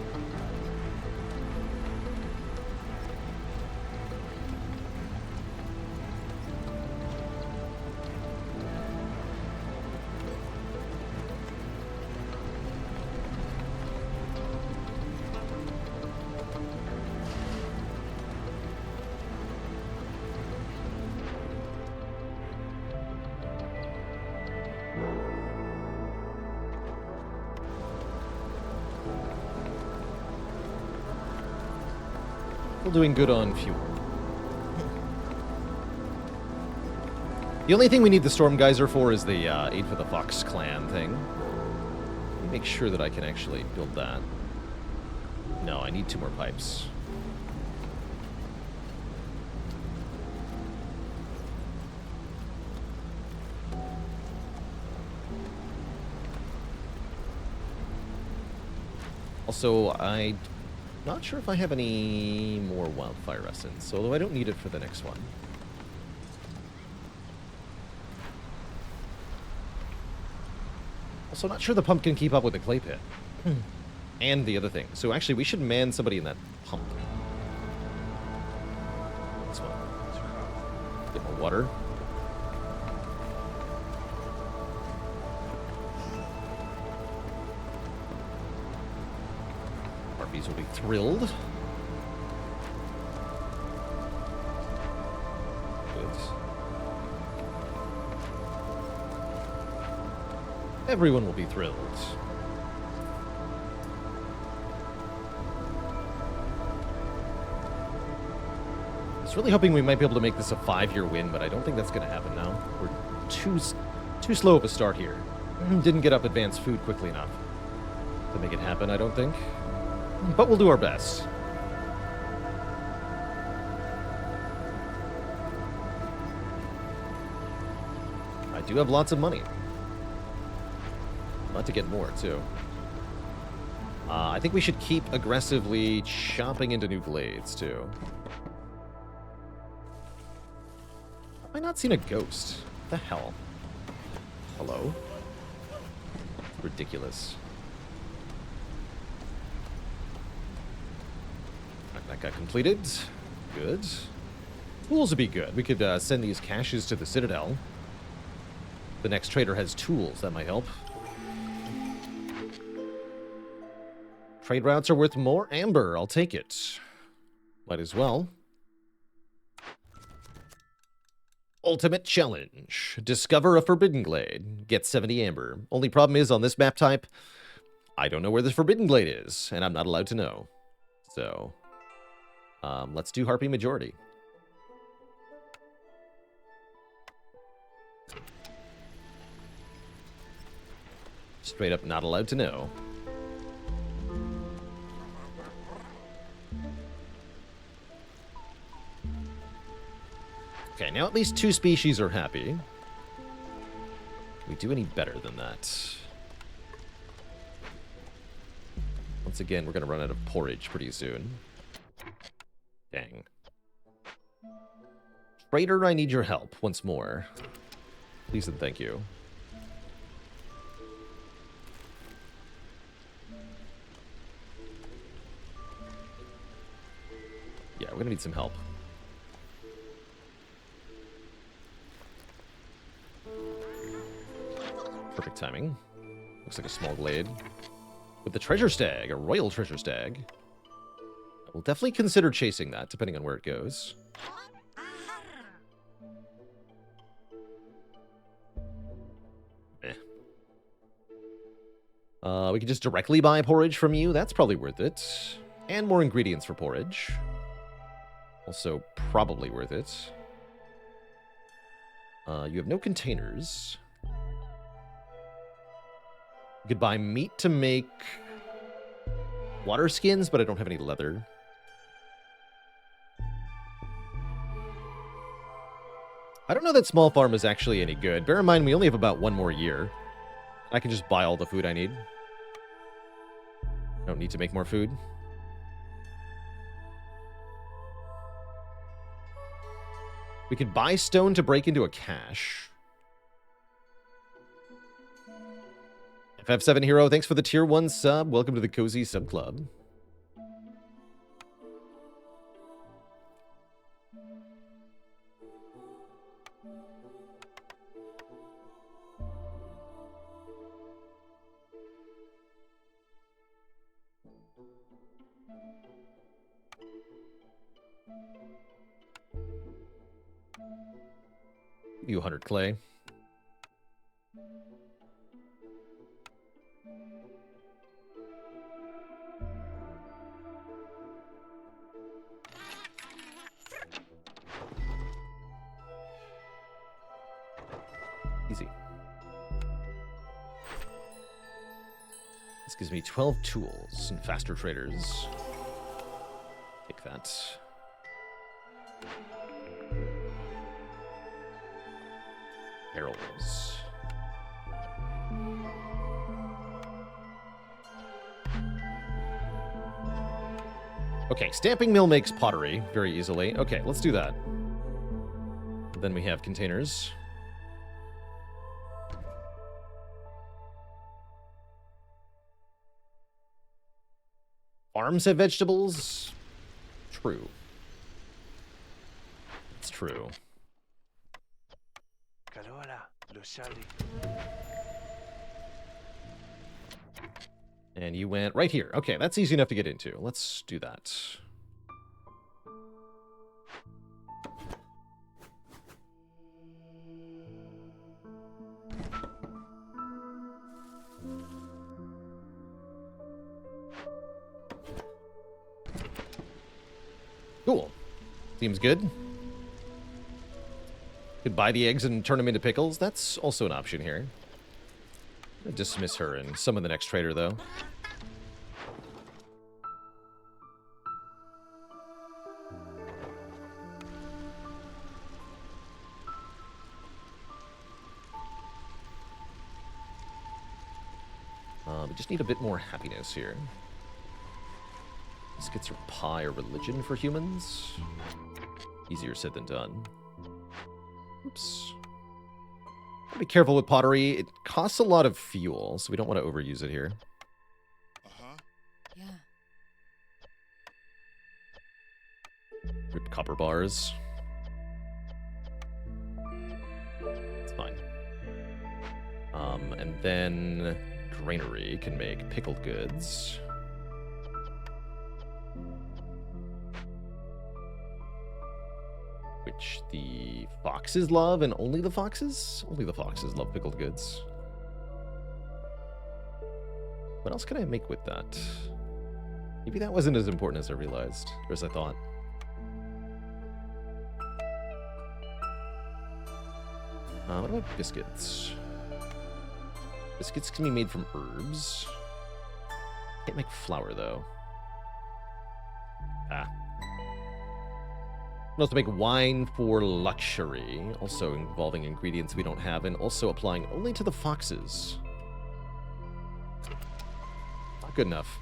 Still doing good on fuel. The only thing we need the Storm Geyser for is the Aid for the Fox Clan thing. Let me make sure that I can actually build that. No, I need 2 more pipes. Also, I'm not sure if I have any more wildfire essence, although I don't need it for the next one. Also, not sure the pump can keep up with the clay pit. And the other thing. So actually, we should man somebody in that pump. This one. Get more water. Harpies will be thrilled. Good. Everyone will be thrilled. I was really hoping we might be able to make this a 5-year win, but I don't think that's going to happen now. We're too slow of a start here. Didn't get up advanced food quickly enough to make it happen, I don't think. But we'll do our best. I do have lots of money. I'd like to get more, too. I think we should keep aggressively chopping into new glades, too. Have I not seen a ghost? What the hell? Hello? Ridiculous. That got completed. Good. Tools would be good. We could send these caches to the Citadel. The next trader has tools. That might help. Trade routes are worth more amber. I'll take it. Might as well. Ultimate challenge. Discover a forbidden glade. Get 70 amber. Only problem is, on this map type, I don't know where this forbidden glade is, and I'm not allowed to know. So, let's do Harpy Majority. Straight up not allowed to know. Okay, now at least 2 species are happy. Can we do any better than that? Once again, we're going to run out of porridge pretty soon. Dang. Trader, I need your help once more. Please and thank you. Yeah, we're going to need some help. Perfect timing. Looks like a small glade. With the treasure stag, a royal treasure stag. We'll definitely consider chasing that, depending on where it goes. We could just directly buy porridge from you. That's probably worth it. And more ingredients for porridge. Also probably worth it. You have no containers. You could buy meat to make water skins, but I don't have any leather. I don't know that small farm is actually any good. Bear in mind, we only have about 1 more year. I can just buy all the food I need. I don't need to make more food. We could buy stone to break into a cache. FF7 Hero, thanks for the tier 1 sub. Welcome to the Cozy Sub Club. Give you 100 clay. Easy. This gives me 12 tools and faster traders. Take that. Barrels. Okay, stamping mill makes pottery very easily. Okay, let's do that. Then we have containers. Farms have vegetables? True. It's true. And you went right here. Okay, that's easy enough to get into. Let's do that. Cool. Seems good. Could buy the eggs and turn them into pickles. That's also an option here. I'm gonna dismiss her and summon the next trader, though. We just need a bit more happiness here. Biscuits or pie or religion for humans? Easier said than done. Oops. Be careful with pottery. It costs a lot of fuel, so we don't want to overuse it here. Yeah. Rip copper bars. And then granary can make pickled goods. Which the foxes love, and only the foxes? Only the foxes love pickled goods. What else can I make with that? Maybe that wasn't as important as I realized, or as I thought. What about biscuits? Biscuits can be made from herbs. Can't make flour, though. Ah. Can also make wine for luxury, also involving ingredients we don't have, and also applying only to the foxes. Not good enough.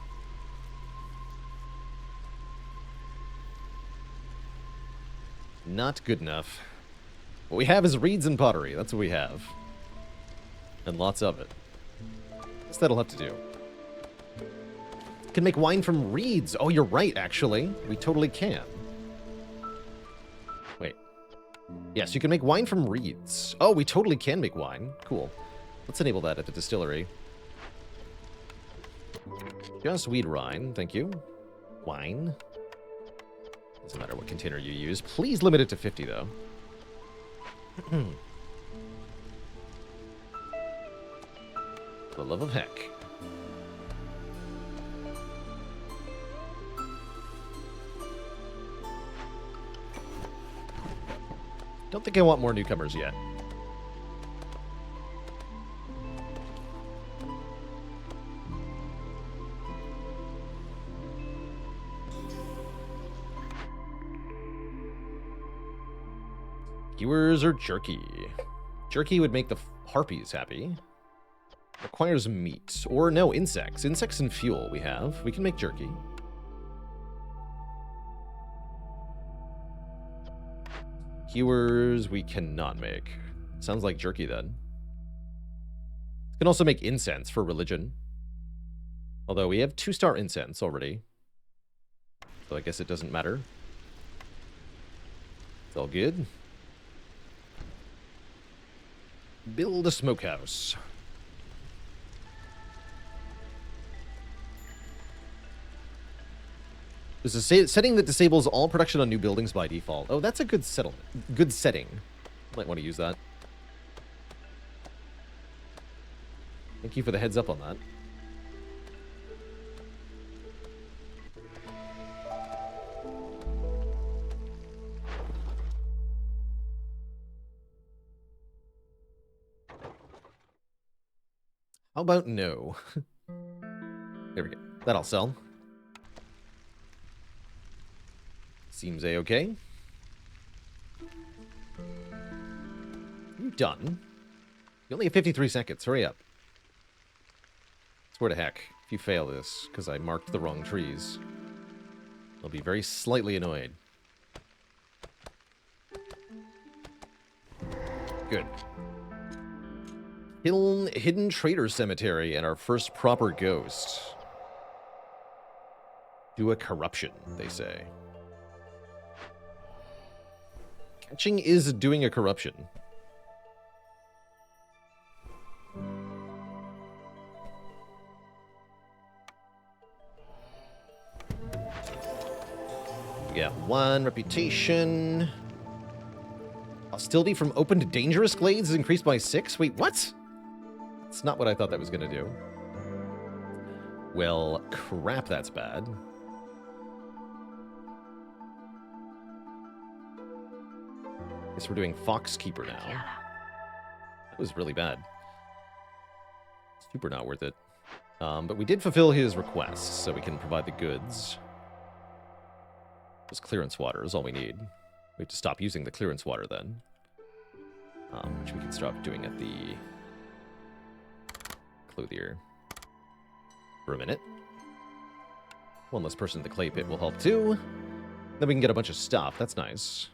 Not good enough. What we have is reeds and pottery. That's what we have. And lots of it. Guess that'll have to do. Can make wine from reeds. Oh, you're right, actually. We totally can. Wait. Yes, you can make wine from reeds. Oh, we totally can make wine. Cool. Let's enable that at the distillery. Just wheat rind, thank you. Wine. Doesn't matter what container you use. Please limit it to 50, though. For the love of heck. Don't think I want more newcomers yet. Skewers or jerky? Jerky would make the harpies happy. Requires meat. Or no, insects. Insects and fuel we have. We can make jerky. Skewers we cannot make. Sounds like jerky then. Can also make incense for religion. Although we have 2-star incense already. So I guess it doesn't matter. It's all good. Build a smokehouse. There's a setting that disables all production on new buildings by default. Oh, that's a good setting. Might want to use that. Thank you for the heads up on that. How about no? There we go. That'll sell. Seems a-okay. You done? You only have 53 seconds. Hurry up. Swear to heck, if you fail this, because I marked the wrong trees, I'll be very slightly annoyed. Good. Hidden Trader Cemetery and our first proper ghost. Do a corruption, they say. Catching is doing a corruption. We got 1 reputation. Hostility from open to dangerous glades is increased by 6? Wait, what? That's not what I thought that was going to do. Well, crap, that's bad. Guess we're doing Foxkeeper now. That was really bad. Super not worth it. But we did fulfill his request, so we can provide the goods. Just clearance water is all we need. We have to stop using the clearance water then. Which we can stop doing at the clothier for a minute. One less person in the clay pit will help too. Then we can get a bunch of stuff. That's nice.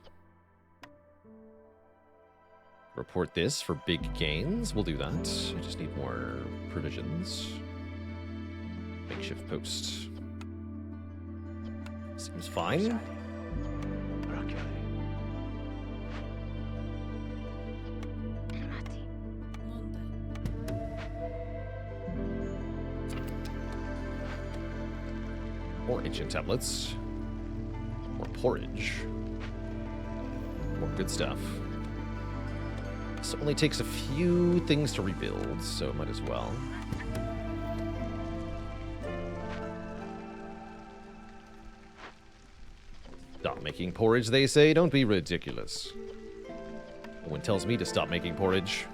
Report this for big gains. We'll do that. I just need more provisions. Makeshift post. Seems fine. More ancient tablets. More porridge. More good stuff. This only takes a few things to rebuild, so might as well. Stop making porridge, they say. Don't be ridiculous. No one tells me to stop making porridge.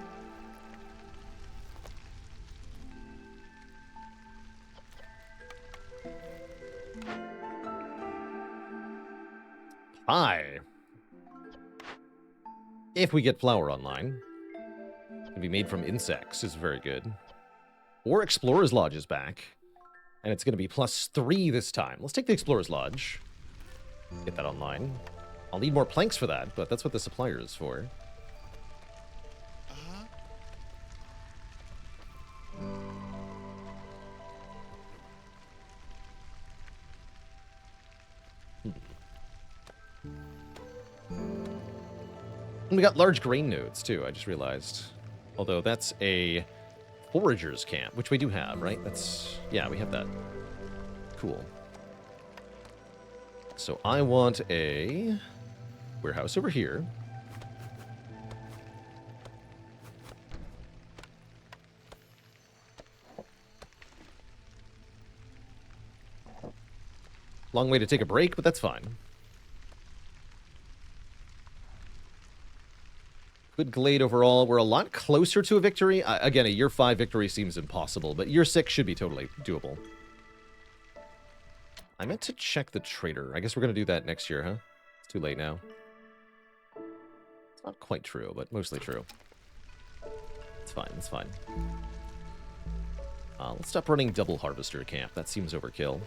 Pie. If we get flour online. Can be made from insects is very good. Or Explorer's Lodge is back. And it's going to be +3 this time. Let's take the Explorer's Lodge. Get that online. I'll need more planks for that, but that's what the supplier is for. And we got large grain nodes, too, I just realized. Although that's a forager's camp, which we do have, right? That's... yeah, we have that. Cool. So I want a warehouse over here. Long way to take a break, but that's fine. Good Glade overall. We're a lot closer to a victory. Again, a year 5 victory seems impossible, but year 6 should be totally doable. I meant to check the trader. I guess we're going to do that next year, huh? It's too late now. It's not quite true, but mostly true. It's fine, it's fine. Let's stop running double harvester camp. That seems overkill.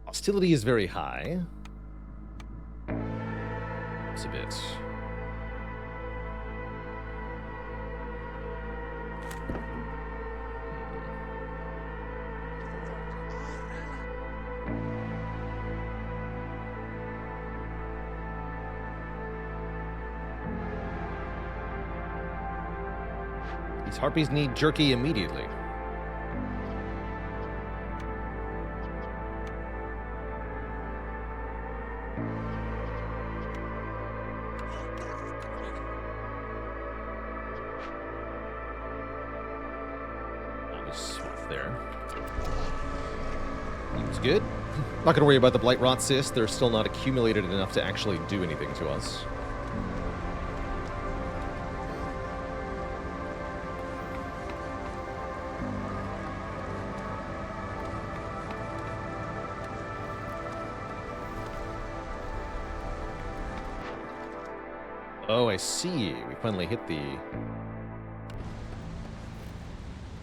Hostility is very high. It's a bit. These harpies need jerky immediately. Good. Not going to worry about the Blight Rot Cyst. They're still not accumulated enough to actually do anything to us. Oh, I see. We finally hit the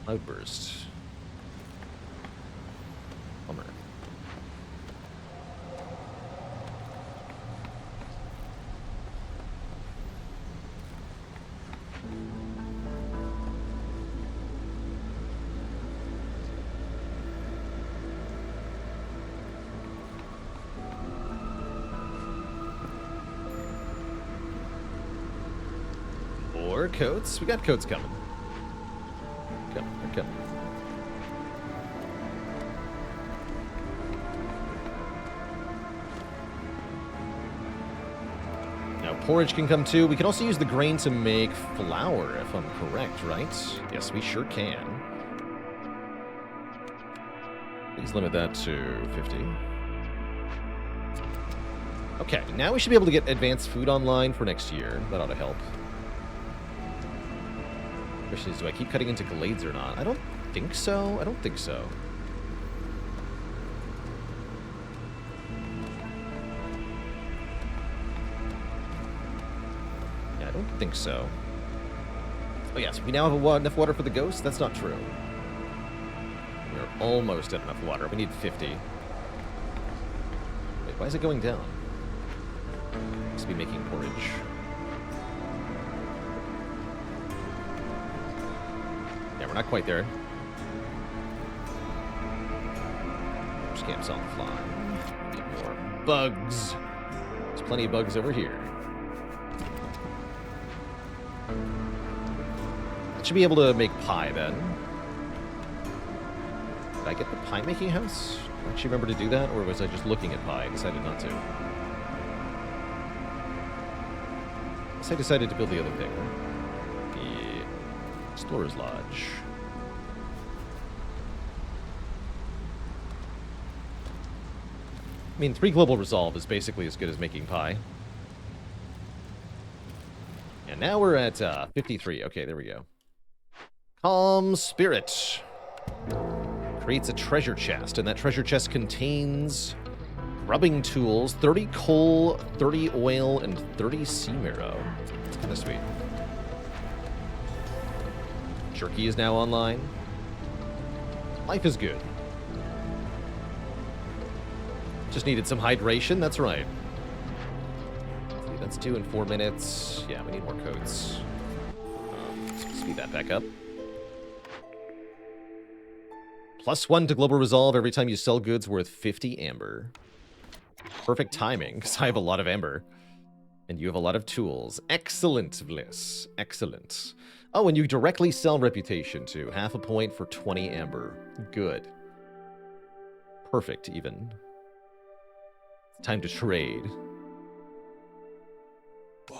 outburst. Bummer. Or coats. We got coats coming. They're coming. Now, porridge can come too. We can also use the grain to make flour, if I'm correct, right? Yes, we sure can. Please limit that to 50. Okay, now we should be able to get advanced food online for next year. That ought to help. Question is, do I keep cutting into glades or not? I don't think so. I don't think so. Yeah, I don't think so. Oh yes, we now have enough water for the ghost? That's not true. We're almost at enough water. We need 50. Wait, why is it going down? Must be making porridge. Yeah, we're not quite there. Just camps on the fly. Get more bugs. There's plenty of bugs over here. I should be able to make pie then. Did I get the pie making house? Did I actually remember to do that, or was I just looking at pie and decided not to? I guess I decided to build the other thing. The Explorer's Lodge. I mean, 3 global resolve is basically as good as making pie. And now we're at 53. Okay, there we go. Calm Spirit creates a treasure chest, and that treasure chest contains rubbing tools, 30 coal, 30 oil, and 30 sea marrow. That's kind of sweet. Jerky is now online. Life is good. Just needed some hydration, that's right. See, that's 2 in 4 minutes. Yeah, we need more coats. Let's speed that back up. +1 to global resolve every time you sell goods worth 50 amber. Perfect timing, because I have a lot of amber. And you have a lot of tools. Excellent, Bliss. Excellent. Oh, and you directly sell reputation too. Half a point for 20 amber. Good. Perfect, even. It's time to trade.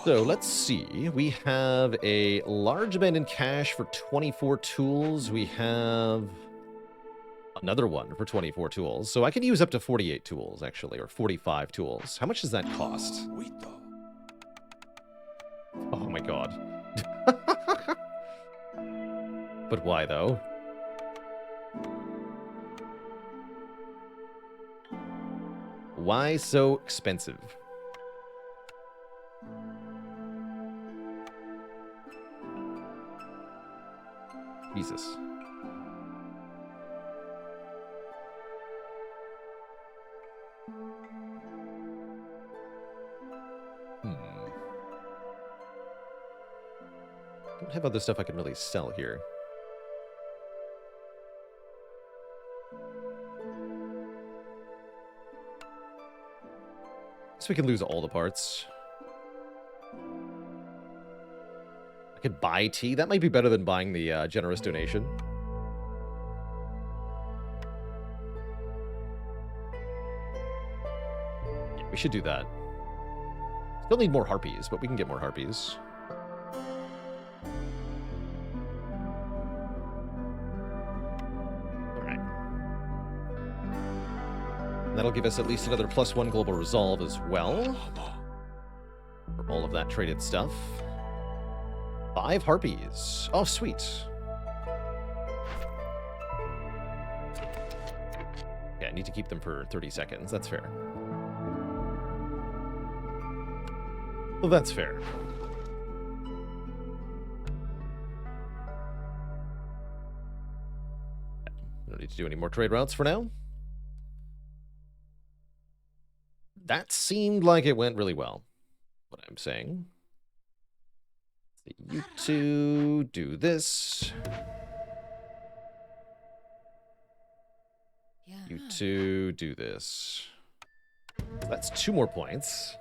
So, let's see. We have a large abandoned cache for 24 tools. We have another one for 24 tools. So I could use up to 48 tools, actually, or 45 tools. How much does that cost? Oh my god. But why, though? Why so expensive? Jesus. Don't have other stuff I can really sell here. Guess we can lose all the parts. I could buy tea. That might be better than buying the generous donation. Yeah, we should do that. Still need more harpies, but we can get more harpies. That'll give us at least another +1 global resolve as well. For all of that traded stuff. 5 harpies. Oh, sweet. Okay, I need to keep them for 30 seconds. That's fair. Well, that's fair. Don't need to do any more trade routes for now. That seemed like it went really well, what I'm saying. You two do this. Yeah. You two do this. That's 2 more points.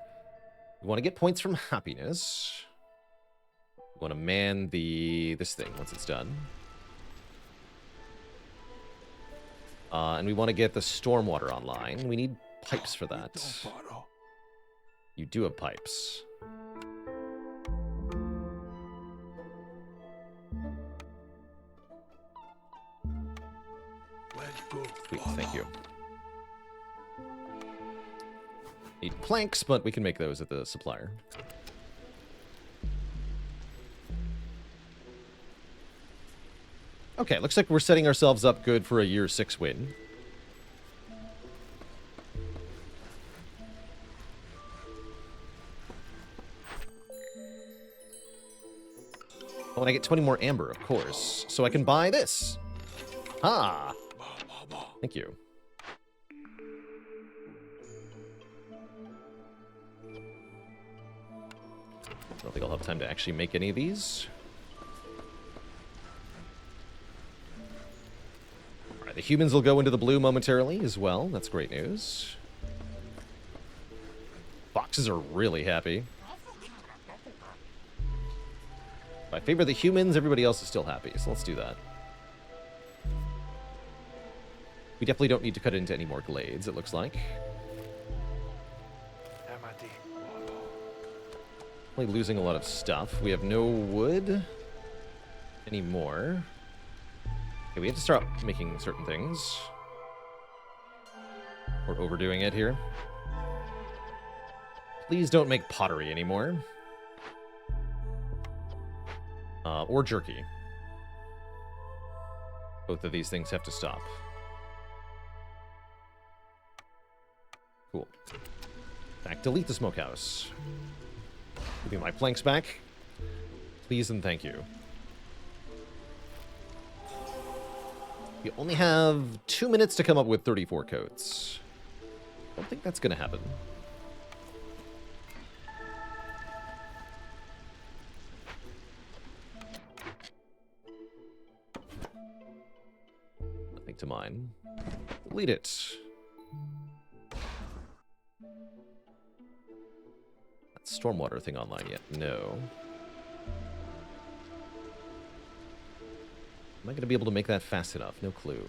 We want to get points from happiness. We want to man this thing once it's done. And we want to get the stormwater online. We need pipes for that. You do have pipes. Sweet, thank you. Need planks, but we can make those at the supplier. Okay, looks like we're setting ourselves up good for a year 6 win. Oh, and I get 20 more amber, of course. So I can buy this. Ah. Thank you. I don't think I'll have time to actually make any of these. Alright, the humans will go into the blue momentarily as well. That's great news. Foxes are really happy. If I favor the humans, everybody else is still happy, so let's do that. We definitely don't need to cut into any more glades, it looks like. Definitely losing a lot of stuff. We have no wood anymore. Okay, we have to start making certain things. We're overdoing it here. Please don't make pottery anymore. Or jerky. Both of these things have to stop. Cool. Back, delete the smokehouse. Give me my planks back. Please and thank you. You only have 2 minutes to come up with 34 coats. Don't think that's gonna happen. Nothing to mine. Delete it. That stormwater thing online yet? No. Am I going to be able to make that fast enough? No clue.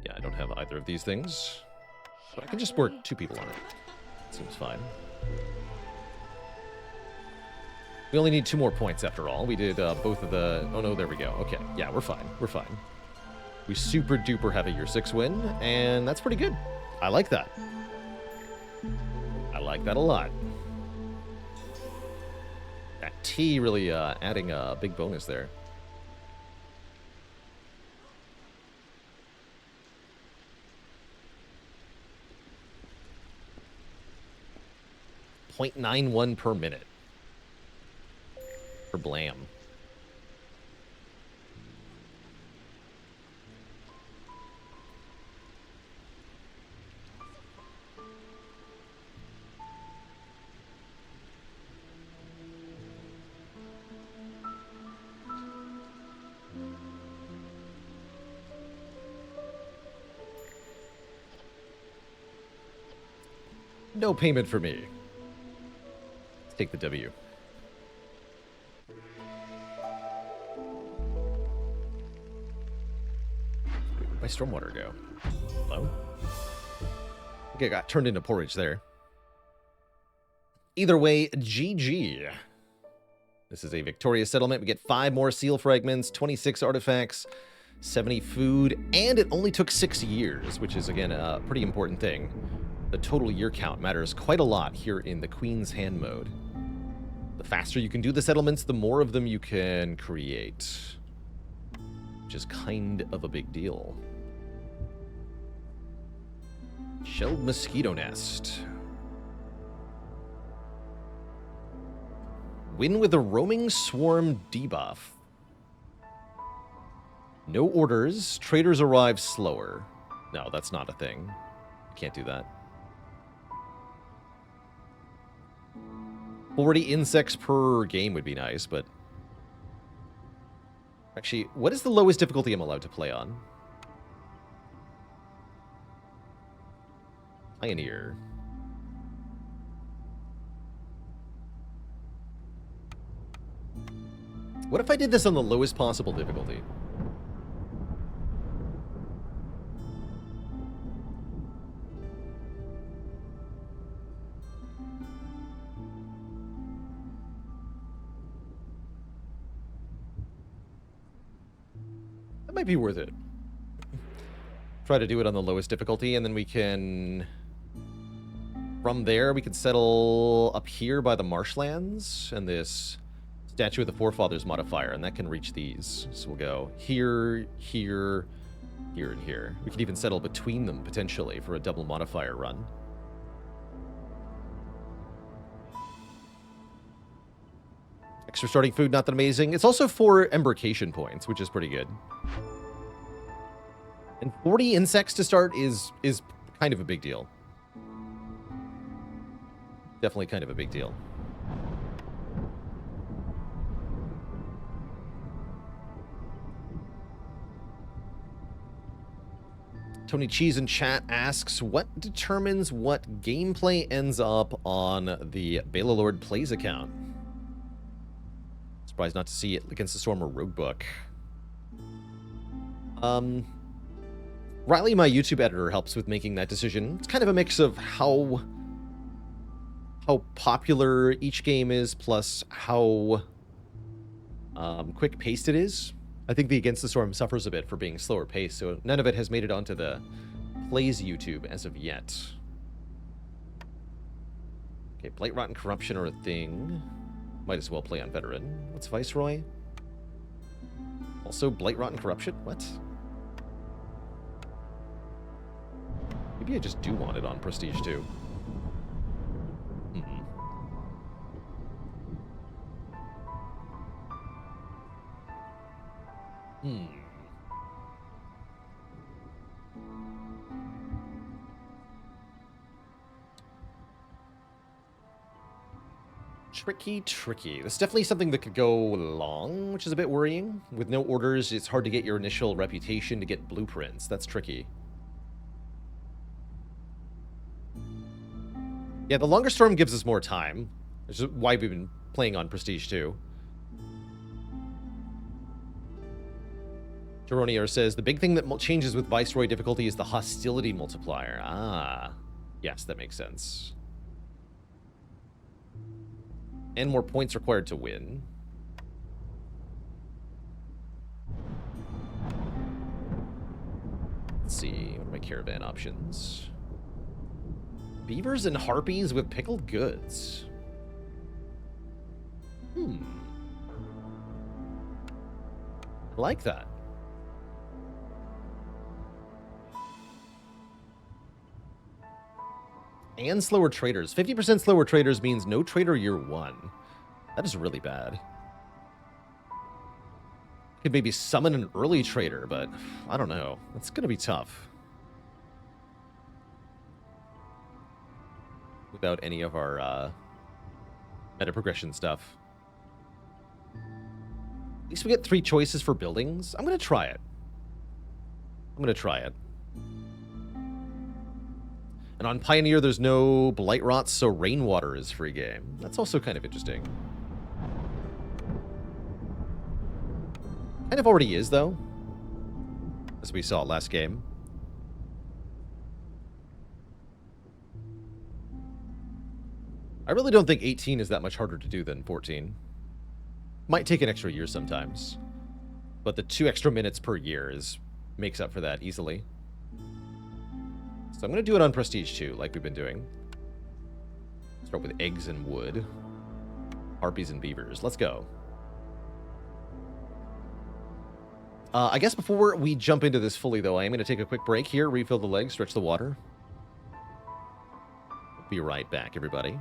Yeah, I don't have either of these things. But I can just work 2 people on it. Seems fine. We only need 2 more points after all. We did both of the... Oh no, there we go. Okay, yeah, we're fine. We're fine. We super duper have a year 6 win, and that's pretty good. I like that. I like that a lot. That tea really adding a big bonus there. .91 per minute. For blam. No payment for me. Let's take the W. Where'd my stormwater go? Hello? I think I got turned into porridge there. Either way, GG. This is a victorious settlement. We get 5 more seal fragments, 26 artifacts, 70 food, and it only took 6 years, which is, again, a pretty important thing. The total year count matters quite a lot here in the Queen's Hand mode. The faster you can do the settlements, the more of them you can create. Which is kind of a big deal. Shelled mosquito nest. Win with a roaming swarm debuff. No orders. Traders arrive slower. No, that's not a thing. Can't do that. 40 insects per game would be nice, but... Actually, what is the lowest difficulty I'm allowed to play on? Pioneer. What if I did this on the lowest possible difficulty? Might be worth it. Try to do it on the lowest difficulty, and then we can... From there, we can settle up here by the marshlands, and this Statue of the Forefathers modifier, and that can reach these. So we'll go here, here, here and here. We could even settle between them, potentially, for a double modifier run. Extra starting food, not that amazing. It's also 4 embarkation points, which is pretty good. And 40 insects to start is kind of a big deal. Definitely kind of a big deal. Tony Cheese in chat asks, what determines what gameplay ends up on the Balor Plays account? Surprised not to see it Against the Storm or Roguebook. Riley, my YouTube editor, helps with making that decision. It's kind of a mix of how popular each game is, plus how quick-paced it is. I think the Against the Storm suffers a bit for being slower paced, so none of it has made it onto the Plays YouTube as of yet. Okay, Blight, Rot, and Corruption are a thing. Might as well play on Veteran. What's Viceroy? Also Blight, Rot, and Corruption? What? Maybe I just do want it on Prestige too. Tricky. That's definitely something that could go long, which is a bit worrying. With no orders, it's hard to get your initial reputation to get blueprints. That's tricky. Yeah, the longer storm gives us more time, which is why we've been playing on Prestige too. Geronier says, the big thing that changes with Viceroy difficulty is the hostility multiplier. Ah, yes, that makes sense. And more points required to win. Let's see, what are my caravan options? Beavers and harpies with pickled goods. I like that. And slower traders. 50% slower traders means no trader year 1. That is really bad. Could maybe summon an early trader, but I don't know. That's going to be tough. Without any of our meta progression stuff. At least we get 3 choices for buildings. I'm going to try it. And on Pioneer, there's no Blight Rot, so Rainwater is free game. That's also kind of interesting. Kind of already is, though. As we saw last game. I really don't think 18 is that much harder to do than 14. Might take an extra year sometimes. But the 2 extra minutes per year makes up for that easily. So I'm going to do it on Prestige too, like we've been doing. Start with eggs and wood. Harpies and beavers. Let's go. I guess before we jump into this fully, though, I am going to take a quick break here, refill the legs, stretch the water. Be right back, everybody.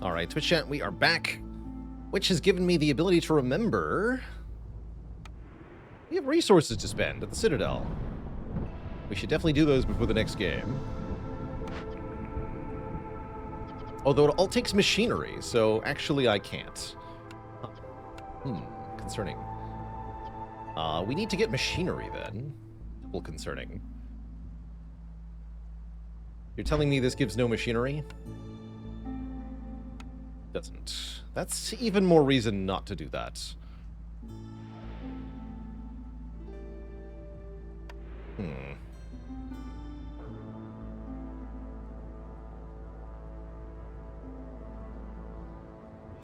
Alright, Twitch chat, we are back. Which has given me the ability to remember... We have resources to spend at the Citadel. We should definitely do those before the next game. Although it all takes machinery, so actually I can't. Concerning. We need to get machinery then. Well, concerning. You're telling me this gives no machinery? Doesn't. That's even more reason not to do that.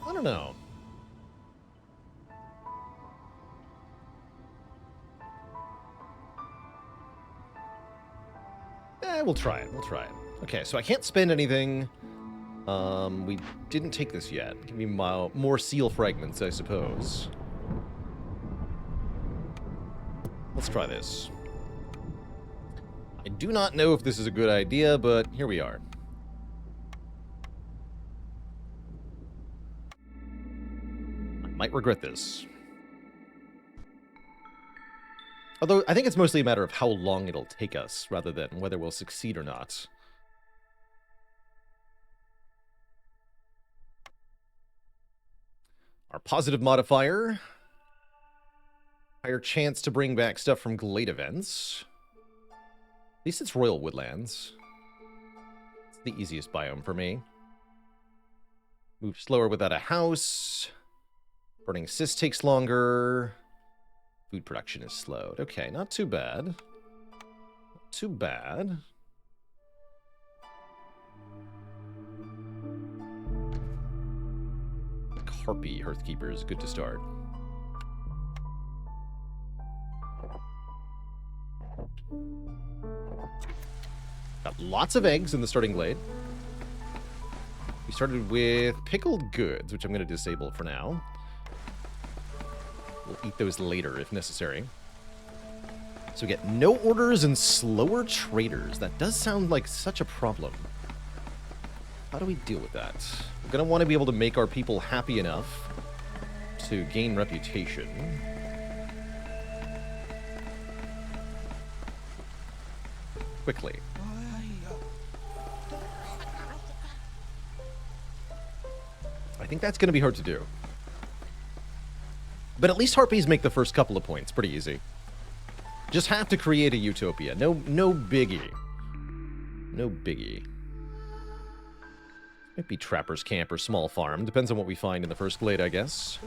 I don't know. We'll try it. We'll try it. Okay, so I can't spend anything. We didn't take this yet. Give me more seal fragments, I suppose. Let's try this. I do not know if this is a good idea, but here we are. I might regret this. Although, I think it's mostly a matter of how long it'll take us, rather than whether we'll succeed or not. Our positive modifier. Higher chance to bring back stuff from Glade events. At least it's Royal Woodlands. It's the easiest biome for me. Move slower without a house. Burning cyst takes longer. Food production is slowed. Okay, not too bad. Not too bad. Harpy Hearthkeeper is good to start. Got lots of eggs in the starting glade. We started with pickled goods, which I'm going to disable for now. We'll eat those later if necessary. So we get no orders and slower traders. That does sound like such a problem. How do we deal with that? We're going to want to be able to make our people happy enough to gain reputation. Quickly. I think that's going to be hard to do. But at least Harpies make the first couple of points pretty easy. Just have to create a utopia. No biggie. No biggie. Might be Trapper's Camp or Small Farm. Depends on what we find in the first glade, I guess.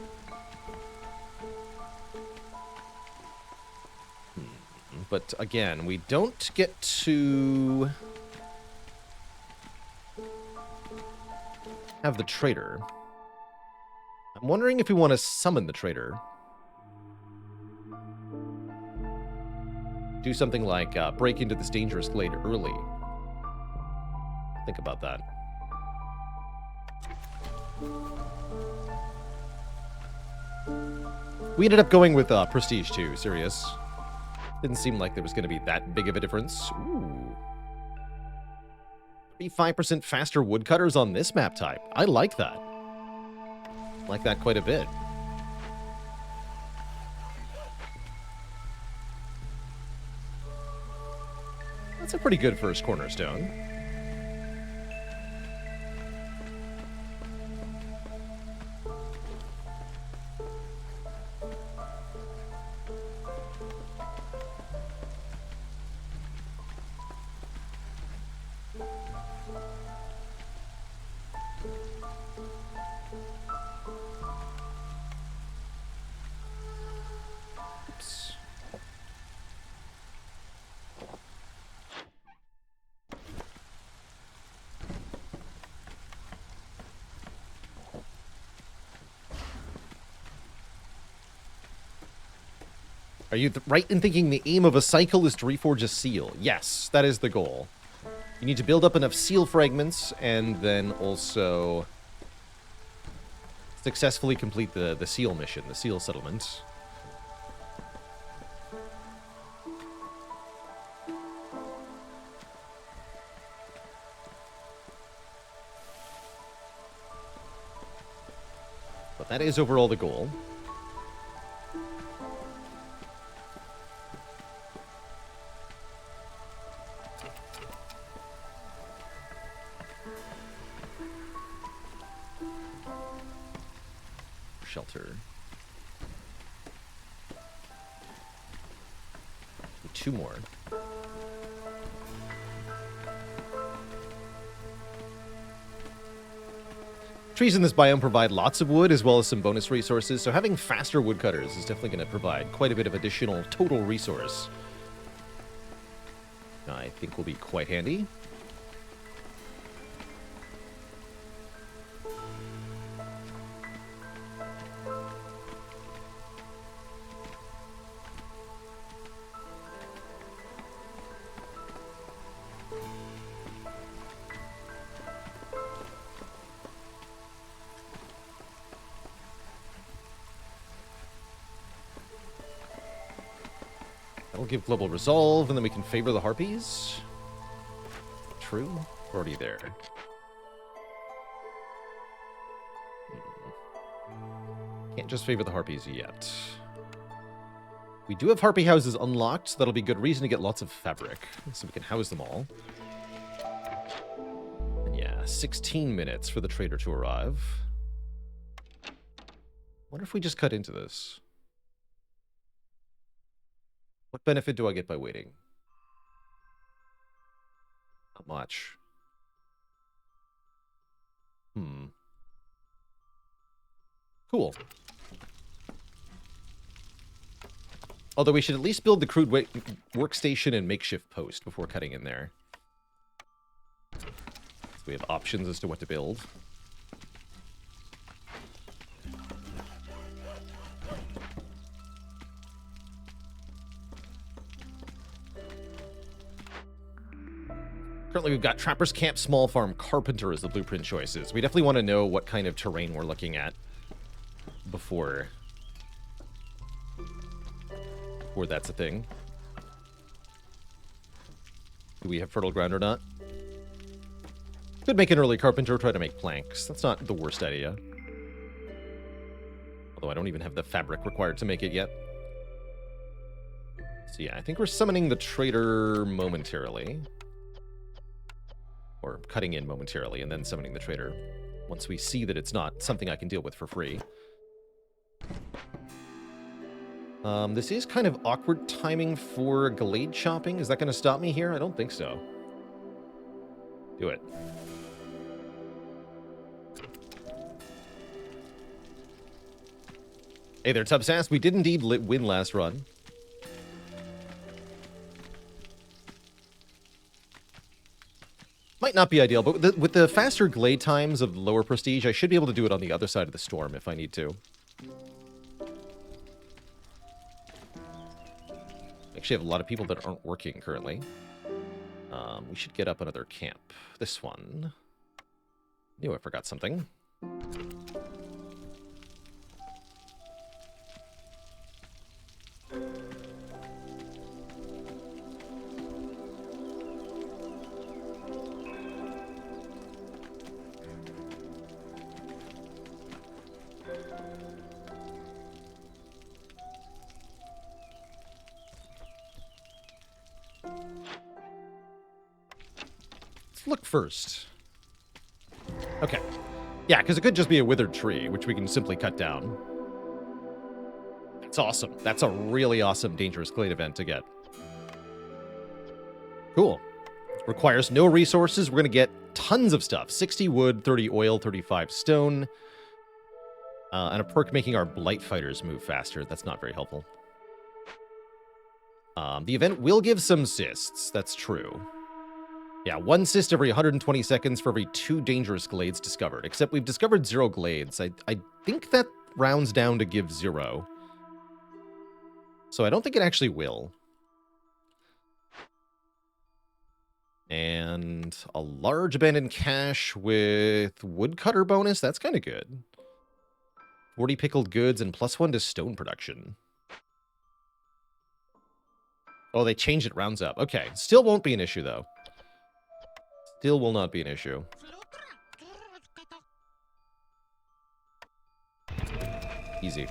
But again, we don't get to have the trader. I'm wondering if we want to summon the trader. Do something like break into this dangerous glade early. Think about that. We ended up going with Prestige too, serious. Didn't seem like there was going to be that big of a difference. Ooh. 35% faster woodcutters on this map type. I like that. I like that quite a bit. That's a pretty good first cornerstone. Are you right in thinking the aim of a cycle is to reforge a seal? Yes, that is the goal. You need to build up enough seal fragments and then also successfully complete the seal mission, the seal settlement. But that is overall the goal. Shelter. 2 more. Trees in this biome provide lots of wood as well as some bonus resources, so having faster woodcutters is definitely going to provide quite a bit of additional total resource. I think will be quite handy. That'll give global resolve, and then we can favor the harpies. True. Already there. Can't just favor the harpies yet. We do have harpy houses unlocked, so that'll be good reason to get lots of fabric, so we can house them all. And yeah, 16 minutes for the trader to arrive. Wonder if we just cut into this. What benefit do I get by waiting? Not much. Cool. Although we should at least build the crude workstation and makeshift post before cutting in there. So we have options as to what to build. Currently, we've got Trapper's Camp, Small Farm, Carpenter as the blueprint choices. We definitely want to know what kind of terrain we're looking at before that's a thing. Do we have fertile ground or not? Could make an early Carpenter, try to make planks. That's not the worst idea. Although I don't even have the fabric required to make it yet. So yeah, I think we're summoning the trader momentarily. Or cutting in momentarily and then summoning the trader once we see that it's not something I can deal with for free. This is kind of awkward timing for glade chopping. Is that going to stop me here? I don't think so. Do it. Hey there, Tubsass. We did indeed win last run. Might not be ideal, but with the faster glade times of lower prestige, I should be able to do it on the other side of the storm if I need to. Actually, I have a lot of people that aren't working currently. We should get up another camp. This one. Knew I forgot something. Look first. Okay. Yeah, because it could just be a withered tree, which we can simply cut down. That's awesome. That's a really awesome dangerous glade event to get. Cool. Requires no resources. We're going to get tons of stuff. 60 wood, 30 oil, 35 stone. And a perk making our blight fighters move faster. That's not very helpful. The event will give some cysts. That's true. Yeah, 1 cyst every 120 seconds for every 2 dangerous glades discovered. Except we've discovered 0 glades. I think that rounds down to give 0. So I don't think it actually will. And a large abandoned cache with woodcutter bonus. That's kind of good. 40 pickled goods and +1 to stone production. Oh, they changed it, rounds up. Okay, still won't be an issue, though. Still will not be an issue. Easy.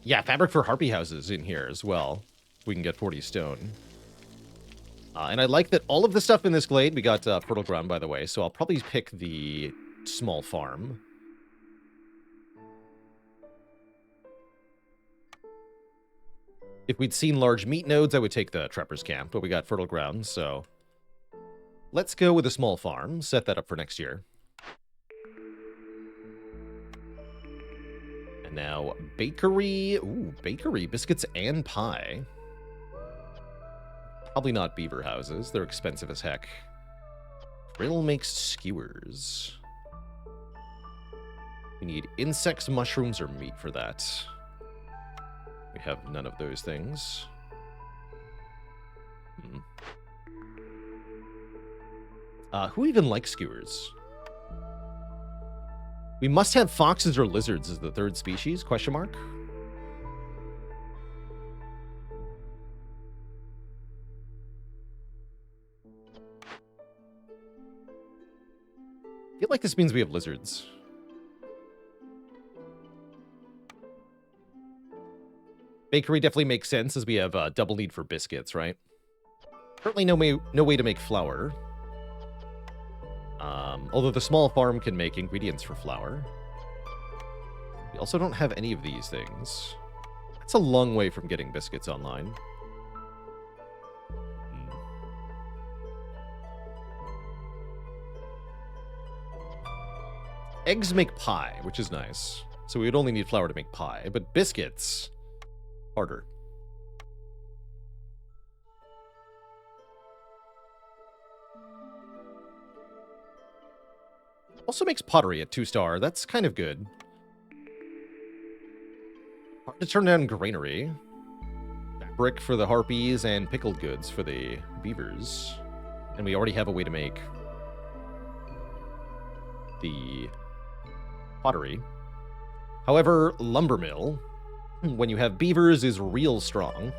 Yeah, fabric for harpy houses in here as well. We can get 40 stone. And I like that all of the stuff in this glade, we got fertile ground, by the way, so I'll probably pick the small farm. If we'd seen large meat nodes, I would take the trapper's camp, but we got fertile ground, so let's go with a small farm, set that up for next year. And now bakery. Ooh, bakery, biscuits and pie. Probably not beaver houses. They're expensive as heck. Grill makes skewers. We need insects, mushrooms, or meat for that. We have none of those things. Who even likes skewers? We must have foxes or lizards as the third species, question mark? I feel like this means we have lizards. Bakery definitely makes sense as we have double need for biscuits, right? Currently no way to make flour. Although the small farm can make ingredients for flour. We also don't have any of these things. That's a long way from getting biscuits online. Eggs make pie, which is nice. So we would only need flour to make pie, but biscuits, harder. Also makes pottery at 2-star. That's kind of good. Hard to turn down granary. Fabric for the harpies and pickled goods for the beavers. And we already have a way to make the pottery. However, lumber mill, when you have beavers, is real strong,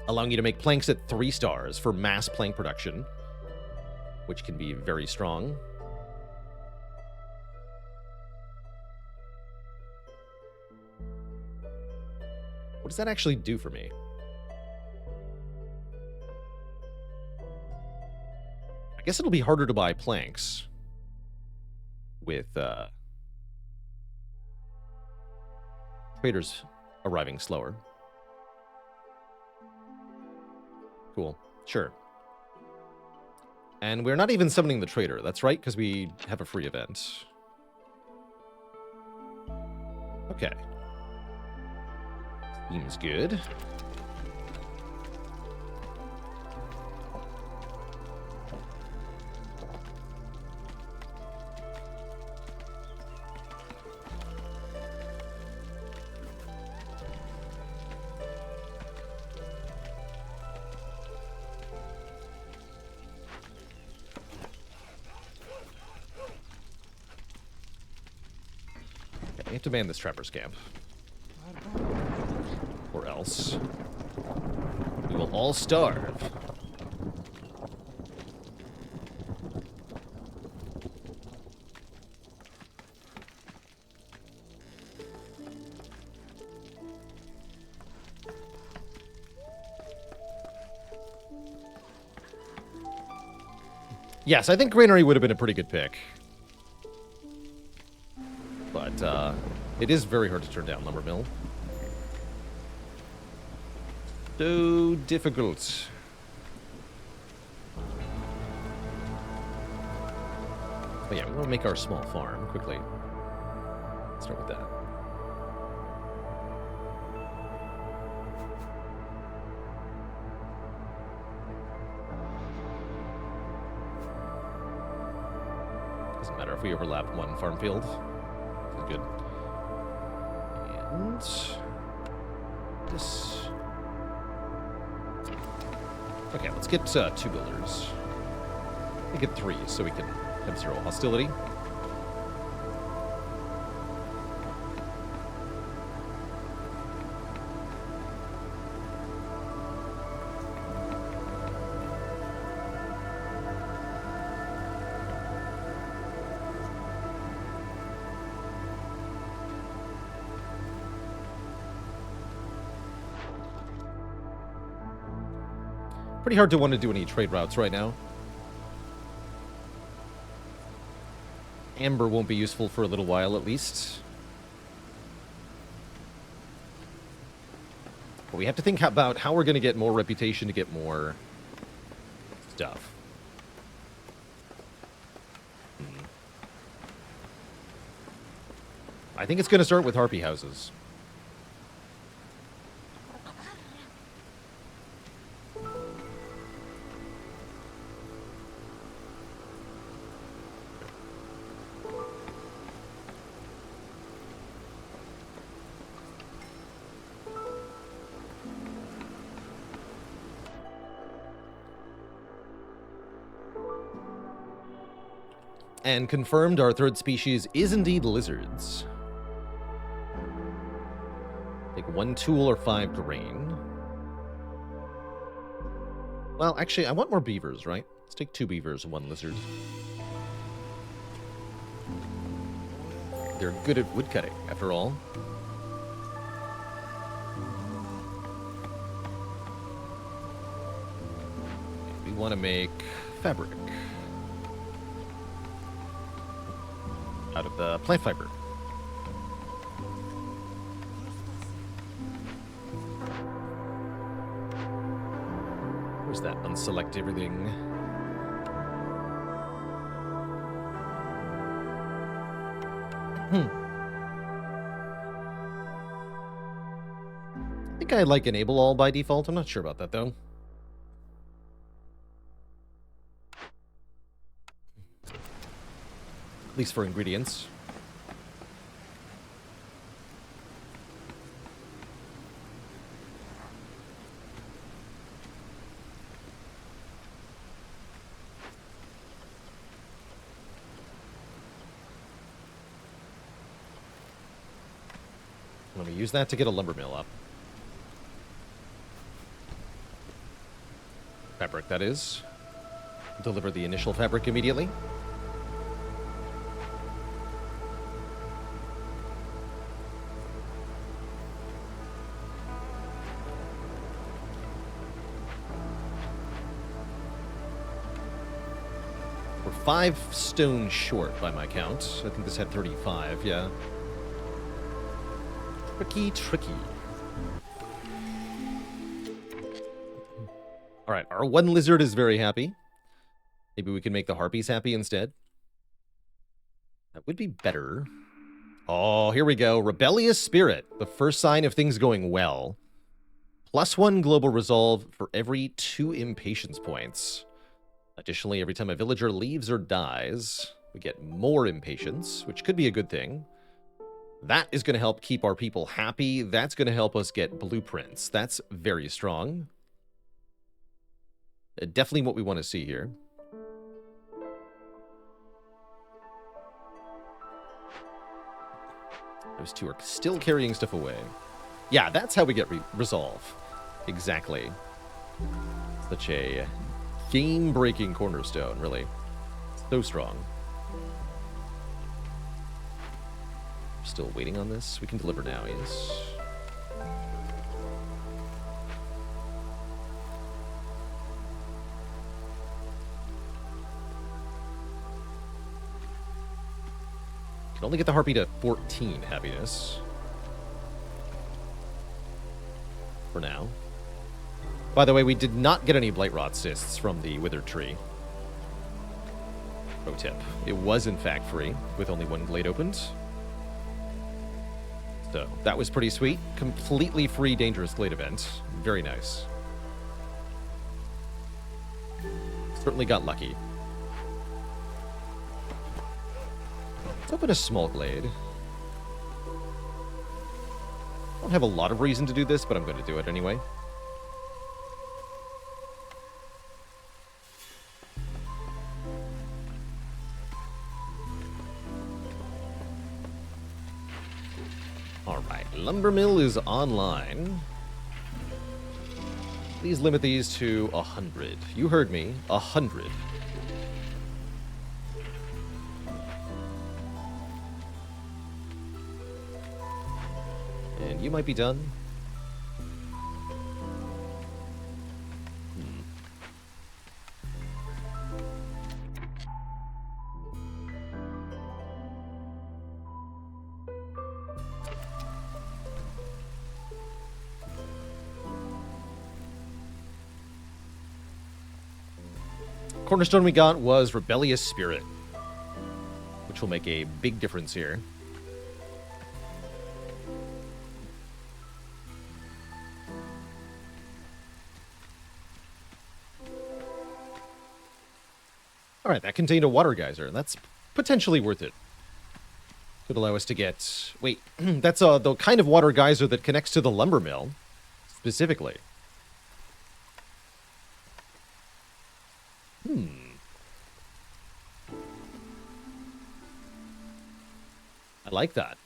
allowing you to make planks at 3 stars for mass plank production, which can be very strong. What does that actually do for me? I guess it'll be harder to buy planks with traders arriving slower. Cool. Sure. And we're not even summoning the trader. That's right, because we have a free event. Okay. Seems good. Okay, I have to man this trapper's camp. Or else we will all starve. Yes, I think granary would have been a pretty good pick. But it is very hard to turn down lumber mill. So difficult. But yeah, we want to make our small farm quickly. Let's start with that. Doesn't matter if we overlap one farm field. That's good. And this. Okay, let's get 2 builders. We get 3, so we can have 0 hostility. Pretty hard to want to do any trade routes right now. Amber won't be useful for a little while, at least. But we have to think about how we're going to get more reputation to get more stuff. I think it's going to start with harpy houses. And confirmed, our third species is indeed lizards. Take 1 tool or 5 grain. Well, actually, I want more beavers, right? Let's take 2 beavers and 1 lizard. They're good at woodcutting, after all. We want to make fabric out of the plant fiber. Where's that? Unselect everything. I think I like enable all by default. I'm not sure about that, though. At least for ingredients. Let me use that to get a lumber mill up. Fabric, that is. Deliver the initial fabric immediately. We're 5 stone short by my count. I think this had 35, yeah. Tricky. Alright, our 1 lizard is very happy. Maybe we can make the harpies happy instead. That would be better. Oh, here we go. Rebellious Spirit. The first sign of things going well. +1 global resolve for every 2 impatience points. Additionally, every time a villager leaves or dies, we get more impatience, which could be a good thing. That is going to help keep our people happy. That's going to help us get blueprints. That's very strong. Definitely what we want to see here. Those 2 are still carrying stuff away. Yeah, that's how we get resolve. Exactly. Such a game-breaking cornerstone, really. So strong. Still waiting on this. We can deliver now, yes. Can only get the harpy to 14 happiness. For now. By the way, we did not get any blight rot cysts from the withered tree. Pro tip. It was in fact free, with only 1 glade opened. So, that was pretty sweet. Completely free dangerous glade event. Very nice. Certainly got lucky. Let's open a small glade. Don't have a lot of reason to do this, but I'm going to do it anyway. Alright, lumber mill is online. Please limit these to 100. You heard me, 100. And you might be done. cornerstone we got was Rebellious Spirit, which will make a big difference here. All right, that contained a water geyser. That's potentially worth it. Could allow us to get... Wait, that's the kind of water geyser that connects to the lumber mill, specifically. I like that.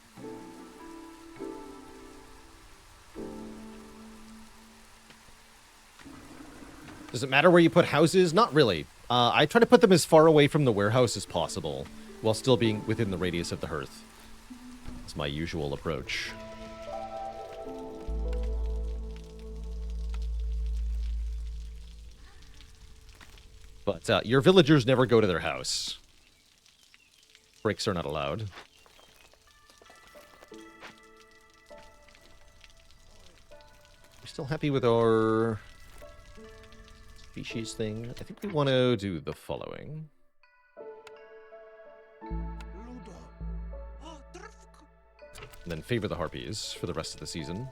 Does it matter where you put houses? Not really. I try to put them as far away from the warehouse as possible, while still being within the radius of the hearth. That's my usual approach. But your villagers never go to their house. Breaks are not allowed. We're still happy with our species thing. I think we want to do the following. And then favor the harpies for the rest of the season.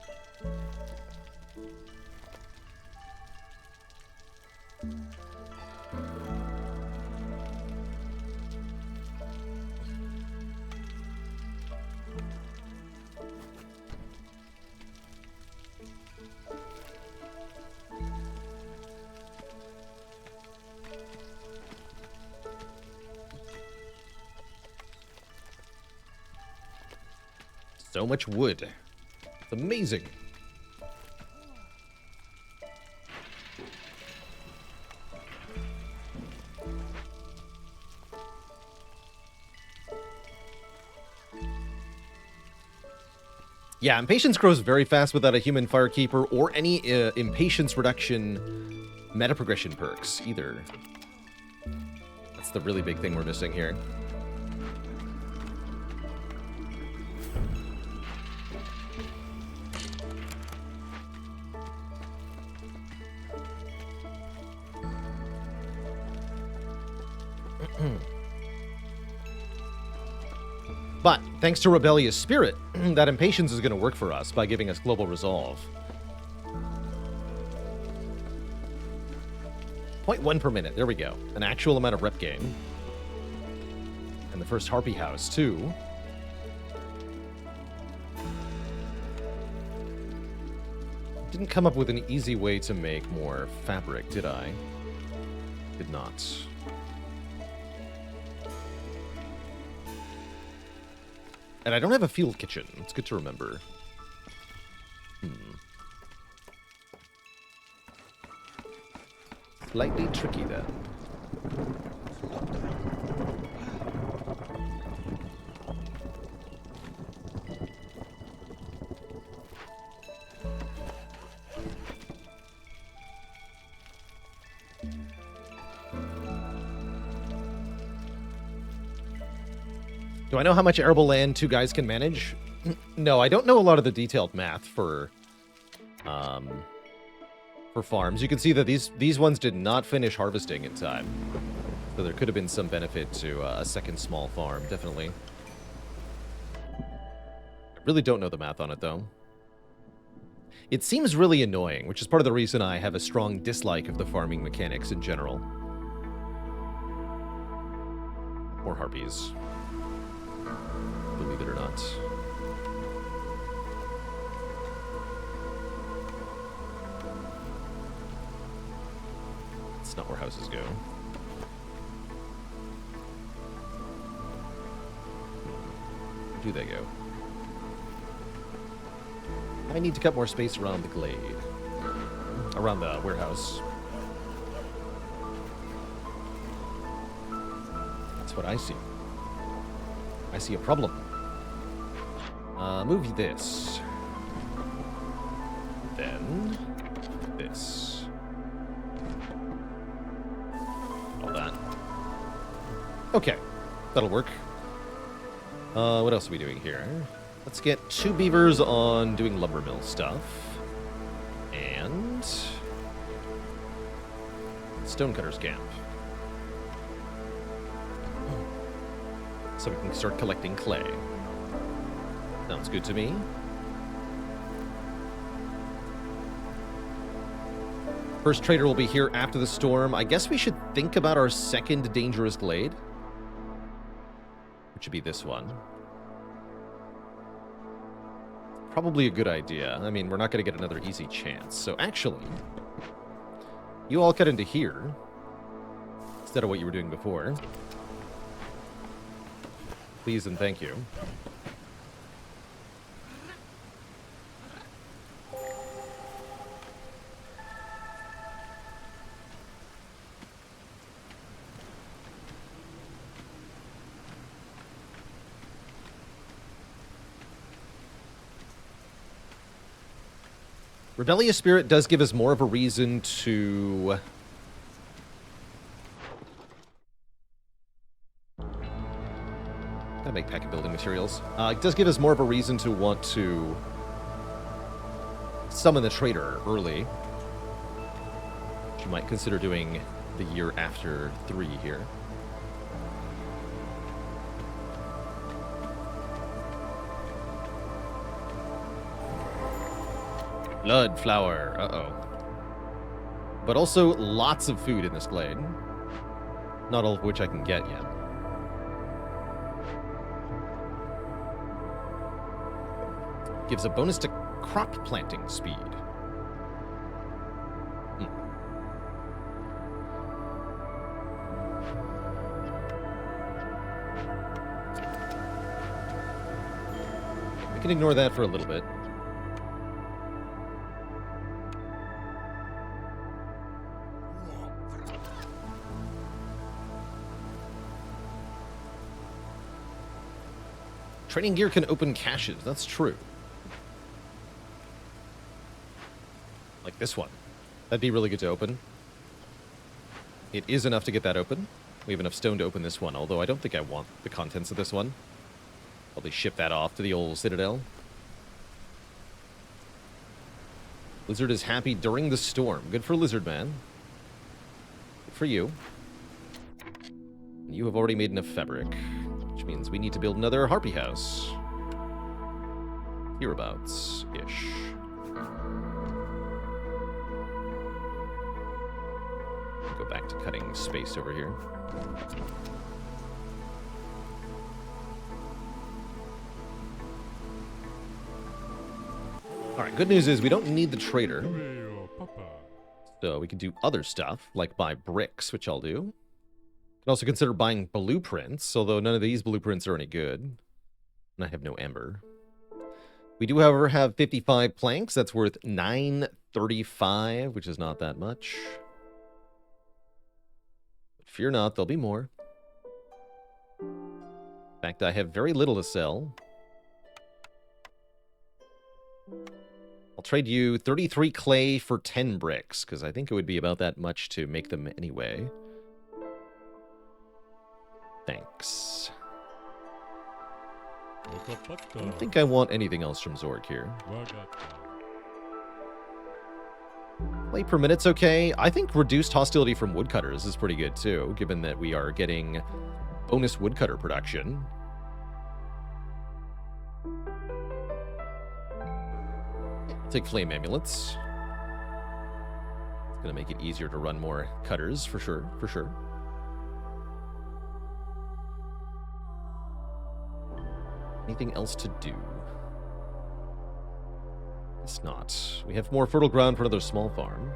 So much wood. It's amazing. Yeah, impatience grows very fast without a human firekeeper or any impatience reduction meta progression perks either. That's the really big thing we're missing here. But, thanks to Rebellious Spirit, that impatience is going to work for us by giving us Global Resolve. 0.1 per minute, there we go. An actual amount of rep gain. And the first Harpy House, too. Didn't come up with an easy way to make more fabric, did I? Did not. And I don't have a field kitchen. It's good to remember. Slightly tricky, then. Do I know how much arable land two guys can manage? No, I don't know a lot of the detailed math for farms. You can see that these ones did not finish harvesting in time. So there could have been some benefit to a second small farm, definitely. I really don't know the math on it, though. It seems really annoying, which is part of the reason I have a strong dislike of the farming mechanics in general. Or harpies. Believe it or not. It's not where houses go. Where do they go? I need to cut more space around the glade. Around the warehouse. That's what I see. I see a problem. Move this. Then this. All that. Okay. That'll work. What else are we doing here? Let's get 2 beavers on doing lumber mill stuff. And... Stonecutter's camp. so we can start collecting clay. Sounds good to me. First trader will be here after the storm. I guess we should think about our second dangerous glade, which should be this one. Probably a good idea. I mean, we're not going to get another easy chance. So actually, you all cut into here instead of what you were doing before. Please and thank you. Rebellious Spirit does give us more of a reason to... Gotta make packet building materials. It does give us more of a reason to want to summon the trader early. Which you might consider doing the year after 3 here. Blood flower. Uh-oh. But also lots of food in this glade. Not all of which I can get yet. Gives a bonus to crop planting speed. We can ignore that for a little bit. Training gear can open caches. That's true. Like this one. That'd be really good to open. It is enough to get that open. We have enough stone to open this one, although I don't think I want the contents of this one. Probably ship that off to the old Citadel. Lizard is happy during the storm. Good for Lizard Man. Good for you. You have already made enough fabric, which means we need to build another harpy house. Hereabouts-ish. Go back to cutting space over here. Alright, good news is we don't need the trader. So we can do other stuff, like buy bricks, which I'll do. Can also consider buying blueprints, although none of these blueprints are any good. And I have no ember. We do, however, have 55 planks. That's worth 935, which is not that much. But fear not, there'll be more. In fact, I have very little to sell. I'll trade you 33 clay for 10 bricks, because I think it would be about that much to make them anyway. Thanks. I don't think I want anything else from Zorg here. Clay per minute's okay. I think reduced hostility from woodcutters is pretty good too, given that we are getting bonus woodcutter production. Take flame amulets. It's gonna make it easier to run more cutters for sure, for sure. Anything else to do? It's not. We have more fertile ground for another small farm.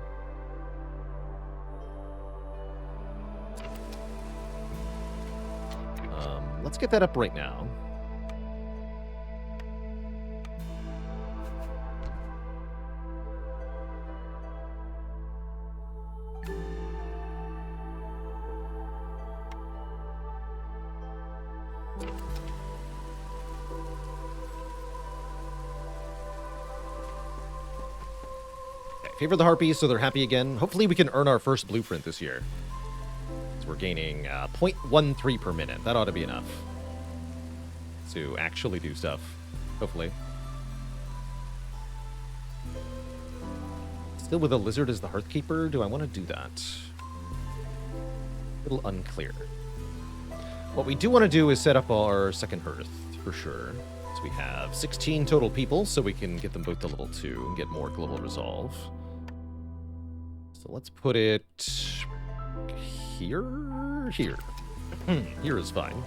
Let's get that up right now. Favor the harpies so they're happy again. Hopefully we can earn our first blueprint this year. So we're gaining 0.13 per minute. That ought to be enough to actually do stuff. Hopefully. Still with a lizard as the Hearthkeeper? Do I want to do that? A little unclear. What we do want to do is set up our second hearth, for sure. So we have 16 total people, so we can get them both to level 2 and get more global resolve. So let's put it here. Here. Here is fine.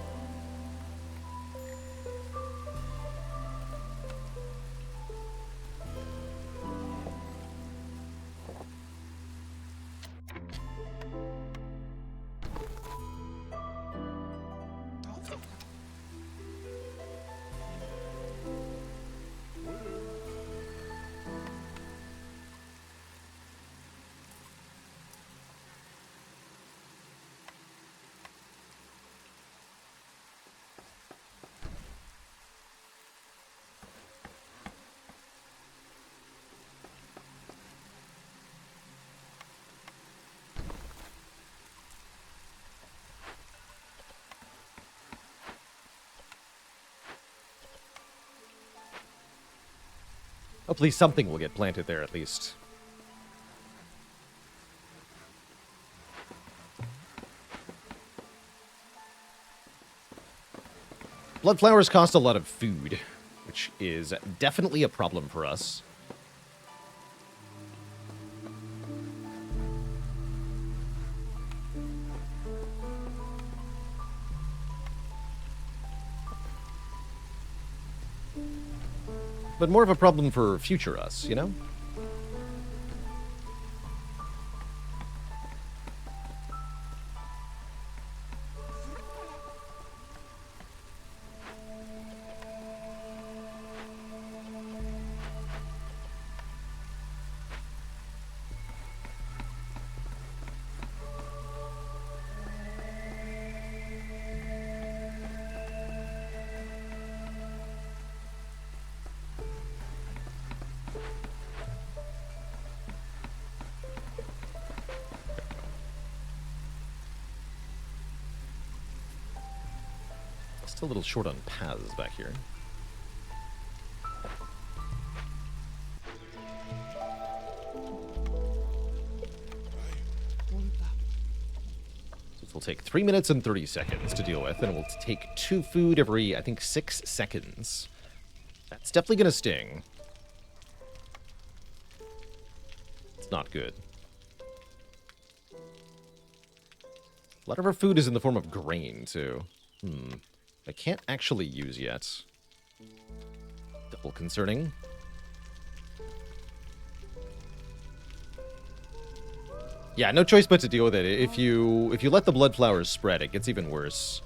Hopefully something will get planted there at least. Blood flowers cost a lot of food, which is definitely a problem for us. But more of a problem for future us, you know? Still a little short on paths back here. So this will take 3 minutes and 30 seconds to deal with, and it will take 2 food every, I think, 6 seconds. That's definitely going to sting. It's not good. A lot of our food is in the form of grain, too. I can't actually use yet. Double concerning. Yeah, no choice but to deal with it. If you let the blood flowers spread, it gets even worse.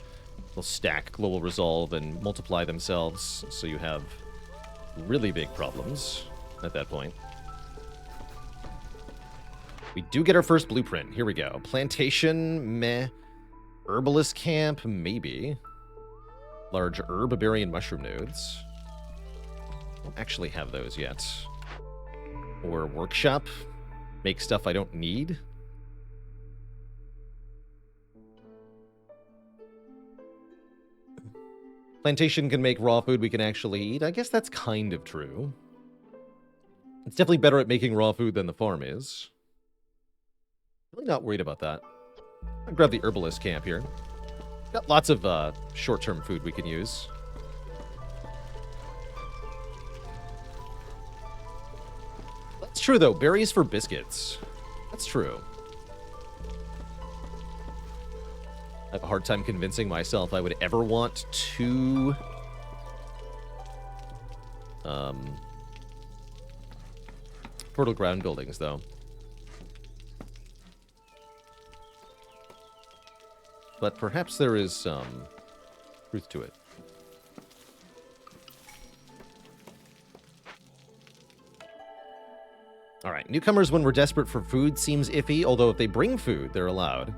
They'll stack global resolve and multiply themselves, so you have really big problems at that point. We do get our first blueprint. Here we go. Plantation, meh. Herbalist camp, maybe. Large herb, berry, and mushroom nodes. Don't actually have those yet. Or workshop. Make stuff I don't need. Plantation can make raw food we can actually eat. I guess that's kind of true. It's definitely better at making raw food than the farm is. Really not worried about that. I'll grab the herbalist camp here. Got lots of short-term food we can use. That's true, though. Berries for biscuits. That's true. I have a hard time convincing myself I would ever want to... fertile ground buildings, though. But perhaps there is some truth to it. Alright, newcomers when we're desperate for food seems iffy, although if they bring food, they're allowed.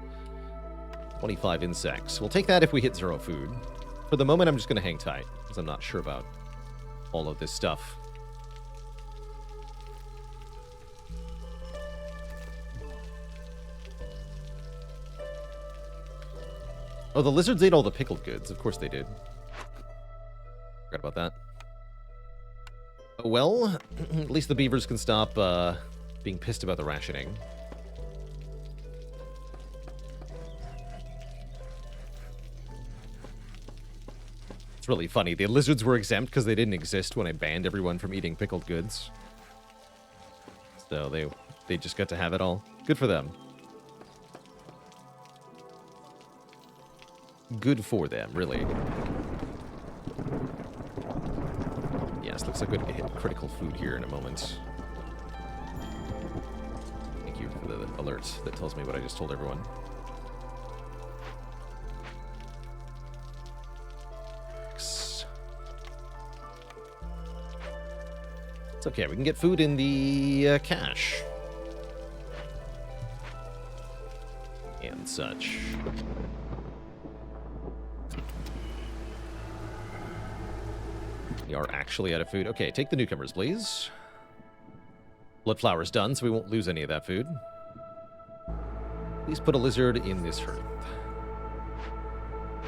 25 insects. We'll take that if we hit 0 food. For the moment, I'm just going to hang tight, because I'm not sure about all of this stuff. Oh, the lizards ate all the pickled goods. Of course they did. Forgot about that. Oh, well, at least the beavers can stop being pissed about the rationing. It's really funny. The lizards were exempt because they didn't exist when I banned everyone from eating pickled goods. So they just got to have it all. Good for them. Good for them, really. Yes, looks like we're going to hit critical food here in a moment. Thank you for the alert that tells me what I just told everyone. It's okay, we can get food in the cache. And such. We are actually out of food. Okay, take the newcomers, please. Blood flower's done, so we won't lose any of that food. Please put a lizard in this hearth.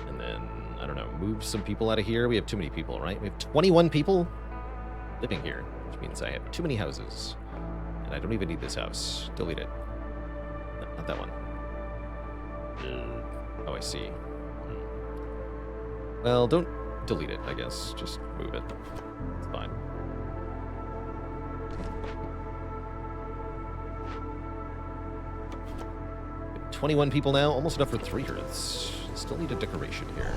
And then, I don't know, move some people out of here. We have too many people, right? We have 21 people living here, which means I have too many houses. And I don't even need this house. Delete it. No, not that one. Oh, I see. Well, don't delete it, I guess. Just move it. It's fine. Got 21 people now, almost enough for 3 hearths. Still need a decoration here.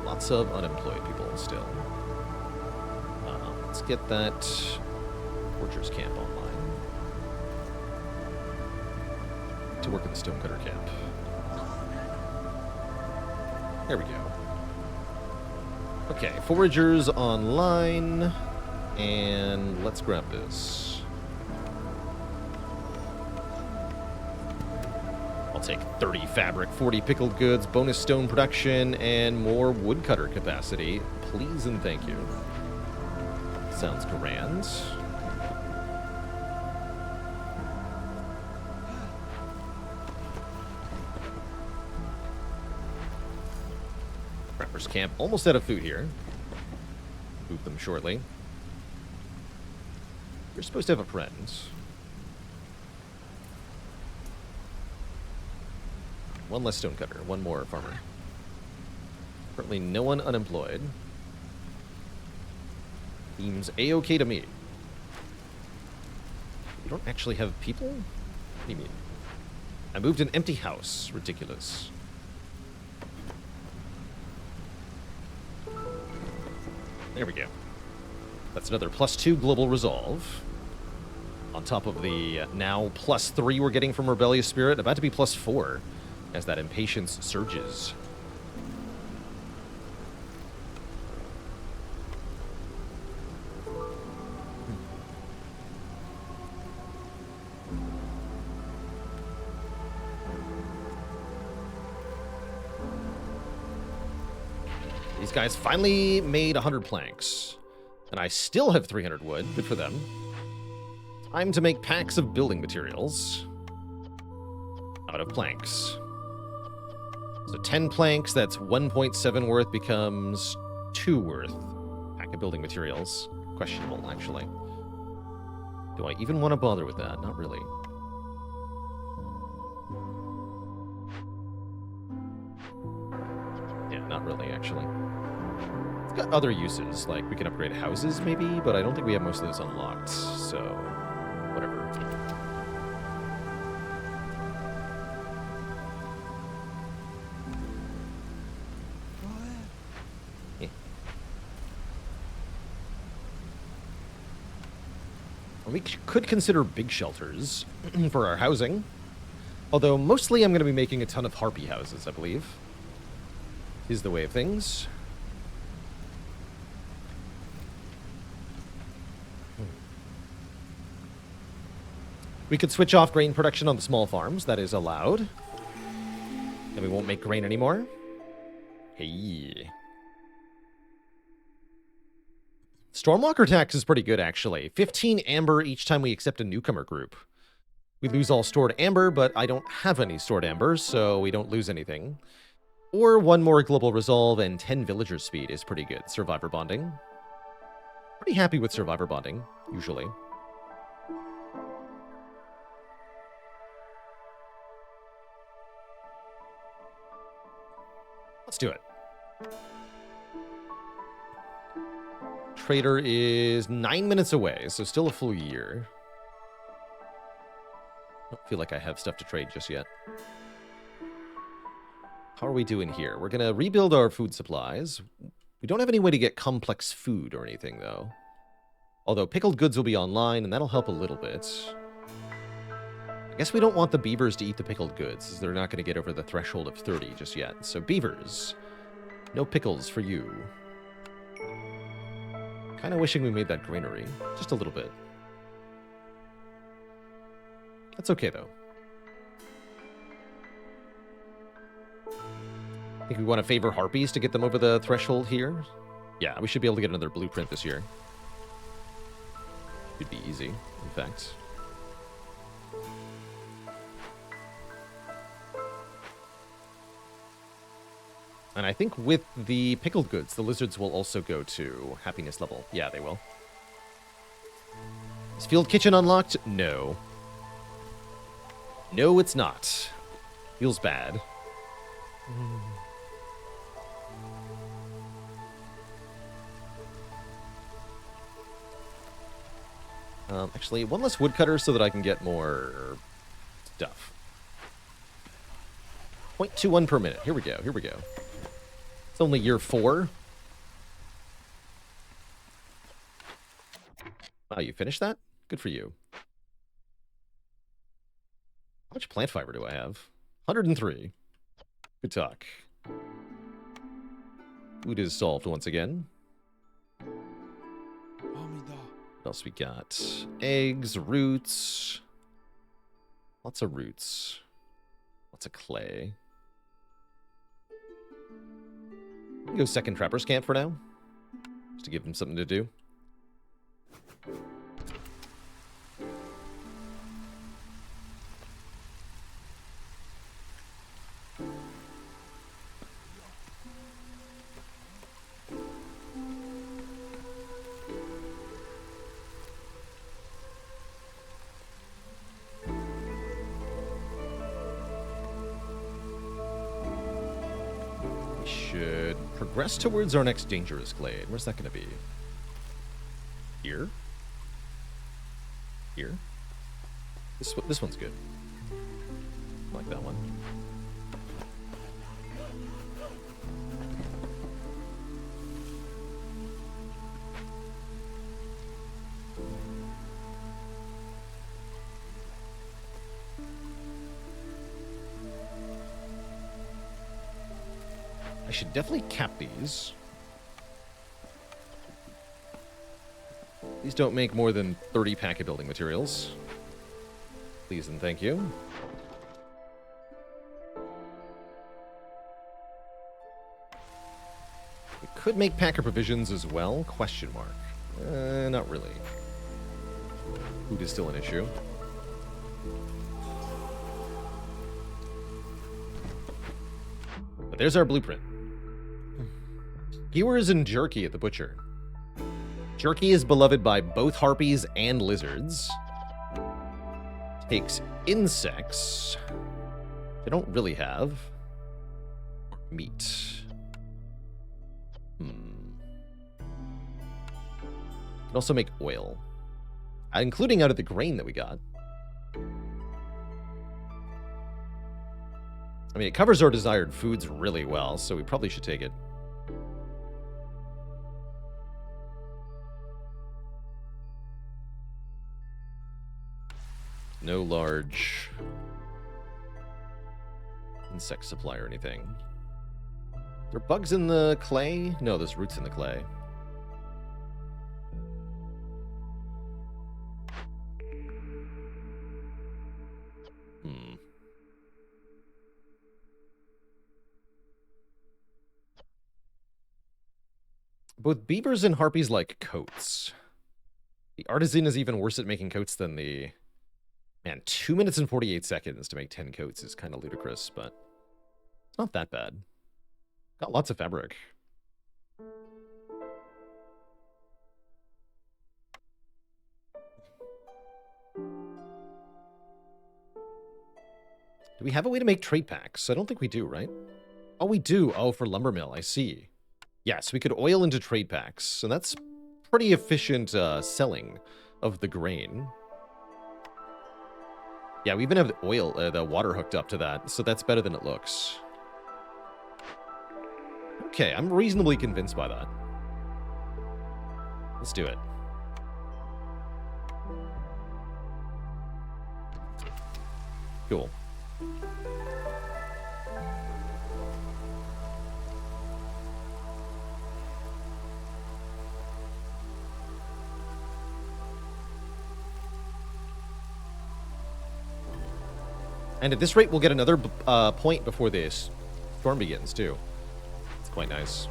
Lots of unemployed people still. Let's get that Forger's camp online. To work at the stonecutter camp. There we go. Okay, foragers online. And let's grab this. I'll take 30 fabric, 40 pickled goods, bonus stone production, and more woodcutter capacity. Please and thank you. Sounds grand. Prepper's camp. Almost out of food here. Move them shortly. You're supposed to have a friend. One less stonecutter. One more farmer. Currently no one unemployed. Seems a-okay to me. You don't actually have people? What do you mean? I moved an empty house. Ridiculous. There we go. That's another +2 global resolve. On top of the now +3 we're getting from Rebellious Spirit. About to be +4 as that impatience surges. These guys finally made 100 planks. And I still have 300 wood. Good for them. Time to make packs of building materials. Out of planks. So 10 planks, that's 1.7 worth, becomes 2 worth. Pack of building materials. Questionable, actually. Do I even want to bother with that? Not really. Yeah, not really, actually. It's got other uses, like we can upgrade houses, maybe, but I don't think we have most of those unlocked, so whatever. Yeah. We could consider big shelters for our housing, although mostly I'm going to be making a ton of harpy houses, I believe. Is the way of things. We could switch off grain production on the small farms. That is allowed. And we won't make grain anymore. Hey. Stormwalker tax is pretty good, actually. 15 amber each time we accept a newcomer group. We lose all stored amber, but I don't have any stored amber, so we don't lose anything. Or 1 more global resolve and 10 villager speed is pretty good. Survivor bonding. Pretty happy with survivor bonding, usually. Let's do it. Trader is 9 minutes away, so still a full year. I don't feel like I have stuff to trade just yet. How are we doing here? We're going to rebuild our food supplies. We don't have any way to get complex food or anything, though. Although pickled goods will be online, and that'll help a little bit. I guess we don't want the beavers to eat the pickled goods, as they're not going to get over the threshold of 30 just yet. So beavers, no pickles for you. Kind of wishing we made that granary. Just a little bit. That's okay, though. I think we want to favor harpies to get them over the threshold here. Yeah, we should be able to get another blueprint this year. Should be easy, in fact. And I think with the pickled goods, the lizards will also go to happiness level. Yeah, they will. Is field kitchen unlocked? No. No, it's not. Feels bad. Actually, one less woodcutter so that I can get more stuff. 0.21 per minute. Here we go. Here we go. It's only year 4. Wow, you finished that? Good for you. How much plant fiber do I have? 103. Good talk. Food is solved once again. What else we got? Eggs, roots. Lots of roots. Lots of clay. We can go second trapper's camp for now. Just to give them something to do. Progress towards our next dangerous glade. Where's that going to be? Here? Here? This one's good. I like that one. I should definitely cap these. These don't make more than 30 packet building materials. Please and thank you. We could make packer provisions as well? Question mark. Not really. Food is still an issue. But there's our blueprint. Skewers and jerky at the butcher. Jerky is beloved by both harpies and lizards. Takes insects. They don't really have. Meat. Can also make oil. Including out of the grain that we got. I mean, it covers our desired foods really well, so we probably should take it. No large insect supply or anything. Are there bugs in the clay? No, there's roots in the clay. Both beavers and harpies like coats. The artisan is even worse at making coats than the... Man, 2 minutes and 48 seconds to make 10 coats is kind of ludicrous, but it's not that bad. Got lots of fabric. Do we have a way to make trade packs? I don't think we do, right? Oh, we do. Oh, for lumber mill. I see. Yes, we could oil into trade packs, and that's pretty efficient selling of the grain. Yeah, we even have the oil, the water hooked up to that, so that's better than it looks. Okay, I'm reasonably convinced by that. Let's do it. Cool. And at this rate, we'll get another point before this storm begins, too. It's quite nice.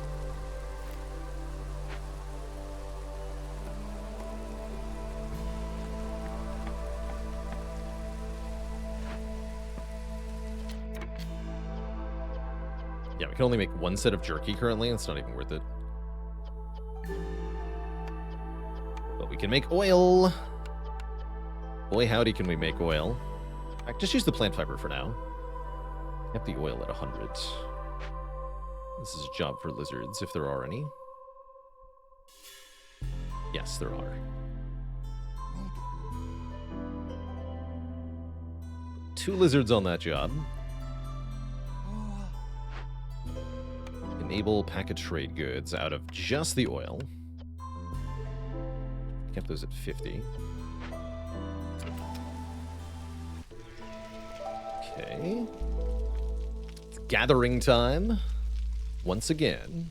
Yeah, we can only make one set of jerky currently. It's not even worth it. But we can make oil. Boy, howdy, can we make oil. In fact, just use the plant fiber for now. Have the oil at 100. This is a job for lizards, if there are any. Yes, there are. Two lizards on that job. Enable packet trade goods out of just the oil. Kept those at 50. Okay. It's gathering time. Once again.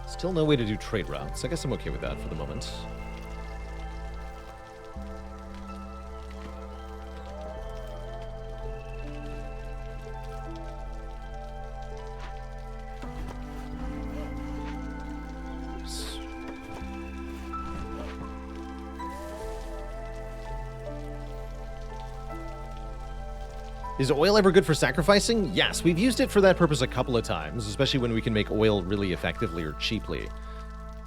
Still no way to do trade routes. I guess I'm okay with that for the moment. Oops. Is oil ever good for sacrificing? Yes, we've used it for that purpose a couple of times, especially when we can make oil really effectively or cheaply.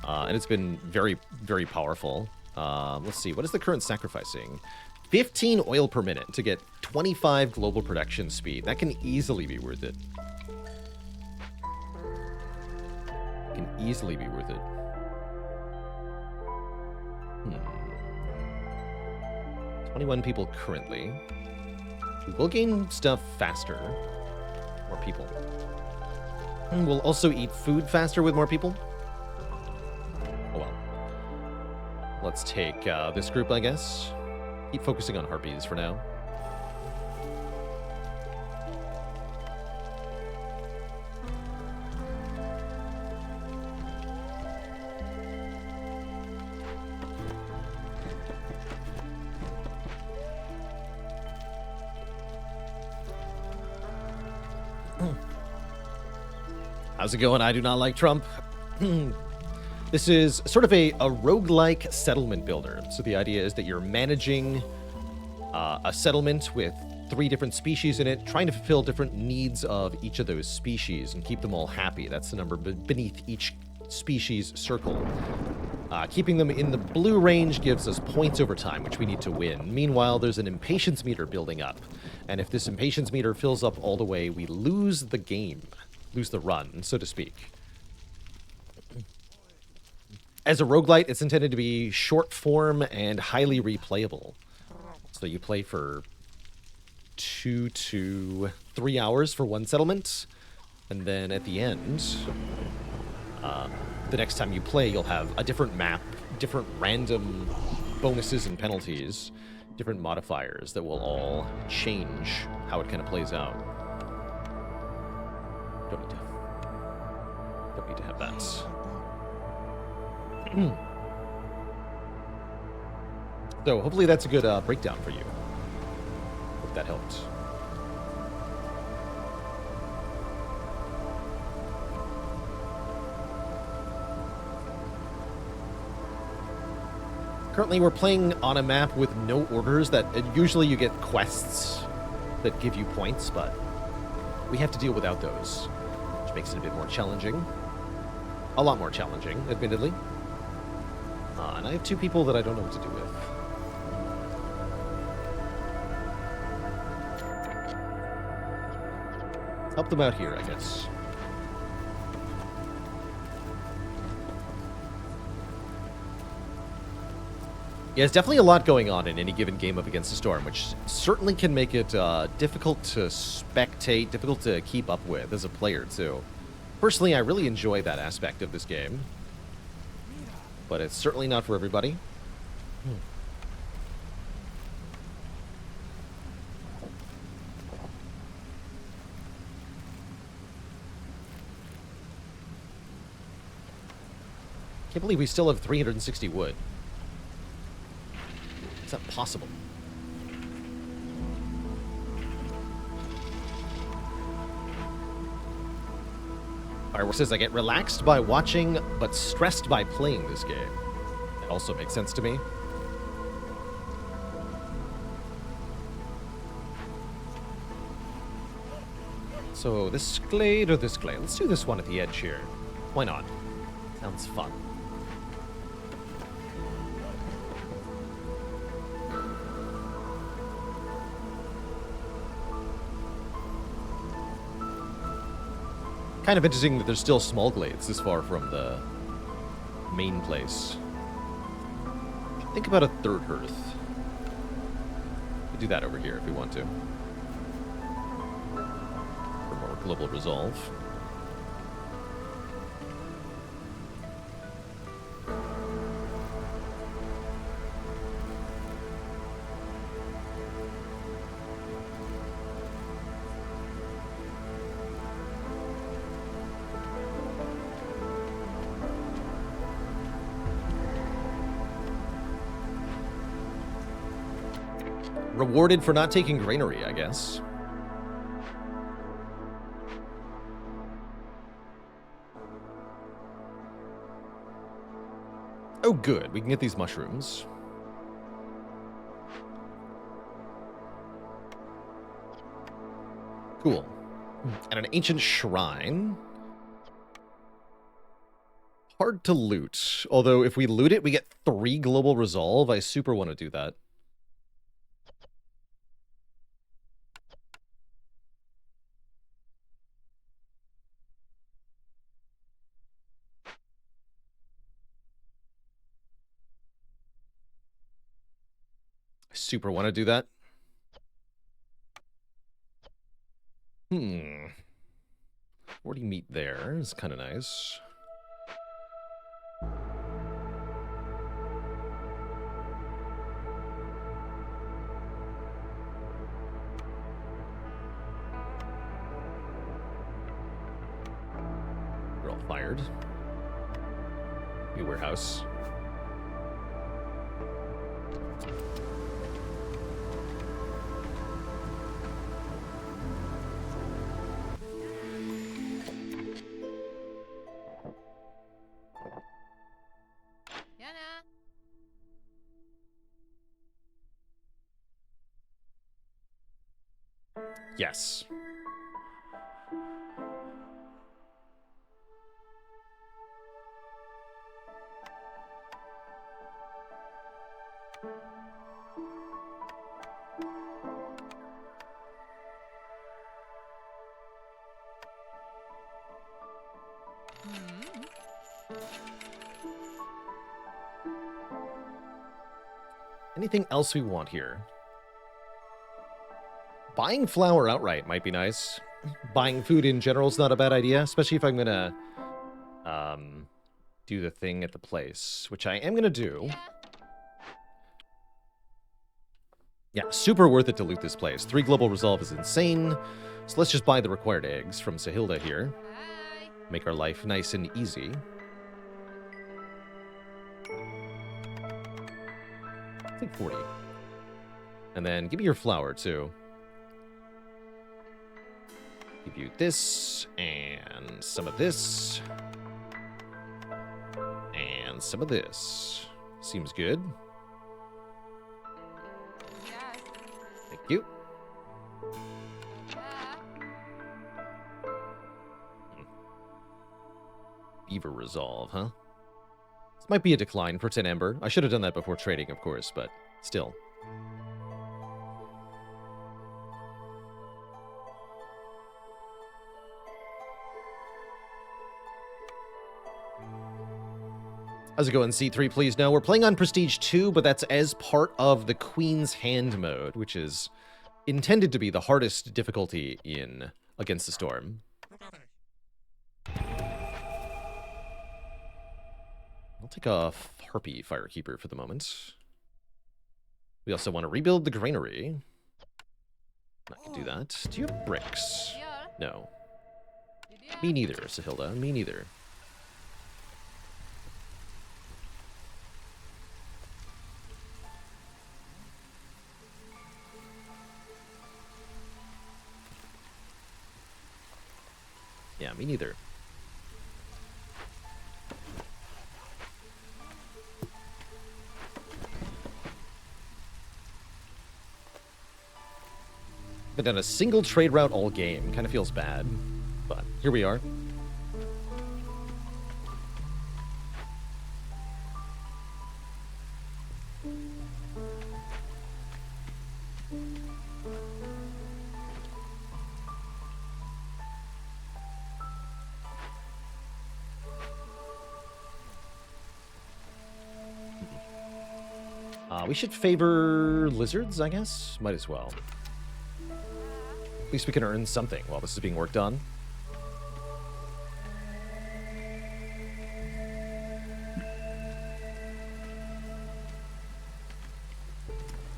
And it's been very, very powerful. Let's see, what is the current sacrificing? 15 oil per minute to get 25 global production speed. That can easily be worth it. Can easily be worth it. 21 people currently. We will gain stuff faster. More people. And we'll also eat food faster with more people. Oh well. Let's take this group, I guess. Keep focusing on harpies for now. How's it going? I do not like Trump. This is sort of a roguelike settlement builder. So the idea is that you're managing a settlement with 3 different species in it, trying to fulfill different needs of each of those species and keep them all happy. That's the number beneath each species circle. Keeping them in the blue range gives us points over time, which we need to win. Meanwhile, there's an impatience meter building up. And if this impatience meter fills up all the way, we lose the game. Lose the run, so to speak. As a roguelite, it's intended to be short form and highly replayable. So you play for 2 to 3 hours for one settlement, and then at the end, the next time you play, you'll have a different map, different random bonuses and penalties, different modifiers that will all change how it kind of plays out. Don't need to have that. So hopefully that's a good breakdown for you. Hope that helped. Currently, we're playing on a map with no orders. Usually you get quests that give you points, but we have to deal without those, which makes it a bit more challenging. A lot more challenging, admittedly. And I have two people that I don't know what to do with. Help them out here, I guess. Yeah, there's definitely a lot going on in any given game of Against the Storm, which certainly can make it difficult to spectate, difficult to keep up with as a player, too. Personally, I really enjoy that aspect of this game, but it's certainly not for everybody. Can't believe we still have 360 wood. Is that possible? Fireworks says, I get relaxed by watching, but stressed by playing this game. That also makes sense to me. So, this glade or this glade? Let's do this one at the edge here. Why not? Sounds fun. Kind of interesting that there's still small glades this far from the main place. Think about a third hearth. We could do that over here if we want to. For more global resolve. Rewarded for not taking granary, I guess. Oh, good. We can get these mushrooms. Cool. And an ancient shrine. Hard to loot. Although, if we loot it, we get 3 global resolve. I super want to do that. Super want to do that. 40 meat there is kind of nice. We're all fired. New warehouse. Yes. Anything else we want here? Buying flour outright might be nice. Buying food in general is not a bad idea, especially if I'm gonna do the thing at the place, which I am gonna do. Yeah, super worth it to loot this place. 3 global resolve is insane. So let's just buy the required eggs from Sahilda here. Make our life nice and easy. think 40. And then give me your flour, too. Give you this, and some of this. And some of this. Seems good. Yes. Thank you. Yeah. Beaver Resolve, huh? This might be a decline for 10 Ember. I should have done that before trading, of course, but still. How's it going, C3, please? No, we're playing on Prestige 2, but that's as part of the Queen's Hand mode, which is intended to be the hardest difficulty in Against the Storm. I'll take a Harpy Firekeeper for the moment. We also want to rebuild the granary. I can do that. Do you have bricks? Yeah. No. Yeah. Me neither, Sahilda. Me neither. Yeah, me neither. Been done a single trade route all game. Kind of feels bad, but here we are. We should favor lizards, I guess? Might as well. At least we can earn something while this is being worked on.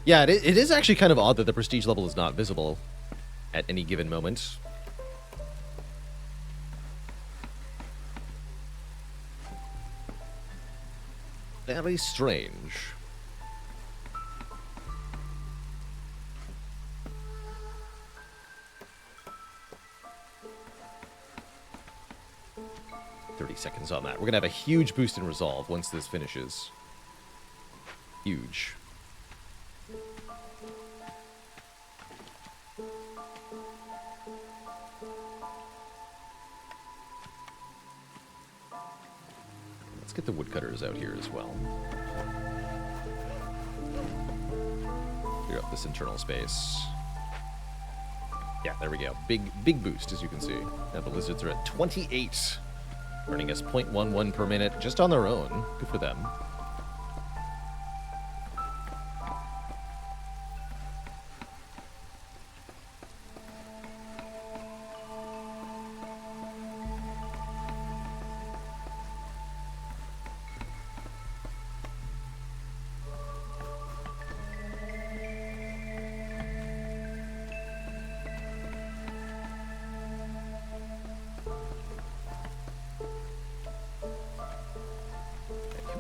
Yeah, it is actually kind of odd that the prestige level is not visible at any given moment. Very strange. Seconds on that. We're gonna have a huge boost in resolve once this finishes. Huge. Let's get the woodcutters out here as well. Clear up this internal space. Yeah, there we go. Big boost, as you can see. Now the lizards are at 28. Earning us 0.11 per minute just on their own. Good for them.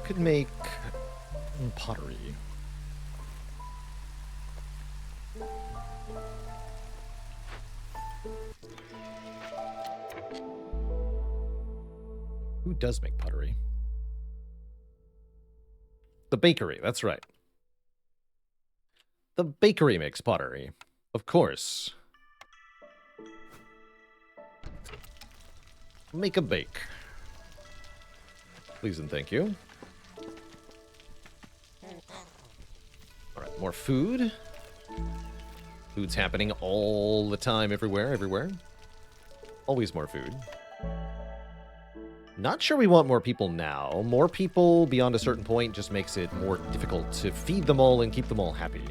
Could make pottery. Who does make pottery? The bakery, that's right. The bakery makes pottery. Of course. Make a bake. Please and thank you. Alright, more food. Food's happening all the time, everywhere. Always more food. Not sure we want more people now. More people beyond a certain point just makes it more difficult to feed them all and keep them all happy.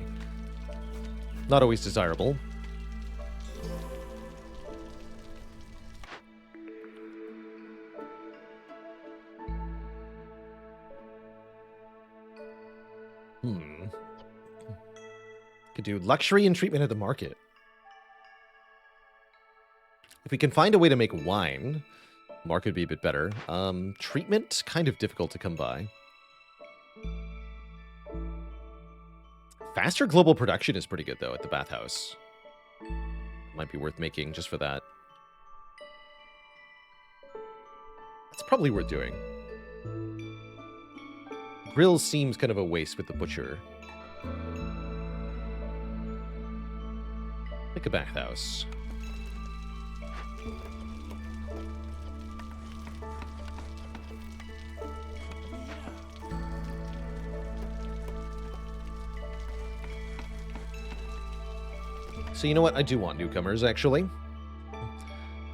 Not always desirable. Could do luxury and treatment at the market. If we can find a way to make wine, market would be a bit better. Treatment, kind of difficult to come by. Faster global production is pretty good, though, at the bathhouse. Might be worth making just for that. That's probably worth doing. Grill seems kind of a waste with the butcher. Make a bathhouse. So you know what? I do want newcomers, actually.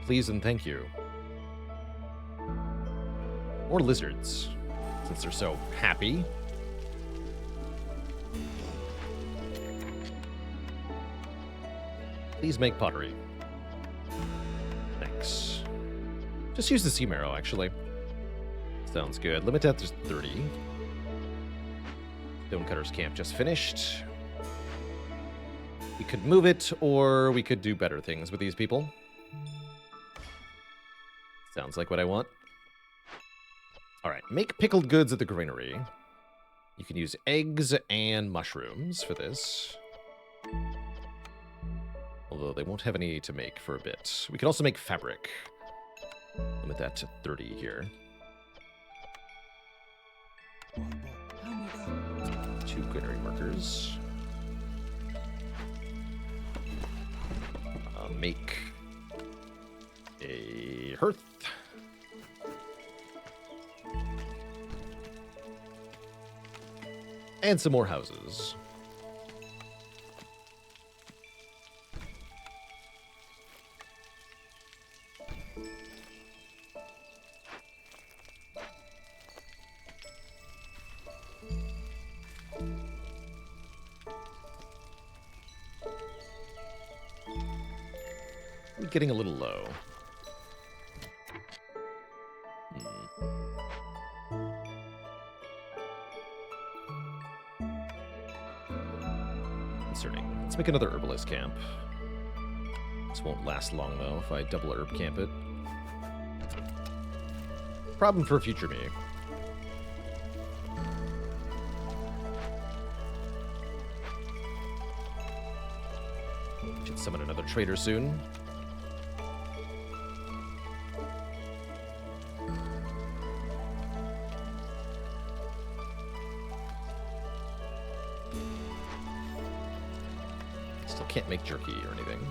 Please and thank you. Or lizards, since they're so happy. Please make pottery. Thanks. Just use the sea marrow, actually. Sounds good. Limit that to 30. Stonecutter's camp just finished. We could move it, or we could do better things with these people. Sounds like what I want. All right, make pickled goods at the granary. You can use eggs and mushrooms for this. Although they won't have any to make for a bit. We can also make fabric. Limit that to 30 here. 2 granary markers. Make a hearth. And some more houses. We're getting a little low. Concerning. Let's make another herbalist camp. This won't last long, though, if I double herb camp it. Problem for future me. Should summon another trader soon. Can't make jerky or anything.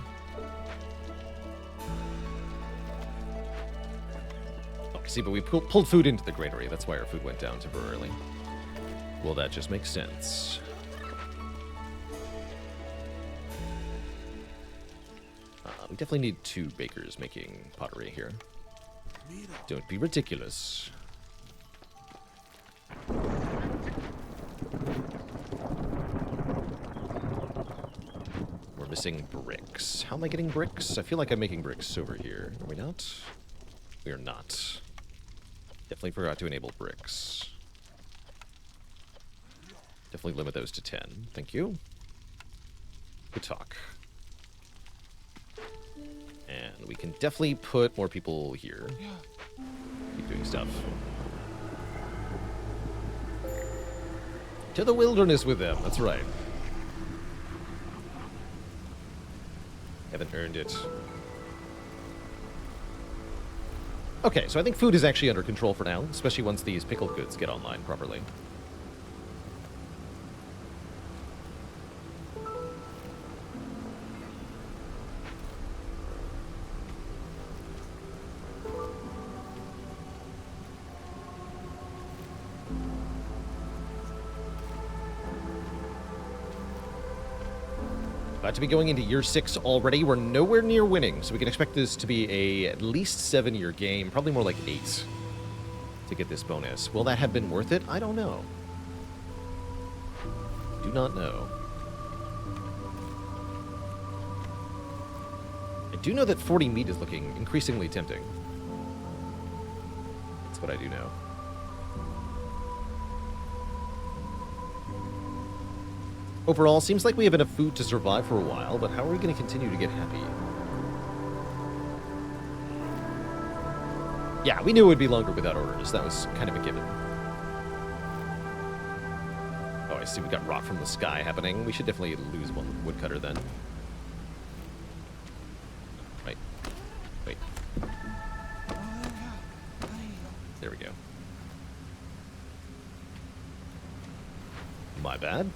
Oh, see, but we pulled food into the granary. That's why our food went down temporarily. Well, that just makes sense. We definitely need 2 bakers making pottery here. Don't be ridiculous. Missing bricks. How am I getting bricks? I feel like I'm making bricks over here. Are we not? We are not. Definitely forgot to enable bricks. Definitely limit those to 10. Thank you. Good talk. And we can definitely put more people here. Keep doing stuff. To the wilderness with them. That's right. Haven't earned it. Okay, so I think food is actually under control for now, especially once these pickled goods get online properly. About to be going into year 6 already. We're nowhere near winning, so we can expect this to be a at least 7-year game, probably more like 8 to get this bonus. Will that have been worth it? I don't know. Do not know. I do know that 40 meat is looking increasingly tempting. That's what I do know. Overall, seems like we have enough food to survive for a while, but how are we going to continue to get happy? Yeah, we knew it would be longer without orders. That was kind of a given. Oh, I see we got rot from the sky happening. We should definitely lose one woodcutter then. Right. Wait. There we go. My bad.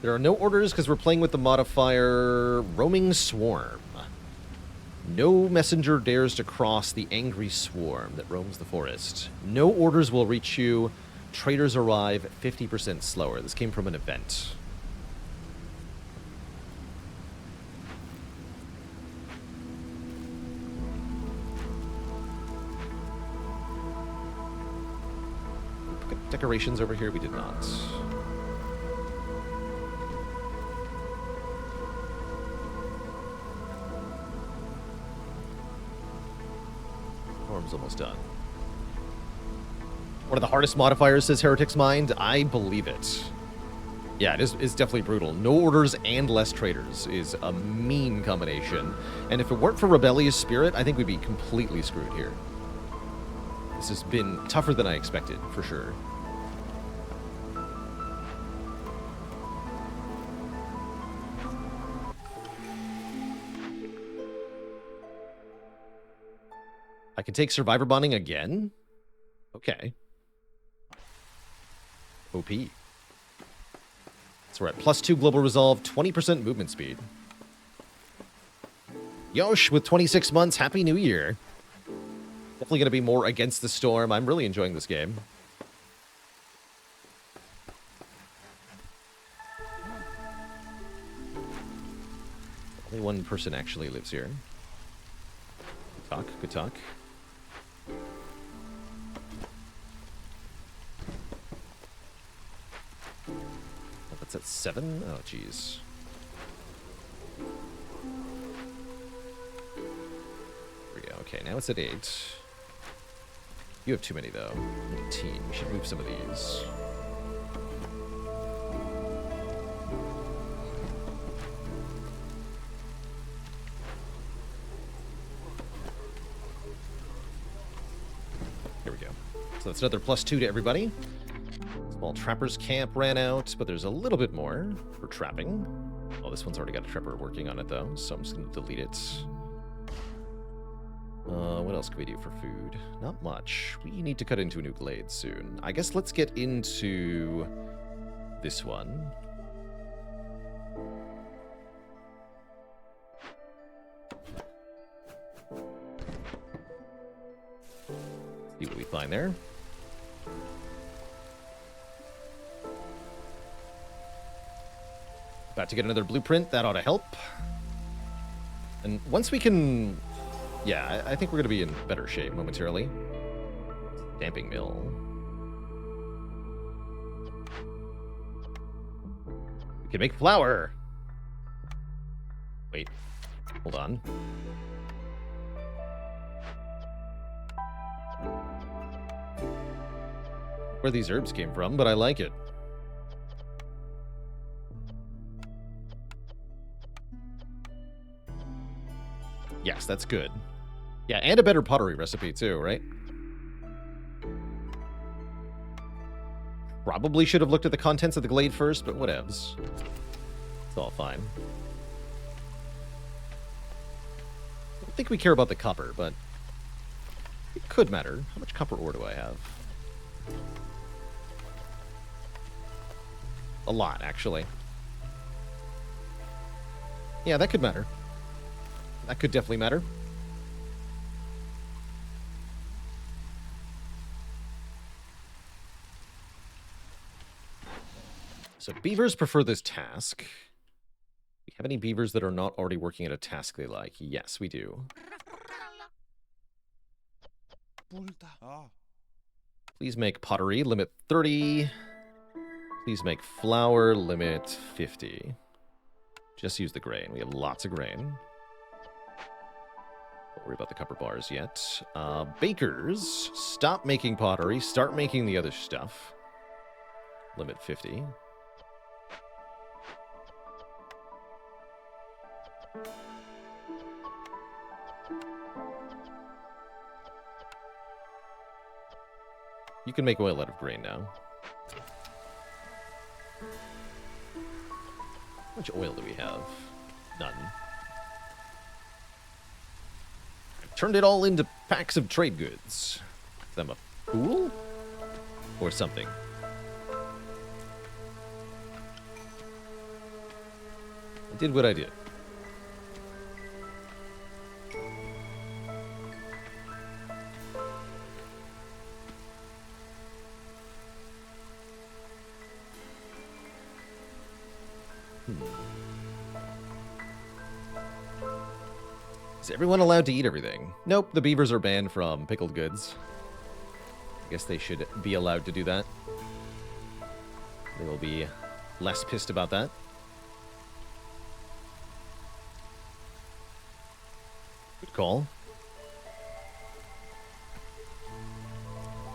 There are no orders because we're playing with the modifier Roaming Swarm. No messenger dares to cross the angry swarm that roams the forest. No orders will reach you. Traders arrive 50% slower. This came from an event. Put decorations over here? We did not. Storm's almost done. One of the hardest modifiers, says Heretic's Mind. I believe it. Yeah, it's definitely brutal. No orders and less traders is a mean combination. And if it weren't for Rebellious Spirit, I think we'd be completely screwed here. This has been tougher than I expected, for sure. I can take Survivor Bonding again? Okay. OP. So we're at +2 Global Resolve, 20% movement speed. Yosh with 26 months, Happy New Year. Definitely going to be more Against the Storm. I'm really enjoying this game. Only one person actually lives here. Good talk, good talk. That's at 7? Oh, jeez. There we go. Okay, now it's at 8. You have too many, though. 18. We should move some of these. Here we go. So that's another +2 to everybody. Small Trapper's Camp ran out, but there's a little bit more for trapping. Oh, this one's already got a Trapper working on it, though, so I'm just going to delete it. What else can we do for food? Not much. We need to cut into a new glade soon. I guess let's get into this one. See what we find there. About to get another blueprint. That ought to help. And once we can... Yeah, I think we're going to be in better shape momentarily. Damping mill. We can make flour. Wait. Hold on. Where these herbs came from, but I like it. Yes, that's good. Yeah, and a better pottery recipe too, right? Probably should have looked at the contents of the glade first, but whatevs. It's all fine. I don't think we care about the copper, but it could matter. How much copper ore do I have? A lot, actually. Yeah, that could matter. That could definitely matter. So beavers prefer this task. Do we have any beavers that are not already working at a task they like? Yes, we do. Please make pottery, limit 30. Please make flour, limit 50. Just use the grain. We have lots of grain. Don't worry about the copper bars yet. Bakers, stop making pottery. Start making the other stuff. Limit 50. You can make oil out of grain now. much oil do we have? None. I've turned it all into packs of trade goods. I'm a fool? Or something. I did what I did. Is everyone allowed to eat everything? Nope, the beavers are banned from pickled goods. I guess they should be allowed to do that. They will be less pissed about that. Good call.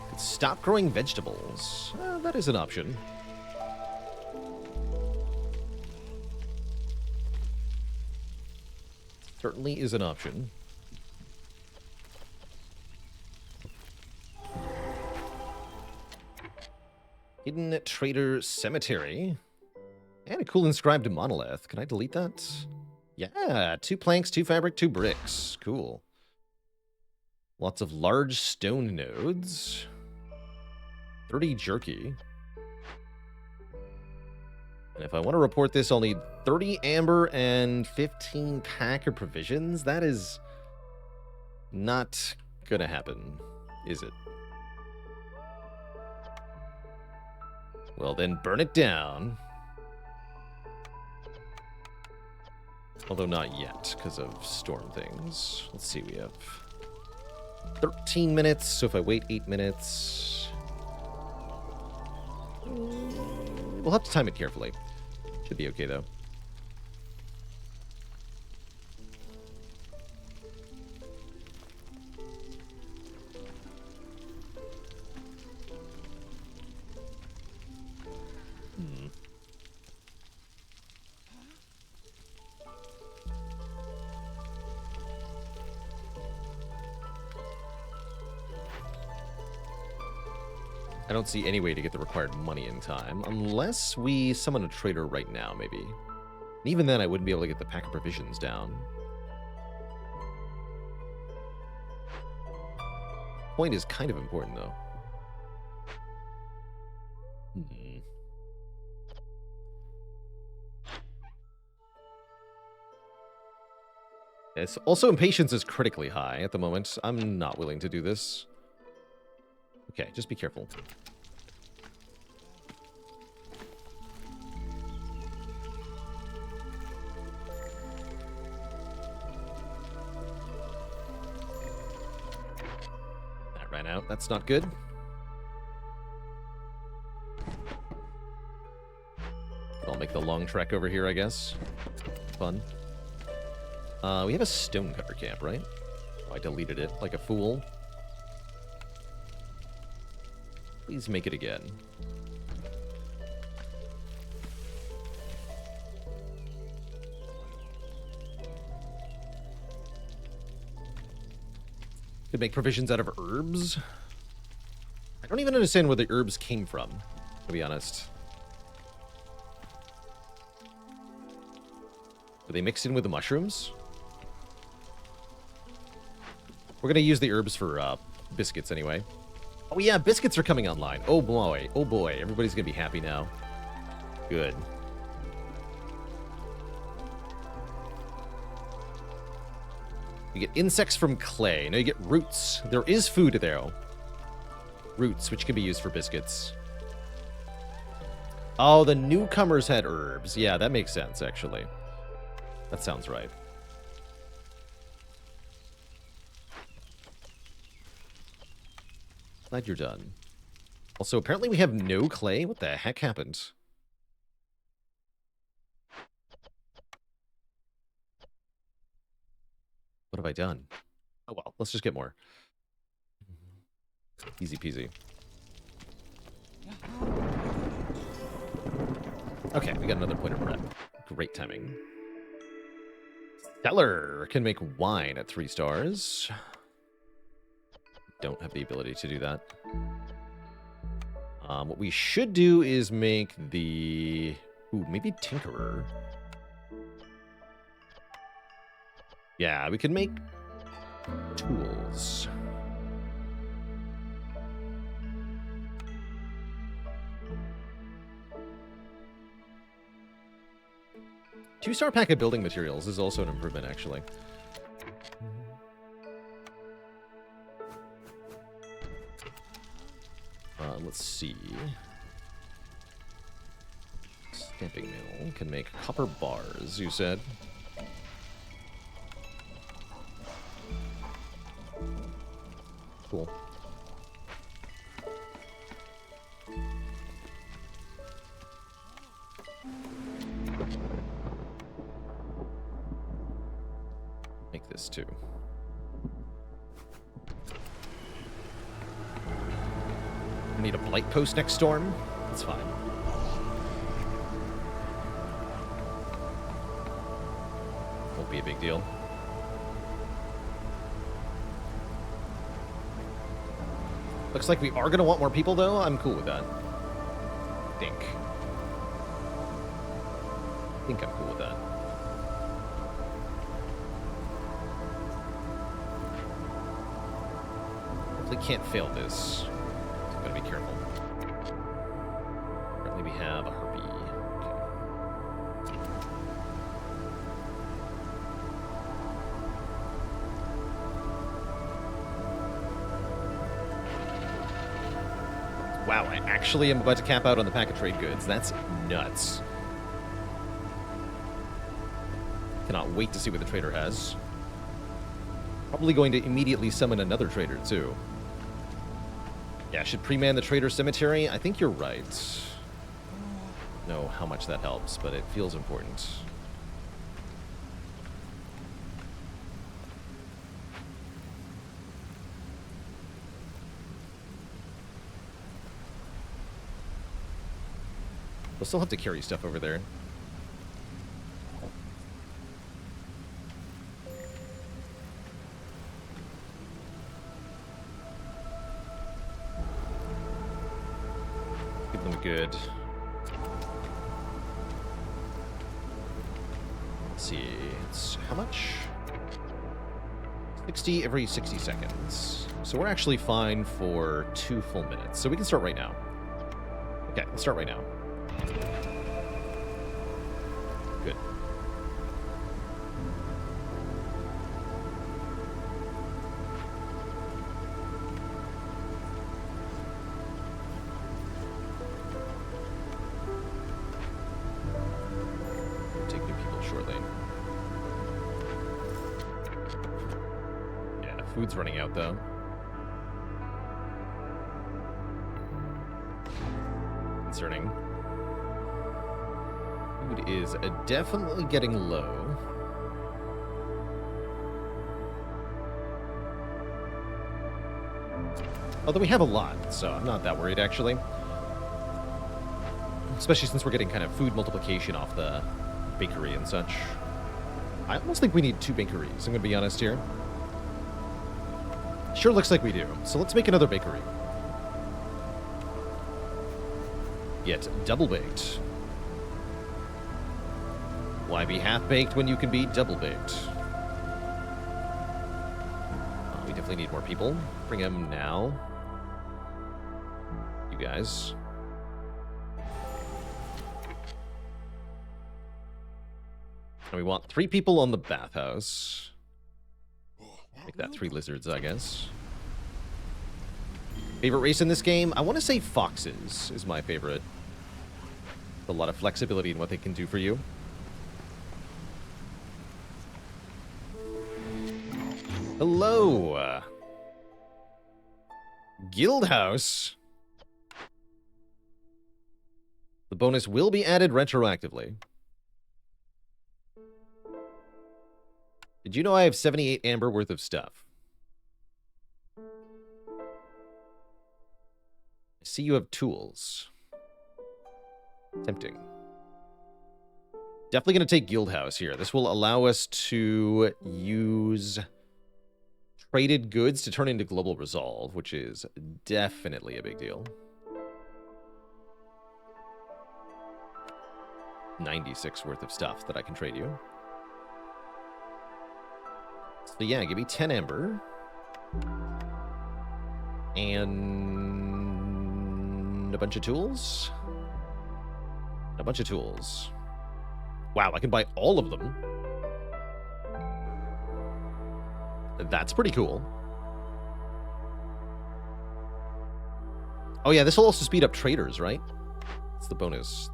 Could stop growing vegetables. That is an option. Certainly is an option. Hidden Trader Cemetery. And a cool inscribed monolith. Can I delete that? Yeah, 2 planks, 2 fabric, 2 bricks. Cool. Lots of large stone nodes. 30 jerky. And if I want to report this, I'll need 30 amber and 15 pack of provisions. That is not gonna happen, is it? Well, then burn it down. Although not yet, because of storm things. Let's see, we have 13 minutes, so if I wait 8 minutes... We'll have to time it carefully. Should be okay, though. I don't see any way to get the required money in time, unless we summon a trader right now, maybe. And even then, I wouldn't be able to get the pack of provisions down. Point is kind of important, though. Yes, also, impatience is critically high at the moment. I'm not willing to do this. Okay, just be careful. That ran out. That's not good. I'll make the long trek over here, I guess. Fun. We have a stonecutter camp, right? Oh, I deleted it like a fool. Please make it again. Could make provisions out of herbs. I don't even understand where the herbs came from, to be honest. Were they mixed in with the mushrooms? We're going to use the herbs for biscuits anyway. Oh yeah, biscuits are coming online. Oh boy, oh boy. Everybody's going to be happy now. Good. You get insects from clay. No, you get roots. There is food there. Roots, which can be used for biscuits. Oh, the newcomers had herbs. Yeah, that makes sense, actually. That sounds right. Glad you're done. Also, apparently we have no clay. What the heck happened? What have I done? Oh well, let's just get more. Easy peasy. Okay, we got another point of prep. Great timing. Stellar can make wine at 3 stars. Don't have the ability to do that. What we should do is make the... Ooh, maybe Tinkerer. Yeah, we can make tools. Two-star pack of building materials is also an improvement, actually. Let's see. Stamping mill can make copper bars, you said. Cool. Make this too. I need a blight post next storm. That's fine. Won't be a big deal. Looks like we are going to want more people, though. I'm cool with that. I think I'm cool with that. Definitely can't fail this. So I'm going to be careful. Currently, we have a harpy. Wow, I actually am about to cap out on the pack of trade goods. That's nuts. Cannot wait to see what the trader has. Probably going to immediately summon another trader, too. Yeah, should pre-man the trader cemetery? I think you're right. Know how much that helps, but it feels important. We'll still have to carry stuff over there. Give them a good... Let's see, it's how much? 60 every 60 seconds. So we're actually fine for 2 full minutes. So we can start right now. Okay, let's start right now. Good. Take new people shortly. Yeah, food's running out though. Concerning. Food is definitely getting low. Although we have a lot, so I'm not that worried, actually. Especially since we're getting kind of food multiplication off the bakery and such. I almost think we need 2 bakeries, I'm going to be honest here. Sure looks like we do, so let's make another bakery. Yet double-baked. Why be half-baked when you can be double-baked? We definitely need more people. Bring them now. You guys. And we want 3 people on the bathhouse. Make that 3 lizards, I guess. Favorite race in this game? I want to say foxes is my favorite. A lot of flexibility in what they can do for you. Hello! Guild House. The bonus will be added retroactively. Did you know I have 78 amber worth of stuff? I see you have tools. Tempting. Definitely going to take Guild House here. This will allow us to use traded goods to turn into Global Resolve, which is definitely a big deal. 96 worth of stuff that I can trade you. So yeah, give me 10 Ember. And a bunch of tools. A bunch of tools. Wow, I can buy all of them. That's pretty cool. Oh yeah, this will also speed up traders, right? That's the bonus.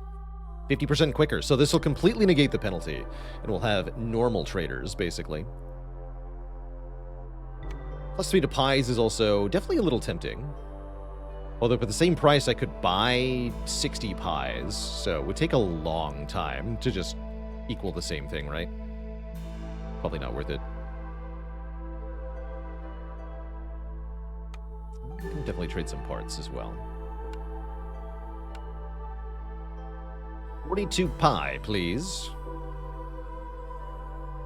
50% quicker. So this will completely negate the penalty. And we'll have normal traders, basically. Plus speed of pies is also definitely a little tempting. Although for the same price, I could buy 60 pies. So it would take a long time to just equal the same thing, right? Probably not worth it. I can definitely trade some parts as well. 42 pie, please.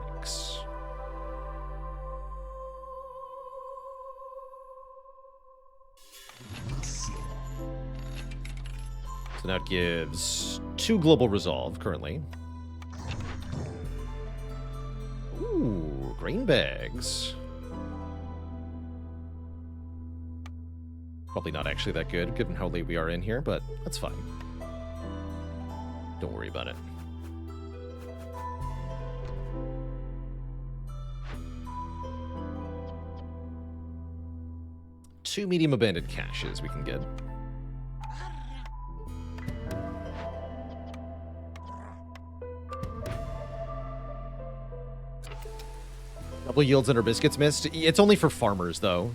Thanks. So now it gives 2 global resolve currently. Ooh, grain bags. Probably not actually that good, given how late we are in here, but that's fine. Don't worry about it. Two medium abandoned caches we can get. Double yields under biscuits missed. It's only for farmers, though.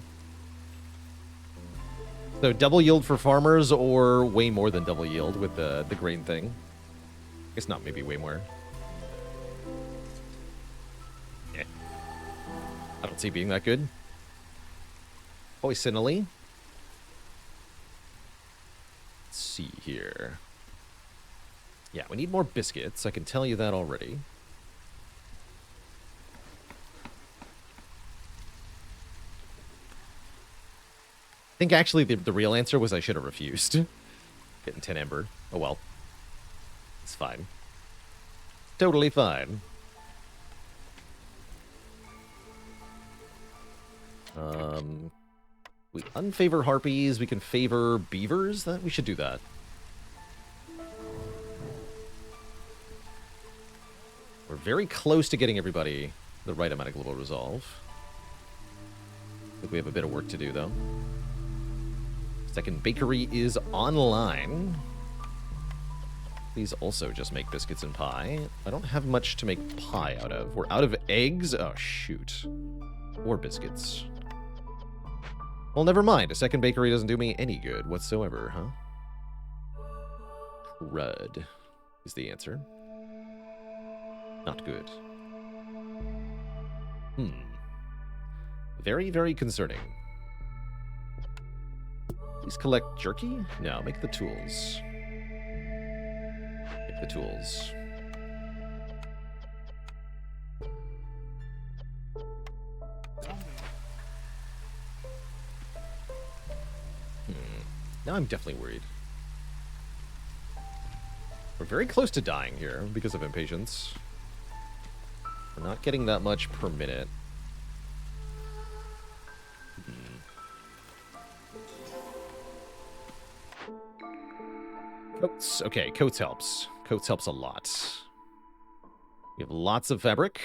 So double yield for farmers, or way more than double yield with the grain thing. I guess not, maybe way more. Yeah. I don't see it being that good. Poisonally. Let's see here. Yeah, we need more biscuits. I can tell you that already. I think actually the real answer was I should have refused. Getting 10 Ember. Oh well. It's fine. Totally fine. We unfavor harpies. We can favor beavers. That we should do that. We're very close to getting everybody the right amount of global resolve. I think we have a bit of work to do, though. Second bakery is online. Please also just make biscuits and pie. I don't have much to make pie out of. We're out of eggs? Oh, shoot. Or biscuits. Well, never mind. A second bakery doesn't do me any good whatsoever, huh? Crud is the answer. Not good. Very, very concerning. Please collect jerky? No, make the tools. Make the tools. Now I'm definitely worried. We're very close to dying here because of impatience. We're not getting that much per minute. Coats. Okay, coats helps. Coats helps a lot. We have lots of fabric.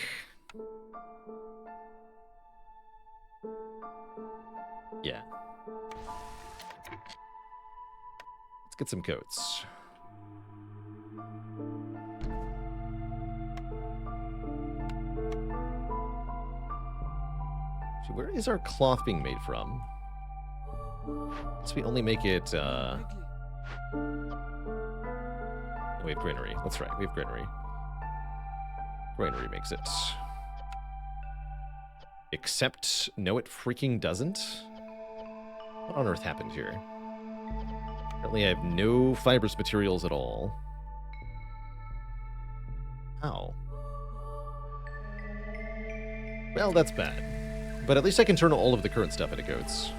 Yeah. Let's get some coats. So where is our cloth being made from? So we only make it, we have granary. That's right, we have granary. Granary makes it. Except, no, it freaking doesn't. What on earth happened here? Apparently I have no fibrous materials at all. How? Well, that's bad. But at least I can turn all of the current stuff into goats.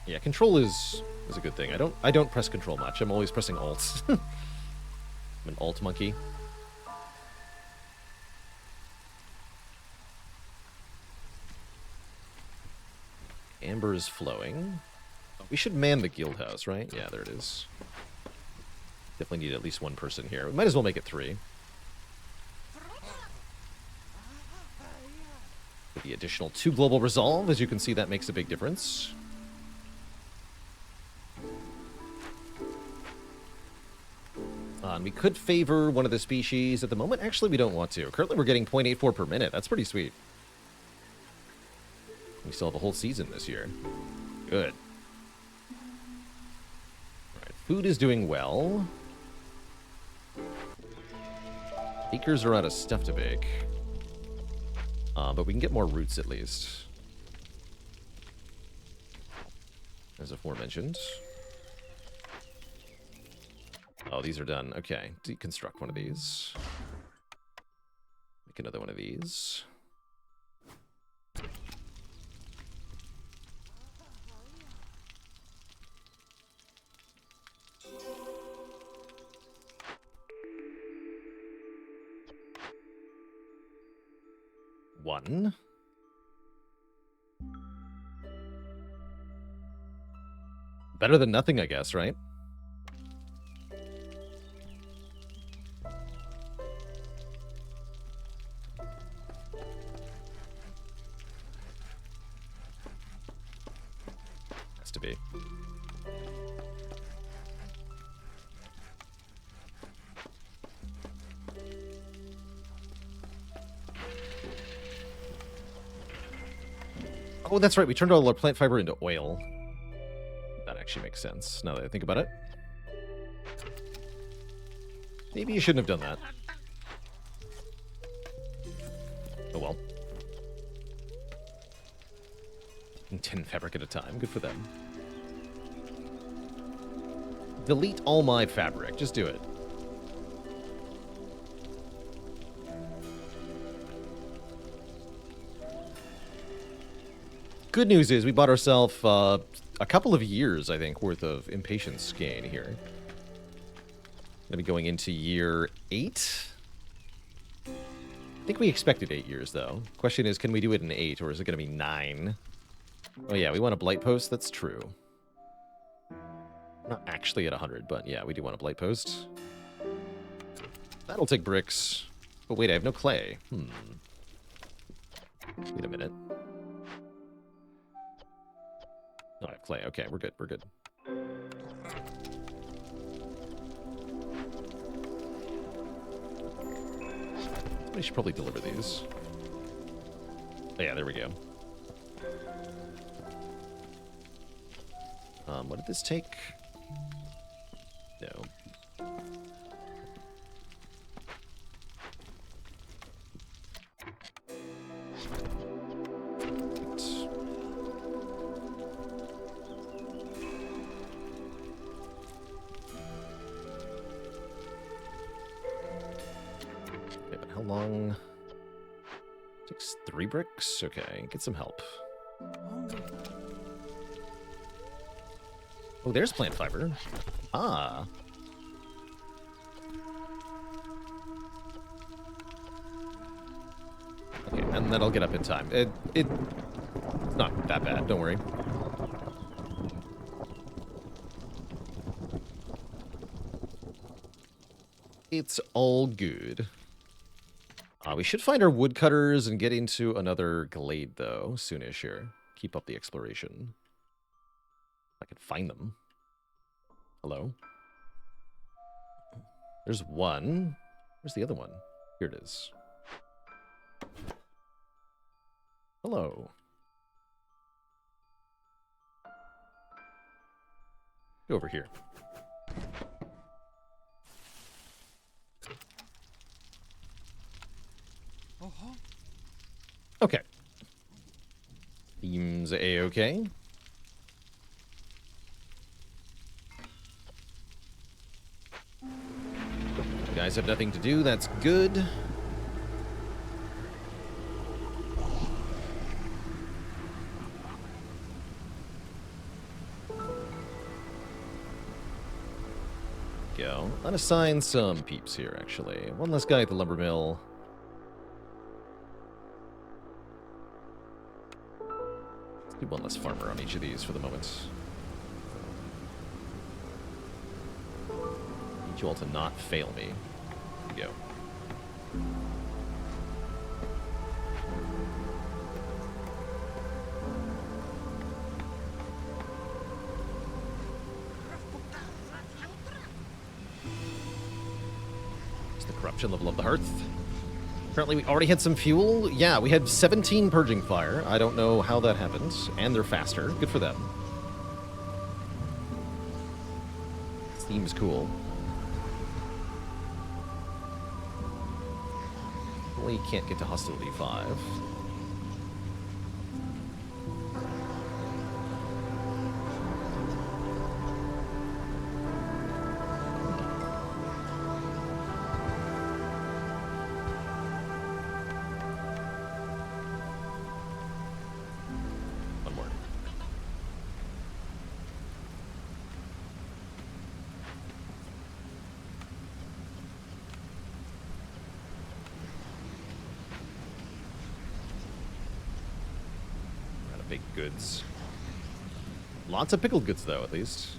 Yeah, control is a good thing. I don't press control much. I'm always pressing alt. I'm an alt monkey. Amber is flowing. We should man the guild house, right? Yeah, there it is. Definitely need at least one person here. We might as well make it 3. With the additional 2 global resolve, as you can see, that makes a big difference. And we could favor one of the species. At the moment, actually, we don't want to. Currently, we're getting 0.84 per minute. That's pretty sweet. We still have a whole season this year. Good. Alright, food is doing well. Acres are out of stuff to bake. But we can get more roots at least. As aforementioned. Oh, these are done. Okay, deconstruct one of these. Make another one of these. One. Better than nothing, I guess, right? Has to be. Oh, that's right. We turned all our plant fiber into oil. That actually makes sense, now that I think about it. Maybe you shouldn't have done that. Oh well. 10 fabric at a time. Good for them. Delete all my fabric. Just do it. Good news is we bought ourselves a couple of years, I think, worth of impatience gain here. Gonna be going into year 8. I think we expected 8 years, though. Question is, can we do it in 8, or is it gonna be 9? Oh yeah, we want a blight post. That's true. Not actually at 100, but yeah, we do want a blight post. That'll take bricks. But wait, I have no clay. Wait a minute. Oh, I have clay. Okay, we're good. We're good. Somebody should probably deliver these. Oh, yeah, there we go. What did this take? No. Okay, but how long? Takes 3 bricks? Okay, get some help. Oh, there's plant fiber. Ah. Okay, and then I'll get up in time. It's not that bad, don't worry. It's all good. We should find our woodcutters and get into another glade, though, soonish here. Keep up the exploration. I can find them. Hello? There's one. Where's the other one? Here it is. Hello. Go over here. Okay. Seems a-okay. You guys have nothing to do, that's good. Go. Unassign some peeps here, actually. One less guy at the lumber mill. Let's do one less farmer on each of these for the moment. Need you all to not fail me. Here we go. It's the corruption level of the hearth. Apparently we already had some fuel. Yeah, we had 17 purging fire. I don't know how that happened. And they're faster. Good for them. Seems cool. We can't get to hostility 5. One more. Big goods. Lots of pickled goods, though, at least.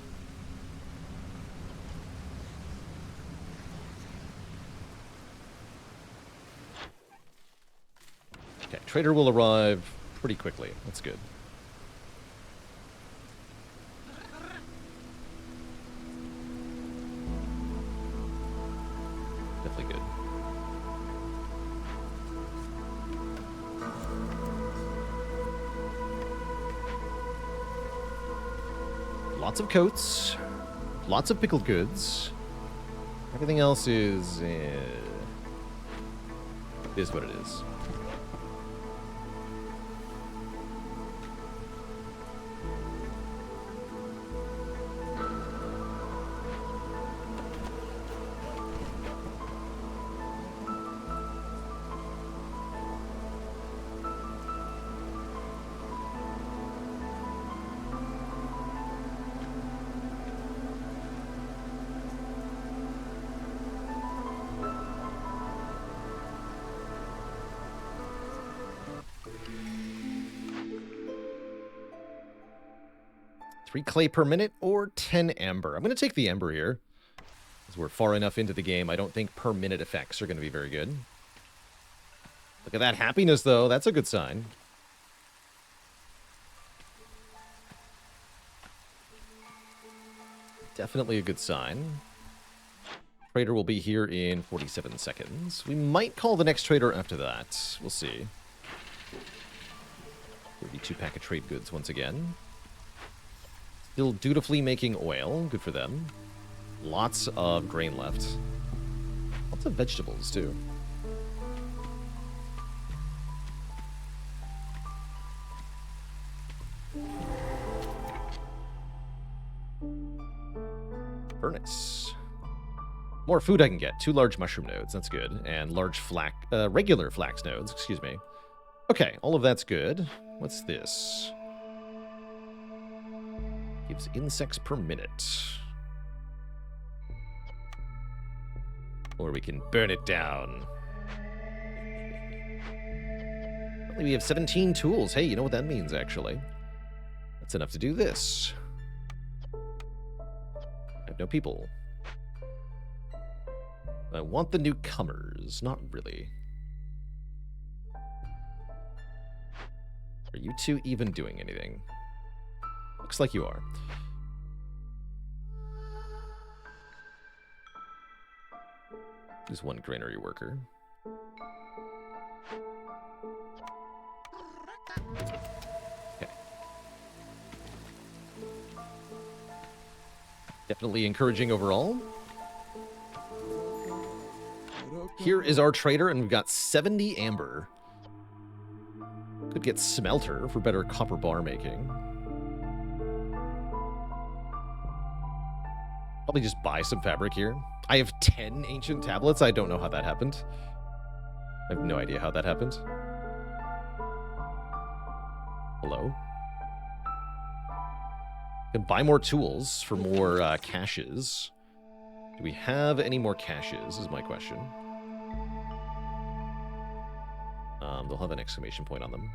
Okay, trader will arrive pretty quickly. That's good. Definitely good. Lots of coats, lots of pickled goods. Everything else is what it is. Three clay per minute or 10 amber. I'm going to take the amber here. As we're far enough into the game, I don't think per minute effects are going to be very good. Look at that happiness, though. That's a good sign. Definitely a good sign. Trader will be here in 47 seconds. We might call the next trader after that. We'll see. 32 pack of trade goods once again. Still dutifully making oil. Good for them. Lots of grain left. Lots of vegetables, too. Furnace. More food I can get. 2 large mushroom nodes. That's good. And large regular flax nodes. Excuse me. Okay, all of that's good. What's this? Gives insects per minute. Or we can burn it down. Apparently we have 17 tools. Hey, you know what that means, actually. That's enough to do this. I have no people. I want the newcomers. Not really. Are you two even doing anything? Looks like you are. There's one granary worker. Okay. Definitely encouraging overall. Here is our trader, and we've got 70 amber. Could get smelter for better copper bar making. Probably just buy some fabric here. I have 10 ancient tablets. I don't know how that happened. I have no idea how that happened. Hello? Can buy more tools for more caches. Do we have any more caches, is my question. They'll have an exclamation point on them.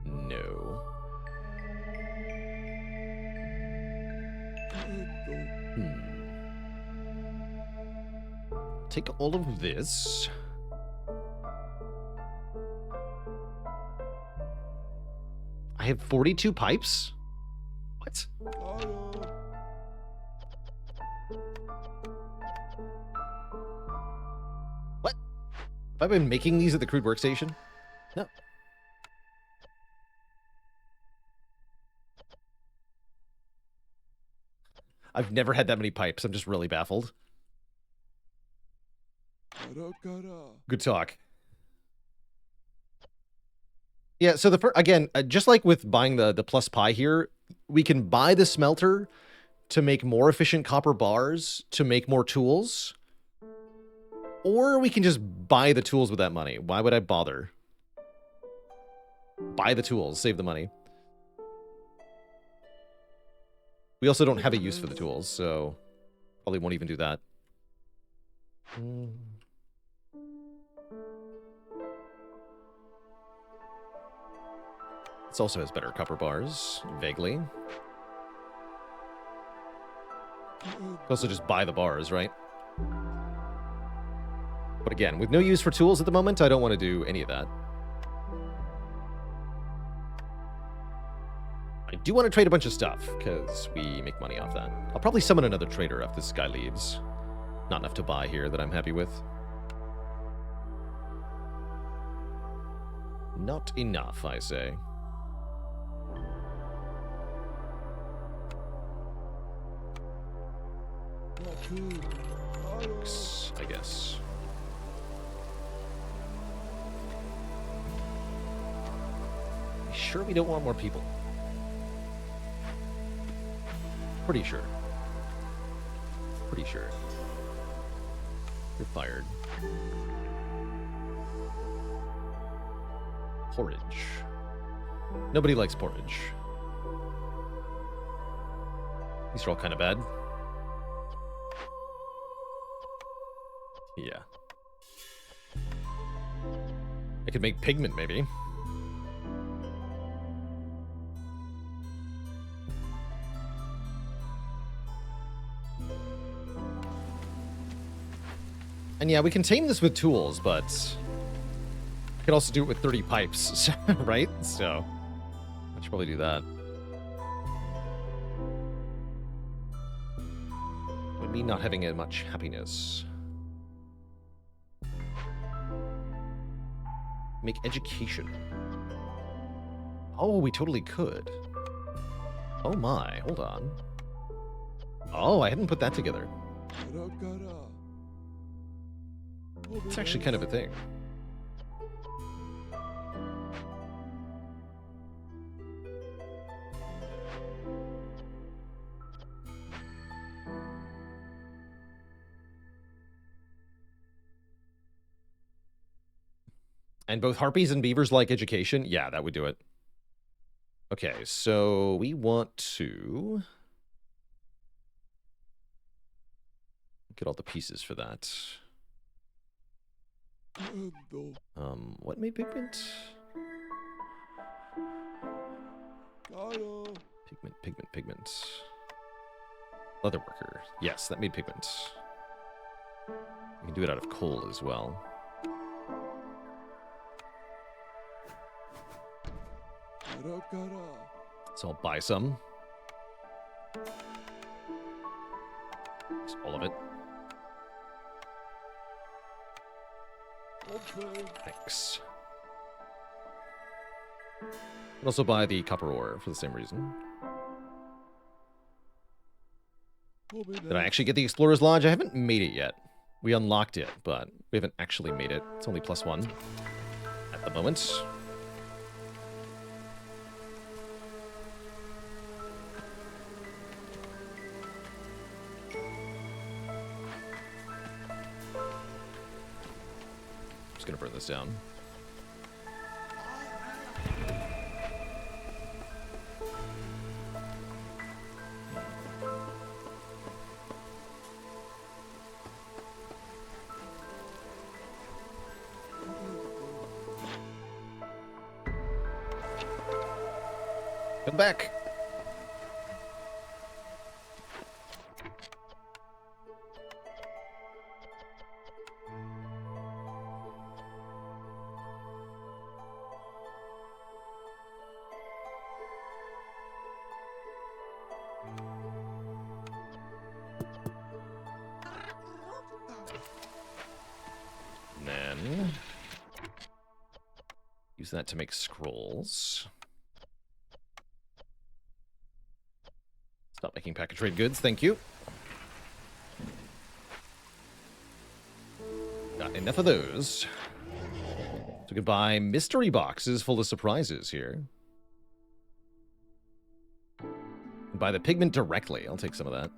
No. Take all of this. I have 42 pipes? What? What? Have I been making these at the crude workstation? No. I've never had that many pipes. I'm just really baffled. Good talk. Yeah, so again, just like with buying the plus pi here, we can buy the smelter to make more efficient copper bars, to make more tools. Or we can just buy the tools with that money. Why would I bother? Buy the tools, save the money. We also don't have a use for the tools, so probably won't even do that. This also has better copper bars, vaguely. Also just buy the bars, right? But again, with no use for tools at the moment, I don't want to do any of that. I do want to trade a bunch of stuff, because we make money off that. I'll probably summon another trader if this guy leaves. Not enough to buy here that I'm happy with. Not enough, I say. I guess. Sure we don't want more people? Pretty sure. Pretty sure. You're fired. Porridge. Nobody likes porridge. These are all kind of bad. Yeah. I could make pigment, maybe. And yeah, we can tame this with tools, but I could also do it with 30 pipes, right? So I should probably do that. Would me not having as much happiness. Make education. Oh, we totally could. Oh my, hold on. Oh, I hadn't put that together. It's actually kind of a thing. And both harpies and beavers like education? Yeah, that would do it. Okay, so we want to get all the pieces for that. What made pigment? Pigment. Leatherworker. Yes, that made pigment. We can do it out of coal as well. So I'll buy some. Just all of it. Thanks. I'll also buy the copper ore for the same reason. Did I actually get the Explorer's Lodge? I haven't made it yet. We unlocked it, but we haven't actually made it. It's only +1 at the moment. Just gonna burn this down. Come back. And then use that to make scrolls. Stop making pack and trade goods, thank you. Got enough of those. So we can buy mystery boxes full of surprises here. Buy the pigment directly. I'll take some of that.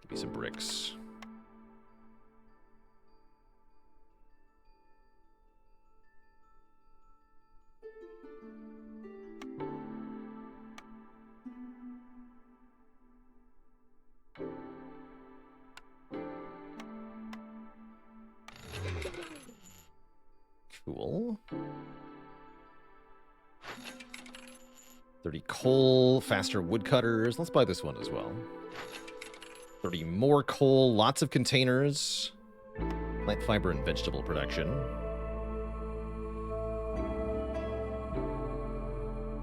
Give me some bricks. Cool. 30 coal, faster woodcutters. Let's buy this one as well. 30 more coal, lots of containers. Plant fiber and vegetable production.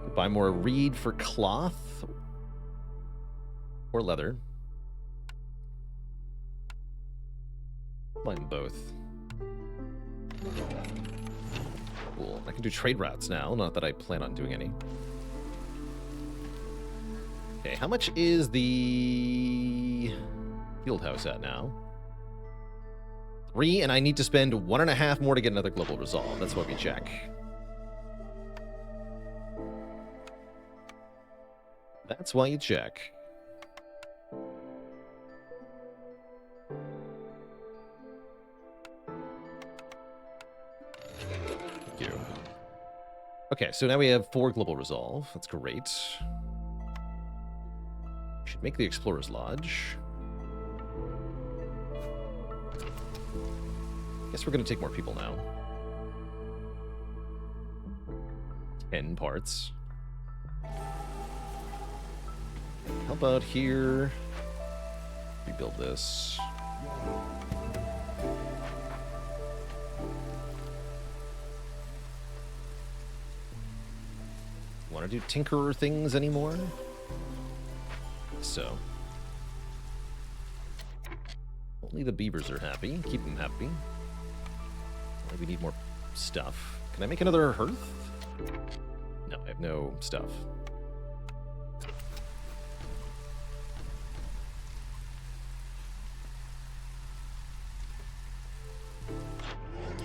Could buy more reed for cloth. Or leather. Buy them both. Cool. I can do trade routes now, not that I plan on doing any. Okay, how much is the field house at now? 3, and I need to spend 1.5 more to get another global resolve. That's what we check. That's why you check. Thank you. Okay, so now we have 4 global resolve. That's great. Should make the Explorer's Lodge. Guess we're going to take more people now. 10 parts. How about here? Rebuild this. Want to do tinkerer things anymore? So. Only the beavers are happy. Keep them happy. Only we need more stuff. Can I make another hearth? No, I have no stuff.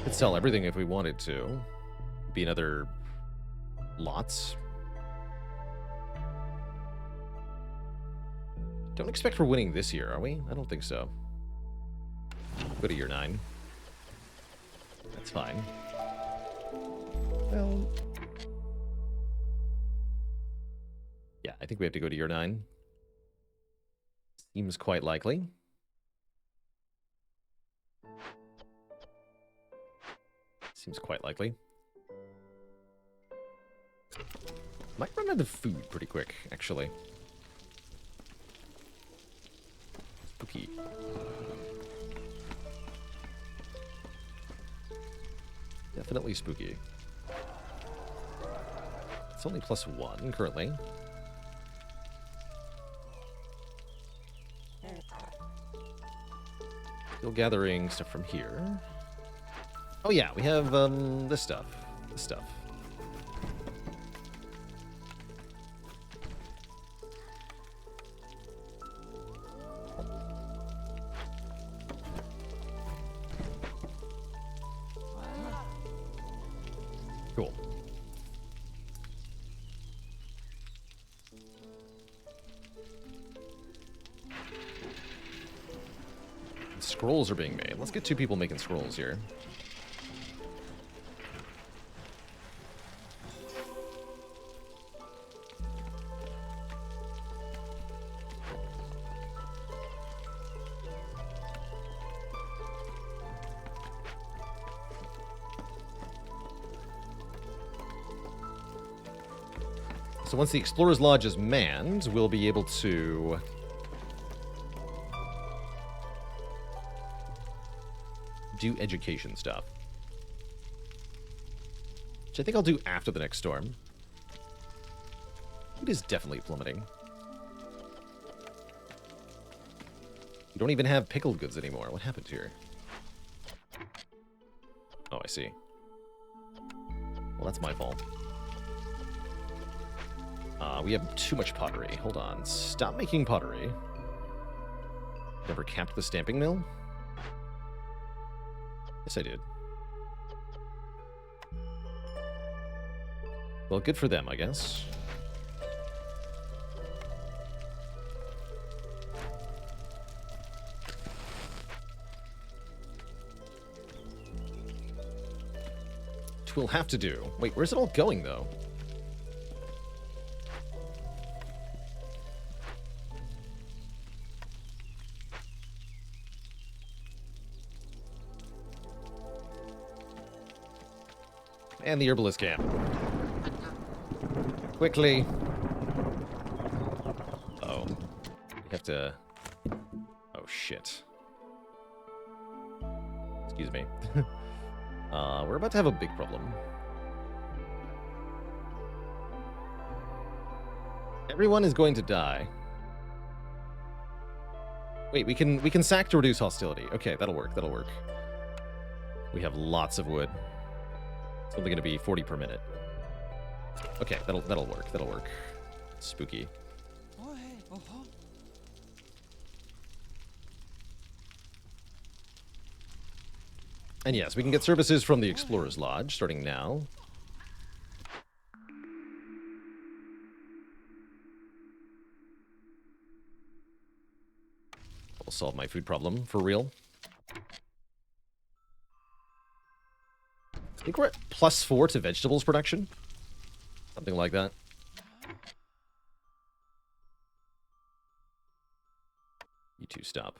Could sell everything if we wanted to. Be another lots. Don't expect we're winning this year, are we? I don't think so. Go to year 9. That's fine. Well... yeah, I think we have to go to year 9. Seems quite likely. Seems quite likely. Might run out of food pretty quick, actually. Spooky. Definitely spooky. It's only +1 currently. Still gathering stuff from here. Oh yeah, we have this stuff. This stuff. Cool. Scrolls are being made. Let's get 2 people making scrolls here. So once the Explorer's Lodge is manned, we'll be able to do education stuff. Which I think I'll do after the next storm. It is definitely plummeting. We don't even have pickled goods anymore. What happened here? Oh, I see. Well, that's my fault. We have too much pottery. Hold on. Stop making pottery. Never capped the stamping mill? Yes, I did. Well, good for them, I guess. We'll have to do. Wait, where's it all going, though? And the herbalist camp. Quickly. Oh. We have to... Oh, shit. Excuse me. We're about to have a big problem. Everyone is going to die. Wait, we can sack to reduce hostility. Okay, that'll work. That'll work. We have lots of wood. It's only going to be 40 per minute. Okay, that'll work. That'll work. Spooky. And yes, we can get services from the Explorer's Lodge, starting now. Will solve my food problem, for real. I think we're at +4 to vegetables production. Something like that. You two stop.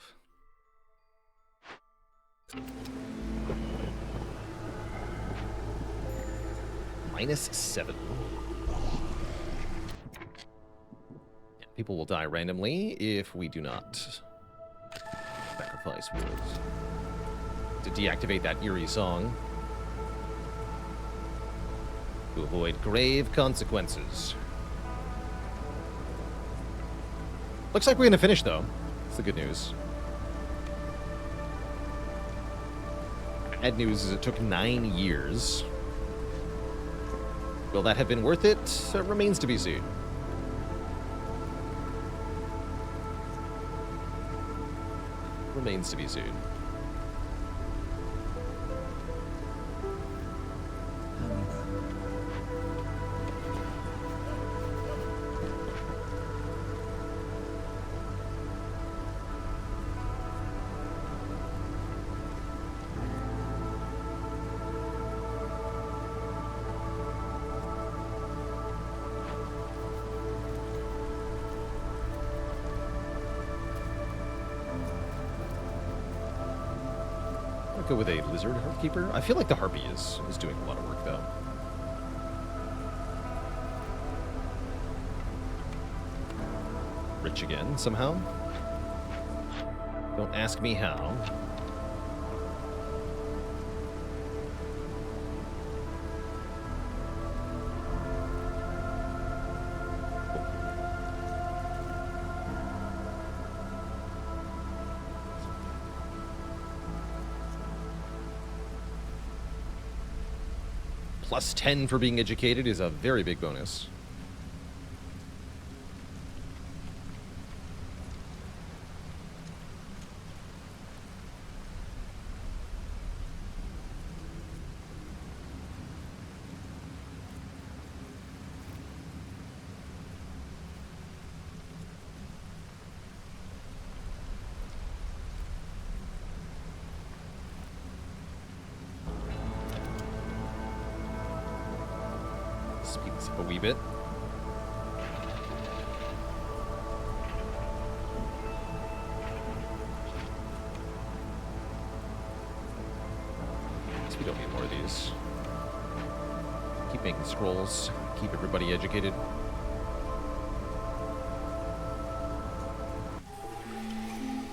-7. Yeah, people will die randomly if we do not sacrifice wood. To deactivate that eerie song. To avoid grave consequences. Looks like we're gonna finish, though. That's the good news. Bad news is it took 9 years. Will that have been worth it? It remains to be seen. Remains to be seen. Go with a lizard keeper. I feel like the harpy is doing a lot of work, though. Rich again, somehow. Don't ask me how. +10 for being educated is a very big bonus. Speed this up a wee bit. Guess we don't need more of these. Keep making scrolls. Keep everybody educated.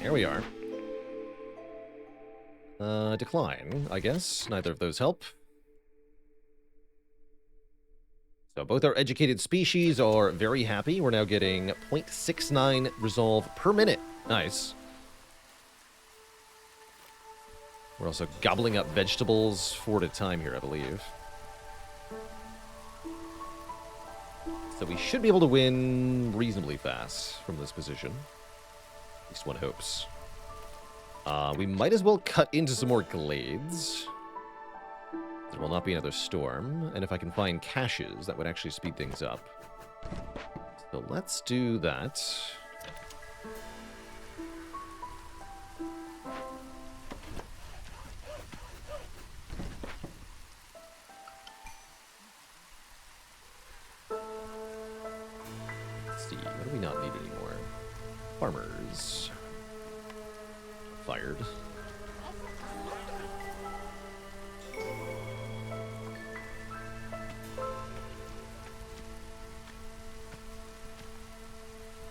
There we are. Decline, I guess. Neither of those help. So both our educated species are very happy. We're now getting 0.69 resolve per minute. Nice. We're also gobbling up vegetables 4 at a time here, I believe. So we should be able to win reasonably fast from this position. At least one hopes. We might as well cut into some more glades. There will not be another storm. And if I can find caches, that would actually speed things up. So let's do that. Let's see, what do we not need anymore? Farmers. Fired.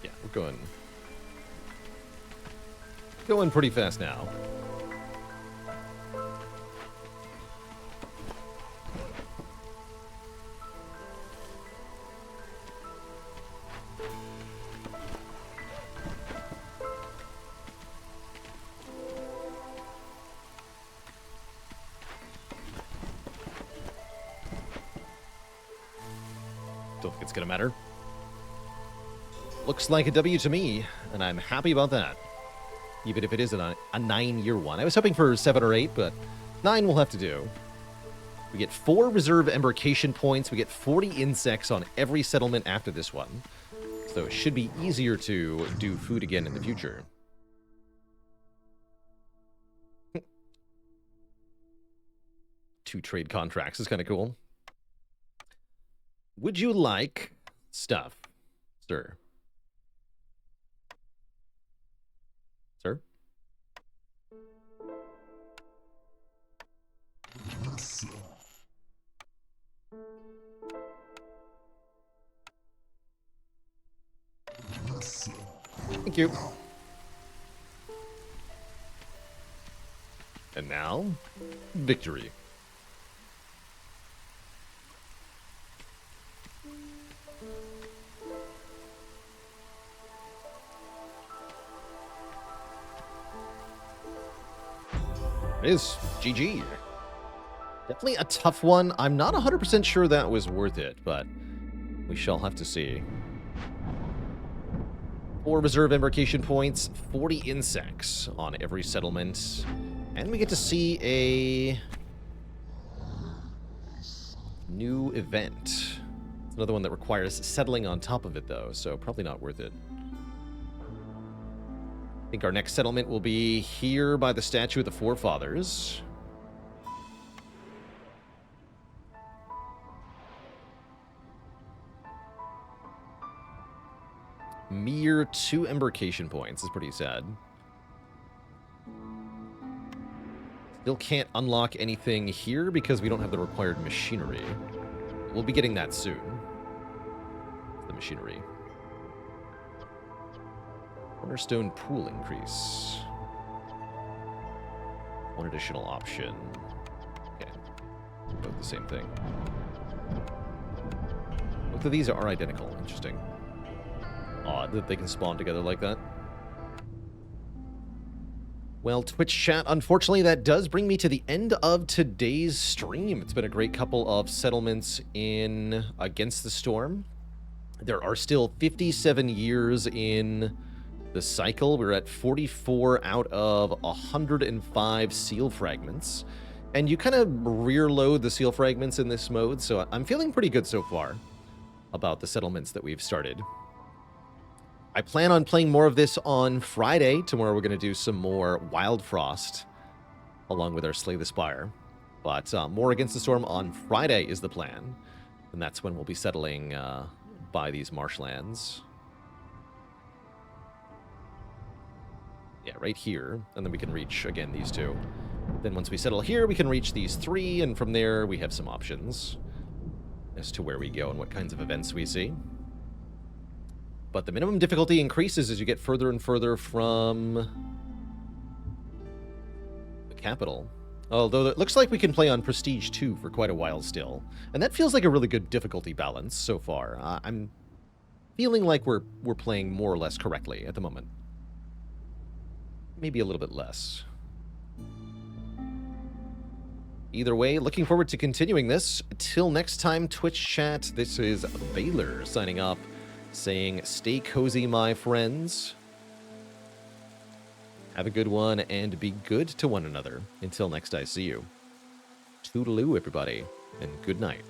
Yeah, we're going pretty fast now. Don't think it's gonna matter. Looks like a W to me, and I'm happy about that. Even if it is a 9-year one. I was hoping for 7 or 8, but 9 will have to do. We get 4 reserve embarkation points. We get 40 insects on every settlement after this one. So it should be easier to do food again in the future. 2 trade contracts is kind of cool. Would you like stuff, sir? Sir? Thank you. And now, victory. It is GG. Definitely a tough one. I'm not 100% sure that was worth it, but we shall have to see. 4 reserve embarkation points, 40 insects on every settlement, and we get to see a new event. It's another one that requires settling on top of it, though, so probably not worth it. I think our next settlement will be here by the statue of the forefathers. Mere 2 embarkation points is pretty sad. Still can't unlock anything here because we don't have the required machinery. We'll be getting that soon. The machinery. Cornerstone pool increase. 1 additional option. Okay. Both the same thing. Both of these are identical. Interesting. Odd that they can spawn together like that. Well, Twitch chat, unfortunately, that does bring me to the end of today's stream. It's been a great couple of settlements in Against the Storm. There are still 57 years in the cycle. We're at 44 out of 105 seal fragments. And you kind of rear load the seal fragments in this mode, so I'm feeling pretty good so far about the settlements that we've started. I plan on playing more of this on Friday. Tomorrow we're going to do some more Wild Frost along with our Slay the Spire. But more Against the Storm on Friday is the plan. And that's when we'll be settling by these marshlands. Yeah, right here. And then we can reach, again, these 2. Then once we settle here, we can reach these 3. And from there, we have some options as to where we go and what kinds of events we see. But the minimum difficulty increases as you get further and further from capital. Although it looks like we can play on Prestige 2 for quite a while still. And that feels like a really good difficulty balance so far. I'm feeling like we're playing more or less correctly at the moment. Maybe a little bit less. Either way, looking forward to continuing this. Till next time, Twitch chat, this is Baylor signing up, saying stay cozy, my friends. Have a good one, and be good to one another. Until next I see you. Toodaloo, everybody, and good night.